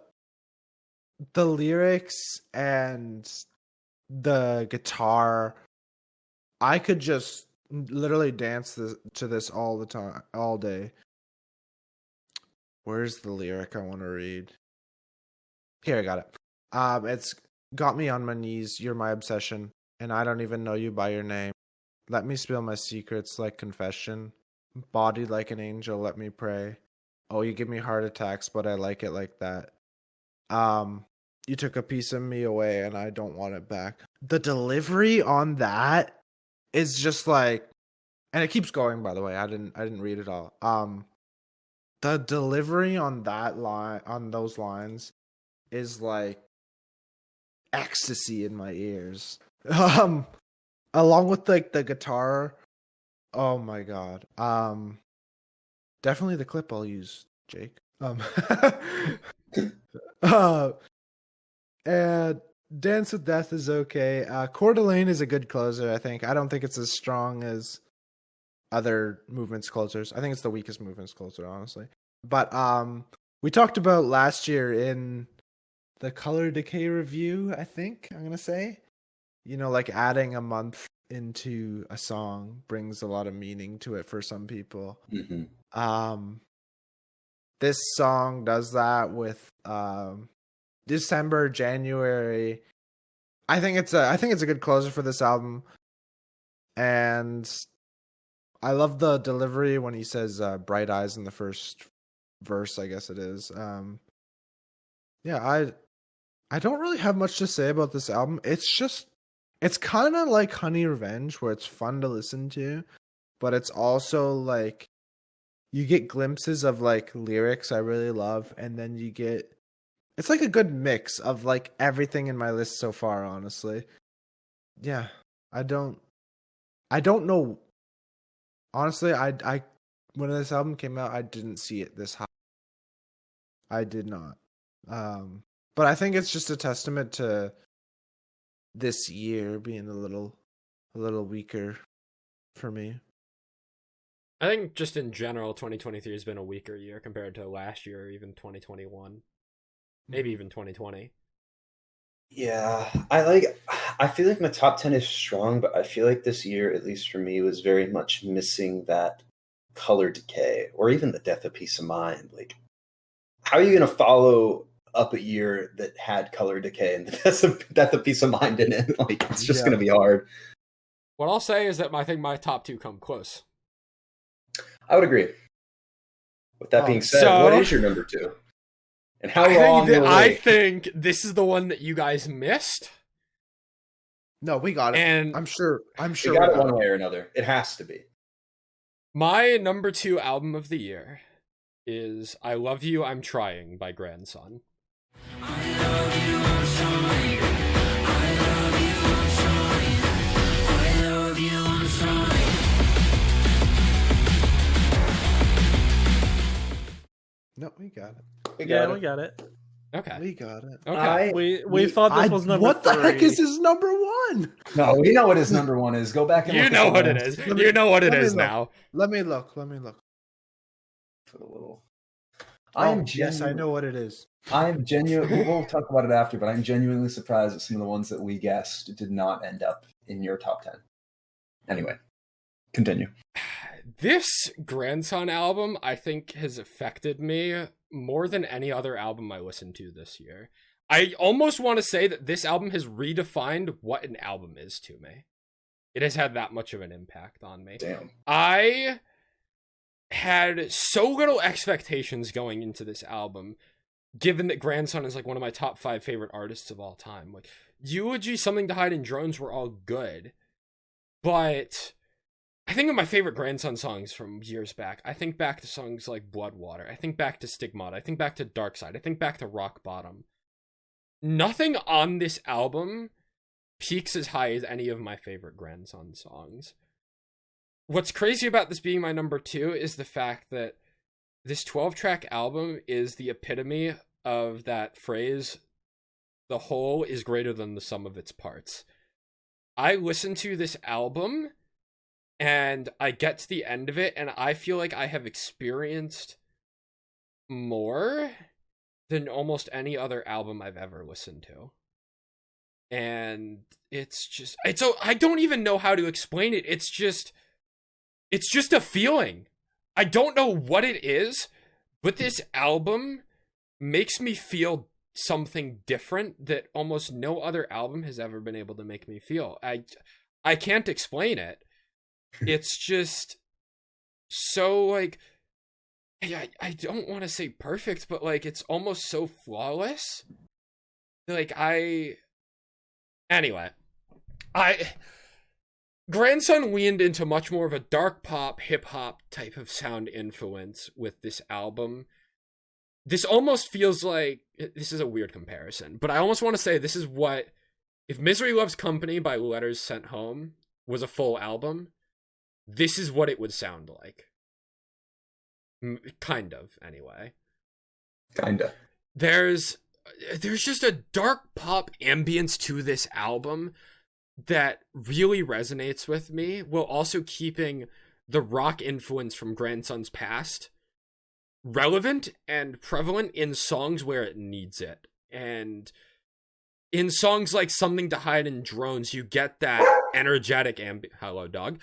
lyrics and the guitar, I could just literally dance to this all the time, all day. Where's the lyric I want to read? Here, I got it. It's got me on my knees. You're my obsession, and I don't even know you by your name. Let me spill my secrets like confession. Body like an angel, let me pray. Oh, you give me heart attacks, but I like it like that. You took a piece of me away, and I don't want it back. The delivery on that is just like, and it keeps going. By the way, I didn't read it all. The delivery on that line, on those lines, is like ecstasy in my ears. Along with like the guitar. Oh my god. Definitely the clip I'll use, Jake. And Dance with Death is okay. Coeur d'Alene is a good closer, I think. I don't think it's as strong as other movements closers. I think it's the weakest movements closer, honestly. But we talked about last year in the Color Decay review, I think I'm gonna say. You know, like adding a month into a song brings a lot of meaning to it for some people. Mm-hmm. This song does that with December, January. I think it's a good closer for this album. And I love the delivery when he says bright eyes in the first verse, I guess it is. Yeah, I don't really have much to say about this album. It's kind of like Honey Revenge, where it's fun to listen to, but it's also like you get glimpses of like lyrics I really love, and then it's like a good mix of like everything in my list so far, honestly. Yeah, I don't know. Honestly, I when this album came out, I didn't see it this high. I did not. But I think it's just a testament to this year being a little weaker for me. I think just in general, 2023 has been a weaker year compared to last year, or even 2021, maybe even 2020. Yeah, I feel like my top 10 is strong, but I feel like this year, at least for me, was very much missing that color decay or even the death of peace of mind. Like, how are you going to follow up a year that had color decay and the death of peace of mind in it? Like, it's just going to be hard. What I'll say is that I think my top two come close. I would agree. With that being said, what is your number two? And how long? I think this is the one that you guys missed. No, we got it. And I'm sure we got it one way or another. It has to be. My number two album of the year is I Love You, I'm Trying by Grandson. I love you, I'm trying. I love you, I'm trying. I love you, I'm trying. No, we got it. We got it. Okay. We got it. Okay. We thought this was number What the three. heck is his number one? No, we know what his number one is. Go back and You look know at what the it is. list. You know what it let me is look. now. Let me look. Put a little. Yes, I know what it is. I'm genuine. We'll talk about it after, but I'm genuinely surprised that some of the ones that we guessed did not end up in your top 10. Anyway, continue. This Grandson album, I think, has affected me more than any other album I listened to this year. I almost want to say that this album has redefined what an album is to me. It has had that much of an impact on me. Damn. I had so little expectations going into this album, given that Grandson is like one of my top 5 favorite artists of all time. Like, Eulogy, Something to Hide, and Drones were all good, but I think of my favorite Grandson songs from years back. I think back to songs like Bloodwater. I think back to Stigmata. I think back to Dark Side. I think back to Rock Bottom. Nothing on this album peaks as high as any of my favorite Grandson songs. What's crazy about this being my number 2 is the fact that this 12-track album is the epitome of that phrase, the whole is greater than the sum of its parts. I listen to this album and I get to the end of it, and I feel like I have experienced more than almost any other album I've ever listened to. And it's I don't even know how to explain it. It's just it's just a feeling. I don't know what it is, but this album makes me feel something different that almost no other album has ever been able to make me feel. I can't explain it. It's just so like, I don't want to say perfect, but like it's almost so flawless. Like anyway, Grandson leaned into much more of a dark pop, hip hop type of sound influence with this album. This almost feels like, this is a weird comparison, but I almost want to say this is what, if Misery Loves Company by Letters Sent Home was a full album, this is what it would sound like. Kind of, anyway. Kinda. There's just a dark pop ambience to this album that really resonates with me, while also keeping the rock influence from Grandson's past relevant and prevalent in songs where it needs it. And in songs like Something to Hide in Drones, you get that energetic hello, dog.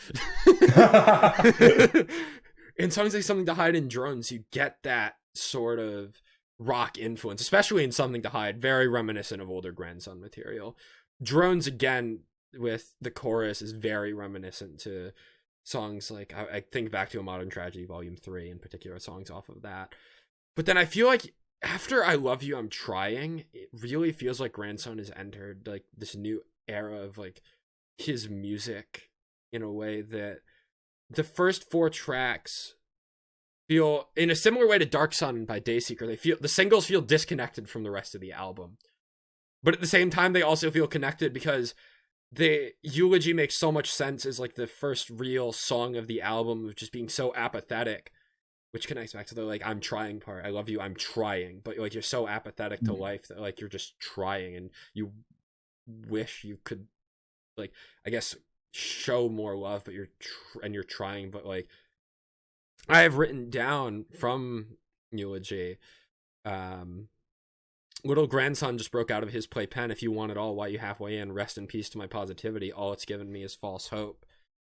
In songs like Something to Hide in Drones, you get that sort of rock influence, especially in Something to Hide, very reminiscent of older Grandson material. Drones, again, with the chorus, is very reminiscent to songs like, I think back to A Modern Tragedy Volume 3 in particular, songs off of that. But then I feel like after I Love You, I'm Trying, it really feels like Grandson has entered like this new era of like his music in a way that the first 4 tracks feel, in a similar way to Dark Sun by Dayseeker, the singles feel disconnected from the rest of the album. But at the same time, they also feel connected because the Eulogy makes so much sense as like the first real song of the album of just being so apathetic, which connects back to the like I'm trying part. I love you, I'm trying, but like you're so apathetic to life that like you're just trying and you wish you could like, I guess, show more love, but you're trying. But like I have written down from Eulogy, little grandson just broke out of his playpen. If you want it all, why you halfway in? Rest in peace to my positivity. All it's given me is false hope.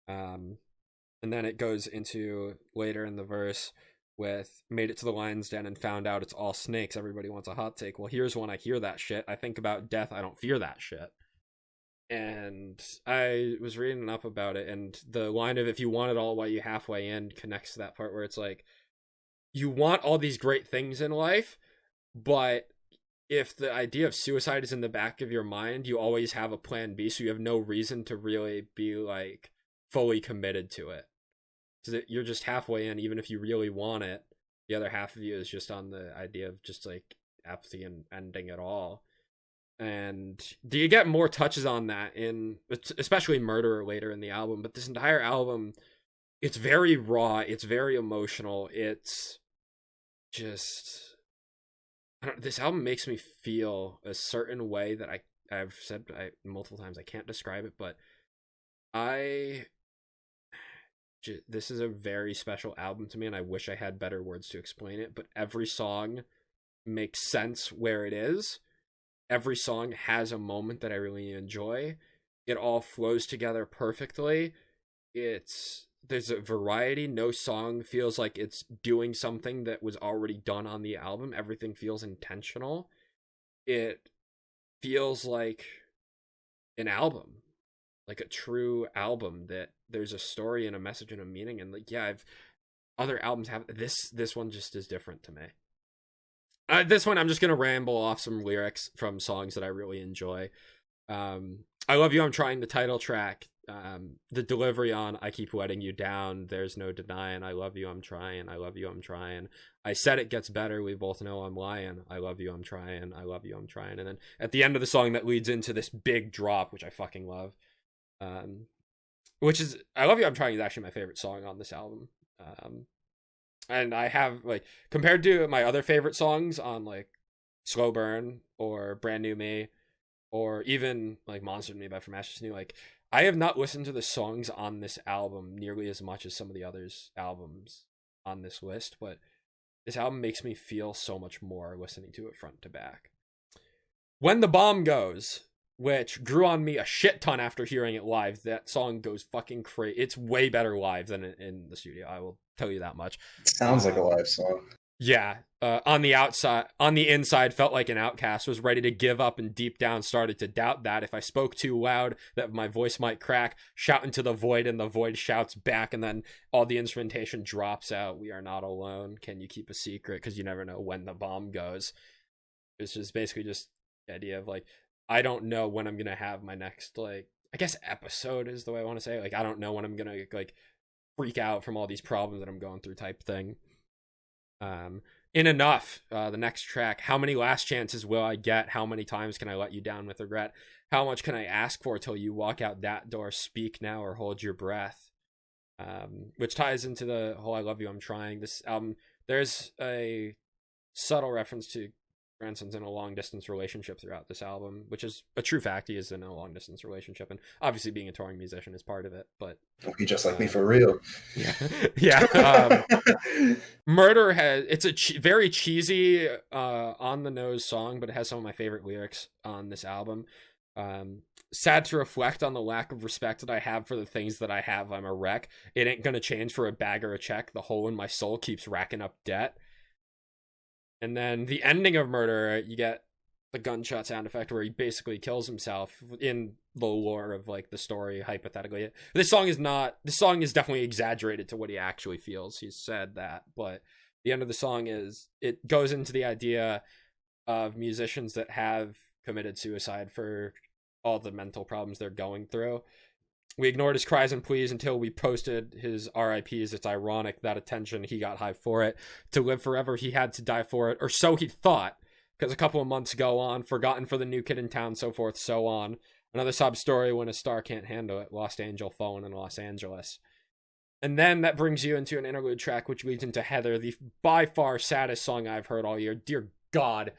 And then it goes into later in the verse with made it to the lion's den and found out it's all snakes. Everybody wants a hot take. Well, here's when I hear that shit. I think about death. I don't fear that shit. And I was reading up about it, and the line of if you want it all, why you halfway in connects to that part where it's like, you want all these great things in life, but if the idea of suicide is in the back of your mind, you always have a plan B, so you have no reason to really be like fully committed to it. Because you're just halfway in, even if you really want it, the other half of you is just on the idea of just like apathy and ending it all. And do you get more touches on that in, especially Murderer later in the album, but this entire album, it's very raw, it's very emotional, it's just, this album makes me feel a certain way that I've said multiple times, I can't describe it, but this is a very special album to me, and I wish I had better words to explain it, but every song makes sense where it is. Every song has a moment that I really enjoy. It all flows together perfectly. There's a variety. No song feels like it's doing something that was already done on the album. Everything feels intentional. It feels like an album, like a true album that there's a story and a message and a meaning. And like, yeah, other albums have this one just is different to me. This one, I'm just going to ramble off some lyrics from songs that I really enjoy. I Love You, I'm Trying, the title track. The delivery on I Keep Letting You Down, There's No Denying, I Love You, I'm Trying, I Love You, I'm Trying. I Said It Gets Better, We Both Know I'm Lying, I Love You, I'm Trying, I Love You, I'm Trying. And then at the end of the song that leads into this big drop, which I fucking love. Which is, I Love You, I'm Trying is actually my favorite song on this album. And I have, like, compared to my other favorite songs on, like, Slow Burn or Brand New Me or even, like, Monster to Me by From Ashes to New, like, I have not listened to the songs on this album nearly as much as some of the others albums on this list, but this album makes me feel so much more listening to it front to back. When the Bomb Goes, which grew on me a shit ton after hearing it live. That song goes fucking crazy. It's way better live than in the studio. I will tell you that much. It sounds like a live song. Yeah. On the inside, felt like an outcast, was ready to give up, and deep down started to doubt that if I spoke too loud, that my voice might crack, shout into the void, and the void shouts back, and then all the instrumentation drops out. We are not alone. Can you keep a secret? Because you never know when the bomb goes. It's just basically just the idea of like, I don't know when I'm gonna have my next, like, I guess episode is the way I want to say it. Like, I don't know when I'm gonna like freak out from all these problems that I'm going through type thing. In Enough, the next track, how many last chances will I get? How many times can I let you down with regret? How much can I ask for till you walk out that door? Speak now or hold your breath. Which ties into the whole I love you, I'm trying. This album, there's a subtle reference to Branson's in a long distance relationship throughout this album, which is a true fact. He is in a long distance relationship, and obviously being a touring musician is part of it. But he just like me for real. Yeah. Murder it's a very cheesy, on the nose song, but it has some of my favorite lyrics on this album. Sad to reflect on the lack of respect that I have for the things that I have. I'm a wreck. It ain't gonna change for a bag or a check. The hole in my soul keeps racking up debt. And then the ending of Murder, you get the gunshot sound effect where he basically kills himself in the lore of like the story, hypothetically. This song is definitely exaggerated to what he actually feels. He's said that, but the end of the song it goes into the idea of musicians that have committed suicide for all the mental problems they're going through. We ignored his cries and pleas until we posted his RIPs. It's ironic that attention, he got high for it. To live forever, he had to die for it, or so he thought, because a couple of months go on, forgotten for the new kid in town, so forth, so on. Another sob story when a star can't handle it. Lost angel fallen in Los Angeles. And then that brings you into an interlude track, which leads into Heather, the by far saddest song I've heard all year. Dear God,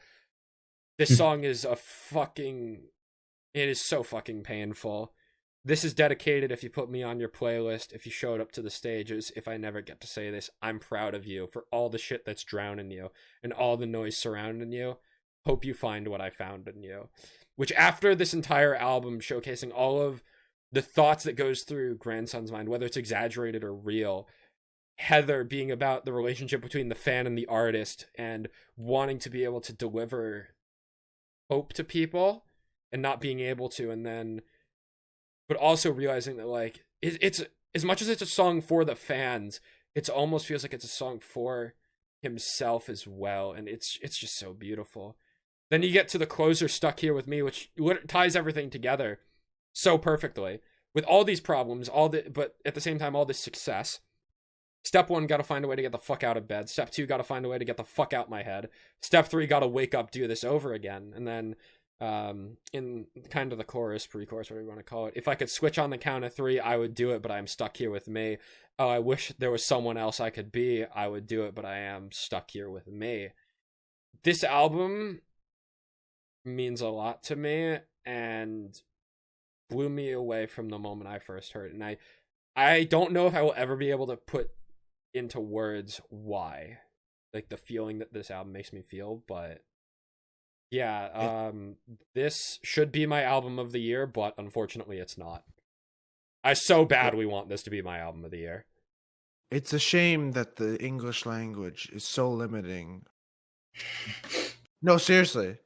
this song is it is so fucking painful. This is dedicated if you put me on your playlist, if you showed up to the stages, if I never get to say this, I'm proud of you for all the shit that's drowning you and all the noise surrounding you. Hope you find what I found in you. Which after this entire album showcasing all of the thoughts that goes through Grandson's mind, whether it's exaggerated or real, Heather being about the relationship between the fan and the artist and wanting to be able to deliver hope to people and not being able to, and then but also realizing that like it's as much as it's a song for the fans, it almost feels like it's a song for himself as well, and it's just so beautiful. Then you get to the closer, Stuck Here With Me, which ties everything together so perfectly with all these problems, but at the same time all this success. Step 1, gotta find a way to get the fuck out of bed. Step 2, gotta find a way to get the fuck out my head. Step 3, gotta wake up, do this over again. And then in kind of the chorus, pre-chorus, whatever you want to call it, if I could switch on the count of 3, I would do it, but I'm stuck here with me. Oh, I wish there was someone else I could be. I would do it, but I am stuck here with me. This album means a lot to me and blew me away from the moment I first heard it. And I don't know if I will ever be able to put into words why, like the feeling that this album makes me feel, but yeah, this should be my album of the year, but unfortunately it's not. I so badly want this to be my album of the year. It's a shame that the English language is so limiting. No, seriously.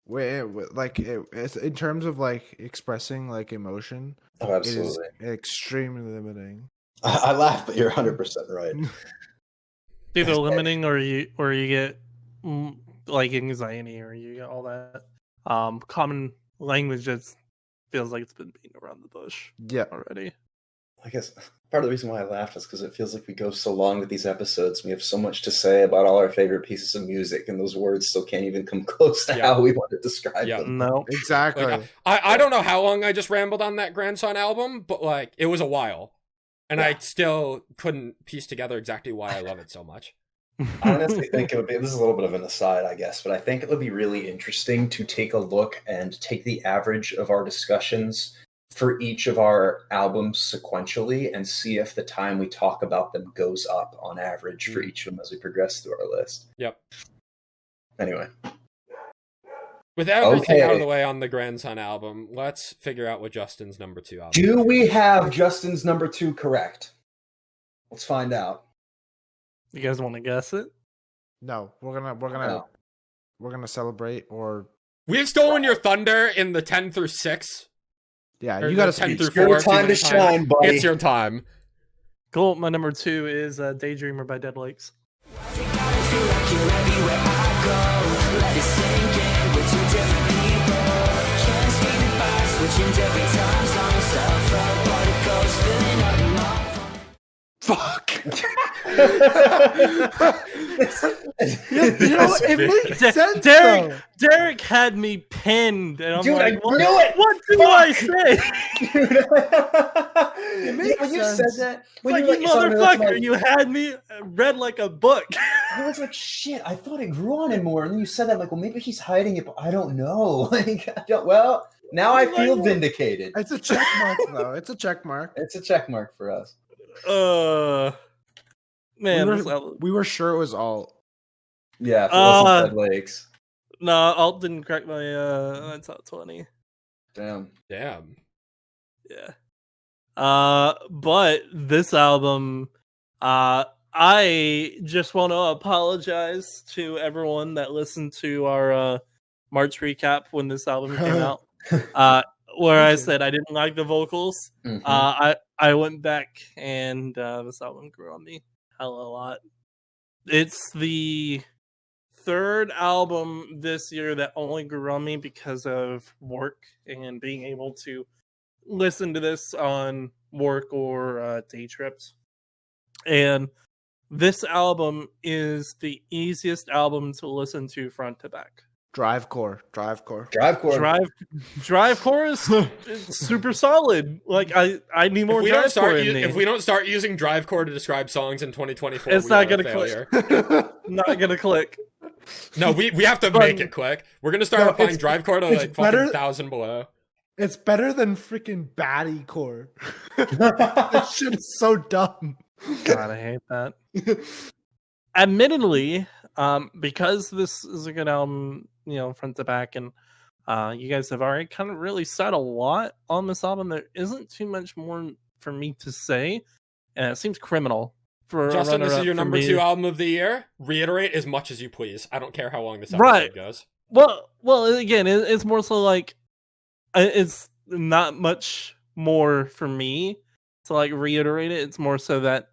It's in terms of like expressing like emotion. Oh, absolutely. It is extremely limiting. I laugh, but you're 100% right. Either limiting or you get like anxiety or you get all that common language that feels like it's been beaten around the bush already. I guess part of the reason why I laughed is because it feels like we go so long with these episodes. We have so much to say about all our favorite pieces of music, and those words still can't even come close to how we want to describe them. No, exactly. Like, I don't know how long I just rambled on that Grandson album, but like it was a while, and I still couldn't piece together exactly why I love it so much. I honestly think it would be, this is a little bit of an aside, I guess, but I think it would be really interesting to take a look and take the average of our discussions for each of our albums sequentially and see if the time we talk about them goes up on average for each of them as we progress through our list. Yep. Anyway. With everything out of Okay. the way on the Grandson album, let's figure out what Justin's number 2 album Do is. we have Justin's number 2 correct? Let's find out. You guys want to guess it? No, No. we're gonna celebrate or We've stolen your thunder in the 10 through 6. yeah, Or you gotta the 10 speak. through It's your 4. time to shine, buddy. It's your time. Cool. My number 2 is Daydreamer by Dead Lakes. Fuck. It makes sense. Derek, though. Derek had me pinned, and I'm Dude, like, I what, knew it! what do I say? makes when you sense. said that, when Like, you you started, I was motherfucker, like- you had me read like a book. I was like, shit, I thought it grew on him more. And then you said that, I'm like, well, maybe he's hiding it, but I don't know. Like, well, now I feel vindicated. It's a check mark, though. It's a check mark. It's a check mark for us. Man, We were sure it was all. Yeah, if it wasn't Dead Lakes. no, Alt didn't crack my top 20. Damn. Damn. Yeah. But this album, I just want to apologize to everyone that listened to our March recap when this album came out. Where I said I didn't like the vocals. Mhm. I went back and this album grew on me hella a lot. It's the third album this year that only grew on me because of work and being able to listen to this on work or day trips. And this album is the easiest album to listen to front to back. Drivecore. Drive chorus is super solid. Like I need more drive core in me. If we don't start using Drivecore to describe songs in 2024, It's we not are a gonna failure. Not gonna click. No, we have to make it quick. We're gonna start No, applying it's- Drivecore to it's like fucking better- 1,000 below. It's better than freaking Baddie Core. That shit is so dumb. God, I hate that. Admittedly, because this is a good album, front to back, and you guys have already kind of really said a lot on this album. There isn't too much more for me to say, and it seems criminal for Justin, this is your for number me. 2 album of the year. Reiterate as much as you please. I don't care how long this episode Right. goes. Well, again, it's more so like it's not much more for me to like reiterate it. It's more so that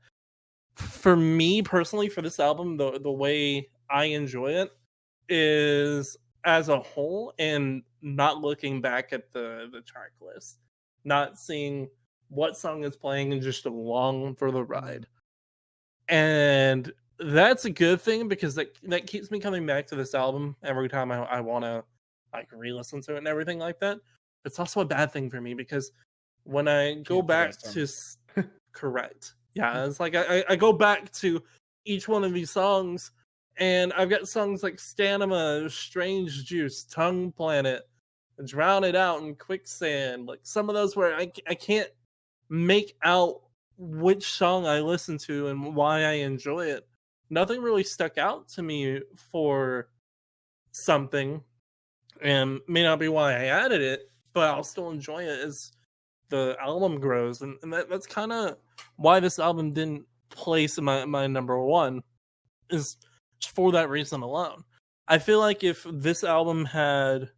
for me personally, for this album, the way I enjoy it is as a whole, and not looking back at the track list, not seeing what song is playing, and just along for the ride. And that's a good thing because that keeps me coming back to this album every time I want to like re-listen to it and everything like that. It's also a bad thing for me because when I go Can't back progress to correct, yeah, it's like I go back to each one of these songs, and I've got songs like Stanima, Strange Juice, Tongue Planet, Drown It Out, and Quicksand. Like some of those where I can't make out which song I listen to and why I enjoy it. Nothing really stuck out to me for something, and may not be why I added it, but I'll still enjoy it as the album grows, and that's kind of why this album didn't place in my number 1, is just for that reason alone. I feel like if this album had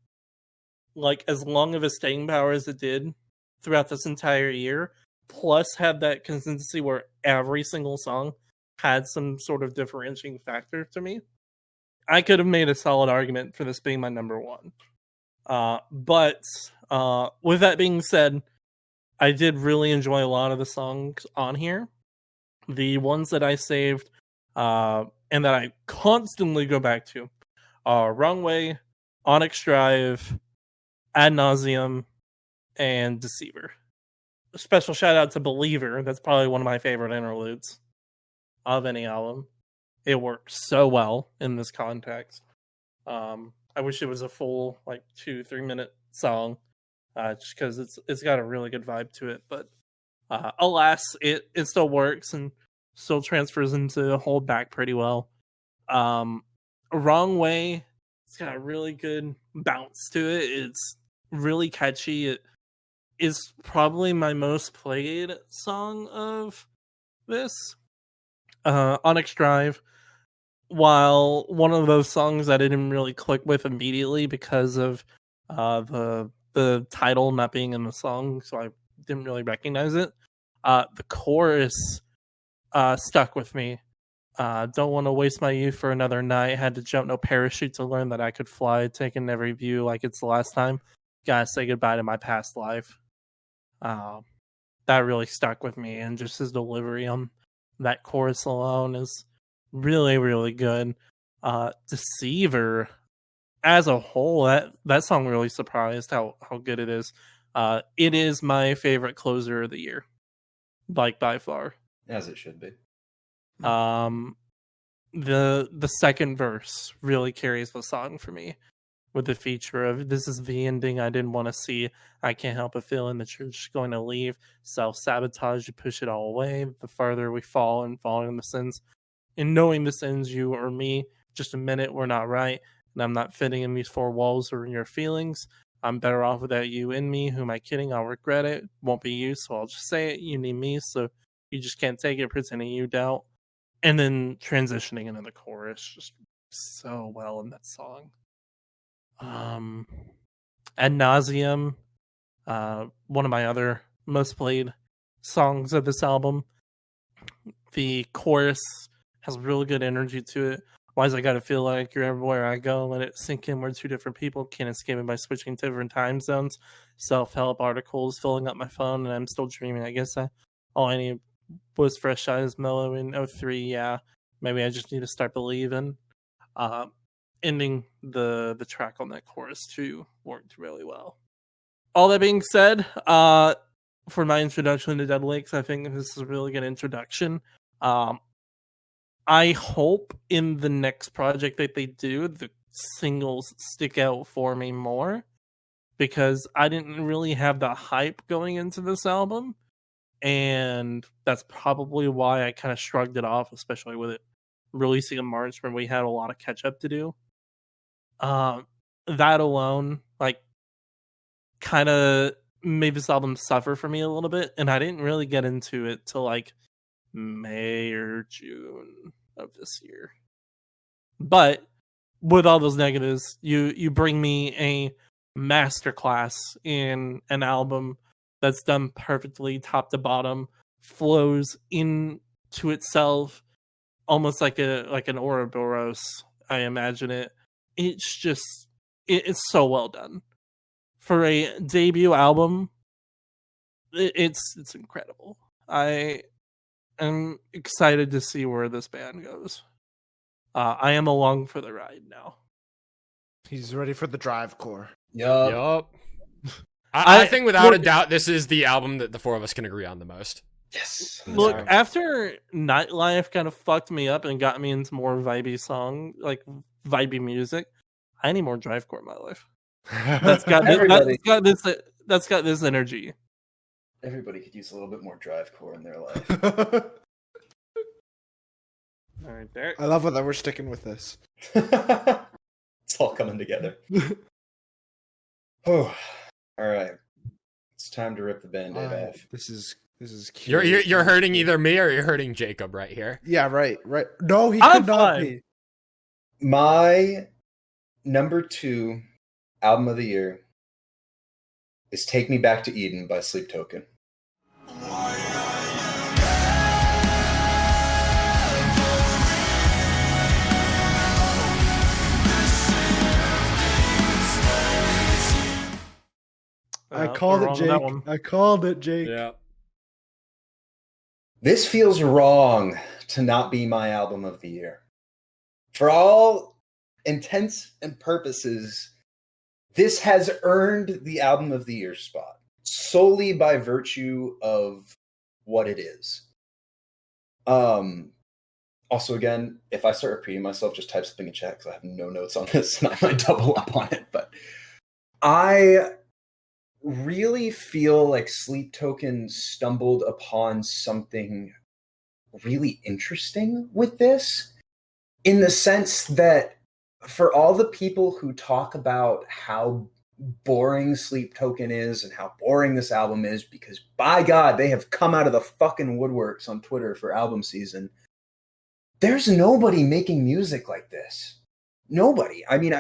like as long of a staying power as it did throughout this entire year, plus had that consistency where every single song had some sort of differentiating factor to me, I could have made a solid argument for this being my number 1. But with that being said, I did really enjoy a lot of the songs on here. The ones that I saved and that I constantly go back to are Wrong Way, Onyx Drive, Ad Nauseum, and Deceiver. A special shout out to Believer. That's probably one of my favorite interludes of any album. It works so well in this context. I wish it was a full 2-3 minute song, just because it's got a really good vibe to it. But alas, it still works and still transfers into Hold Back pretty well. Wrong Way It's got a really good bounce to it. It's really catchy. It is probably my most played song of this. Onyx Drive, while one of those songs I didn't really click with immediately because of the title not being in the song, so I didn't really recognize it. The chorus stuck with me. Don't want to waste my youth for another night. Had to jump no parachute to learn that I could fly. Taking every view like it's the last time. Gotta say goodbye to my past life. That really stuck with me, and just his delivery on that chorus alone is really, really good. Deceiver, as a whole, that song really surprised how good it is. It is my favorite closer of the year, like by far. As it should be. The second verse really carries the song for me, with the feature of "This is the ending I didn't want to see. I can't help but feeling that you're just going to leave. Self-sabotage, you push it all away. The farther we fall and falling in the sins, and knowing this ends you or me. Just a minute, we're not right, and I'm not fitting in these four walls or in your feelings. I'm better off without you in me. Who am I kidding? I'll regret it. Won't be you, so I'll just say it. You need me, so you just can't take it, pretending you doubt." And then transitioning into the chorus just so well in that song. Ad Nauseum, one of my other most played songs of this album. The chorus has really good energy to it. Why's I gotta feel like you're everywhere I go? Let it sink in. We're two different people. Can't escape it by switching to different time zones. Self-help articles filling up my phone, and I'm still dreaming. I guess all I need was fresh eyes, mellow in 03. Yeah, maybe I just need to start believing. Ending the track on that chorus too worked really well. All that being said, for my introduction to Dead Lakes, I think this is a really good introduction. I hope in the next project that they do, the singles stick out for me more, because I didn't really have the hype going into this album, and that's probably why I kind of shrugged it off, especially with it releasing in March when we had a lot of catch up to do. That alone, like, kind of made this album suffer for me a little bit, and I didn't really get into it till like May or June of this year. But with all those negatives, you bring me a masterclass in an album that's done perfectly top to bottom, flows into itself almost like an Ouroboros, I imagine it. It's just it's so well done for a debut album. It's incredible. I am excited to see where this band goes. I am along for the ride now. He's ready for the drive core. Yup. I think without a doubt, this is the album that the four of us can agree on the most. Yes. Look, after Nightlife kind of fucked me up and got me into more vibey vibey music, I need more drivecore in my life. That's got this energy. Everybody could use a little bit more drivecore in their life. All right, Derek. I love that we're sticking with this. It's all coming together. Oh, all right. It's time to rip the Band-Aid off. This is cute. You're hurting either me or you're hurting Jacob right here. Yeah, right. No, he could not be. My number 2 album of the year is "Take Me Back to Eden" by Sleep Token. I called it, Jake. I called it, Jake. Yeah. This feels wrong to not be my album of the year. For all intents and purposes, this has earned the album of the year spot solely by virtue of what it is. Also, again, if I start repeating myself, just type something in chat because I have no notes on this and I might double up on it. But I really feel like Sleep Token stumbled upon something really interesting with this, in the sense that for all the people who talk about how boring Sleep Token is and how boring this album is, because by God, they have come out of the fucking woodworks on Twitter for album season. There's nobody making music like this. Nobody. I mean,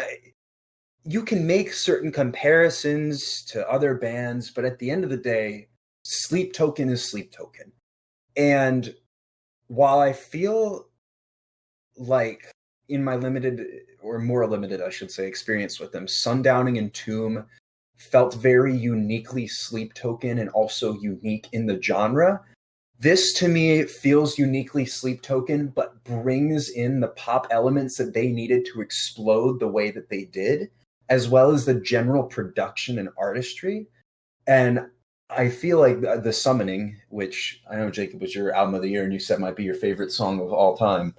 you can make certain comparisons to other bands, but at the end of the day, Sleep Token is Sleep Token. And while I feel like in my limited, or more limited, I should say, experience with them, Sundowning and Tomb felt very uniquely Sleep Token and also unique in the genre. This, to me, feels uniquely Sleep Token, but brings in the pop elements that they needed to explode the way that they did, as well as the general production and artistry. And I feel like The Summoning, which I know, Jacob, was your album of the year, and you said might be your favorite song of all time.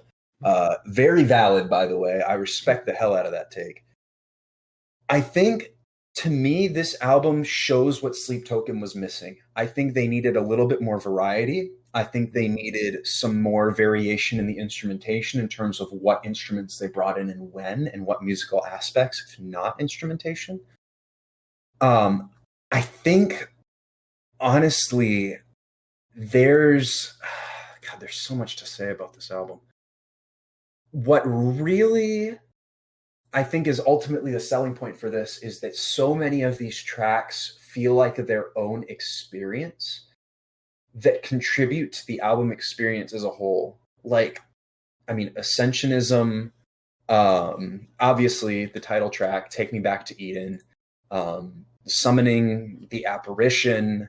Very valid, by the way. I respect the hell out of that take. I think, to me, this album shows what Sleep Token was missing. I think they needed a little bit more variety. I think they needed some more variation in the instrumentation in terms of what instruments they brought in and when, and what musical aspects, if not instrumentation. I think, honestly, there's so much to say about this album. What really, I think, is ultimately the selling point for this is that so many of these tracks feel like their own experience that contribute to the album experience as a whole. Like, I mean, Ascensionism, obviously the title track, Take Me Back to Eden, Summoning, The Apparition,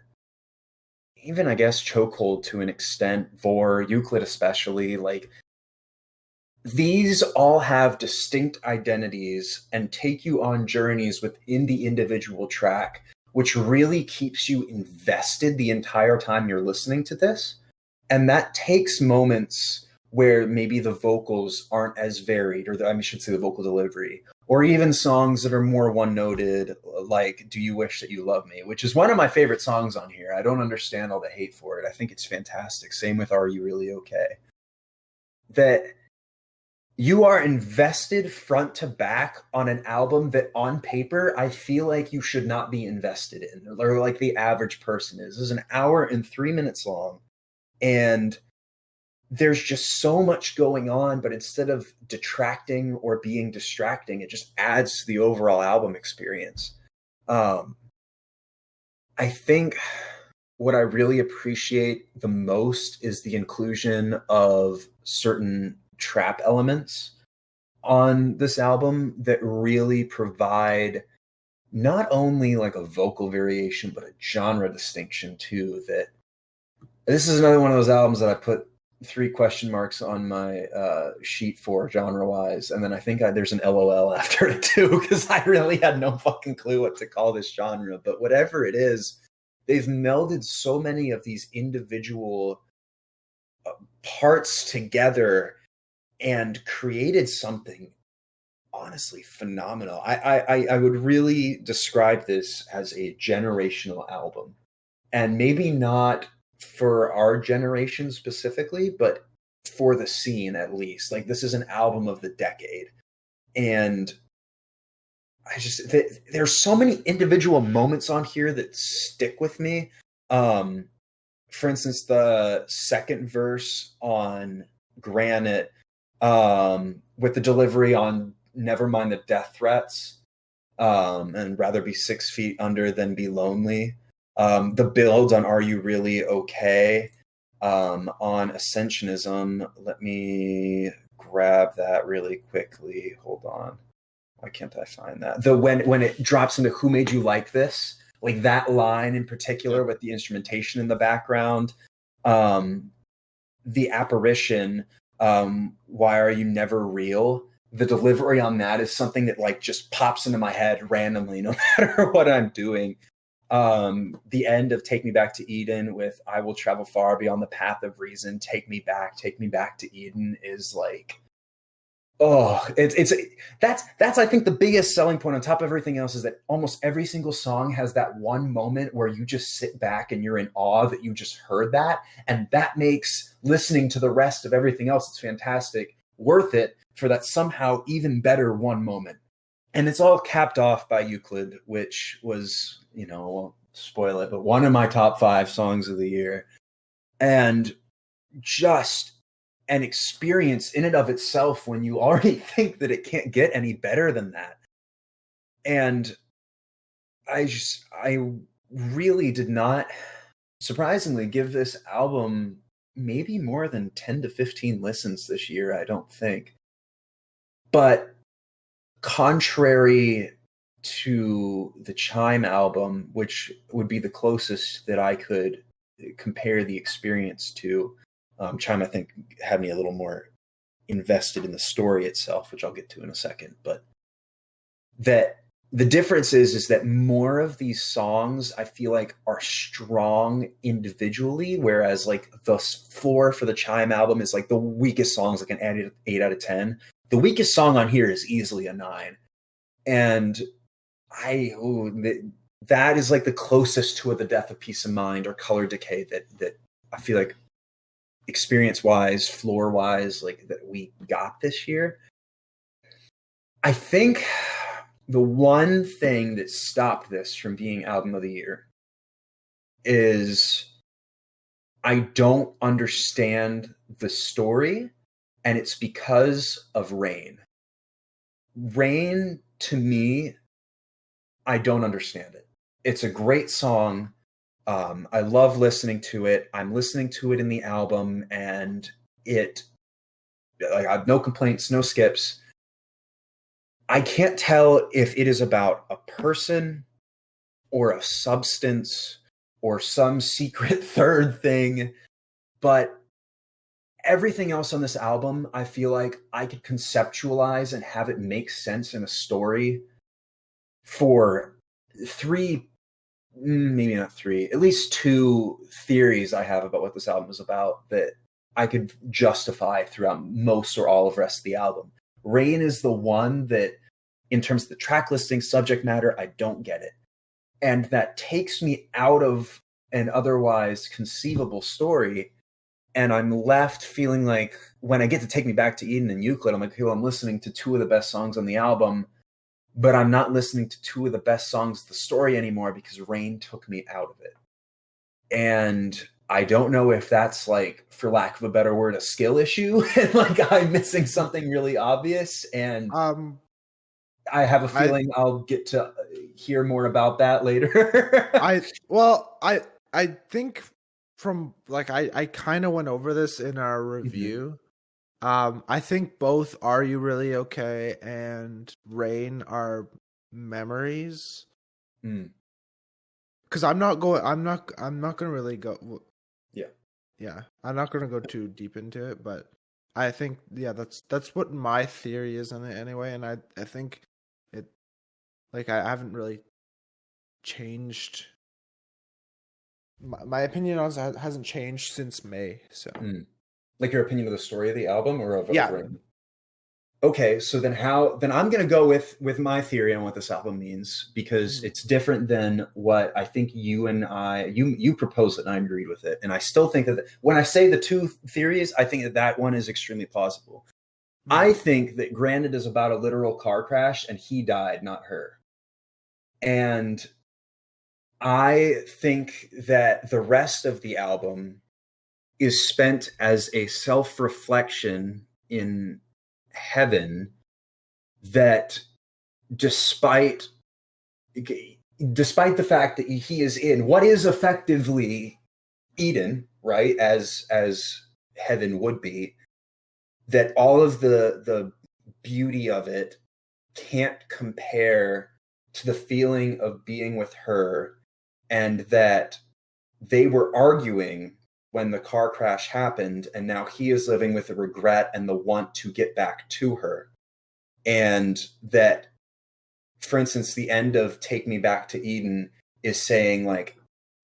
even, I guess, Chokehold to an extent, Vor, Euclid especially. Like, these all have distinct identities and take you on journeys within the individual track, which really keeps you invested the entire time you're listening to this. And that takes moments where maybe the vocals aren't as varied, or I should say the vocal delivery, or even songs that are more one-noted, like Do You Wish That You Love Me, which is one of my favorite songs on here. I don't understand all the hate for it. I think it's fantastic. Same with Are You Really Okay? That you are invested front to back on an album that on paper, I feel like you should not be invested in, or like the average person is. This is an hour and 3 minutes long, and there's just so much going on, but instead of detracting or being distracting, it just adds to the overall album experience. I think what I really appreciate the most is the inclusion of certain trap elements on this album that really provide not only like a vocal variation, but a genre distinction too. That this is another one of those albums that I put 3 question marks on my sheet for genre-wise, and then I think there's an LOL after it too, because I really had no fucking clue what to call this genre. But whatever it is, they've melded so many of these individual parts together and created something honestly phenomenal. I would really describe this as a generational album, and maybe not for our generation specifically, but for the scene at least. Like, this is an album of the decade. And there's so many individual moments on here that stick with me. For instance, the second verse on Granite, with the delivery on Never Mind the Death Threats, and rather be 6 feet under than be lonely. The build on Are You Really Okay? On Ascensionism. Let me grab that really quickly. Hold on. Why can't I find that? When it drops into Who Made You Like This? Like that line in particular with the instrumentation in the background. The Apparition, Why Are You Never Real? The delivery on that is something that like just pops into my head randomly no matter what I'm doing. The end of Take Me Back to Eden with I Will Travel Far Beyond the Path of Reason, Take Me Back to Eden is like, that's I think the biggest selling point on top of everything else is that almost every single song has that one moment where you just sit back and you're in awe that you just heard that, and that makes listening to the rest of everything else that's fantastic worth it for that somehow even better one moment. And it's all capped off by Euclid, which was, you know, I won't spoil it, but one of my top 5 songs of the year. And just an experience in and of itself when you already think that it can't get any better than that. And I really did not, surprisingly, give this album maybe more than 10 to 15 listens this year, I don't think. But contrary to the Chime album, which would be the closest that I could compare the experience to, Chime, I think, had me a little more invested in the story itself, which I'll get to in a second. But that the difference is that more of these songs I feel like are strong individually, whereas like the floor for the Chime album is like the weakest songs, like an 8 out of 10. The weakest song on here is easily a 9. And that is like the closest to The Death of Peace of Mind or Color Decay that I feel like experience-wise, floor-wise, like that we got this year. I think the one thing that stopped this from being album of the year is I don't understand the story, and it's because of Rain. Rain, to me, I don't understand it. It's a great song. I love listening to it. I'm listening to it in the album, and I have no complaints, no skips. I can't tell if it is about a person or a substance or some secret third thing, but everything else on this album, I feel like I could conceptualize and have it make sense in a story for 3, maybe not 3, at least 2 theories I have about what this album is about that I could justify throughout most or all of the rest of the album. Rain is the one that, in terms of the track listing, subject matter, I don't get it. And that takes me out of an otherwise conceivable story. And I'm left feeling like when I get to Take Me Back to Eden and Euclid, I'm like, hey, well, I'm listening to 2 of the best songs on the album, but I'm not listening to 2 of the best songs of the story anymore because Rain took me out of it. And I don't know if that's, like, for lack of a better word, a skill issue, and like I'm missing something really obvious. And I have a feeling I'll get to hear more about that later. I think from like I kind of went over this in our review. I think both Are You Really Okay and Rain are memories. Because I'm not gonna really go. Yeah, I'm not gonna go too deep into it, but I think that's what my theory is on it anyway, and I think it, like, I haven't really changed. My opinion on it hasn't changed since May. So, like your opinion of the story of the album or of Rain? Okay, so then I'm going to go with my theory on what this album means, because it's different than what I think you proposed it and I agreed with it. And I still think that when I say the 2 theories, I think that one is extremely plausible. I think that Granted is about a literal car crash and he died, not her. And I think that the rest of the album is spent as a self-reflection in heaven, that despite the fact that he is in what is effectively Eden, right, as heaven would be, that all of the beauty of it can't compare to the feeling of being with her, and that they were arguing when the car crash happened, and now he is living with the regret and the want to get back to her. And that, for instance, the end of Take Me Back to Eden is saying, like,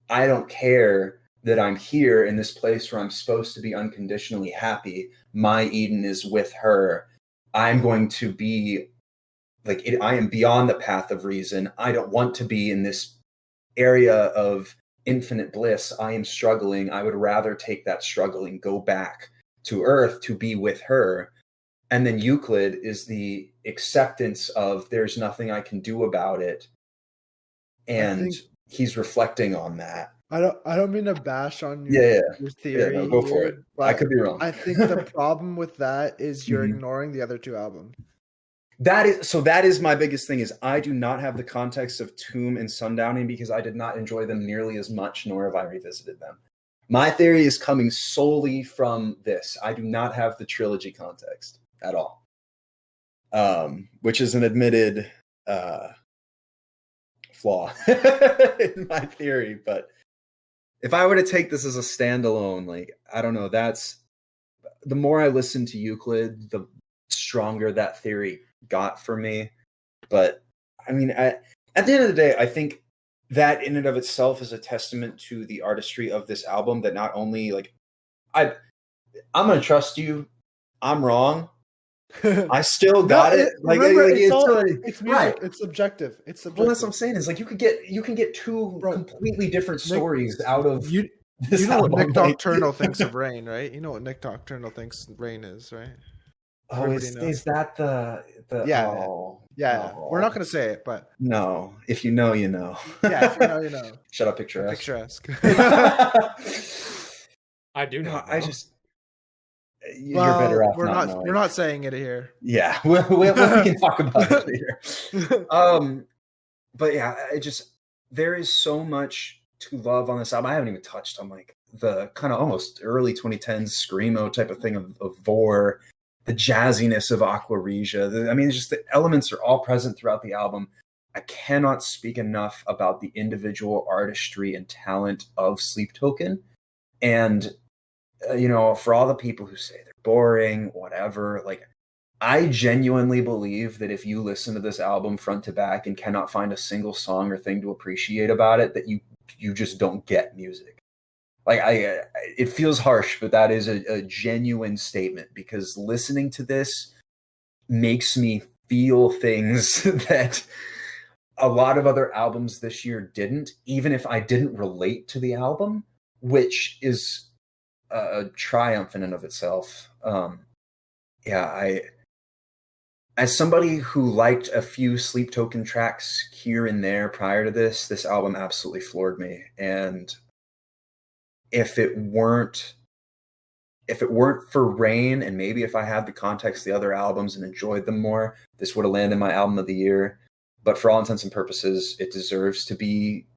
I don't care that I'm here in this place where I'm supposed to be unconditionally happy. My Eden is with her. I'm going to be, like, I am beyond the path of reason. I don't want to be in this area of infinite bliss. I am struggling. I would rather take that struggle and go back to Earth to be with her. And then Euclid is the acceptance of there's nothing I can do about it. And he's reflecting on that. I don't mean to bash on your, Yeah. your theory. Yeah, no, go for here, it. but I could be wrong. I think the problem with that is you're Mhm. ignoring the other two albums. That is my biggest thing is I do not have the context of Tomb and Sundowning because I did not enjoy them nearly as much, nor have I revisited them. My theory is coming solely from this. I do not have the trilogy context at all, which is an admitted flaw in my theory. But if I were to take this as a standalone, like, I don't know, that's the more I listen to Euclid, the stronger that theory got for me. But I mean, at the end of the day, I think that in and of itself is a testament to the artistry of this album, that not only like I'm gonna trust you, I'm wrong, I still got it. Remember, it's music. right. It's subjective. It's subjective. Well, that's what I'm saying is like you can get two completely different stories out of you know what Nick Nocturnal thinks of Rain, right? You know what Nick Nocturnal thinks Rain is, right? Oh, is that the yeah, oh, yeah. oh. We're not gonna say it, but no. If you know, you know. Yeah, if you know, you know. Shut up, picturesque. Picturesque. I do know. No, I just you're better off not knowing. We're not saying it here. Yeah, we can talk about it later. But yeah, there is so much to love on this album. I haven't even touched on like the kind of almost early 2010s screamo type of thing of Vor, the jazziness of Aqua Regia. I mean, just the elements are all present throughout the album. I cannot speak enough about the individual artistry and talent of Sleep Token. And, for all the people who say they're boring, whatever, like, I genuinely believe that if you listen to this album front to back and cannot find a single song or thing to appreciate about it, that you just don't get music. Like, it feels harsh, but that is a genuine statement, because listening to this makes me feel things that a lot of other albums this year didn't, even if I didn't relate to the album, which is a triumph in and of itself. As somebody who liked a few Sleep Token tracks here and there prior to this album absolutely floored me. And if it weren't for Rain, and maybe if I had the context of the other albums and enjoyed them more, this would have landed my album of the year. But for all intents and purposes, it deserves to be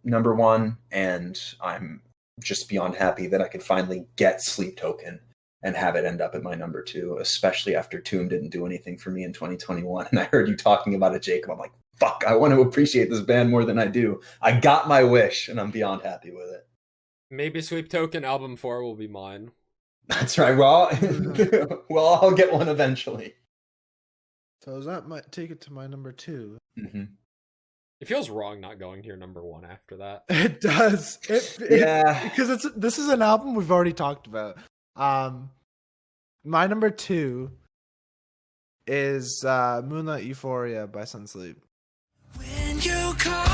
number one, and I'm just beyond happy that I could finally get Sleep Token and have it end up at my number two, especially after Tomb didn't do anything for me in 2021. And I heard you talking about it, Jacob. I'm like, fuck, I want to appreciate this band more than I do. I got my wish, and I'm beyond happy with it. Maybe Sleep Token album 4 will be mine. That's right. Well, I'll get one eventually. So that might take it to my number two. Mm-hmm. It feels wrong not going to your number one after that. It does. Because this is an album we've already talked about. My number two is Moonlight Euphoria by Sunsleep. When you call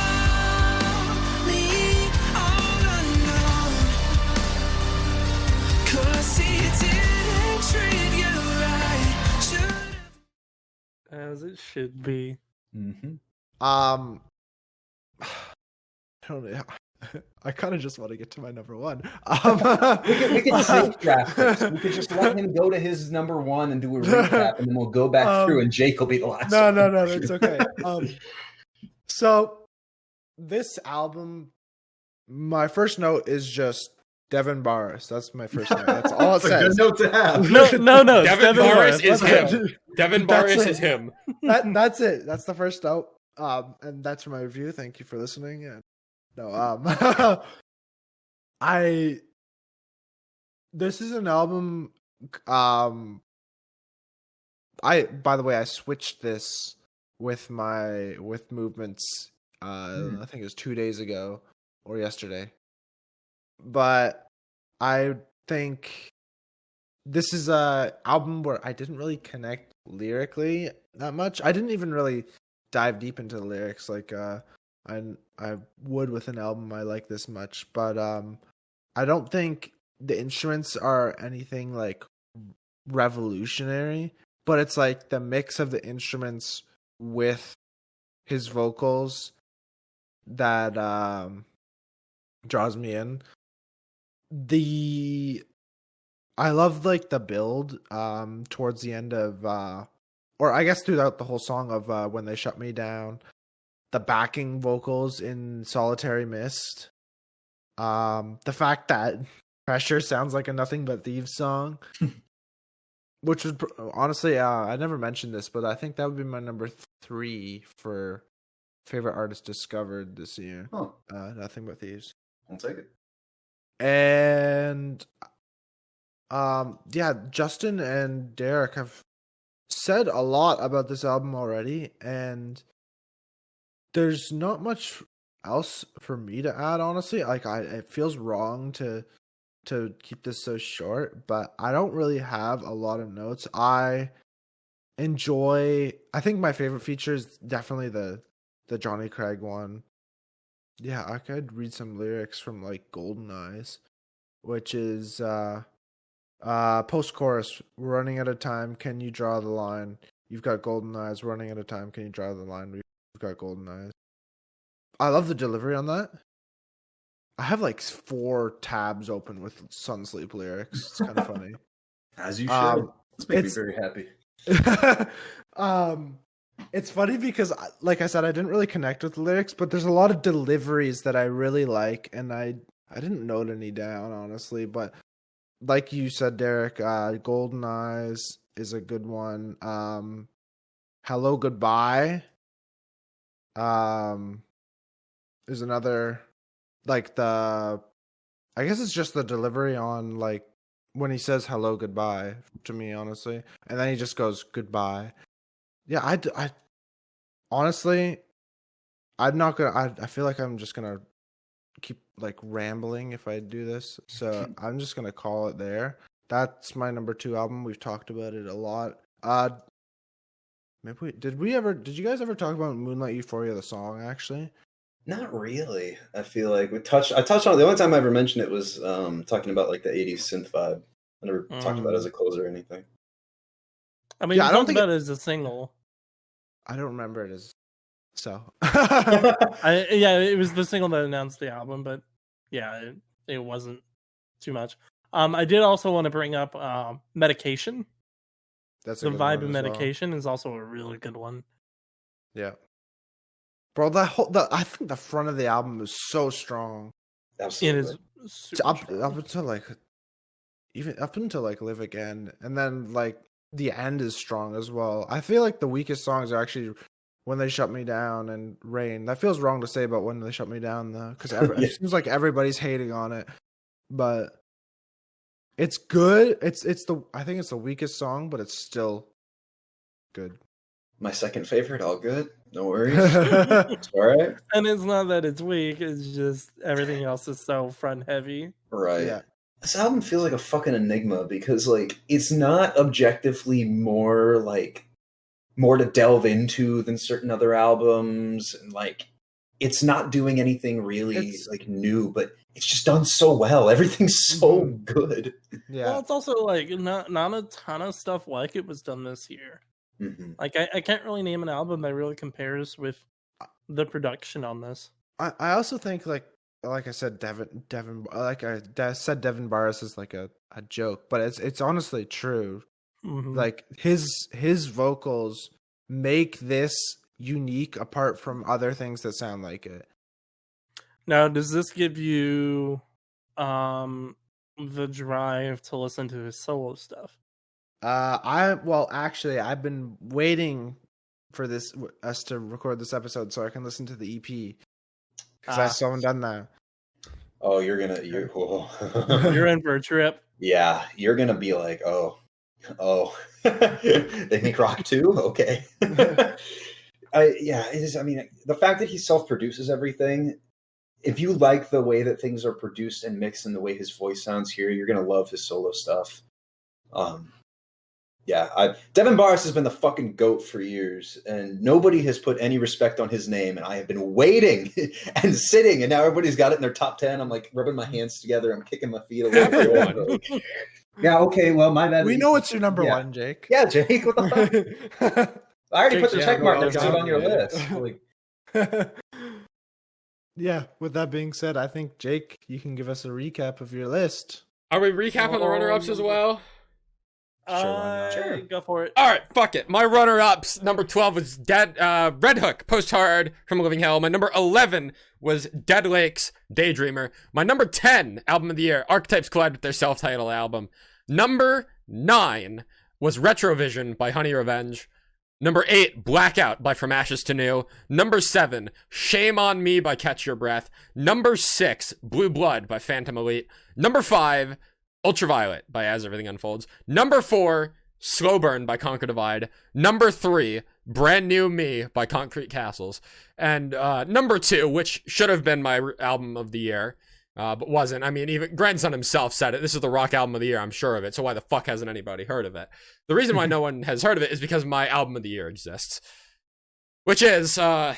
me all alone, 'cause it didn't treat you right. Should've... As it should be. Mm-hmm. I don't know. I kind of just want to get to my number one. We could safe draft this. We could just let him go to his number one and do a recap, and then we'll go back through, and Jake will be the last. No, it's okay. So this album, my first note is just Devin Barris. That's my first note. That's all it says. Good note to have. No. Devin Barris is That's him. Devin Barris is him. That's it. That's the first note. And that's for my review. Thank you for listening. And this is an album. By the way, I switched this with Movements. I think it was 2 days ago or yesterday. But I think this is a album where I didn't really connect lyrically that much. I didn't even really dive deep into the lyrics like I would with an album I like this much. But I don't think the instruments are anything like revolutionary. but it's like the mix of the instruments with his vocals that draws me in. I love like the build towards the end of or I guess throughout the whole song of When They Shut Me Down, the backing vocals in Solitary Mist, the fact that Pressure sounds like a Nothing But Thieves song, which was honestly I never mentioned this, but I think that would be my number 3 for favorite artist discovered this year. Oh, Nothing But Thieves. I'll take it. And yeah, Justin and Derek have said a lot about this album already, and there's not much else for me to add, honestly. Like it feels wrong to keep this so short, but I don't really have a lot of notes. I think my favorite feature is definitely the Johnny Craig one. Yeah, I could read some lyrics from like Golden Eyes, which is post-chorus, running out of time, can you draw the line? You've got golden eyes, running out of time, can you draw the line? We've got golden eyes. I love the delivery on that. I have like 4 tabs open with Sun Sleep lyrics. It's kind of funny. As you should. This makes me very happy. It's funny because, like I said, I didn't really connect with the lyrics, but there's a lot of deliveries that I really like, and I didn't note any down, honestly, but like you said, Derek, Golden Eyes is a good one. Hello Goodbye is another, like I guess it's just the delivery on like when he says hello goodbye to me, honestly, and then he just goes goodbye. Yeah, I honestly, I'm not gonna. I feel like I'm just gonna keep like rambling if I do this, so I'm just gonna call it there. That's my number 2 album. We've talked about it a lot. Maybe did you guys ever talk about Moonlight Euphoria, the song? Actually, not really. I feel like I touched on it. The only time I ever mentioned it was talking about like the 80s synth vibe. I never talked about it as a closer or anything. I mean, I don't think about it as a single. I don't remember it as so. Yeah, it was the single that announced the album, but yeah, it wasn't too much. I did also want to bring up Medication. That's the vibe of Medication is also a really good one. Yeah, bro, I think the front of the album is so strong. Absolutely, it is super up until like Live Again, and then like the end is strong as well. I feel like the weakest songs are actually When They Shut Me Down and Rain. That feels wrong to say about When They Shut Me Down though, because it seems like everybody's hating on it, but it's good. I think it's the weakest song, but it's still good. My second favorite, all good. No worries. It's all right. And it's not that it's weak, it's just everything else is so front heavy. Right. Yeah. This album feels like a fucking enigma because like it's not objectively more to delve into than certain other albums, and like it's not doing anything really like new, but it's just done so well. Everything's so good. Yeah. Well, it's also like not a ton of stuff like it was done this year. Mm-hmm. Like I can't really name an album that really compares with the production on this. I also think like I said, Devin like I said, Devin Barris is like a joke, but it's honestly true. Mm-hmm. Like his vocals make this unique apart from other things that sound like it. Now, does this give you the drive to listen to his solo stuff? I've been waiting for us to record this episode so I can listen to the EP because I still haven't done that. Oh, you're in for a trip. Yeah, you're gonna be like, oh, they make rock too? Okay. It is. I mean, the fact that he self-produces everything, if you like the way that things are produced and mixed and the way his voice sounds here, you're gonna love his solo stuff. Devin Barris has been the fucking GOAT for years, and nobody has put any respect on his name, and I have been waiting and sitting, and now everybody's got it in their top 10. I'm like rubbing my hands together, I'm kicking my feet a little bit. Yeah, okay, well, my bad. We know it's your number Yeah. one, Jake. Yeah, Jake, what the fuck? I already put the Jake's check mark number next to it one. on your list. Like, Yeah, with that being said, I think, Jake, you can give us a recap of your list. Are we recapping the runner-ups as well? Sure, why not? Sure. Go for it. All right, fuck it. My runner-ups, number 12 was Red Hook, Post-Hard from Living Hell. My number 11 was Dead Lakes, Daydreamer. My number 10 album of the year, Archetypes Collide with their self-titled album. Number 9 was Retrovision by Honey Revenge. Number 8, Blackout by From Ashes to New. Number 7, Shame on Me by Catch Your Breath. Number 6, Blue Blood by Phantom Elite. Number 5, Ultraviolet by As Everything Unfolds. Number 4, Slow Burn by Conquer Divide. Number 3, Brand New Me by Concrete Castles. And number 2, which should have been my album of the year, but wasn't. I mean, even Grandson himself said it. This is the rock album of the year, I'm sure of it. So why the fuck hasn't anybody heard of it? The reason why no one has heard of it is because my album of the year exists. Which is, 1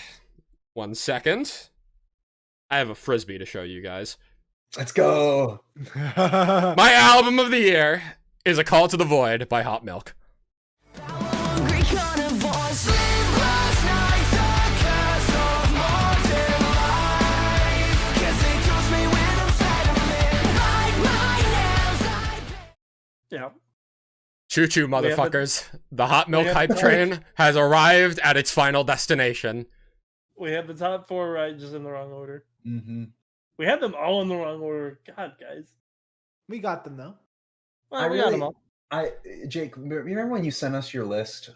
second. I have a Frisbee to show you guys. let's go. My album of the year is A Call to the Void by Hot Milk. Hungry carnivores live last night's a curse of modern life. 'Cause they touch me when I'm sad and limp. Bite my nails, Yeah. Choo-choo, We have motherfuckers. The Hot Milk have hype the- train has arrived at its final destination. We had the top 4 right, just in the wrong order. Mm-hmm. We had them all in the wrong order. God, guys. We got them, though. Well, we got them all. Jake, remember when you sent us your list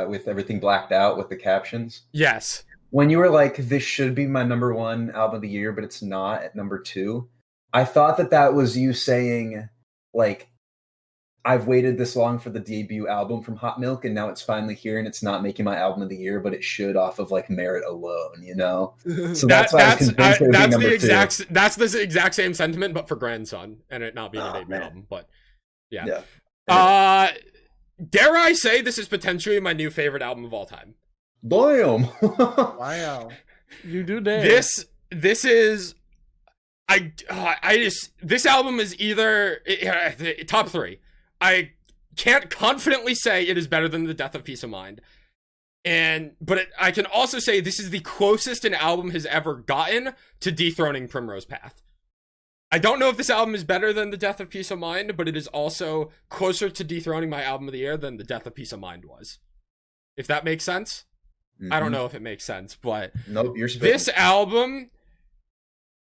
with everything blacked out with the captions? Yes. When you were like, this should be my number 1 album of the year, but it's not at number 2, I thought that was you saying, like, I've waited this long for the debut album from Hot Milk, and now it's finally here, and it's not making my album of the year, but it should off of, like, merit alone, you know? So that's why I was convinced it would be number 2. That's the exact same sentiment, but for Grandson, and it not being a debut man. album. But yeah. Dare I say this is potentially my new favorite album of all time? Damn! Wow. You do dare. This is this album is either top 3. I can't confidently say it is better than The Death of Peace of Mind. But I can also say this is the closest an album has ever gotten to dethroning Primrose Path. I don't know if this album is better than The Death of Peace of Mind, but it is also closer to dethroning my album of the year than The Death of Peace of Mind was. If that makes sense? Mm-hmm. I don't know if it makes sense, but Nope, you're spitting. this album,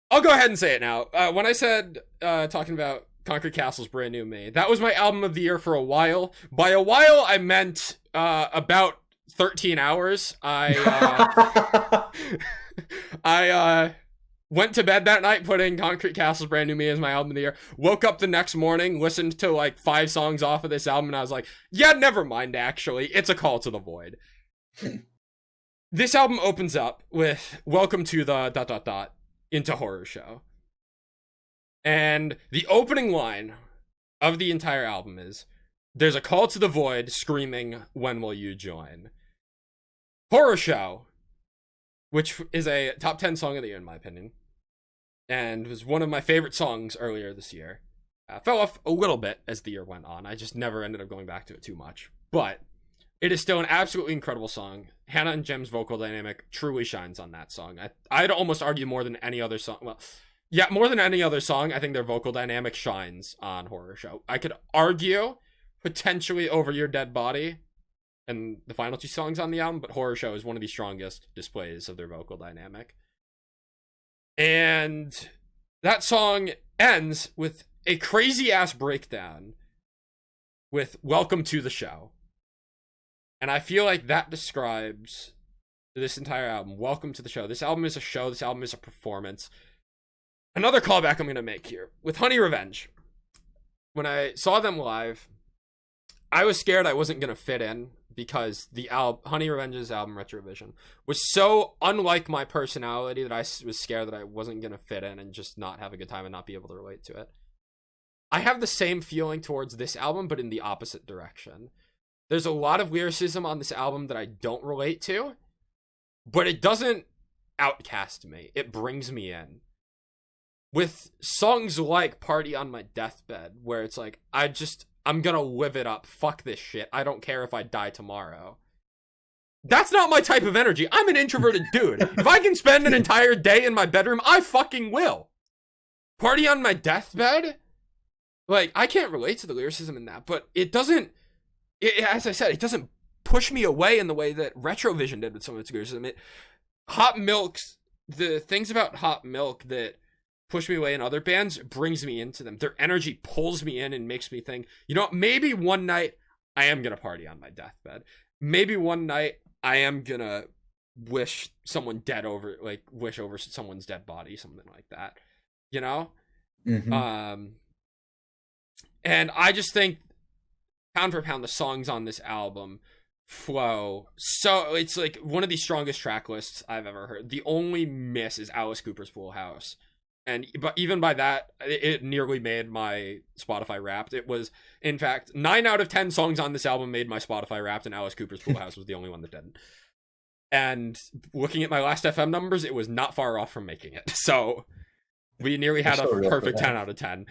I'll go ahead and say it now. When I said, talking about Concrete Castle's Brand New Me, that was my album of the year for a while. By a while, I meant about 13 hours. I went to bed that night putting Concrete Castle's Brand New Me as my album of the year. Woke up the next morning, listened to like 5 songs off of this album, and I was like, yeah, never mind, actually. It's A Call to the Void. This album opens up with Welcome to the ... into Horror Show. And the opening line of the entire album is, there's a call to the void screaming, when will you join? Horror Show, which is a top 10 song of the year in my opinion, and was one of my favorite songs earlier this year. Fell off a little bit as the year went on. I just never ended up going back to it too much. But it is still an absolutely incredible song. Hannah and Jim's vocal dynamic truly shines on that song. I'd almost argue more than any other song. Well, yeah, more than any other song, I think their vocal dynamic shines on Horror Show. I could argue potentially Over Your Dead Body and the final 2 songs on the album, but Horror Show is one of the strongest displays of their vocal dynamic. And that song ends with a crazy-ass breakdown with Welcome to the Show. And I feel like that describes this entire album. Welcome to the show. This album is a show. This album is a performance. Another callback I'm going to make here. With Honey Revenge, when I saw them live, I was scared I wasn't going to fit in because the Honey Revenge's album, Retrovision, was so unlike my personality that I was scared that I wasn't going to fit in and just not have a good time and not be able to relate to it. I have the same feeling towards this album, but in the opposite direction. There's a lot of lyricism on this album that I don't relate to, but it doesn't outcast me. It brings me in. With songs like Party on My Deathbed, where it's like, I'm gonna live it up. Fuck this shit. I don't care if I die tomorrow. That's not my type of energy. I'm an introverted dude. If I can spend an entire day in my bedroom, I fucking will. Party on my deathbed? Like, I can't relate to the lyricism in that, but it doesn't, as I said, it doesn't push me away in the way that Retrovision did with some of its lyricism. Hot Milk's, the things about Hot Milk that push me away in other bands brings me into them. Their energy pulls me in and makes me think, you know, maybe one night I am gonna party on my deathbed. Maybe one night I am gonna wish someone dead over, like, wish over someone's dead body, something like that, you know? Mm-hmm. And I just think, pound for pound, the songs on this album flow so, it's like one of the strongest track lists I've ever heard. The only miss is Alice Cooper's Pool House, but even by that, it nearly made my Spotify Wrapped. It was, in fact, 9 out of 10 songs on this album made my Spotify Wrapped, and Alice Cooper's Pool House was the only one that didn't. And looking at my last FM numbers, it was not far off from making it. So we nearly had a perfect 10 out of 10.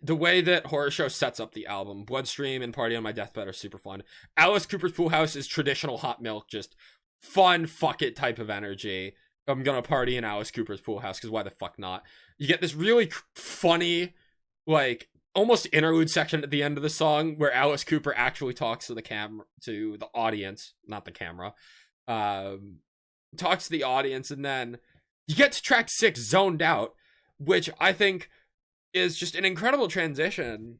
The way that Horror Show sets up the album, Bloodstream and Party on My Deathbed are super fun. Alice Cooper's Pool House is traditional Hot Milk, just fun, fuck it type of energy. I'm gonna party in Alice Cooper's Pool House, because why the fuck not? You get this really funny, like, almost interlude section at the end of the song where Alice Cooper actually talks to to the audience, not the camera. Talks to the audience, and then you get to track 6, Zoned Out, which I think is just an incredible transition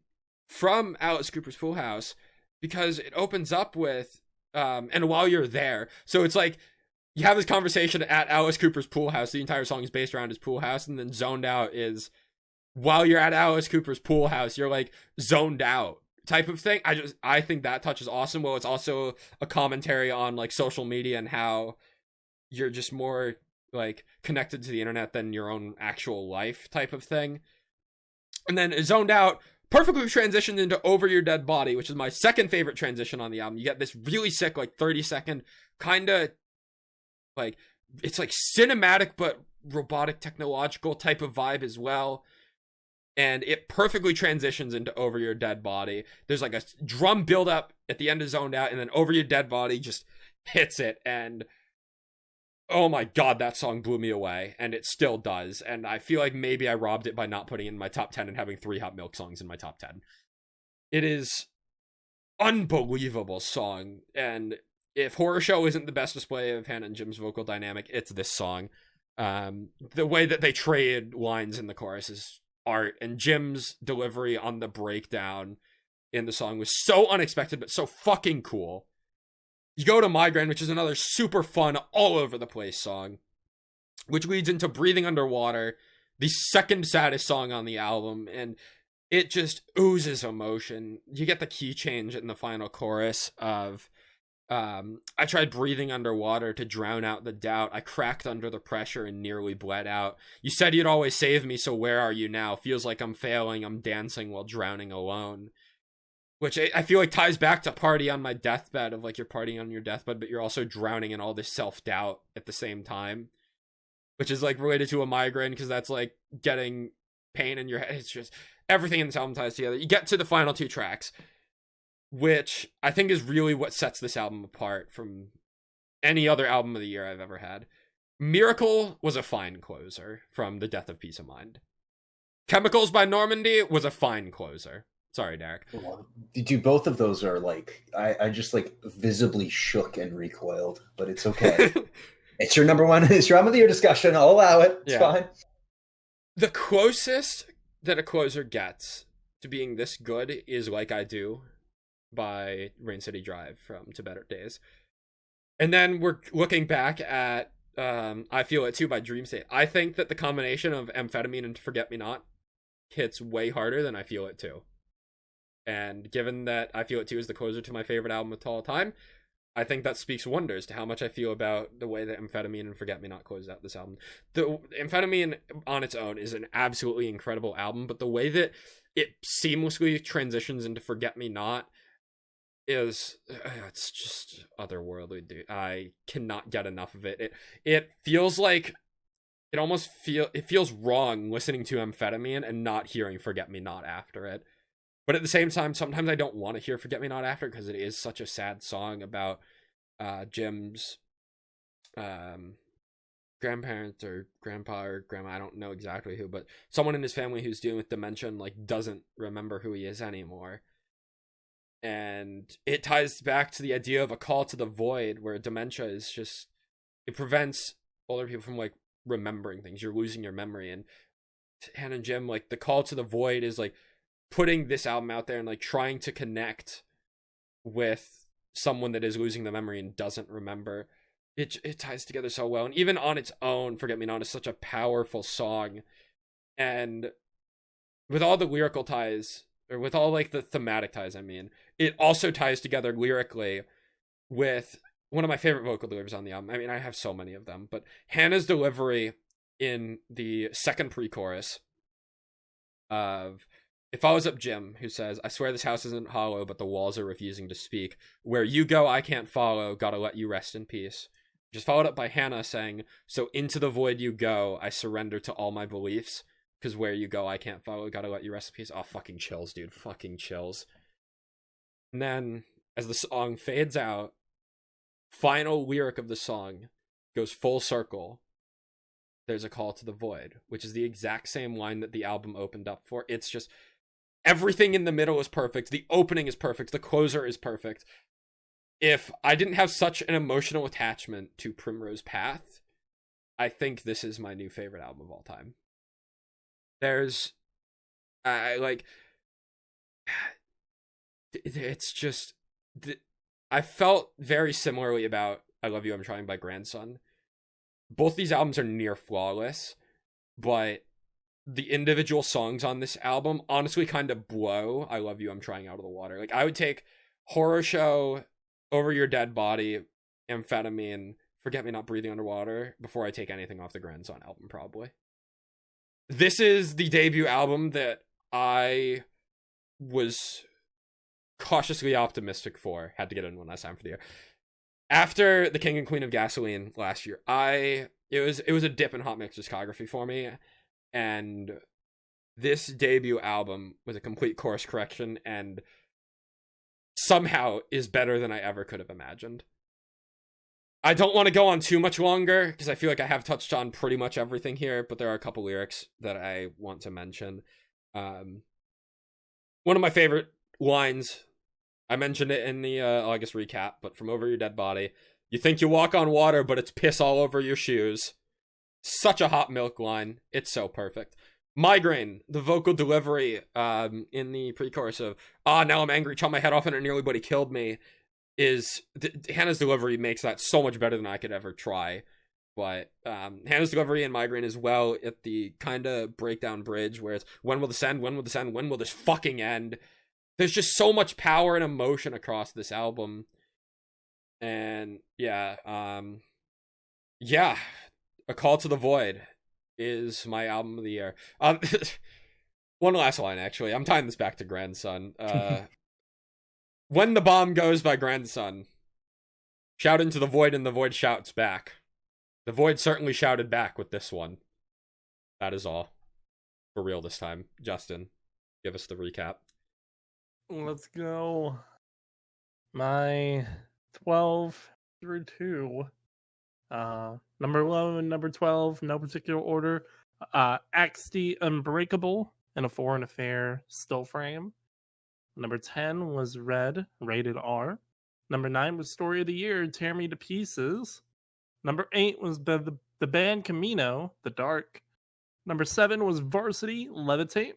from Alice Cooper's Pool House, because it opens up with, and while you're there, so it's like, you have this conversation at Alice Cooper's Pool House, the entire song is based around his pool house, and then Zoned Out is, while you're at Alice Cooper's Pool House, you're like zoned out type of thing. I think that touch is awesome. Well, it's also a commentary on like social media and how you're just more like connected to the internet than your own actual life type of thing. And then Zoned Out perfectly transitioned into Over Your Dead Body, which is my second favorite transition on the album. You get this really sick, like 30-second kind of like, it's like cinematic but robotic technological type of vibe as well. And it perfectly transitions into Over Your Dead Body. There's like a drum build up at the end of Zoned Out, and then Over Your Dead Body just hits it. And oh my god, that song blew me away, and it still does. And I feel like maybe I robbed it by not putting it in my top 10 and having 3 Hot Milk songs in my top 10. It is unbelievable song, and if Horror Show isn't the best display of Hannah and Jim's vocal dynamic, it's this song. The way that they trade lines in the chorus is art, and Jim's delivery on the breakdown in the song was so unexpected but so fucking cool. You go to Migraine, which is another super fun, all over the place song, which leads into Breathing Underwater, the second saddest song on the album, and it just oozes emotion. You get the key change in the final chorus of I tried breathing underwater to drown out the doubt. I cracked under the pressure and nearly bled out. You said you'd always save me, so where are you now? Feels like I'm failing. I'm dancing while drowning alone. Which I feel like ties back to Party on My Deathbed, of like you're partying on your deathbed, but you're also drowning in all this self-doubt at the same time. Which is like related to a migraine, because that's like getting pain in your head. It's just everything in this album ties together. You get to the final 2 tracks, which I think is really what sets this album apart from any other album of the year I've ever had. Miracle was a fine closer from The Death of Peace of Mind. Chemicals by Normandy was a fine closer. Sorry, Derek. Dude, both of those are like, I just like visibly shook and recoiled, but it's okay. It's your number one, it's your album of the year discussion. I'll allow it. It's fine. The closest that a closer gets to being this good is Like I Do by Rain City Drive from To Better Days. And then we're looking back at I Feel It Too by Dream State. I think that the combination of Amphetamine and Forget Me Not hits way harder than I Feel It Too. And given that I Feel It Too is the closer to my favorite album of all time, I think that speaks wonders to how much I feel about the way that Amphetamine and Forget Me Not closes out this album. The Amphetamine on its own is an absolutely incredible album, but the way that it seamlessly transitions into Forget Me Not is it's just otherworldly, dude. I cannot get enough of it. It feels like it feels wrong listening to Amphetamine and not hearing Forget Me Not after it. But at the same time, sometimes I don't want to hear Forget Me Not after, because it is such a sad song about Jim's grandparents or grandpa or grandma, I don't know exactly who, but someone in his family who's dealing with dementia and like doesn't remember who he is anymore. And it ties back to the idea of a call to the void, where dementia is just, it prevents older people from like remembering things. You're losing your memory. And Hannah and Jim, like the call to the void is like putting this album out there and like trying to connect with someone that is losing the memory and doesn't remember. It ties together so well. And even on its own, Forget Me Not is such a powerful song. And with all the lyrical ties, or with all like the thematic ties, I mean, it also ties together lyrically with one of my favorite vocal deliveries on the album. I mean, I have so many of them, but Hannah's delivery in the second pre-chorus of "It Follows Up Jim," who says, "I swear this house isn't hollow, but the walls are refusing to speak. Where you go, I can't follow. Gotta let you rest in peace." Just followed up by Hannah saying, "So into the void you go, I surrender to all my beliefs. Because where you go, I can't follow. Gotta let you rest in peace." Oh, fucking chills, dude. Fucking chills. And then, as the song fades out, final lyric of the song goes full circle. There's a call to the void, which is the exact same line that the album opened up for. It's just, everything in the middle is perfect. The opening is perfect. The closer is perfect. If I didn't have such an emotional attachment to Primrose Path, I think this is my new favorite album of all time. There's, it's just, I felt very similarly about I Love You, I'm Trying by Grandson. Both these albums are near flawless, but the individual songs on this album honestly kind of blow I Love You, I'm Trying out of the water. Like, I would take Horror Show, Over Your Dead Body, Amphetamine, Forget Me Not, Breathing Underwater before I take anything off the Grandson album, probably. This is the debut album that I was cautiously optimistic for. Had to get in one last time for the year. After The King and Queen of Gasoline last year, it was a dip in Hot Mix discography for me, and this debut album was a complete course correction and somehow is better than I ever could have imagined. I don't want to go on too much longer because I feel like I have touched on pretty much everything here, but there are a couple lyrics that I want to mention. One of my favorite lines, I mentioned it in the August recap, but from Over Your Dead Body, "You think you walk on water, but it's piss all over your shoes." Such a Hot Milk line. It's so perfect. Migraine, the vocal delivery in the pre-chorus of "now I'm angry, chopped my head off and it nearly but he killed me," is Hannah's delivery makes that so much better than I could ever try. But Hannah's delivery in Migraine as well, at the kind of breakdown bridge where it's "When will this end? When will this end? When will this fucking end?" There's just so much power and emotion across this album. And yeah, A Call to the Void is my album of the year. One last line, actually. I'm tying this back to Grandson. "When the Bomb Goes" by Grandson. "Shout into the void and the void shouts back." The void certainly shouted back with this one. That is all. For real this time. Justin, give us the recap. Let's go. My 12 through 2. Number 11, number 12, no particular order. Axty Unbreakable and A Foreign Affair Still Frame. Number 10 was Red, rated R. Number 9 was Story of the Year, Tear Me to Pieces. Number 8 was the band Camino, The Dark. Number 7 was Varsity, Levitate.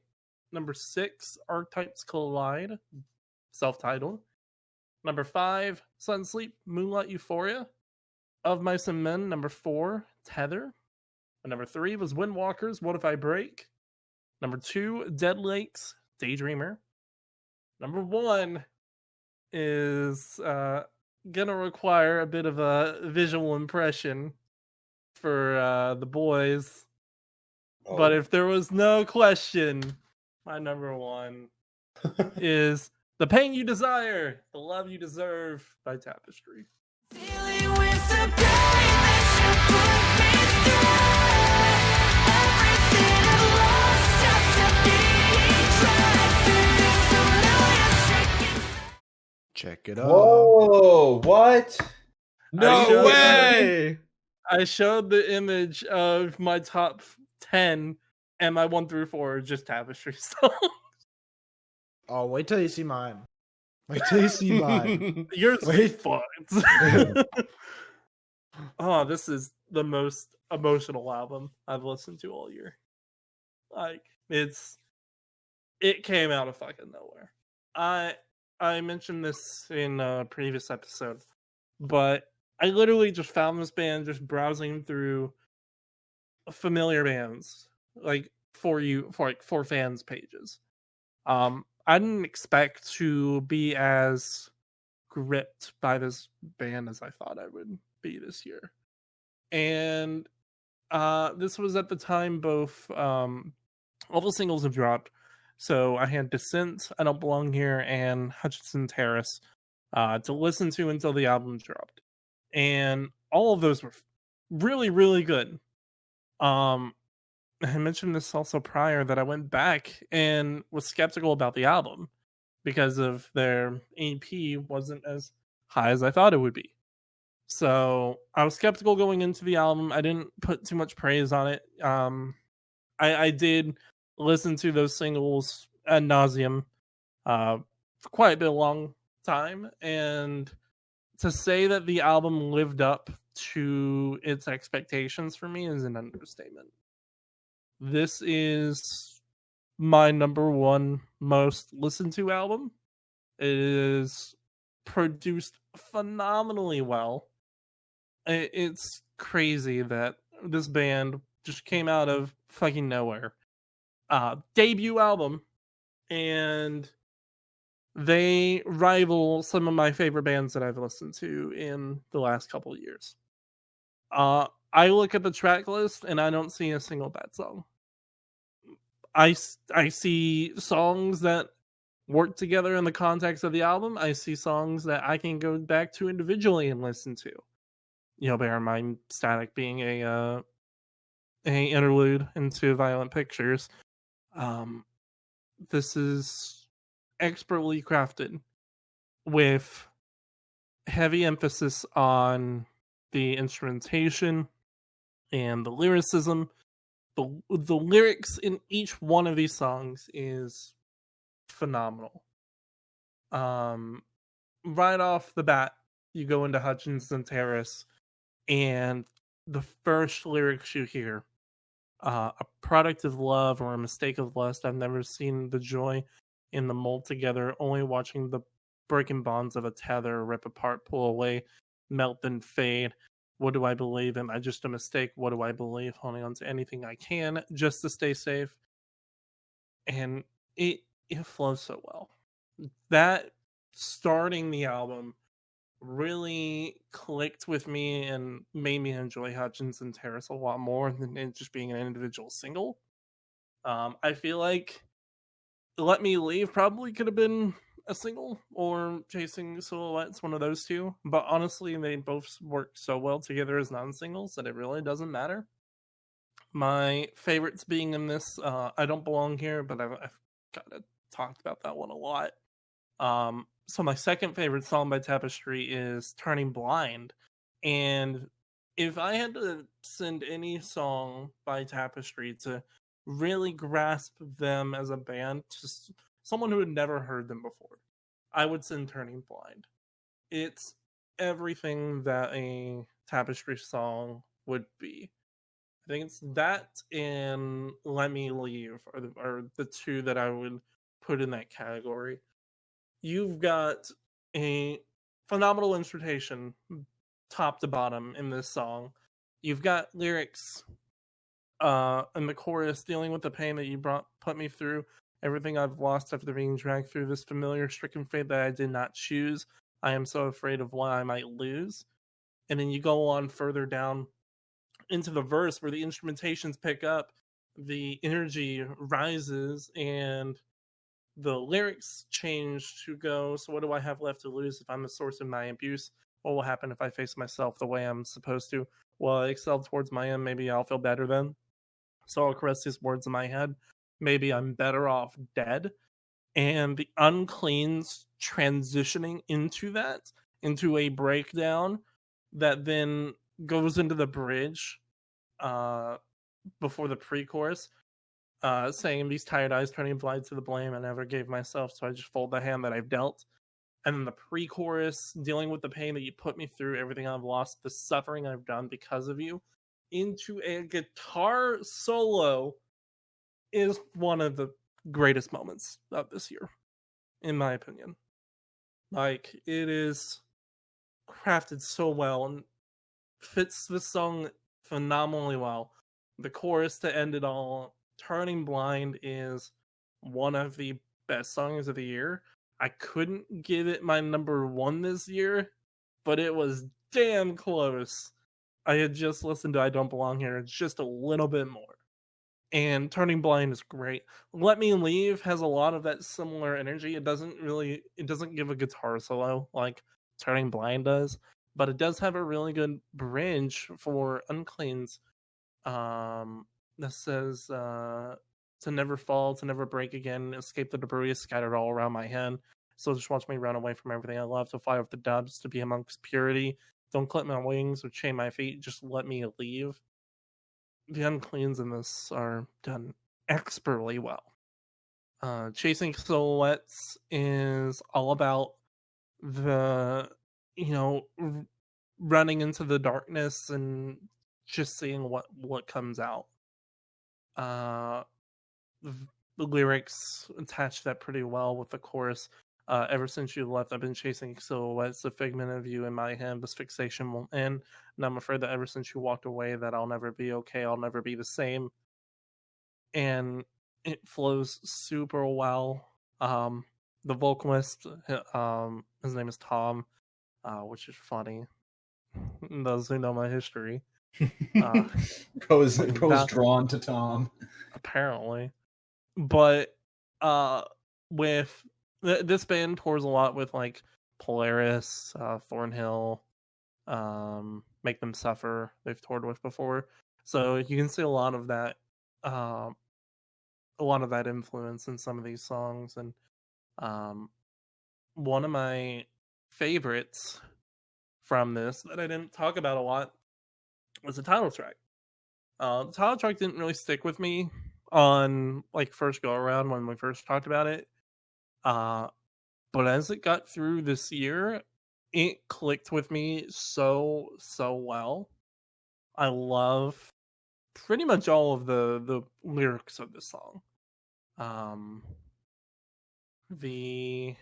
Number 6, Archetypes Collide, self-titled. Number 5, Sun Sleep, Moonlight Euphoria. Of Mice and Men, number 4, Tether. And number 3 was Windwalkers, What If I Break? Number 2, Dead Lakes, Daydreamer. Number 1 is gonna require a bit of a visual impression for the boys. Oh. But if there was no question, my number 1 is The Pain You Desire, The Love You Deserve by Tapestry. Dealing with the pain that you put me through. Everything I've lost after being dragged through this. Look it up. Whoa! What? No way! I showed the image of my top 10, and my 1 through 4 are just Tapestry songs. Oh, wait till you see mine. Wait till you see mine. Yours Wait. fucked. Oh, this is the most emotional album I've listened to all year. Like, it came out of fucking nowhere. I mentioned this in a previous episode, but I literally just found this band just browsing through familiar bands, like for fans pages. I didn't expect to be as gripped by this band as I thought I would be this year. And this was at the time both all the singles have dropped. So I had Descent, I Don't Belong Here, and Hutchinson Terrace to listen to until the album dropped. And all of those were really, really good. I mentioned this also prior that I went back and was skeptical about the album because of their EP wasn't as high as I thought it would be. So I was skeptical going into the album. I didn't put too much praise on it. I did listen to those singles ad nauseum for quite a bit long time, and to say that the album lived up to its expectations for me is an understatement. This is my number one most listened to album. It is produced phenomenally well. It's crazy that this band just came out of fucking nowhere. Debut album, and they rival some of my favorite bands that I've listened to in the last couple of years. I look at the track list and I don't see a single bad song. I see songs that work together in the context of the album. I see songs that I can go back to individually and listen to. You know, bear in mind Static being a interlude into Violent Pictures. This is expertly crafted with heavy emphasis on the instrumentation and the lyricism. The lyrics in each one of these songs is phenomenal. Right off the bat, you go into Hutchinson Terrace, and the first lyrics you hear, a product of love or a mistake of lust. I've never seen the joy in the mold together, only watching the breaking bonds of a tether rip apart, pull away, melt and fade. What do I believe? Am I just a mistake? What do I believe? Holding on to anything I can just to stay safe. And it flows so well. That starting the album really clicked with me and made me enjoy Hutchinson Terrace a lot more than it just being an individual single. I feel like Let Me Leave probably could have been a single, or Chasing Silhouettes, one of those two. But honestly, they both work so well together as non-singles that it really doesn't matter. My favorites being in this, I Don't Belong Here, but I've kind of talked about that one a lot. So my second favorite song by Tapestry is Turning Blind. And if I had to send any song by Tapestry to really grasp them as a band, just someone who had never heard them before, I would send Turning Blind. It's everything that a Tapestry song would be. I think it's that and Let Me Leave are the two that I would put in that category. You've got a phenomenal instrumentation top to bottom in this song. You've got lyrics in the chorus dealing with the pain that you put me through. Everything I've lost after being dragged through this familiar stricken fate that I did not choose. I am so afraid of what I might lose. And then you go on further down into the verse where the instrumentations pick up, the energy rises, and the lyrics change to go, so what do I have left to lose if I'm the source of my abuse? What will happen if I face myself the way I'm supposed to? Well, I excel towards my end, maybe I'll feel better then. So I'll caress these words in my head. Maybe I'm better off dead. and the Uncleans transitioning into a breakdown that then goes into the bridge before the pre-chorus, saying these tired eyes turning blind to the blame I never gave myself, so I just fold the hand that I've dealt. And then the pre-chorus, dealing with the pain that you put me through, everything I've lost, the suffering I've done because of you, into a guitar solo is one of the greatest moments of this year, in my opinion. Like, it is crafted so well and fits the song phenomenally well. The chorus to end it all, Turning Blind, is one of the best songs of the year. I couldn't give it my number one this year, but it was damn close. I had just listened to I Don't Belong Here just a little bit more. And Turning Blind is great. Let Me Leave has a lot of that similar energy. It doesn't give a guitar solo like Turning Blind does, but it does have a really good bridge for Uncleans. That says to never fall, to never break again, escape the debris scattered all around my head. So just watch me run away from everything I love, to fly with the dubs, to be amongst purity. Don't clip my wings or chain my feet, just let me leave. The Uncleans in this are done expertly well. Chasing Silhouettes is all about the, running into the darkness and just seeing what comes out. The lyrics attach that pretty well with the chorus. Ever since you left, I've been chasing silhouettes, a figment of you in my head. This fixation won't end, and I'm afraid that ever since you walked away, that I'll never be okay. I'll never be the same. And it flows super well. The vocalist, his name is Tom, which is funny. Those who know my history. Bro is drawn to Tom. Apparently. But with this band tours a lot with like Polaris, Thornhill, Make Them Suffer. They've toured with before, so you can see a lot of that influence in some of these songs. And one of my favorites from this that I didn't talk about a lot was the title track. The title track didn't really stick with me on like first go around when we first talked about it. But as it got through this year, it clicked with me so well. I love pretty much all of the lyrics of this song. The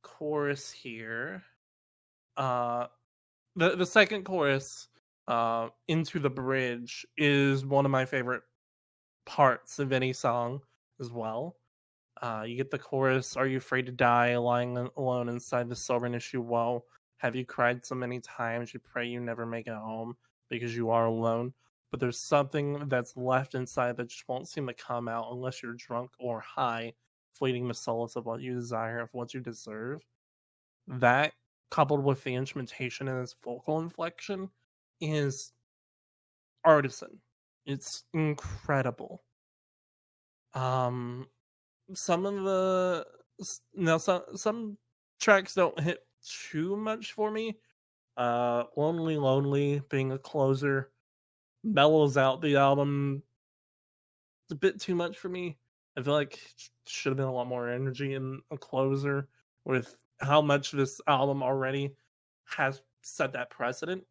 chorus here, the second chorus, into the bridge, is one of my favorite parts of any song as well. You get the chorus, are you afraid to die, lying alone inside the soberness you woe? Have you cried so many times you pray you never make it home because you are alone? But there's something that's left inside that just won't seem to come out unless you're drunk or high, fleeting the solace of what you desire, of what you deserve. That, coupled with the instrumentation and its vocal inflection, is artisan. It's incredible. Some tracks don't hit too much for me. Lonely being a closer mellows out the album a bit too much for me. I feel like should have been a lot more energy in a closer, with how much this album already has set that precedent.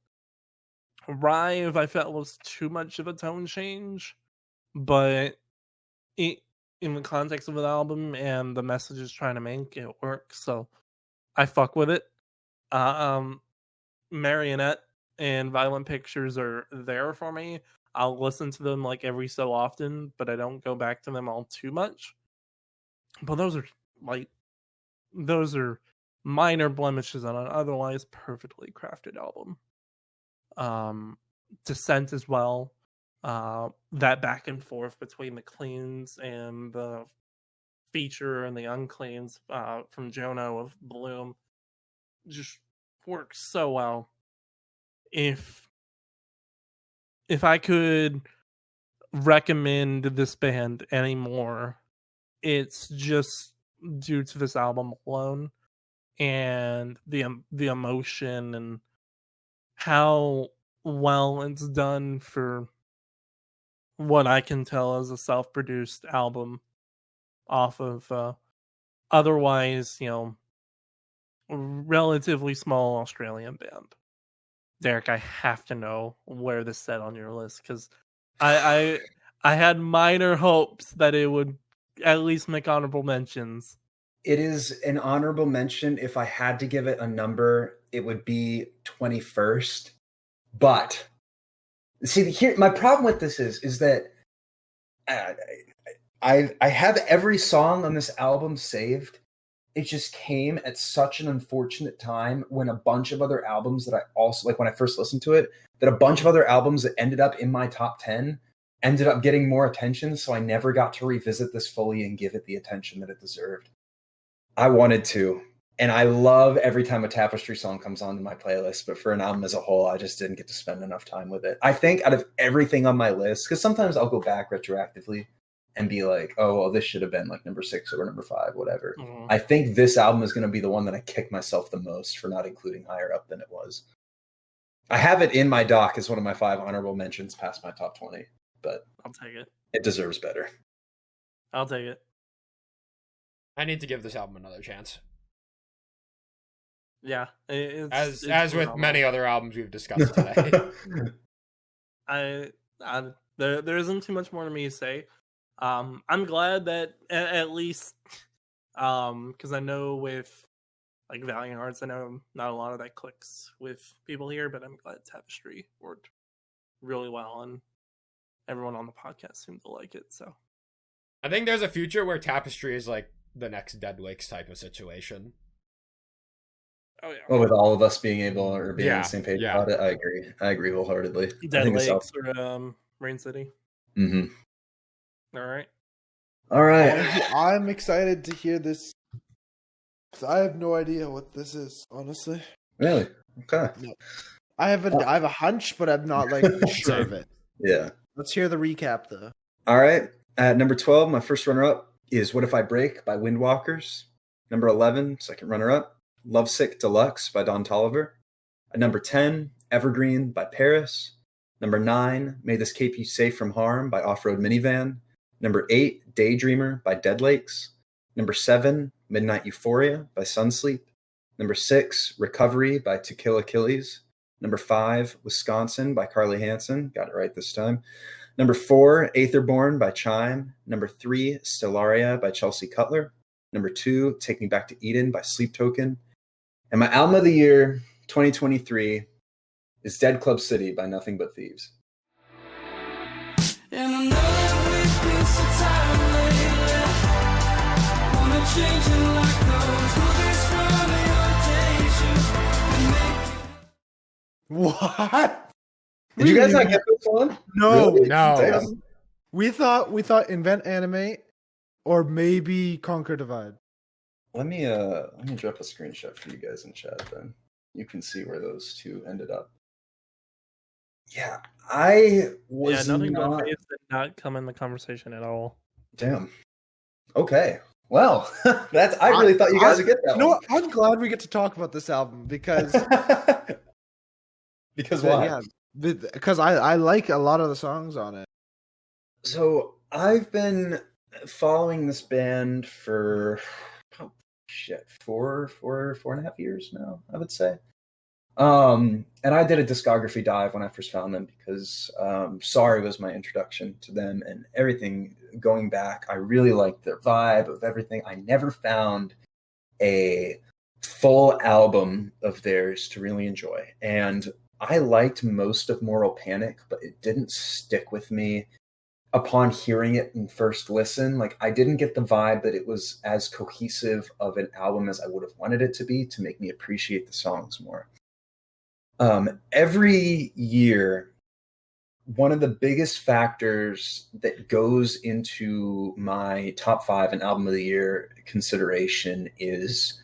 Rive, I felt, was too much of a tone change, but in the context of an album and the message is trying to make, it works, so I fuck with it. Marionette and Violent Pictures are there for me. I'll listen to them like every so often, but I don't go back to them all too much. But those are minor blemishes on an otherwise perfectly crafted album. Descent as well. That back and forth between the cleans and the feature and the uncleans from Jono of Bloom just works so well. If I could recommend this band anymore, it's just due to this album alone, and the emotion and how well it's done for what I can tell as a self-produced album off of otherwise, relatively small Australian band. Derek, I have to know where this set on your list, because I had minor hopes that it would at least make honorable mentions. It is an honorable mention. If I had to give it a number, it would be 21st. But see, here my problem with this is that I have every song on this album saved. It just came at such an unfortunate time when a bunch of other albums that I also like when I first listened to it, that a bunch of other albums that ended up in my top 10 ended up getting more attention. So I never got to revisit this fully and give it the attention that it deserved. I wanted to, and I love every time a Tapestry song comes onto my playlist, but for an album as a whole, I just didn't get to spend enough time with it. I think out of everything on my list, because sometimes I'll go back retroactively and be like, oh, well, this should have been like number 6 or number 5, whatever. Mm-hmm. I think this album is going to be the one that I kick myself the most for not including higher up than it was. I have it in my doc as one of my 5 honorable mentions past my top 20, but I'll take it. It deserves better. I'll take it. I need to give this album another chance. Yeah, it's as with many other albums we've discussed today. There isn't too much more to me to say. I'm glad that at least, because I know with like Valiant Hearts, I know not a lot of that clicks with people here, but I'm glad Tapestry worked really well, and everyone on the podcast seemed to like it. So I think there's a future where Tapestry is like the next Dead Lakes type of situation. Oh yeah. Well, with all of us being able or being on the same page about it, I agree wholeheartedly. Dead Lakes or Rain City. Mm-hmm. All right. I'm excited to hear this. I have no idea what this is, honestly. Really? Okay. No. I have a hunch, but I'm not like sure of it. Yeah. Let's hear the recap though. All right. At number 12, my first runner-up is What If I Break by Windwalkers. Number 11, second runner-up, Lovesick Deluxe by Don Toliver. At number 10, Evergreen by Paris. Number 9, May This Keep You Safe From Harm by Off-Road Minivan. Number 8, Daydreamer by Dead Lakes. Number 7, Midnight Euphoria by Sunsleep. Number 6, Recovery by To Kill Achilles. Number 5, Wisconsin by Carly Hansen. Got it right this time. Number 4, Aetherborn by Chime. Number 3, Stellaria by Chelsea Cutler. Number 2, Take Me Back to Eden by Sleep Token. And my album of the year, 2023, is Dead Club City by Nothing But Thieves. And I know that we've been so tired lately. Wanna change it like those movies from the old days. What? Did you guys not get this one? No. Really? No. Damn. We thought Invent Animate or maybe Conquer Divide. Let me drop a screenshot for you guys in chat then. You can see where those two ended up. Yeah, I was Nothing not... But Thieves did not come in the conversation at all. Damn. Okay. Well, I really thought you guys would get that one. No, I'm glad we get to talk about this album because because why? Yeah, because I like a lot of the songs on it. So I've been following this band for 4.5 years now, I would say. And I did a discography dive when I first found them because Sorry was my introduction to them, and everything going back, I really liked their vibe of everything. I never found a full album of theirs to really enjoy. And I liked most of Moral Panic, but it didn't stick with me upon hearing it in first listen. Like, I didn't get the vibe that it was as cohesive of an album as I would have wanted it to be to make me appreciate the songs more. Every year, one of the biggest factors that goes into my top 5 and album of the year consideration is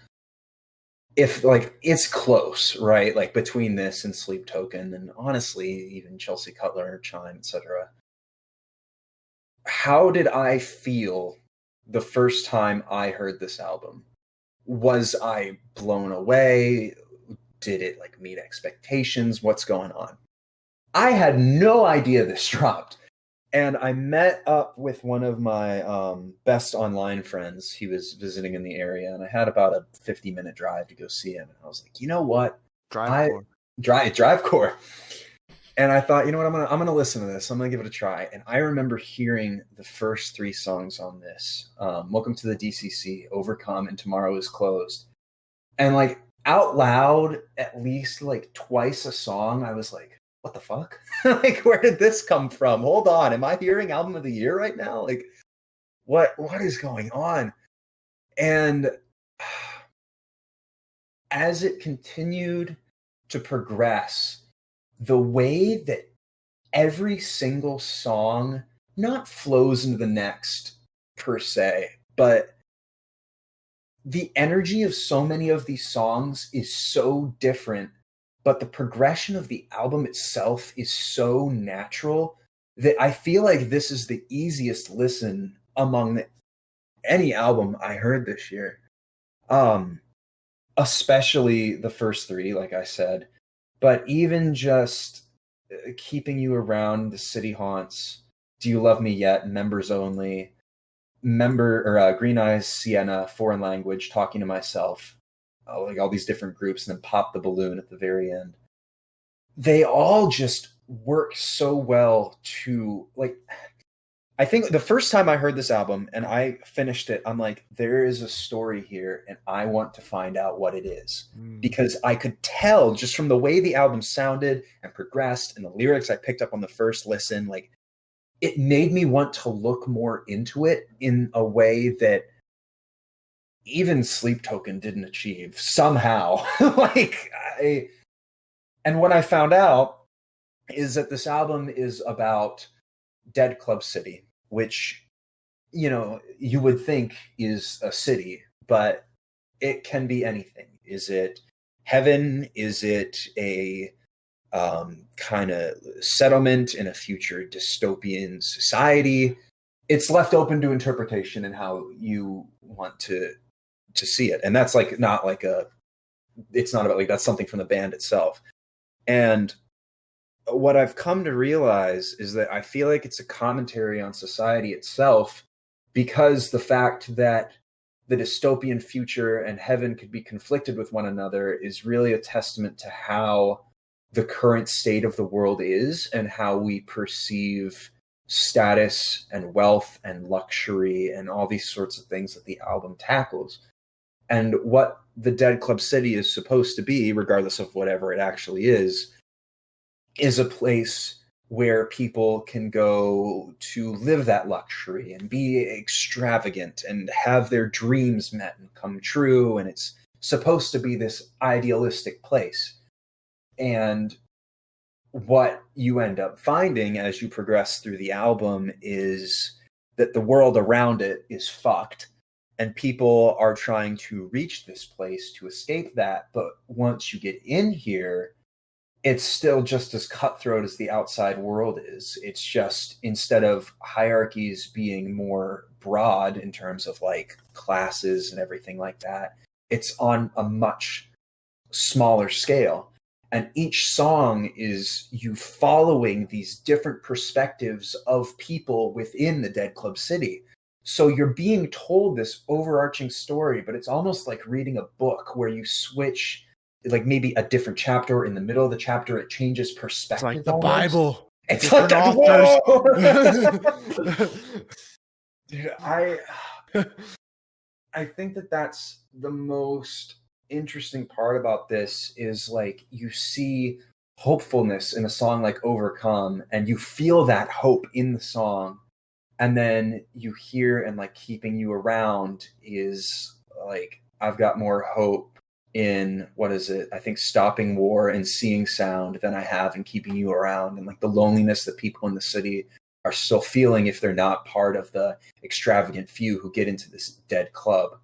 if, like, it's close, right? Like, between this and Sleep Token, and honestly, even Chelsea Cutler, Chime, etc. How did I feel the first time I heard this album. Was I blown away? Did it like meet expectations? What's going on? I had no idea this dropped. And I met up with one of my best online friends. He was visiting in the area, and I had about a 50-minute drive to go see him. And I was like, you know what? Drivecore. And I thought, you know what? I'm gonna listen to this. I'm gonna give it a try. And I remember hearing the first 3 songs on this: "Welcome to the DCC," "Overcome," and "Tomorrow Is Closed." And like out loud, at least like twice a song, I was like, what the fuck? Like, where did this come from? Hold on. Am I hearing album of the year right now? Like, what is going on? And as it continued to progress, the way that every single song not flows into the next per se, but the energy of so many of these songs is so different, but the progression of the album itself is so natural that I feel like this is the easiest listen among any album I heard this year. Especially the first 3, like I said, but even just Keeping You Around, The City Haunts, Do You Love Me Yet, Members Only, Green Eyes, Sienna, Foreign Language, Talking to Myself, like all these different groups, and then Pop the Balloon at the very end. They all just work so well to, like, I think the first time I heard this album and I finished it, I'm like, there is a story here and I want to find out what it is. Because I could tell just from the way the album sounded and progressed and the lyrics I picked up on the first listen, like, it made me want to look more into it in a way that even Sleep Token didn't achieve somehow. And what I found out is that this album is about Dead Club City, which, you know, you would think is a city, but it can be anything. Is it heaven? Is it a kind of settlement in a future dystopian society? It's left open to interpretation and how you want to see it. And that's like not like it's not about like that's something from the band itself. And what I've come to realize is that I feel like it's a commentary on society itself, because the fact that the dystopian future and heaven could be conflicted with one another is really a testament to how the current state of the world is and how we perceive status and wealth and luxury and all these sorts of things that the album tackles. And what the Dead Club City is supposed to be, regardless of whatever it actually is a place where people can go to live that luxury and be extravagant and have their dreams met and come true. And it's supposed to be this idealistic place. And what you end up finding as you progress through the album is that the world around it is fucked. And people are trying to reach this place to escape that. But once you get in here, it's still just as cutthroat as the outside world is. It's just, instead of hierarchies being more broad in terms of like classes and everything like that, it's on a much smaller scale. And each song is you following these different perspectives of people within the Dead Club City. So you're being told this overarching story, but it's almost like reading a book where you switch, like maybe a different chapter. In the middle of the chapter, it changes perspective. It's like the almost. Bible. It's like the Dude, I think that that's the most interesting part about this is like you see hopefulness in a song like Overcome and you feel that hope in the song, and then you hear and like Keeping You Around is like, I've got more hope in, what is it, I think Stopping War and Seeing Sound than I have in Keeping You Around, and like the loneliness that people in the city are still feeling if they're not part of the extravagant few who get into this dead club.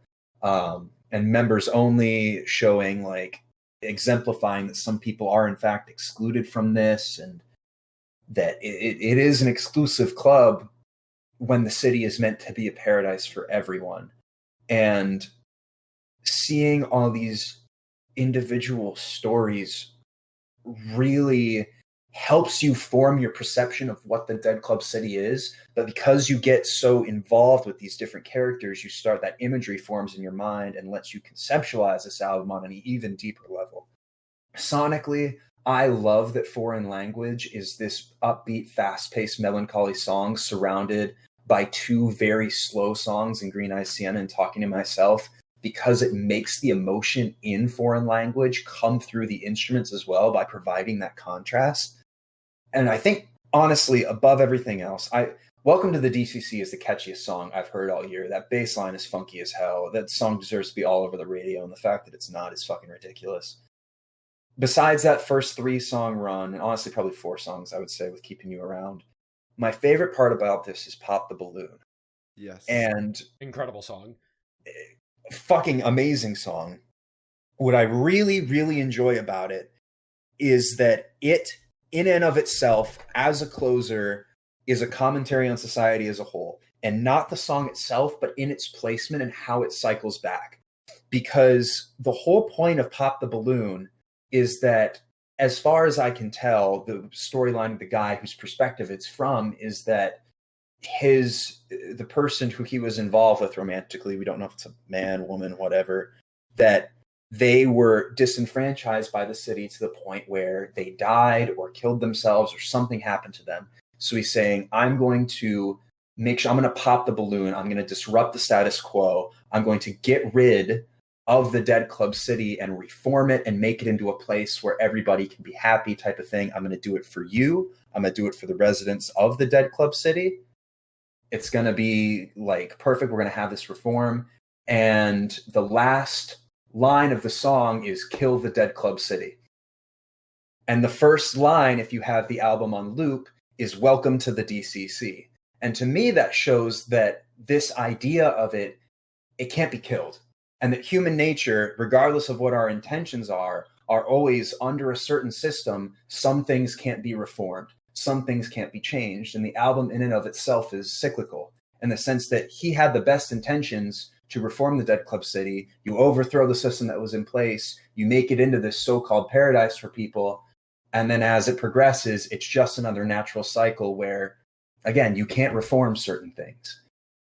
And Members Only showing, like, exemplifying that some people are in fact excluded from this, and that it is an exclusive club when the city is meant to be a paradise for everyone. And seeing all these individual stories really helps you form your perception of what the Dead Club City is. But because you get so involved with these different characters, you start, that imagery forms in your mind and lets you conceptualize this album on an even deeper level. Sonically, I love that Foreign Language is this upbeat, fast-paced, melancholy song surrounded by two very slow songs in Green Eyes Sienna and Talking to Myself, because it makes the emotion in Foreign Language come through the instruments as well by providing that contrast. And I think, honestly, above everything else, Welcome to the DCC is the catchiest song I've heard all year. That bass line is funky as hell. That song deserves to be all over the radio, and the fact that it's not is fucking ridiculous. Besides that first 3-song run, and honestly probably 4 songs, I would say, with Keeping You Around, my favorite part about this is Pop the Balloon. Yes. And incredible song. Fucking amazing song. What I really, really enjoy about it is that it, in and of itself, as a closer, is a commentary on society as a whole. And not the song itself, but in its placement and how it cycles back. Because the whole point of Pop the Balloon is that, as far as I can tell, the storyline of the guy whose perspective it's from is that the person who he was involved with romantically, we don't know if it's a man, woman, whatever, that they were disenfranchised by the city to the point where they died or killed themselves or something happened to them. So he's saying, I'm going to pop the balloon. I'm going to disrupt the status quo. I'm going to get rid of the Dead Club City and reform it and make it into a place where everybody can be happy, type of thing. I'm going to do it for you. I'm going to do it for the residents of the Dead Club City. It's going to be like perfect. We're going to have this reform. And the last line of the song is "Kill the Dead Club City." And the first line, if you have the album on loop, is "Welcome to the DCC." And to me, that shows that this idea of it can't be killed. And that human nature, regardless of what our intentions are always under a certain system. Some things can't be reformed. Some things can't be changed. And the album in and of itself is cyclical in the sense that he had the best intentions to reform the Dead Club City. You overthrow the system that was in place. You make it into this so-called paradise for people. And then as it progresses, it's just another natural cycle where, again, you can't reform certain things.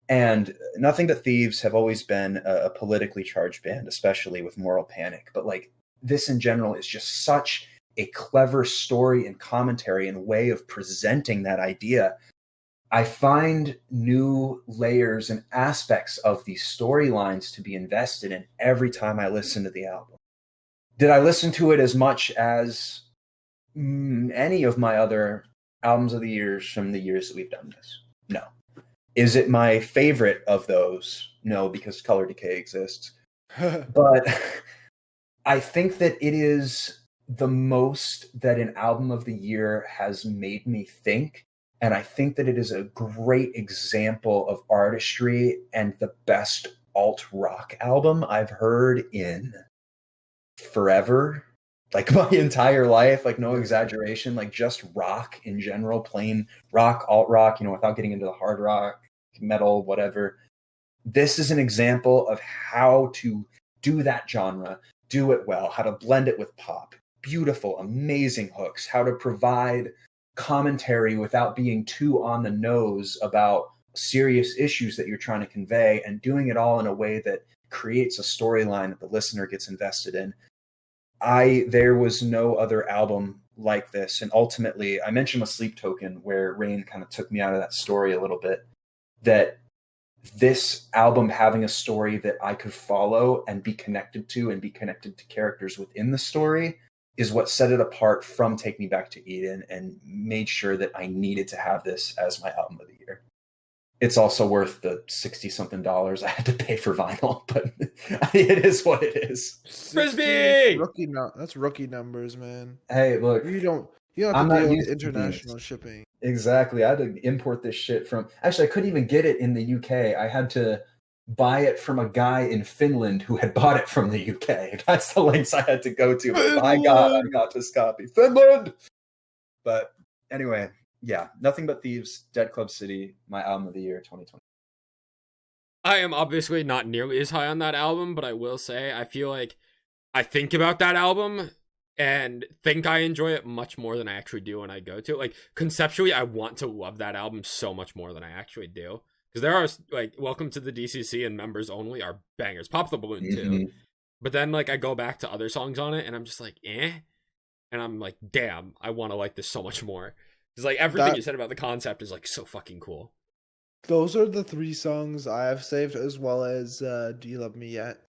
And Nothing But Thieves have always been a politically charged band, especially with Moral Panic. But like this in general is just such a clever story and commentary and way of presenting that idea. I find new layers and aspects of these storylines to be invested in every time I listen to the album. Did I listen to it as much as any of my other albums of the years from the years that we've done this? No. Is it my favorite of those? No, because Color Decay exists. But I think that it is the most that an album of the year has made me think. And I think that it is a great example of artistry and the best alt-rock album I've heard in forever. Like my entire life, like no exaggeration, like just rock in general, plain rock, alt-rock, without getting into the hard rock, metal, whatever. This is an example of how to do that genre, do it well, how to blend it with pop. Beautiful, amazing hooks, how to provide commentary without being too on the nose about serious issues that you're trying to convey, and doing it all in a way that creates a storyline that the listener gets invested in. There was no other album like this. And ultimately, I mentioned a Sleep Token where Rain kind of took me out of that story a little bit, that this album having a story that I could follow and be connected to and be connected to characters within the story is what set it apart from Take Me Back to Eden and made sure that I needed to have this as my album of the year. It's also worth the $60-something I had to pay for vinyl, but it is what it is. Frisbee! That's rookie numbers, man. Hey, look. You don't have to deal with international shipping. Exactly. I had to import this shit from... Actually, I couldn't even get it in the UK. I had to buy it from a guy in Finland who had bought it from the UK. That's the lengths I had to go to. But my God, I got this copy. Finland! But anyway, yeah, Nothing But Thieves, Dead Club City, my album of the year 2020. I am obviously not nearly as high on that album, but I will say I feel like I think about that album and think I enjoy it much more than I actually do when I go to it. Like, conceptually, I want to love that album so much more than I actually do. Because there are, like, Welcome to the DCC and Members Only are bangers. Pop the Balloon, too. But then, like, I go back to other songs on it, and I'm just like, eh? And I'm like, damn, I want to like this so much more. Because, like, everything you said about the concept is, like, so fucking cool. Those are the 3 songs I have saved, as well as Do You Love Me Yet,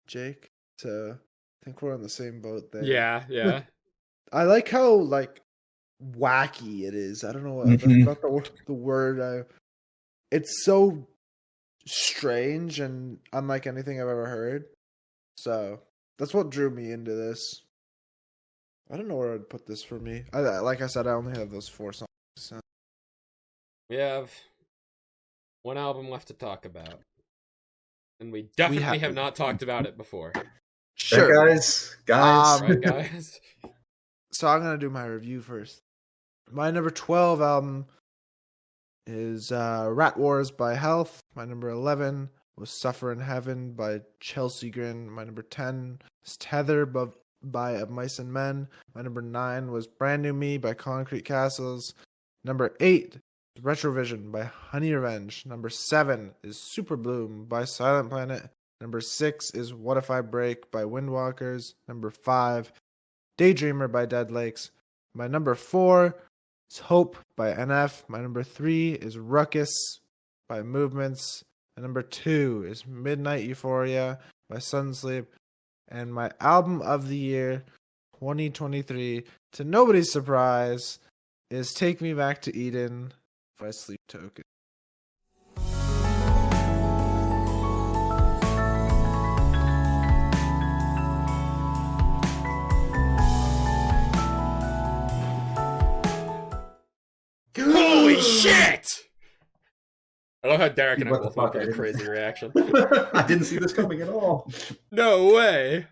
Jake? So I think we're on the same boat there. Yeah. I like how, like, wacky it is. I don't know what about the word. It's so strange and unlike anything I've ever heard. So that's what drew me into this. I don't know where I'd put this for me. Like I said, I only have those 4 songs. So. We have one album left to talk about. And we definitely have not talked about it before. Sure. Hey guys. Right, guys? So I'm going to do my review first. My number 12 album is Rat Wars by Health. My number 11 was Suffer in Heaven by Chelsea Grin. My number 10 is Tether by Of Mice and Men. My number 9 was Brand New Me by Concrete Castles. Number 8 is Retrovision by Honey Revenge. Number 7 is Super Bloom by Silent Planet. Number 6 is What If I Break by Windwalkers. Number 5, Daydreamer by Dead Lakes. My number 4 is Hope by NF. My number 3 is Ruckus by Movements. And number 2 is Midnight Euphoria by Sunsleep. And my album of the year 2023, to nobody's surprise, is Take Me Back to Eden by Sleep Token. Holy shit! I love how Derek and I What the both went fuck, for the I crazy reaction. I didn't see this coming at all. No way!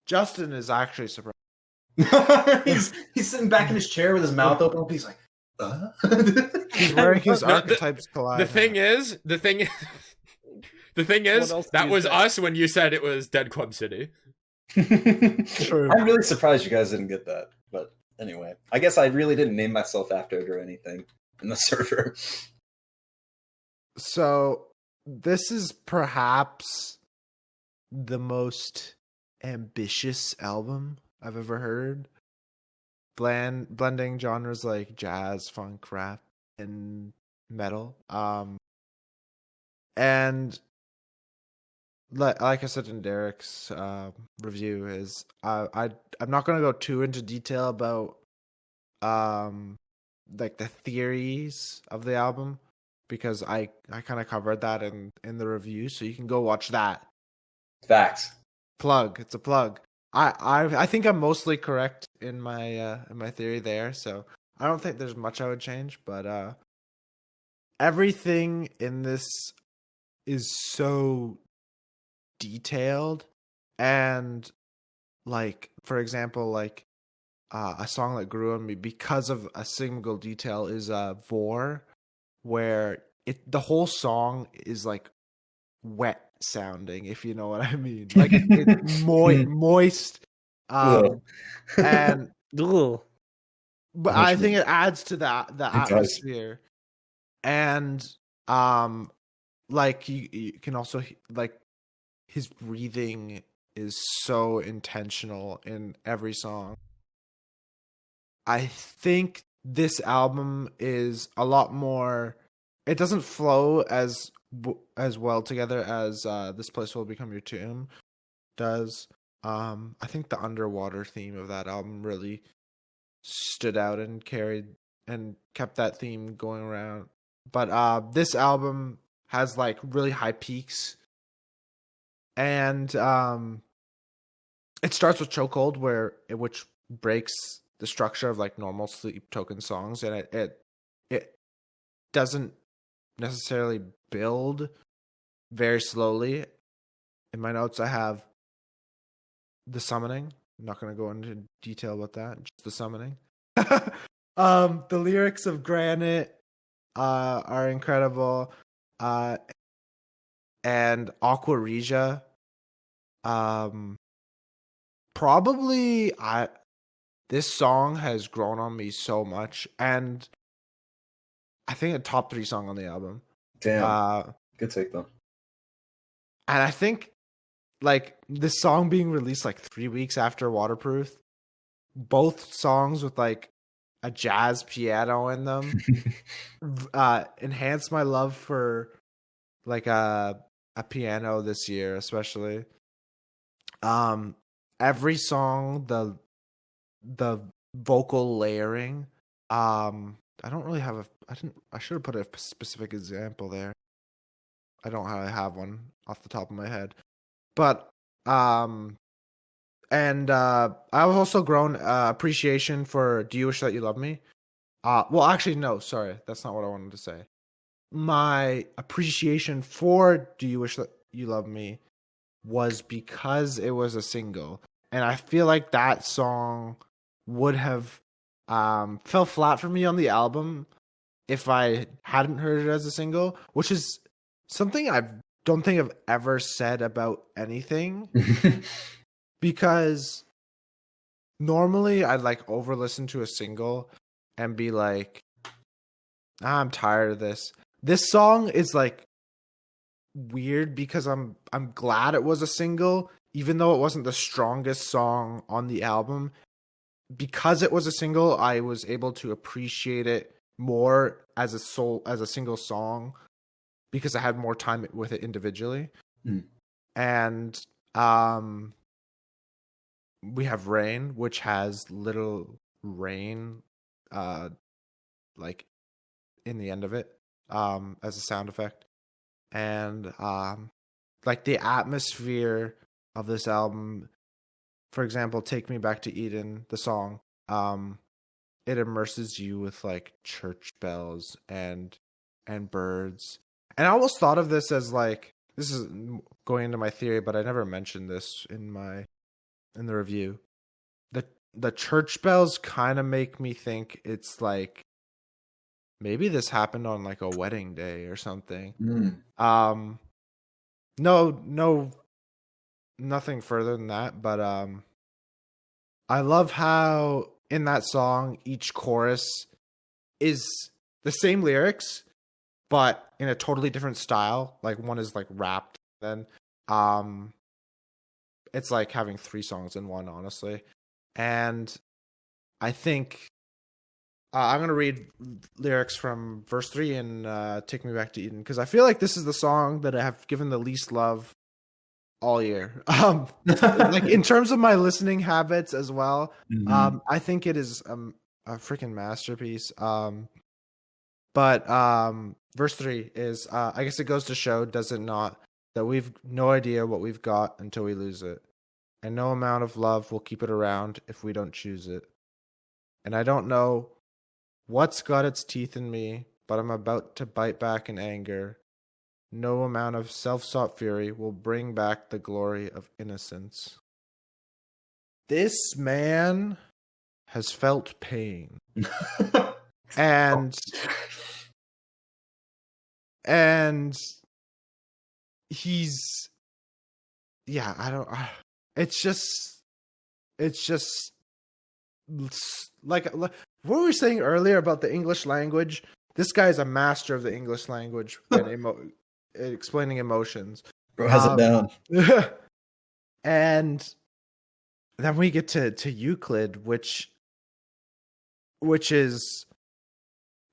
Justin is actually surprised. he's sitting back in his chair with his mouth open. He's like, He's wearing his No, Archetypes Collide. The thing is, that was us when you said it was Dead Club City. True. I'm really surprised you guys didn't get that. But anyway, I guess I really didn't name myself after it or anything in the server. So this is perhaps the most ambitious album I've ever heard. Blending genres like jazz, funk, rap, and metal. And like I said in Derek's review, is I'm not gonna go too into detail about like the theories of the album, because I kind of covered that in the review, so you can go watch that. Facts. Plug. It's a plug. I think I'm mostly correct in my theory there, so I don't think there's much I would change, but everything in this is so detailed, and like, for example, like a song that grew on me because of a single detail is Vor, where the whole song is like wet sounding, if you know what I mean. Like it's moist. And but I think it adds to the atmosphere. And like you can also, like, his breathing is so intentional in every song. I think this album is a lot more, it doesn't flow as well together as This Place Will Become Your Tomb does. I think the underwater theme of that album really stood out and carried and kept that theme going around. But this album has like really high peaks, and it starts with Chokehold, which breaks the structure of like normal Sleep Token songs, and it doesn't necessarily build very slowly. In my notes, I have the summoning. I'm not going to go into detail about that. Just the summoning. The lyrics of Granite are incredible. And Aqua Regia. Probably this song has grown on me so much, and I think a top 3 song on the album. Damn. Good take though. And I think like this song being released like 3 weeks after Waterproof, both songs with like a jazz piano in them enhanced my love for like a piano this year, especially. Every song, the vocal layering. I don't really have I should have put a specific example there. I don't really have one off the top of my head. But and I've also grown appreciation for Do You Wish That You Love Me? Well, actually, no, sorry. That's not what I wanted to say. My appreciation for Do You Wish That You Love Me was because it was a single. And I feel like that song would have fell flat for me on the album if I hadn't heard it as a single, which is something I don't think I've ever said about anything. Because normally I'd like over listen to a single and be like, I'm tired of this. This song is like weird because I'm glad it was a single, even though it wasn't the strongest song on the album. Because it was a single, I was able to appreciate it more as a single song because I had more time with it individually. And we have Rain, which has little rain like in the end of it as a sound effect. And like the atmosphere of this album, for example, Take Me Back to Eden, the song, it immerses you with like church bells and birds. And I almost thought of this as like, this is going into my theory, but I never mentioned this in the review. The church bells kind of make me think it's like maybe this happened on like a wedding day or something. No, nothing further than that. But I love how in that song each chorus is the same lyrics, but in a totally different style. Like one is like rapped, then it's like having 3 songs in one, honestly. And I think I'm going to read lyrics from verse 3 and Take Me Back to Eden, because I feel like this is the song that I have given the least love all year. Like in terms of my listening habits as well, I think it is a freaking masterpiece. But verse 3 is, I guess it goes to show, does it not, that we've no idea what we've got until we lose it. And no amount of love will keep it around if we don't choose it. And I don't know what's got its teeth in me, but I'm about to bite back in anger. No amount of self-sought fury will bring back the glory of innocence. This man has felt pain. and he's, yeah, it's just like what we were saying earlier about the English language. This guy is a master of the English language when explaining emotions. Bro has it down. And then we get to Euclid, which is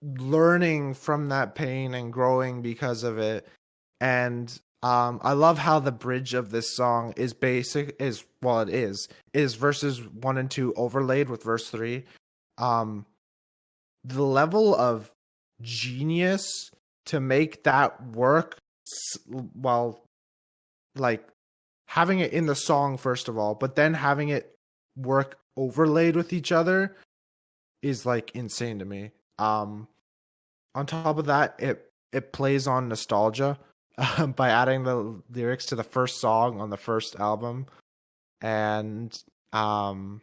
learning from that pain and growing because of it. And I love how the bridge of this song is verses 1 and 2 overlaid with verse 3. The level of genius to make that work while like having it in the song first of all, but then having it work overlaid with each other is like insane to me. On top of that, it plays on nostalgia by adding the lyrics to the first song on the first album. And I've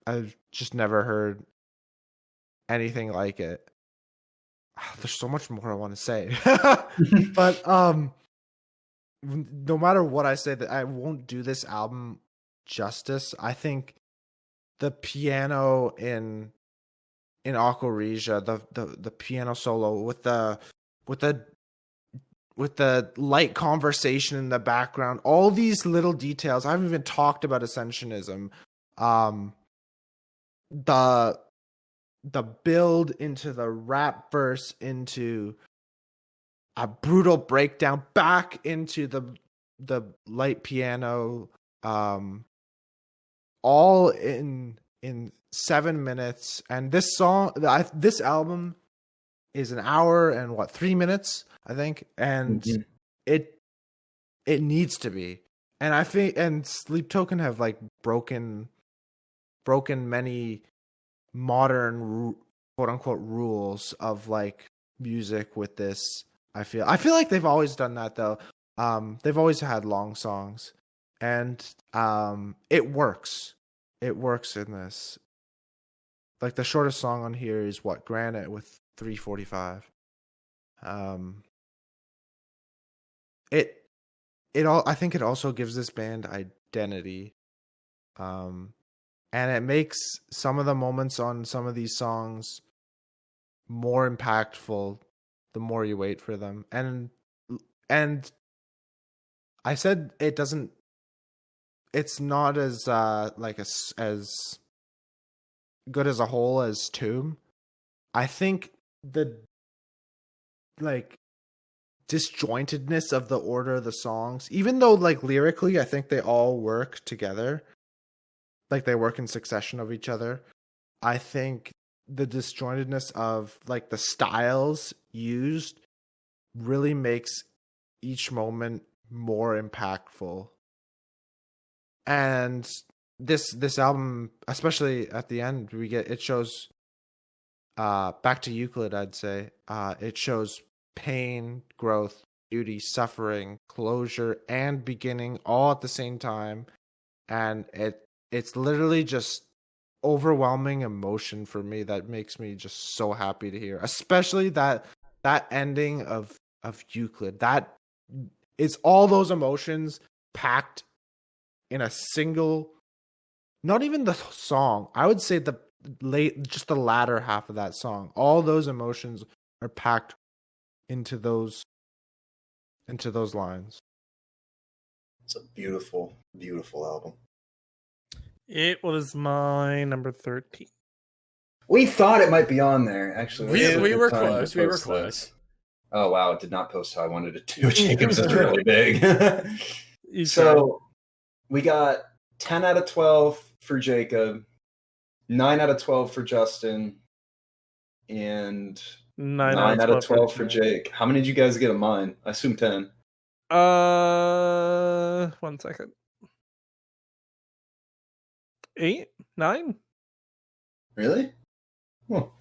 I've just never heard anything like it. There's so much more I want to say, but no matter what I say, that I won't do this album justice. I think the piano in Aquaregia, the piano solo with the light conversation in the background, all these little details. I haven't even talked about Ascensionism. The build into the rap verse, into a brutal breakdown, back into the light piano, all in 7 minutes. And this this album is an hour and 3 minutes, I think, and it needs to be. And I think, and Sleep Token have like broken many modern quote unquote rules of like music with this. I feel like they've always done that though. They've always had long songs, and it works. It works in this. Like the shortest song on here is Granite with 3:45. I think it also gives this band identity. And it makes some of the moments on some of these songs more impactful the more you wait for them. And I said it's not as as good as a whole as Tomb. I think the like disjointedness of the order of the songs, even though like lyrically I think they all work together, like they work in succession of each other, I think the disjointedness of like the styles used really makes each moment more impactful. And this album, especially at the end, it shows back to Euclid, I'd say. It shows pain, growth, beauty, suffering, closure, and beginning all at the same time. And it's literally just overwhelming emotion for me that makes me just so happy to hear. Especially that ending of Euclid. That is all those emotions packed in a single, not even the song. I would say just the latter half of that song. All those emotions are packed into those lines. It's a beautiful, beautiful album. It was my number 13. We thought it might be on there, actually. We were close. We were close. Oh, wow. It did not post how I wanted it to. Jacob's is really big. So we got 10 out of 12 for Jacob, 9 out of 12 for Justin, and 9 out of 12 for Jake. How many did you guys get of mine? I assume 10. 1 second. 8? 9? Really? Well,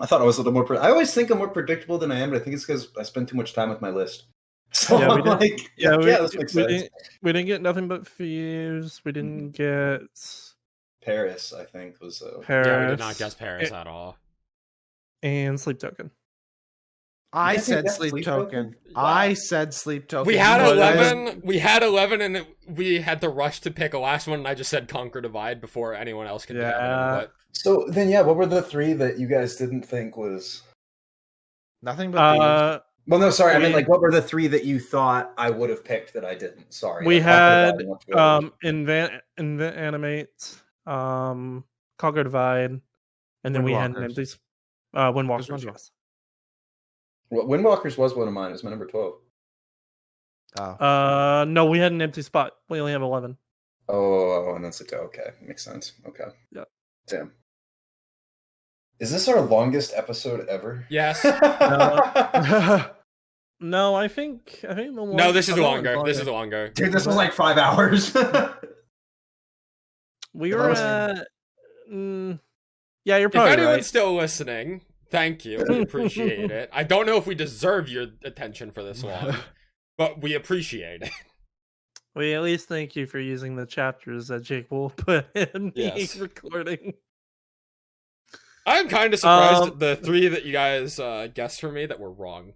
I thought I was a little more. I always think I'm more predictable than I am, but I think it's because I spend too much time with my list. So yeah, I'm like, this makes sense. We didn't get Nothing But Thieves. We didn't get Paris, I think, was Paris. Yeah, we did not guess Paris at all. And Sleep Token. I said Sleep Token. Wow. I said Sleep Token. We had 11. We had 11, and we had to rush to pick a last one. And I just said Conquer Divide before anyone else could. But... So then, what were the 3 that you guys didn't think was Nothing But Well, no, sorry. I mean, like, what were the 3 that you thought I would have picked that I didn't? Sorry. We had Animate, Conquer Divide, and then we had an empty Windwalkers. Yes. Well, Windwalkers was one of mine. It was my number 12. Oh. No, we had an empty spot. We only have 11. Oh, and that's it. Okay, makes sense. Okay. Yeah. Damn. Is this our longest episode ever? Yes. No, I think the one. No, this is longer. This is longer. Dude, this was like 5 hours. We were at. Yeah, you're probably If anyone's right. still listening, thank you. We appreciate it. I don't know if we deserve your attention for this long, but we appreciate it. We at least thank you for using the chapters that Jake will put in Yes. the recording. I'm kind of surprised at the 3 that you guys guessed for me that were wrong.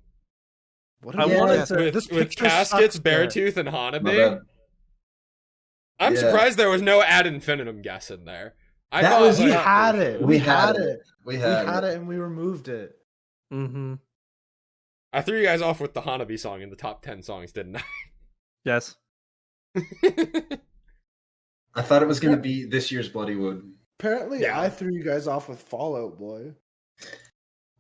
What I did we wanted guess? to- This With picture Caskets, sucks, Derek. Beartooth, and My Hanabi. bad. I'm Yeah. surprised there was no ad infinitum guess in there. I That thought was- We like, had it. We We had had it. it. We We had, had it, and we removed it. Mm-hmm. I threw you guys off with the Hanabi song in the top 10 songs, didn't Yes. I? I thought it was going to be this year's Bloodywood. Apparently, Yeah. I threw you guys off with Fallout Boy.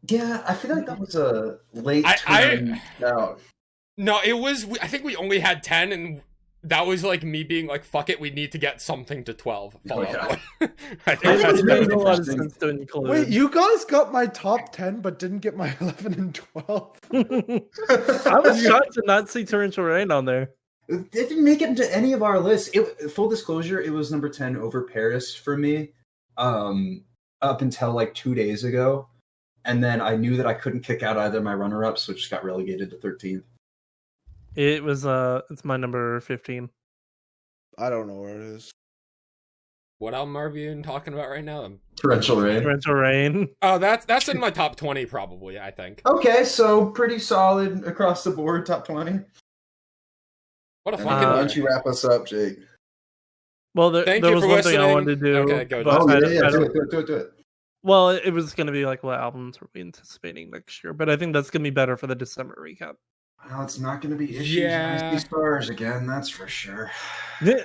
Yeah, I feel like that was a late I- turn out. No, it was. I think we only had 10, and that was like me being like, "Fuck it, we need to get something to 12." Fallout yeah. Boy. I think I It think that's it's made really a lot of interesting. sense to include. Wait, you guys got my top 10, but didn't get my 11 and 12. I was shocked to not see Torrential Rain on there. It didn't make it into any of our lists. Full disclosure, it was number 10 over Paris for me, up until like 2 days ago. And then I knew that I couldn't kick out either of my runner-ups, so it just got relegated to 13th. It was it's my number 15. I don't know where it is. What album are we even talking about right now? Torrential Rain. Torrential Rain. Oh, that's in my top 20 probably. I think. Okay, so pretty solid across the board, top 20. What a And fucking. why don't you wrap us up, Jake? Well, Thank there you was for one thing I listening. wanted to do. Okay, go, but Justin. Oh, I- yeah, I do don't- it. Well, it was going to be like what albums were we anticipating next year, but I think that's going to be better for the December recap. Well, it's not going to be issues Yeah. against stars again, that's for sure. Yeah.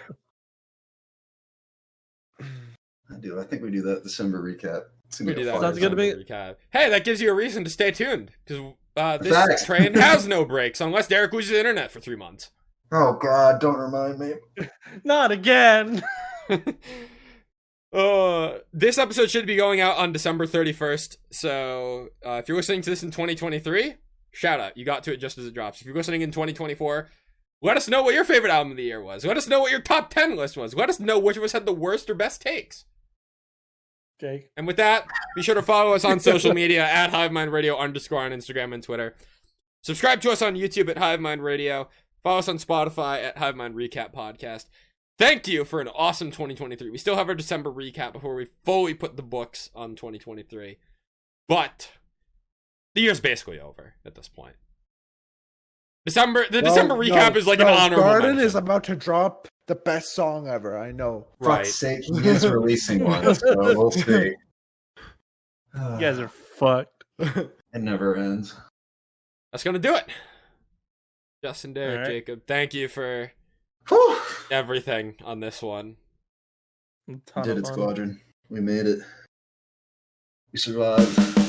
I think we do that December recap. It's gonna We be do a that. fun Sounds good to me. Recap. Hey, that gives you a reason to stay tuned because this Facts. train has no brakes unless Derek loses the internet for 3 months. Oh God, don't remind me. Not again. This episode should be going out on December 31st. So if you're listening to this in 2023, shout out. You got to it just as it drops. If you're listening in 2024, let us know what your favorite album of the year was. Let us know what your top 10 list was. Let us know which of us had the worst or best takes. Jake. And with that, be sure to follow us on social media at Hivemind Radio _ on Instagram and Twitter. Subscribe to us on YouTube at Hivemind Radio. Follow us on Spotify at Hivemind Recap Podcast. Thank you for an awesome 2023. We still have our December recap before we fully put the books on 2023. But the year's basically over at this point. December recap is like an honorable Garden mention. is about to drop the best song ever. I know. Right. Fuck's sake, he is releasing one, so we'll see. You guys are fucked. It never ends. That's going to do it. Justin, Derek, All right. Jacob, thank you for Whew. everything on this one. A ton Did of it, fun. Squadron. We made it. We survived.